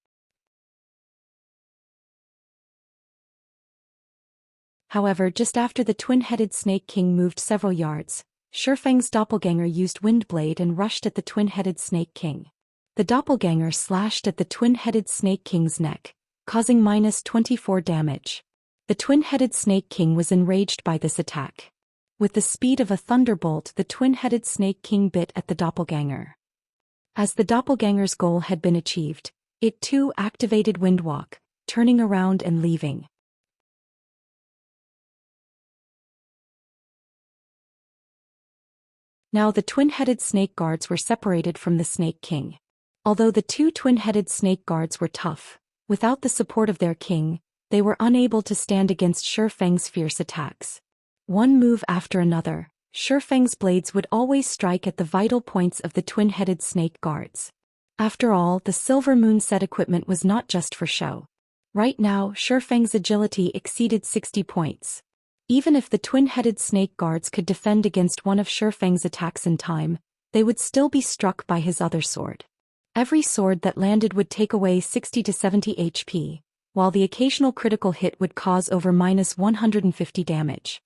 However, just after the twin-headed Snake King moved several yards, Shifeng's doppelganger used Windblade and rushed at the twin-headed Snake King. The doppelganger slashed at the twin-headed Snake King's neck, causing -24 damage. The twin-headed Snake King was enraged by this attack. With the speed of a thunderbolt, the twin-headed Snake King bit at the doppelganger. As the doppelganger's goal had been achieved, it too activated Windwalk, turning around and leaving. Now the twin-headed snake guards were separated from the Snake King. Although the 2 twin-headed snake guards were tough, without the support of their king, they were unable to stand against Shifeng's fierce attacks. One move after another, Shifeng's blades would always strike at the vital points of the twin-headed snake guards. After all, the Silver Moon set equipment was not just for show. Right now, Shifeng's agility exceeded 60 points. Even if the twin-headed snake guards could defend against one of Shifeng's attacks in time, they would still be struck by his other sword. Every sword that landed would take away 60 to 70 HP, while the occasional critical hit would cause over -150 damage.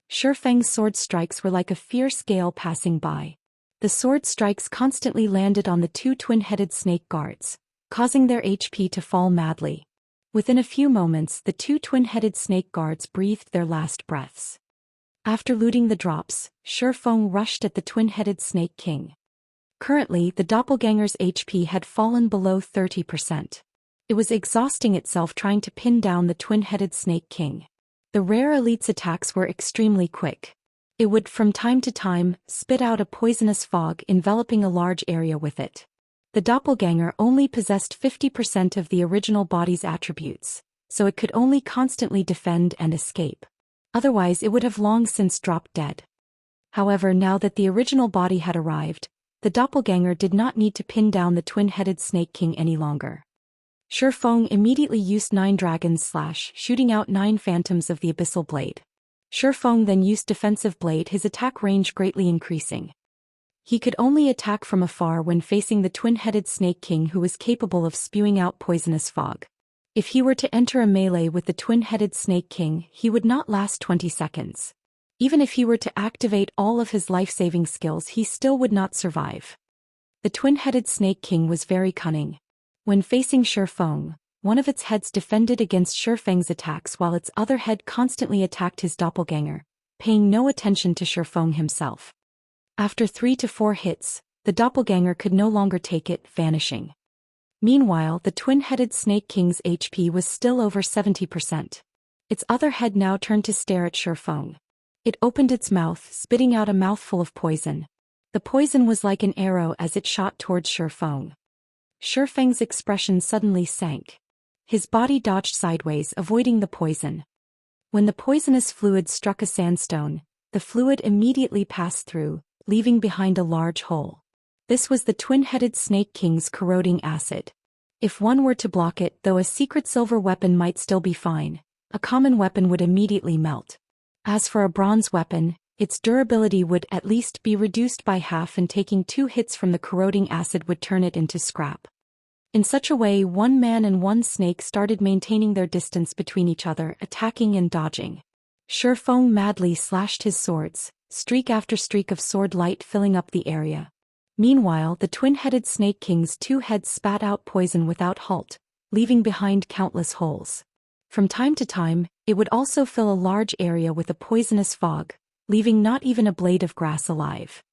Shifeng's sword strikes were like a fierce gale passing by. The sword strikes constantly landed on the 2 twin-headed snake guards, causing their HP to fall madly. Within a few moments, the two twin-headed snake guards breathed their last breaths. After looting the drops, Shifeng rushed at the twin-headed snake king. Currently, the doppelganger's HP had fallen below 30%. It was exhausting itself trying to pin down the twin-headed snake king. The rare elite's attacks were extremely quick. It would, from time to time, spit out a poisonous fog enveloping a large area with it. The doppelganger only possessed 50% of the original body's attributes, so it could only constantly defend and escape. Otherwise it would have long since dropped dead. However, now that the original body had arrived, the doppelganger did not need to pin down the twin-headed snake king any longer. Shifeng immediately used 9 dragons slash, shooting out 9 phantoms of the abyssal blade. Shifeng then used defensive blade, his attack range greatly increasing. He could only attack from afar when facing the twin-headed snake king, who was capable of spewing out poisonous fog. If he were to enter a melee with the twin-headed snake king, he would not last 20 seconds. Even if he were to activate all of his life-saving skills, he still would not survive. The twin-headed snake king was very cunning. When facing Shifeng, one of its heads defended against Shifeng's attacks while its other head constantly attacked his doppelganger, paying no attention to Shifeng himself. After 3 to 4 hits, the doppelganger could no longer take it, vanishing. Meanwhile, the twin-headed snake king's HP was still over 70%. Its other head now turned to stare at Shifeng. It opened its mouth, spitting out a mouthful of poison. The poison was like an arrow as it shot towards Shifeng. Shifeng's expression suddenly sank. His body dodged sideways, avoiding the poison. When the poisonous fluid struck a sandstone, the fluid immediately passed through, leaving behind a large hole. This was the twin-headed snake king's corroding acid. If one were to block it, though a secret silver weapon might still be fine, a common weapon would immediately melt. As for a bronze weapon, its durability would at least be reduced by half, and taking 2 hits from the corroding acid would turn it into scrap. In such a way, one man and one snake started maintaining their distance between each other, attacking and dodging. Shifeng madly slashed his swords, streak after streak of sword light filling up the area. Meanwhile, the twin-headed snake king's 2 heads spat out poison without halt, leaving behind countless holes. From time to time, it would also fill a large area with a poisonous fog, leaving not even a blade of grass alive.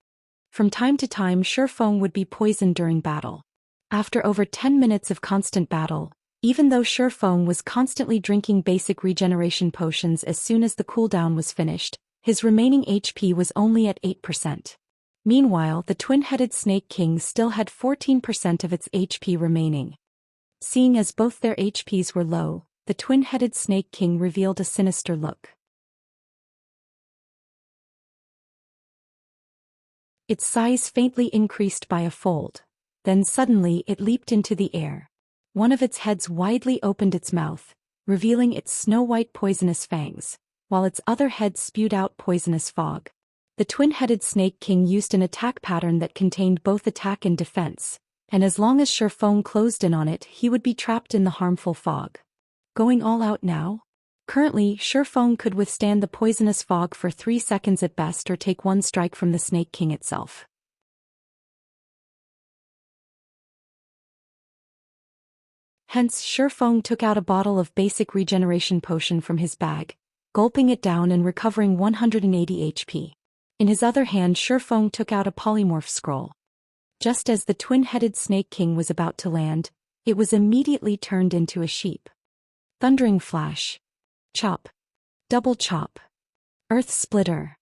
From time to time, Shifeng would be poisoned during battle. After over 10 minutes of constant battle, even though Shifeng was constantly drinking basic regeneration potions as soon as the cooldown was finished, his remaining HP was only at 8%. Meanwhile, the twin-headed snake king still had 14% of its HP remaining. Seeing as both their HPs were low, the twin-headed snake king revealed a sinister look. Its size faintly increased by a fold. Then suddenly it leaped into the air. One of its heads widely opened its mouth, revealing its snow-white poisonous fangs, while its other head spewed out poisonous fog. The twin-headed snake king used an attack pattern that contained both attack and defense, and as long as Shifeng closed in on it, he would be trapped in the harmful fog. Going all out now? Currently, Shifeng could withstand the poisonous fog for 3 seconds at best, or take 1 strike from the snake king itself. Hence, Shifeng took out a bottle of basic regeneration potion from his bag, gulping it down and recovering 180 HP. In his other hand, Shifeng took out a polymorph scroll. Just as the twin-headed snake king was about to land, it was immediately turned into a sheep. Thundering flash. Chop. Double chop. Earth splitter.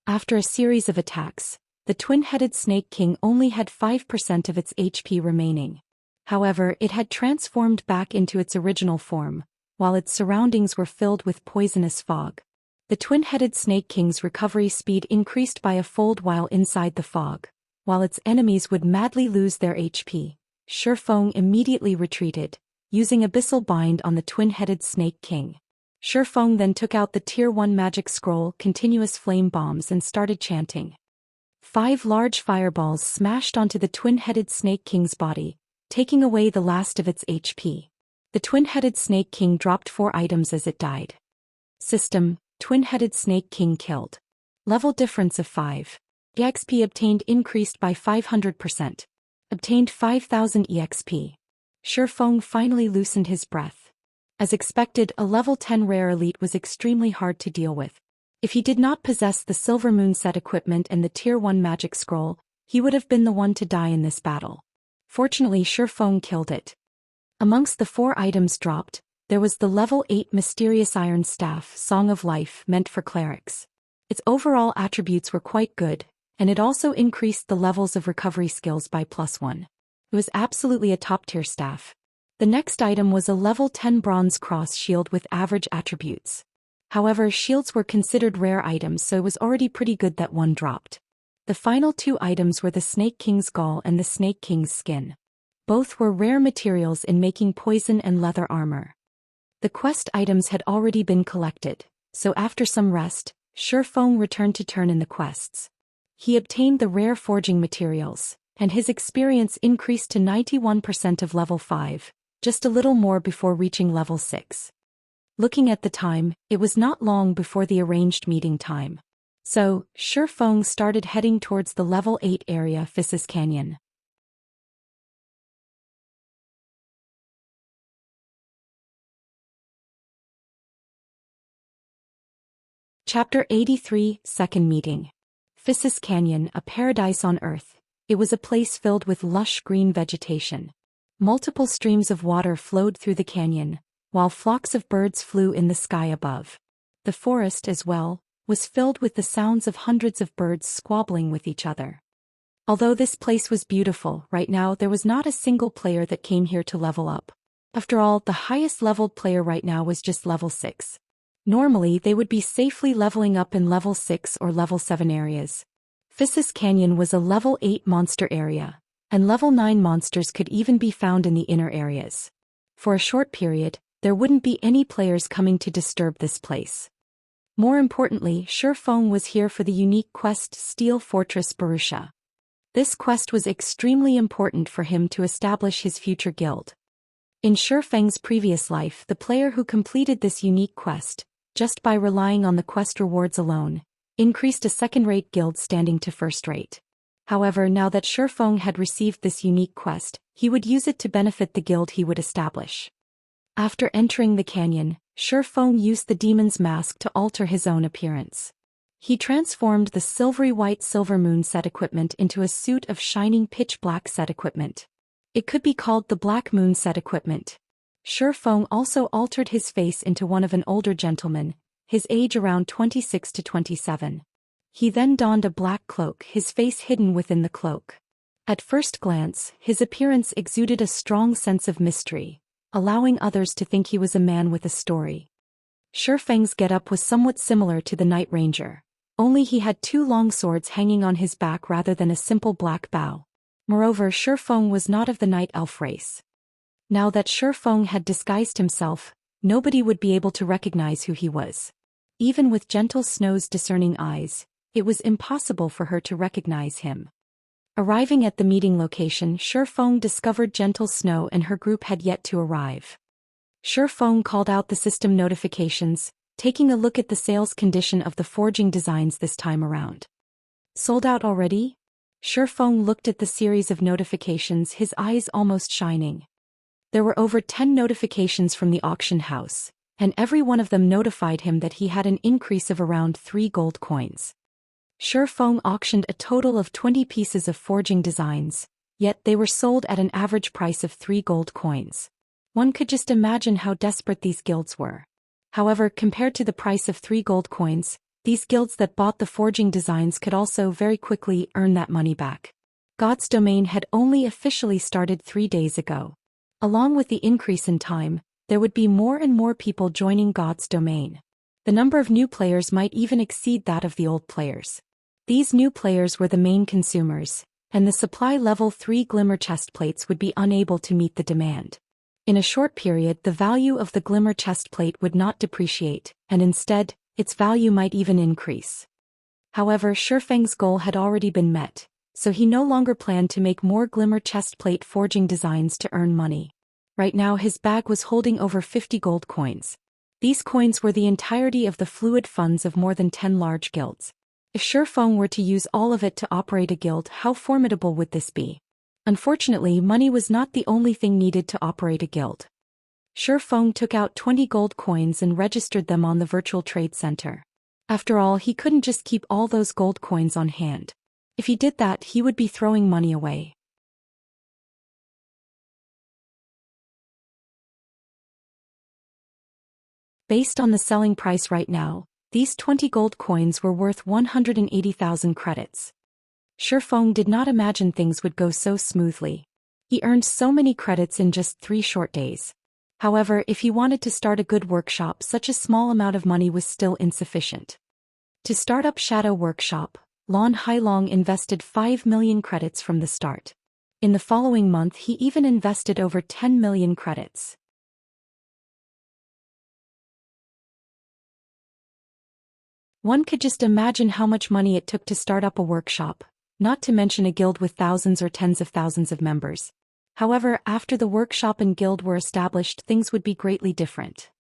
After a series of attacks, the twin-headed snake king only had 5% of its HP remaining. However, it had transformed back into its original form, while its surroundings were filled with poisonous fog. The twin-headed snake king's recovery speed increased by a fold while inside the fog. While its enemies would madly lose their HP, Shifeng immediately retreated, using Abyssal Bind on the twin-headed snake king. Shifeng then took out the Tier 1 magic scroll, Continuous Flame Bombs, and started chanting. 5 large fireballs smashed onto the twin-headed snake king's body, taking away the last of its HP. The twin-headed snake king dropped 4 items as it died. System: twin-headed snake king killed. Level difference of 5. EXP obtained increased by 500%. Obtained 5000 EXP. Shifeng finally loosened his breath. As expected, a level 10 rare elite was extremely hard to deal with. If he did not possess the Silver Moon set equipment and the Tier 1 magic scroll, he would have been the one to die in this battle. Fortunately, Shifeng killed it. Amongst the 4 items dropped, there was the level 8 Mysterious Iron Staff, Song of Life, meant for clerics. Its overall attributes were quite good, and it also increased the levels of recovery skills by +1. It was absolutely a top-tier staff. The next item was a level 10 Bronze Cross Shield with average attributes. However, shields were considered rare items, so it was already pretty good that one dropped. The final 2 items were the Snake King's Gall and the Snake King's Skin. Both were rare materials in making poison and leather armor. The quest items had already been collected, so after some rest, Shifeng returned to turn in the quests. He obtained the rare forging materials, and his experience increased to 91% of level 5, just a little more before reaching level 6. Looking at the time, it was not long before the arranged meeting time. So, Shifeng started heading towards the level 8 area, Fissus Canyon. Chapter 83, Second Meeting. Fissus Canyon, a paradise on Earth. It was a place filled with lush green vegetation. Multiple streams of water flowed through the canyon, while flocks of birds flew in the sky above. The forest, as well, was filled with the sounds of hundreds of birds squabbling with each other. Although this place was beautiful, right now there was not a single player that came here to level up. After all, the highest leveled player right now was just level 6. Normally, they would be safely leveling up in level 6 or level 7 areas. Fissus Canyon was a level 8 monster area, and level 9 monsters could even be found in the inner areas. For a short period, there wouldn't be any players coming to disturb this place. More importantly, Shifeng was here for the unique quest Steel Fortress Barusha. This quest was extremely important for him to establish his future guild. In Shifeng's previous life, the player who completed this unique quest, just by relying on the quest rewards alone, increased a second-rate guild standing to first-rate. However, now that Shifeng had received this unique quest, he would use it to benefit the guild he would establish. After entering the canyon, Shifeng used the demon's mask to alter his own appearance. He transformed the silvery white Silver Moon set equipment into a suit of shining pitch black set equipment. It could be called the Black Moon set equipment. Shifeng also altered his face into one of an older gentleman, his age around 26 to 27. He then donned a black cloak, his face hidden within the cloak. At first glance, his appearance exuded a strong sense of mystery, allowing others to think he was a man with a story. Shifeng's getup was somewhat similar to the Night Ranger, only he had 2 long swords hanging on his back rather than a simple black bow. Moreover, Shifeng was not of the Night Elf race. Now that Shifeng had disguised himself, nobody would be able to recognize who he was. Even with Gentle Snow's discerning eyes, it was impossible for her to recognize him. Arriving at the meeting location, Shifeng discovered Gentle Snow and her group had yet to arrive. Shifeng called out the system notifications, taking a look at the sales condition of the forging designs this time around. Sold out already? Shifeng looked at the series of notifications, his eyes almost shining. There were over 10 notifications from the auction house, and every one of them notified him that he had an increase of around 3 gold coins. Shifeng auctioned a total of 20 pieces of forging designs, yet they were sold at an average price of 3 gold coins. One could just imagine how desperate these guilds were. However, compared to the price of 3 gold coins, these guilds that bought the forging designs could also very quickly earn that money back. God's Domain had only officially started 3 days ago. Along with the increase in time, there would be more and more people joining God's Domain. The number of new players might even exceed that of the old players. These new players were the main consumers, and the supply level 3 glimmer chest plates would be unable to meet the demand. In a short period, the value of the glimmer chest plate would not depreciate, and instead, its value might even increase. However, Shifeng's goal had already been met, so he no longer planned to make more glimmer chest plate forging designs to earn money. Right now his bag was holding over 50 gold coins. These coins were the entirety of the fluid funds of more than 10 large guilds. If Shifeng were to use all of it to operate a guild, how formidable would this be? Unfortunately, money was not the only thing needed to operate a guild. Feng took out 20 gold coins and registered them on the virtual trade center. After all, he couldn't just keep all those gold coins on hand. If he did that, he would be throwing money away. Based on the selling price right now, these 20 gold coins were worth 180,000 credits. Feng did not imagine things would go so smoothly. He earned so many credits in just 3 short days. However, if he wanted to start a good workshop, such a small amount of money was still insufficient. To start up Shadow Workshop, Lan Hailong invested 5 million credits from the start. In the following month, he even invested over 10 million credits. One could just imagine how much money it took to start up a workshop, not to mention a guild with thousands or tens of thousands of members. However, after the workshop and guild were established, things would be greatly different.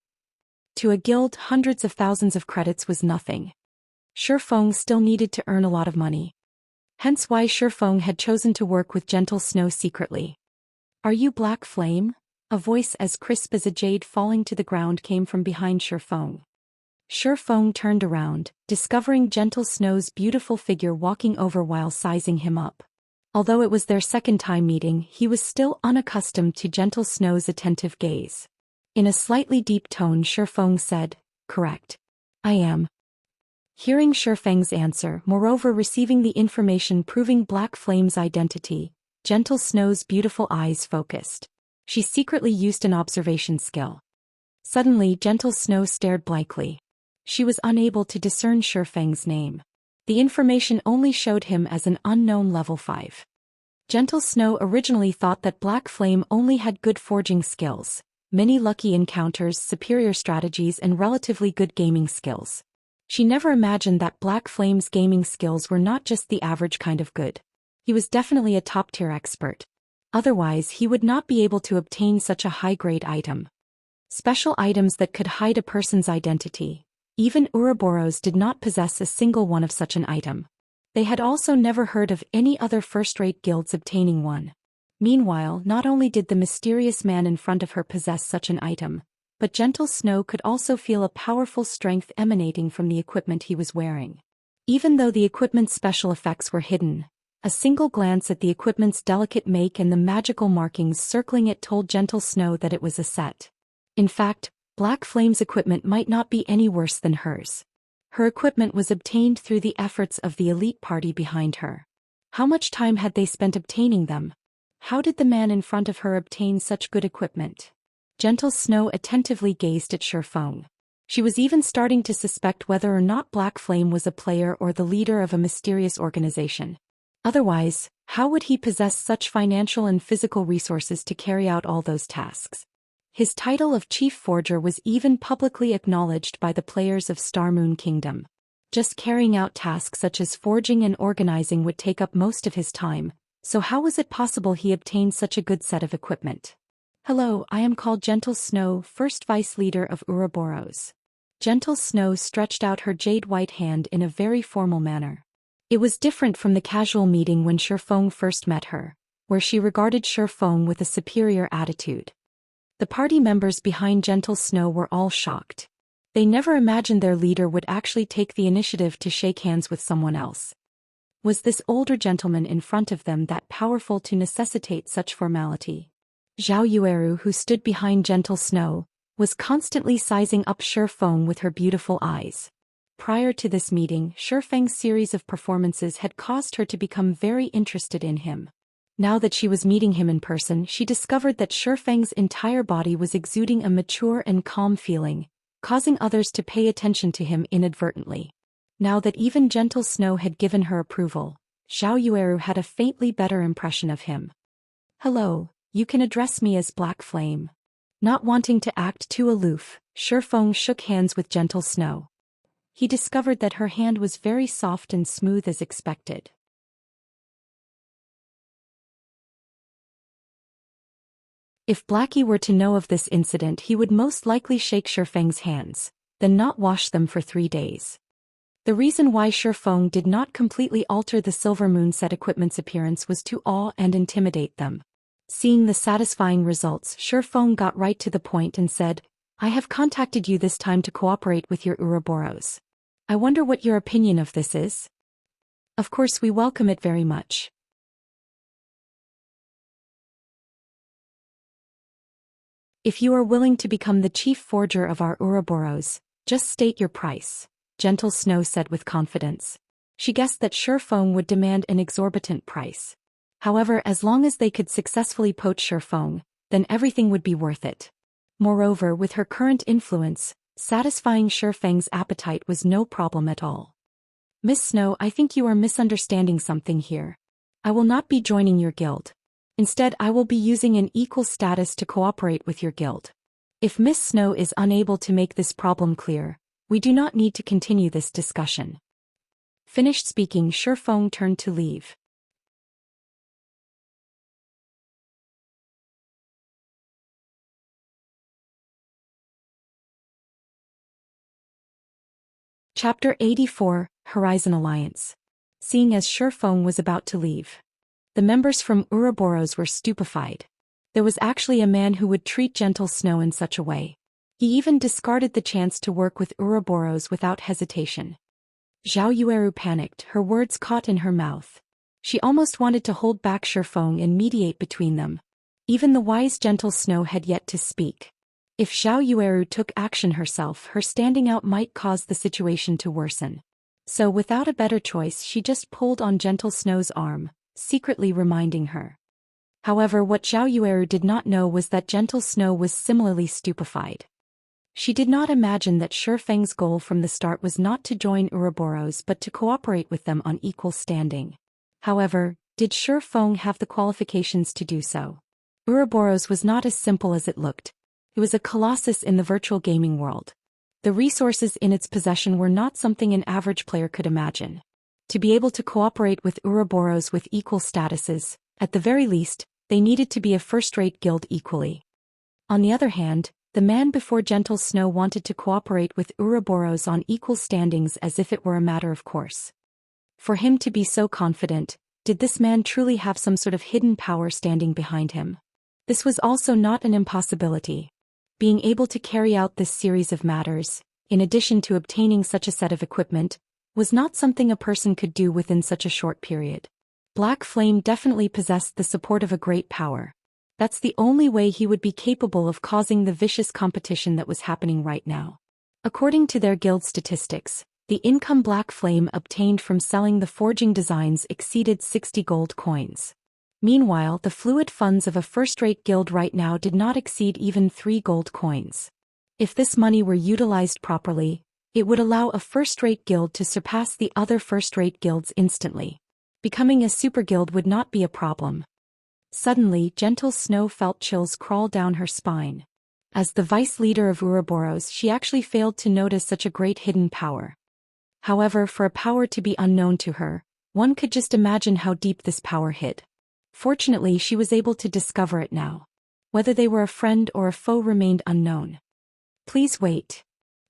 To a guild, hundreds of thousands of credits was nothing. Feng still needed to earn a lot of money. Hence why Feng had chosen to work with Gentle Snow secretly. "Are you Black Flame?" A voice as crisp as a jade falling to the ground came from behind Feng. Feng turned around, discovering Gentle Snow's beautiful figure walking over while sizing him up. Although it was their second time meeting, he was still unaccustomed to Gentle Snow's attentive gaze. In a slightly deep tone, Feng said, "Correct. I am." Hearing Feng's answer, moreover receiving the information proving Black Flame's identity, Gentle Snow's beautiful eyes focused. She secretly used an observation skill. Suddenly, Gentle Snow stared blankly. She was unable to discern Feng's name. The information only showed him as an unknown level 5. Gentle Snow originally thought that Black Flame only had good forging skills, many lucky encounters, superior strategies, and relatively good gaming skills. She never imagined that Black Flame's gaming skills were not just the average kind of good. He was definitely a top-tier expert. Otherwise, he would not be able to obtain such a high-grade item. Special items that could hide a person's identity. Even Ouroboros did not possess a single one of such an item. They had also never heard of any other first-rate guilds obtaining one. Meanwhile, not only did the mysterious man in front of her possess such an item, but Gentle Snow could also feel a powerful strength emanating from the equipment he was wearing. Even though the equipment's special effects were hidden, a single glance at the equipment's delicate make and the magical markings circling it told Gentle Snow that it was a set. In fact, Black Flame's equipment might not be any worse than hers. Her equipment was obtained through the efforts of the elite party behind her. How much time had they spent obtaining them? How did the man in front of her obtain such good equipment? Gentle Snow attentively gazed at Feng. She was even starting to suspect whether or not Black Flame was a player or the leader of a mysterious organization. Otherwise, how would he possess such financial and physical resources to carry out all those tasks? His title of Chief Forger was even publicly acknowledged by the players of Star Moon Kingdom. Just carrying out tasks such as forging and organizing would take up most of his time, so how was it possible he obtained such a good set of equipment? "Hello, I am called Gentle Snow, first vice leader of Ouroboros." Gentle Snow stretched out her jade-white hand in a very formal manner. It was different from the casual meeting when Feng first met her, where she regarded Feng with a superior attitude. The party members behind Gentle Snow were all shocked. They never imagined their leader would actually take the initiative to shake hands with someone else. Was this older gentleman in front of them that powerful to necessitate such formality? Zhao Yueru, who stood behind Gentle Snow, was constantly sizing up Feng with her beautiful eyes. Prior to this meeting, Feng's series of performances had caused her to become very interested in him. Now that she was meeting him in person, she discovered that Feng's entire body was exuding a mature and calm feeling, causing others to pay attention to him inadvertently. Now that even Gentle Snow had given her approval, Zhao Yueru had a faintly better impression of him. "Hello, you can address me as Black Flame." Not wanting to act too aloof, Feng shook hands with Gentle Snow. He discovered that her hand was very soft and smooth as expected. If Blackie were to know of this incident, he would most likely shake Feng's hands, then not wash them for 3 days. The reason why Feng did not completely alter the Silver Moon set equipment's appearance was to awe and intimidate them. Seeing the satisfying results, Shifeng got right to the point and said, I have contacted you this time to cooperate with your Ouroboros. I wonder what your opinion of this is? Of course, we welcome it very much. If you are willing to become the chief forger of our Ouroboros, just state your price, Gentle Snow said with confidence. She guessed that Shifeng would demand an exorbitant price. However, as long as they could successfully poach Shifeng, then everything would be worth it. Moreover, with her current influence, satisfying Shifeng's appetite was no problem at all. Miss Snow, I think you are misunderstanding something here. I will not be joining your guild. Instead, I will be using an equal status to cooperate with your guild. If Miss Snow is unable to make this problem clear, we do not need to continue this discussion. Finished speaking, Shifeng turned to leave. Chapter 84, Horizon Alliance. Seeing as Shifeng was about to leave, the members from Ouroboros were stupefied. There was actually a man who would treat Gentle Snow in such a way. He even discarded the chance to work with Ouroboros without hesitation. Zhao Yueru panicked, her words caught in her mouth. She almost wanted to hold back Shifeng and mediate between them. Even the wise Gentle Snow had yet to speak. If Zhao Yueru took action herself, her standing out might cause the situation to worsen. So without a better choice, she just pulled on Gentle Snow's arm, secretly reminding her. However, what Zhao Yueru did not know was that Gentle Snow was similarly stupefied. She did not imagine that Shifeng's goal from the start was not to join Ouroboros but to cooperate with them on equal standing. However, did Shifeng have the qualifications to do so? Ouroboros was not as simple as it looked. It was a colossus in the virtual gaming world. The resources in its possession were not something an average player could imagine. To be able to cooperate with Ouroboros with equal statuses, at the very least, they needed to be a first-rate guild equally. On the other hand, the man before Gentle Snow wanted to cooperate with Ouroboros on equal standings as if it were a matter of course. For him to be so confident, did this man truly have some sort of hidden power standing behind him? This was also not an impossibility. Being able to carry out this series of matters, in addition to obtaining such a set of equipment, was not something a person could do within such a short period. Black Flame definitely possessed the support of a great power. That's the only way he would be capable of causing the vicious competition that was happening right now. According to their guild statistics, the income Black Flame obtained from selling the forging designs exceeded 60 gold coins. Meanwhile, the fluid funds of a first-rate guild right now did not exceed even 3 gold coins. If this money were utilized properly, it would allow a first-rate guild to surpass the other first-rate guilds instantly. Becoming a super guild would not be a problem. Suddenly, Gentle Snow felt chills crawl down her spine. As the vice leader of Ouroboros, she actually failed to notice such a great hidden power. However, for a power to be unknown to her, one could just imagine how deep this power hid. Fortunately, she was able to discover it now. Whether they were a friend or a foe remained unknown. Please wait.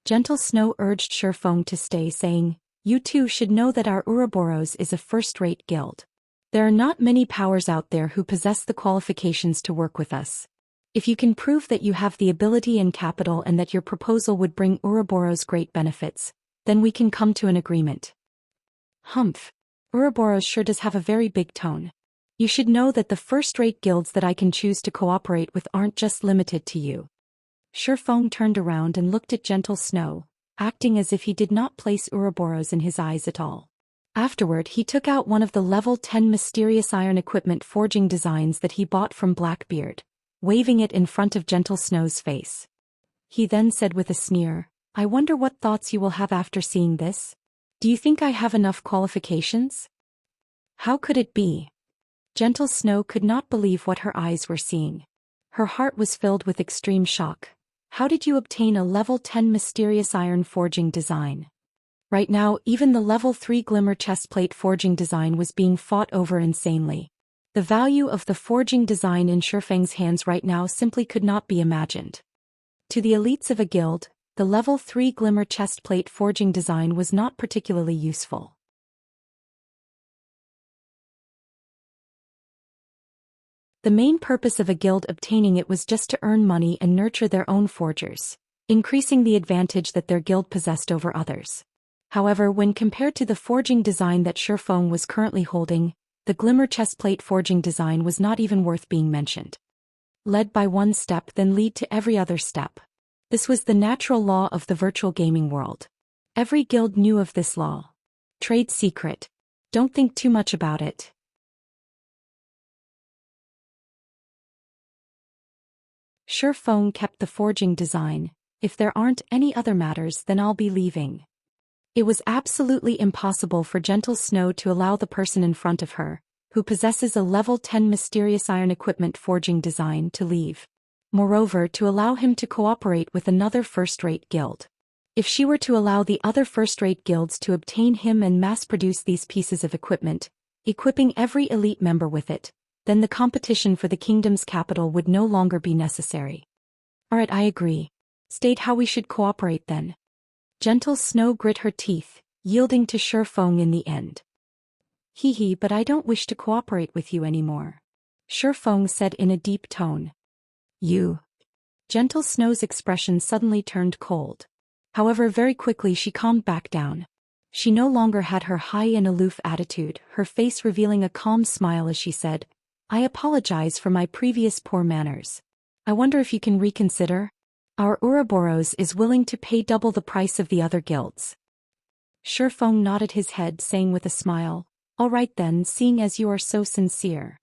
Gentle Snow urged Shifeng to stay, saying, You too should know that our Ouroboros is a first-rate guild. There are not many powers out there who possess the qualifications to work with us. If you can prove that you have the ability and capital and that your proposal would bring Ouroboros great benefits, then we can come to an agreement. Humph. Ouroboros sure does have a very big tone. You should know that the first-rate guilds that I can choose to cooperate with aren't just limited to you. Shifeng turned around and looked at Gentle Snow, acting as if he did not place Ouroboros in his eyes at all. Afterward, he took out one of the level 10 mysterious iron equipment forging designs that he bought from Blackbeard, waving it in front of Gentle Snow's face. He then said with a sneer, I wonder what thoughts you will have after seeing this? Do you think I have enough qualifications? How could it be? Gentle Snow could not believe what her eyes were seeing. Her heart was filled with extreme shock. How did you obtain a level 10 mysterious iron forging design? Right now, even the level 3 glimmer chestplate forging design was being fought over insanely. The value of the forging design in Shifeng's hands right now simply could not be imagined. To the elites of a guild, the level 3 glimmer chestplate forging design was not particularly useful. The main purpose of a guild obtaining it was just to earn money and nurture their own forgers, increasing the advantage that their guild possessed over others. However, when compared to the forging design that Shifeng was currently holding, the glimmer chestplate forging design was not even worth being mentioned. Led by one step then lead to every other step. This was the natural law of the virtual gaming world. Every guild knew of this law. Trade secret. Don't think too much about it. Shifeng kept the forging design. If there aren't any other matters, then I'll be leaving. It was absolutely impossible for Gentle Snow to allow the person in front of her, who possesses a level 10 mysterious iron equipment forging design, to leave. Moreover, to allow him to cooperate with another first-rate guild. If she were to allow the other first-rate guilds to obtain him and mass-produce these pieces of equipment, equipping every elite member with it, then the competition for the kingdom's capital would no longer be necessary. Alright, I agree. State how we should cooperate then. Gentle Snow grit her teeth, yielding to Shifeng in the end. Hee, but I don't wish to cooperate with you anymore. Shifeng said in a deep tone. You. Gentle Snow's expression suddenly turned cold. However, very quickly she calmed back down. She no longer had her high and aloof attitude, her face revealing a calm smile as she said, I apologize for my previous poor manners. I wonder if you can reconsider? Our Ouroboros is willing to pay double the price of the other guilds. Shifeng nodded his head, saying with a smile, all right then, seeing as you are so sincere.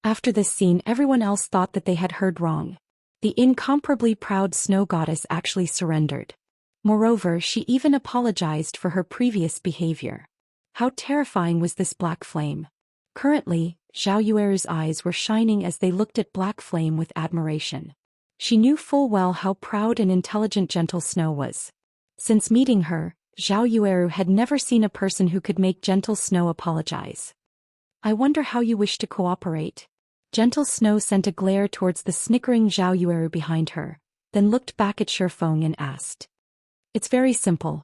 After this scene, everyone else thought that they had heard wrong. The incomparably proud snow goddess actually surrendered. Moreover, she even apologized for her previous behavior. How terrifying was this black flame? Currently, Zhao Yueru's eyes were shining as they looked at Black Flame with admiration. She knew full well how proud and intelligent Gentle Snow was. Since meeting her, Zhao Yueru had never seen a person who could make Gentle Snow apologize. I wonder how you wish to cooperate. Gentle Snow sent a glare towards the snickering Zhao Yueru behind her, then looked back at Shifeng and asked. It's very simple.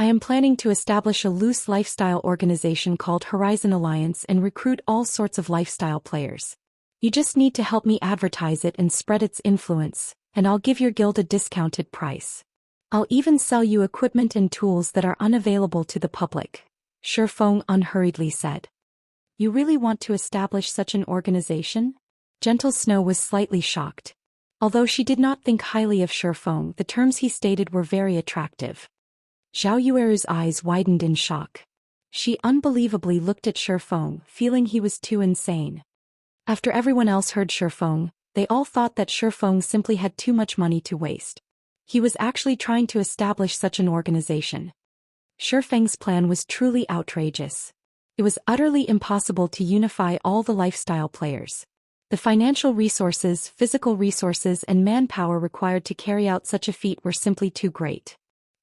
I am planning to establish a loose lifestyle organization called Horizon Alliance and recruit all sorts of lifestyle players. You just need to help me advertise it and spread its influence, and I'll give your guild a discounted price. I'll even sell you equipment and tools that are unavailable to the public, Shifeng unhurriedly said. You really want to establish such an organization? Gentle Snow was slightly shocked. Although she did not think highly of Shifeng, the terms he stated were very attractive. Zhao Yueru's eyes widened in shock. She unbelievably looked at Shifeng, feeling he was too insane. After everyone else heard Shifeng, they all thought that Shifeng simply had too much money to waste. He was actually trying to establish such an organization. Shifeng's plan was truly outrageous. It was utterly impossible to unify all the lifestyle players. The financial resources, physical resources, and manpower required to carry out such a feat were simply too great.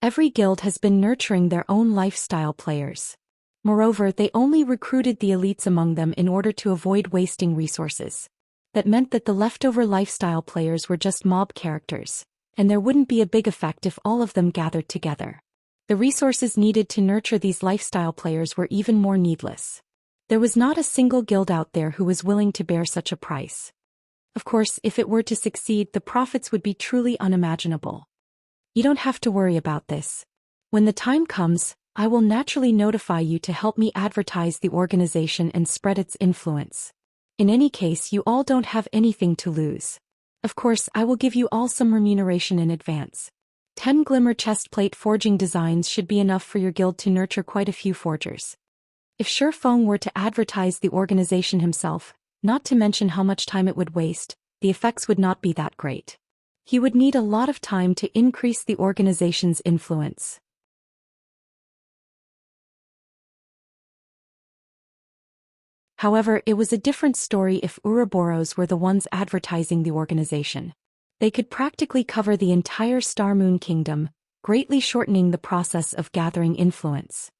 Every guild has been nurturing their own lifestyle players. Moreover, they only recruited the elites among them in order to avoid wasting resources. That meant that the leftover lifestyle players were just mob characters, and there wouldn't be a big effect if all of them gathered together. The resources needed to nurture these lifestyle players were even more needless. There was not a single guild out there who was willing to bear such a price. Of course, if it were to succeed, the profits would be truly unimaginable. You don't have to worry about this. When the time comes, I will naturally notify you to help me advertise the organization and spread its influence. In any case, you all don't have anything to lose. Of course, I will give you all some remuneration in advance. 10 glimmer chestplate forging designs should be enough for your guild to nurture quite a few forgers. If Shifeng were to advertise the organization himself, not to mention how much time it would waste, the effects would not be that great. He would need a lot of time to increase the organization's influence. However, it was a different story if Ouroboros were the ones advertising the organization. They could practically cover the entire Star Moon Kingdom, greatly shortening the process of gathering influence.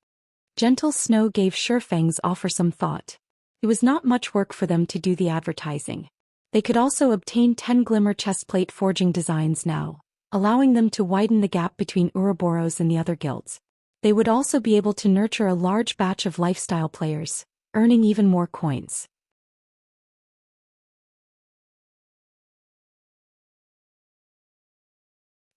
Gentle Snow gave Shifeng's offer some thought. It was not much work for them to do the advertising. They could also obtain 10 glimmer chestplate forging designs now, allowing them to widen the gap between Ouroboros and the other guilds. They would also be able to nurture a large batch of lifestyle players, earning even more coins.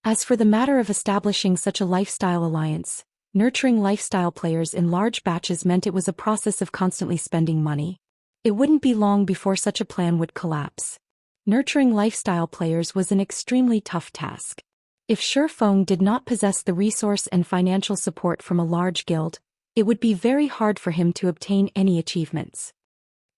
As for the matter of establishing such a lifestyle alliance, nurturing lifestyle players in large batches meant it was a process of constantly spending money. It wouldn't be long before such a plan would collapse. Nurturing lifestyle players was an extremely tough task. If Shifeng did not possess the resource and financial support from a large guild, it would be very hard for him to obtain any achievements.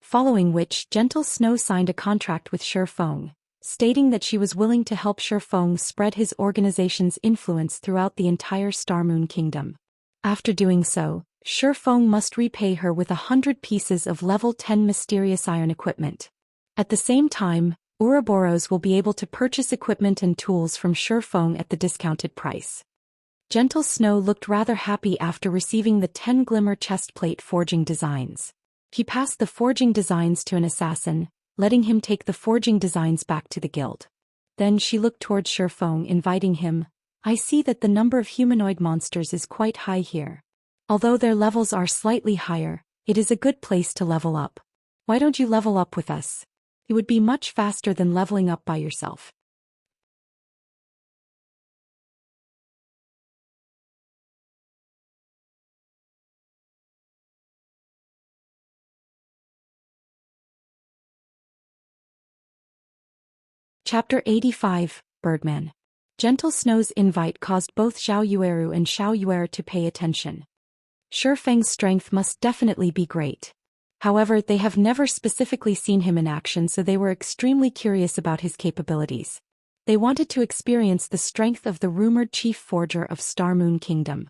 Following which, Gentle Snow signed a contract with Shifeng, stating that she was willing to help Shifeng spread his organization's influence throughout the entire Star Moon Kingdom. After doing so, Shifeng must repay her with 100 pieces of level 10 mysterious iron equipment. At the same time, Ouroboros will be able to purchase equipment and tools from Shifeng at the discounted price. Gentle Snow looked rather happy after receiving the 10 glimmer chestplate forging designs. He passed the forging designs to an assassin, letting him take the forging designs back to the guild. Then she looked towards Shifeng, inviting him. I see that the number of humanoid monsters is quite high here. Although their levels are slightly higher, it is a good place to level up. Why don't you level up with us? It would be much faster than leveling up by yourself. Chapter 85, Birdman. Gentle Snow's invite caused both Zhao Yueru and Xiao Yuer to pay attention. Shifeng's strength must definitely be great. However, they have never specifically seen him in action, so they were extremely curious about his capabilities. They wanted to experience the strength of the rumored chief forger of Star Moon Kingdom.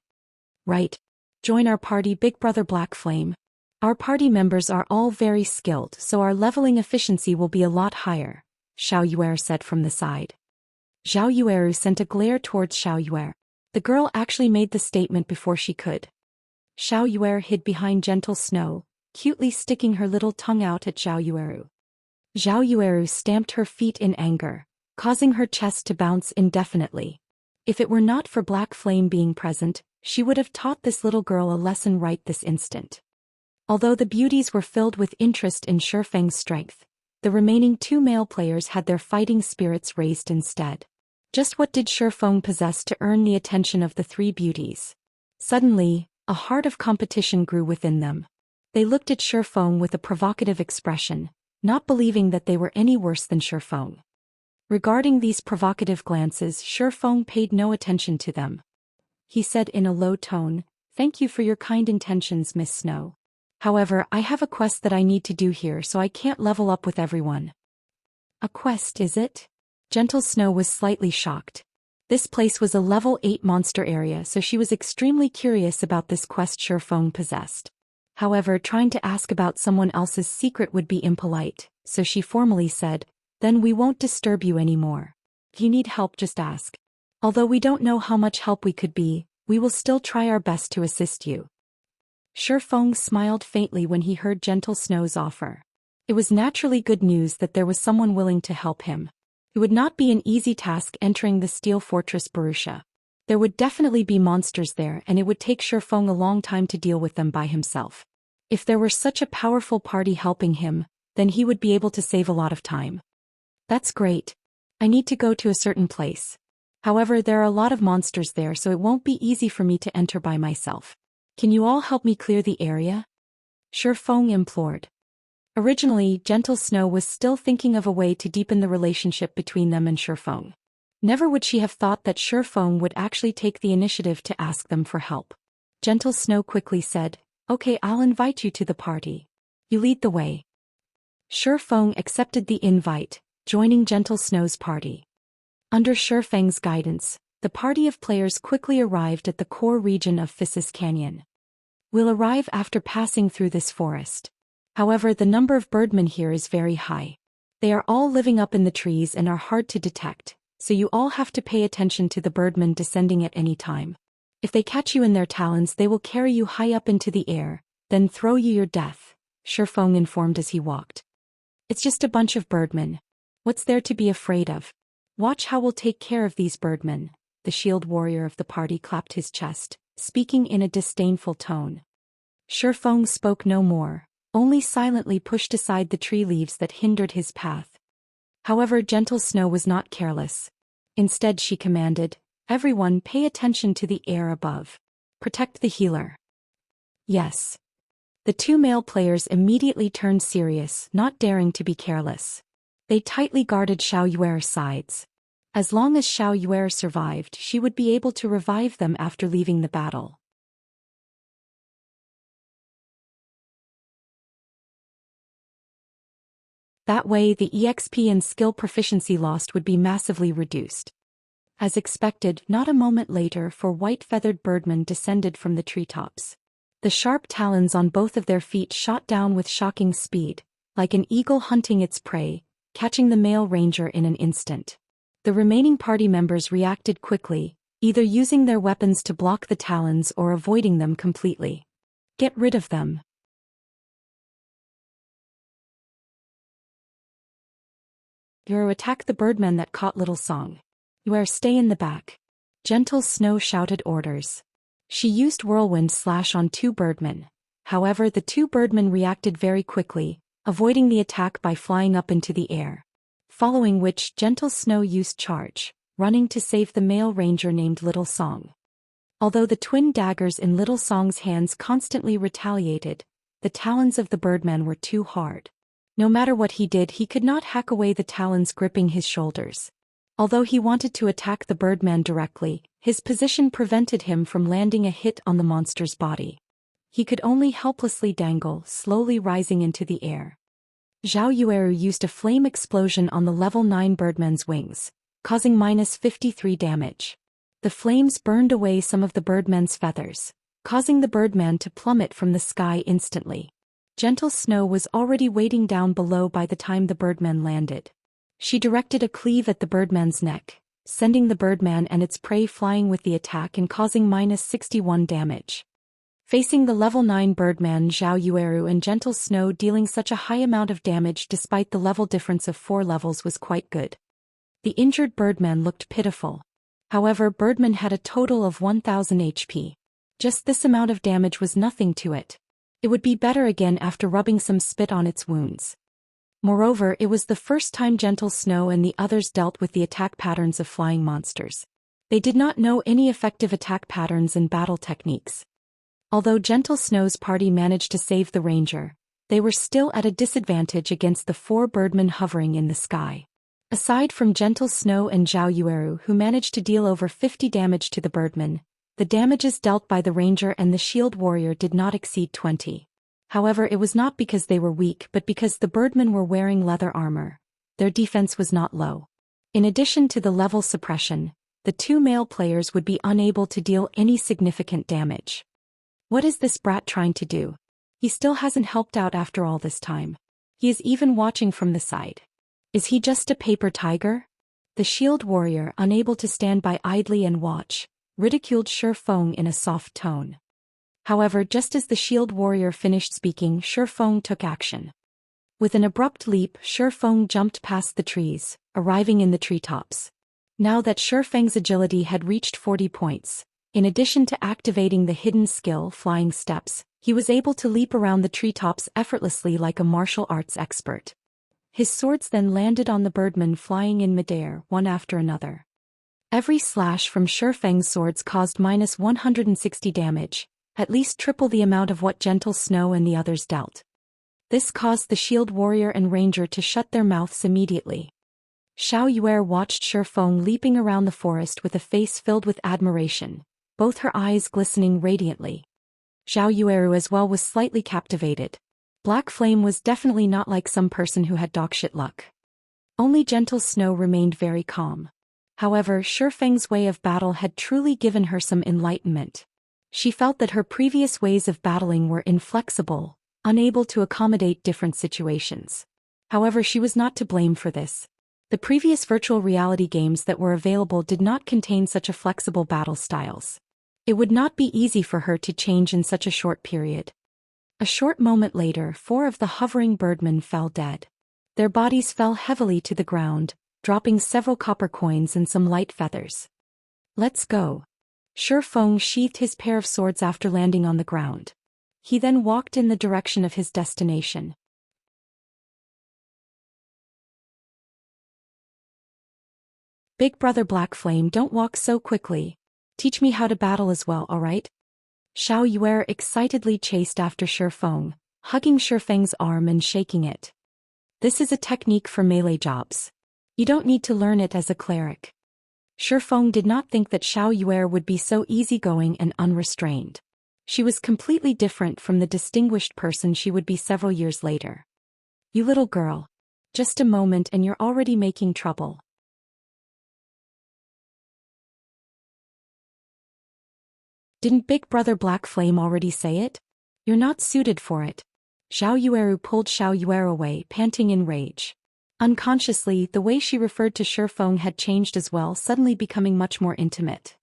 Right. Join our party, Big Brother Black Flame. Our party members are all very skilled, so our leveling efficiency will be a lot higher, Xiao Yuer said from the side. Zhao Yueru sent a glare towards Xiao Yuer. The girl actually made the statement before she could. Xiao Yuer hid behind Gentle Snow, cutely sticking her little tongue out at Zhao Yueru. Zhao Yueru stamped her feet in anger, causing her chest to bounce indefinitely. If it were not for Black Flame being present, she would have taught this little girl a lesson right this instant. Although the beauties were filled with interest in Shifeng's strength, the remaining 2 male players had their fighting spirits raised instead. Just what did Shifeng possess to earn the attention of the 3 beauties? Suddenly, a heart of competition grew within them. They looked at Shifeng with a provocative expression, not believing that they were any worse than Shifeng. Regarding these provocative glances, Shifeng paid no attention to them. He said in a low tone, "Thank you for your kind intentions, Miss Snow. However, I have a quest that I need to do here, so I can't level up with everyone." A quest, is it? Gentle Snow was slightly shocked. This place was a level 8 monster area, so she was extremely curious about this quest Shifeng possessed. However, trying to ask about someone else's secret would be impolite, so she formally said, "Then we won't disturb you anymore. If you need help, just ask. Although we don't know how much help we could be, we will still try our best to assist you." Shifeng smiled faintly when he heard Gentle Snow's offer. It was naturally good news that there was someone willing to help him. It would not be an easy task entering the Steel Fortress Borussia. There would definitely be monsters there, and it would take Shifeng a long time to deal with them by himself. If there were such a powerful party helping him, then he would be able to save a lot of time. That's great. I need to go to a certain place. However, there are a lot of monsters there, so it won't be easy for me to enter by myself. Can you all help me clear the area? Shifeng implored. Originally, Gentle Snow was still thinking of a way to deepen the relationship between them and Shifeng. Never would she have thought that Shifeng would actually take the initiative to ask them for help. Gentle Snow quickly said, "Okay, I'll invite you to the party. You lead the way." Shifeng accepted the invite, joining Gentle Snow's party. Under Shifeng's guidance, the party of players quickly arrived at the core region of Physis Canyon. We'll arrive after passing through this forest. However, the number of birdmen here is very high. They are all living up in the trees and are hard to detect, so you all have to pay attention to the birdmen descending at any time. If they catch you in their talons, they will carry you high up into the air, then throw you your death, Shifeng informed as he walked. It's just a bunch of birdmen. What's there to be afraid of? Watch how we'll take care of these birdmen. The shield warrior of the party clapped his chest, speaking in a disdainful tone. Shifeng spoke no more, only silently pushed aside the tree leaves that hindered his path. However, Gentle Snow was not careless. Instead she commanded, "Everyone pay attention to the air above. Protect the healer." "Yes." The two male players immediately turned serious, not daring to be careless. They tightly guarded Xiao Yuer's sides. As long as Xiao Yuer survived, she would be able to revive them after leaving the battle. That way the EXP and skill proficiency lost would be massively reduced. As expected, not a moment later, four white-feathered birdmen descended from the treetops. The sharp talons on both of their feet shot down with shocking speed, like an eagle hunting its prey, catching the male ranger in an instant. The remaining party members reacted quickly, either using their weapons to block the talons or avoiding them completely. "Get rid of them." "You attack the birdmen that caught Little Song. You stay in the back." Gentle Snow shouted orders. She used Whirlwind Slash on two birdmen. However, the two birdmen reacted very quickly, avoiding the attack by flying up into the air. Following which, Gentle Snow used Charge, running to save the male ranger named Little Song. Although the twin daggers in Little Song's hands constantly retaliated, the talons of the birdman were too hard. No matter what he did, he could not hack away the talons gripping his shoulders. Although he wanted to attack the birdman directly, his position prevented him from landing a hit on the monster's body. He could only helplessly dangle, slowly rising into the air. Zhao Yueru used a flame explosion on the level 9 birdman's wings, causing -53 damage. The flames burned away some of the birdman's feathers, causing the birdman to plummet from the sky instantly. Gentle Snow was already waiting down below by the time the birdman landed. She directed a cleave at the birdman's neck, sending the birdman and its prey flying with the attack and causing -61 damage. Facing the level 9 birdman, Zhao Yueru and Gentle Snow dealing such a high amount of damage despite the level difference of 4 levels was quite good. The injured birdman looked pitiful. However, birdman had a total of 1000 HP. Just this amount of damage was nothing to it. It would be better again after rubbing some spit on its wounds. Moreover, it was the first time Gentle Snow and the others dealt with the attack patterns of flying monsters. They did not know any effective attack patterns and battle techniques. Although Gentle Snow's party managed to save the ranger, they were still at a disadvantage against the 4 birdmen hovering in the sky. Aside from Gentle Snow and Zhao Yueru, who managed to deal over 50 damage to the birdmen, the damages dealt by the ranger and the shield warrior did not exceed 20. However, it was not because they were weak but because the birdmen were wearing leather armor. Their defense was not low. In addition to the level suppression, the two male players would be unable to deal any significant damage. What is this brat trying to do? He still hasn't helped out after all this time. He is even watching from the side. Is he just a paper tiger? The shield warrior, unable to stand by idly and watch, ridiculed Shi Feng in a soft tone. However, just as the shield warrior finished speaking, Shi Feng took action. With an abrupt leap, Shi Feng jumped past the trees, arriving in the treetops. Now that Shi Feng's agility had reached 40 points, in addition to activating the hidden skill Flying Steps, he was able to leap around the treetops effortlessly like a martial arts expert. His swords then landed on the birdmen flying in midair, one after another. Every slash from Shi Feng's swords caused -160 damage, at least triple the amount of what Gentle Snow and the others dealt. This caused the shield warrior and ranger to shut their mouths immediately. Xiao Yuer watched Shi Feng leaping around the forest with a face filled with admiration, both her eyes glistening radiantly. Zhao Yueru as well was slightly captivated. Black Flame was definitely not like some person who had dogshit luck. Only Gentle Snow remained very calm. However, Shi Feng's way of battle had truly given her some enlightenment. She felt that her previous ways of battling were inflexible, unable to accommodate different situations. However, she was not to blame for this. The previous virtual reality games that were available did not contain such a flexible battle styles. It would not be easy for her to change in such a short period. A short moment later, 4 of the hovering birdmen fell dead. Their bodies fell heavily to the ground, dropping several copper coins and some light feathers. "Let's go." Shi Feng sheathed his pair of swords after landing on the ground. He then walked in the direction of his destination. Big brother Black Flame, don't walk so quickly. Teach me how to battle as well, alright? Xiao Yuer excitedly chased after Shifeng, hugging Shifeng's arm and shaking it. This is a technique for melee jobs. You don't need to learn it as a cleric. Shifeng did not think that Xiao Yuer would be so easygoing and unrestrained. She was completely different from the distinguished person she would be several years later. You little girl. Just a moment and you're already making trouble. Didn't Big Brother Black Flame already say it? You're not suited for it. Xiao Yueru pulled Xiao Yuer away, panting in rage. Unconsciously, the way she referred to Shifeng had changed as well, suddenly becoming much more intimate.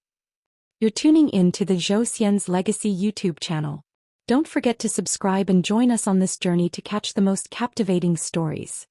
You're tuning in to the Zhou Xian's Legacy YouTube channel. Don't forget to subscribe and join us on this journey to catch the most captivating stories.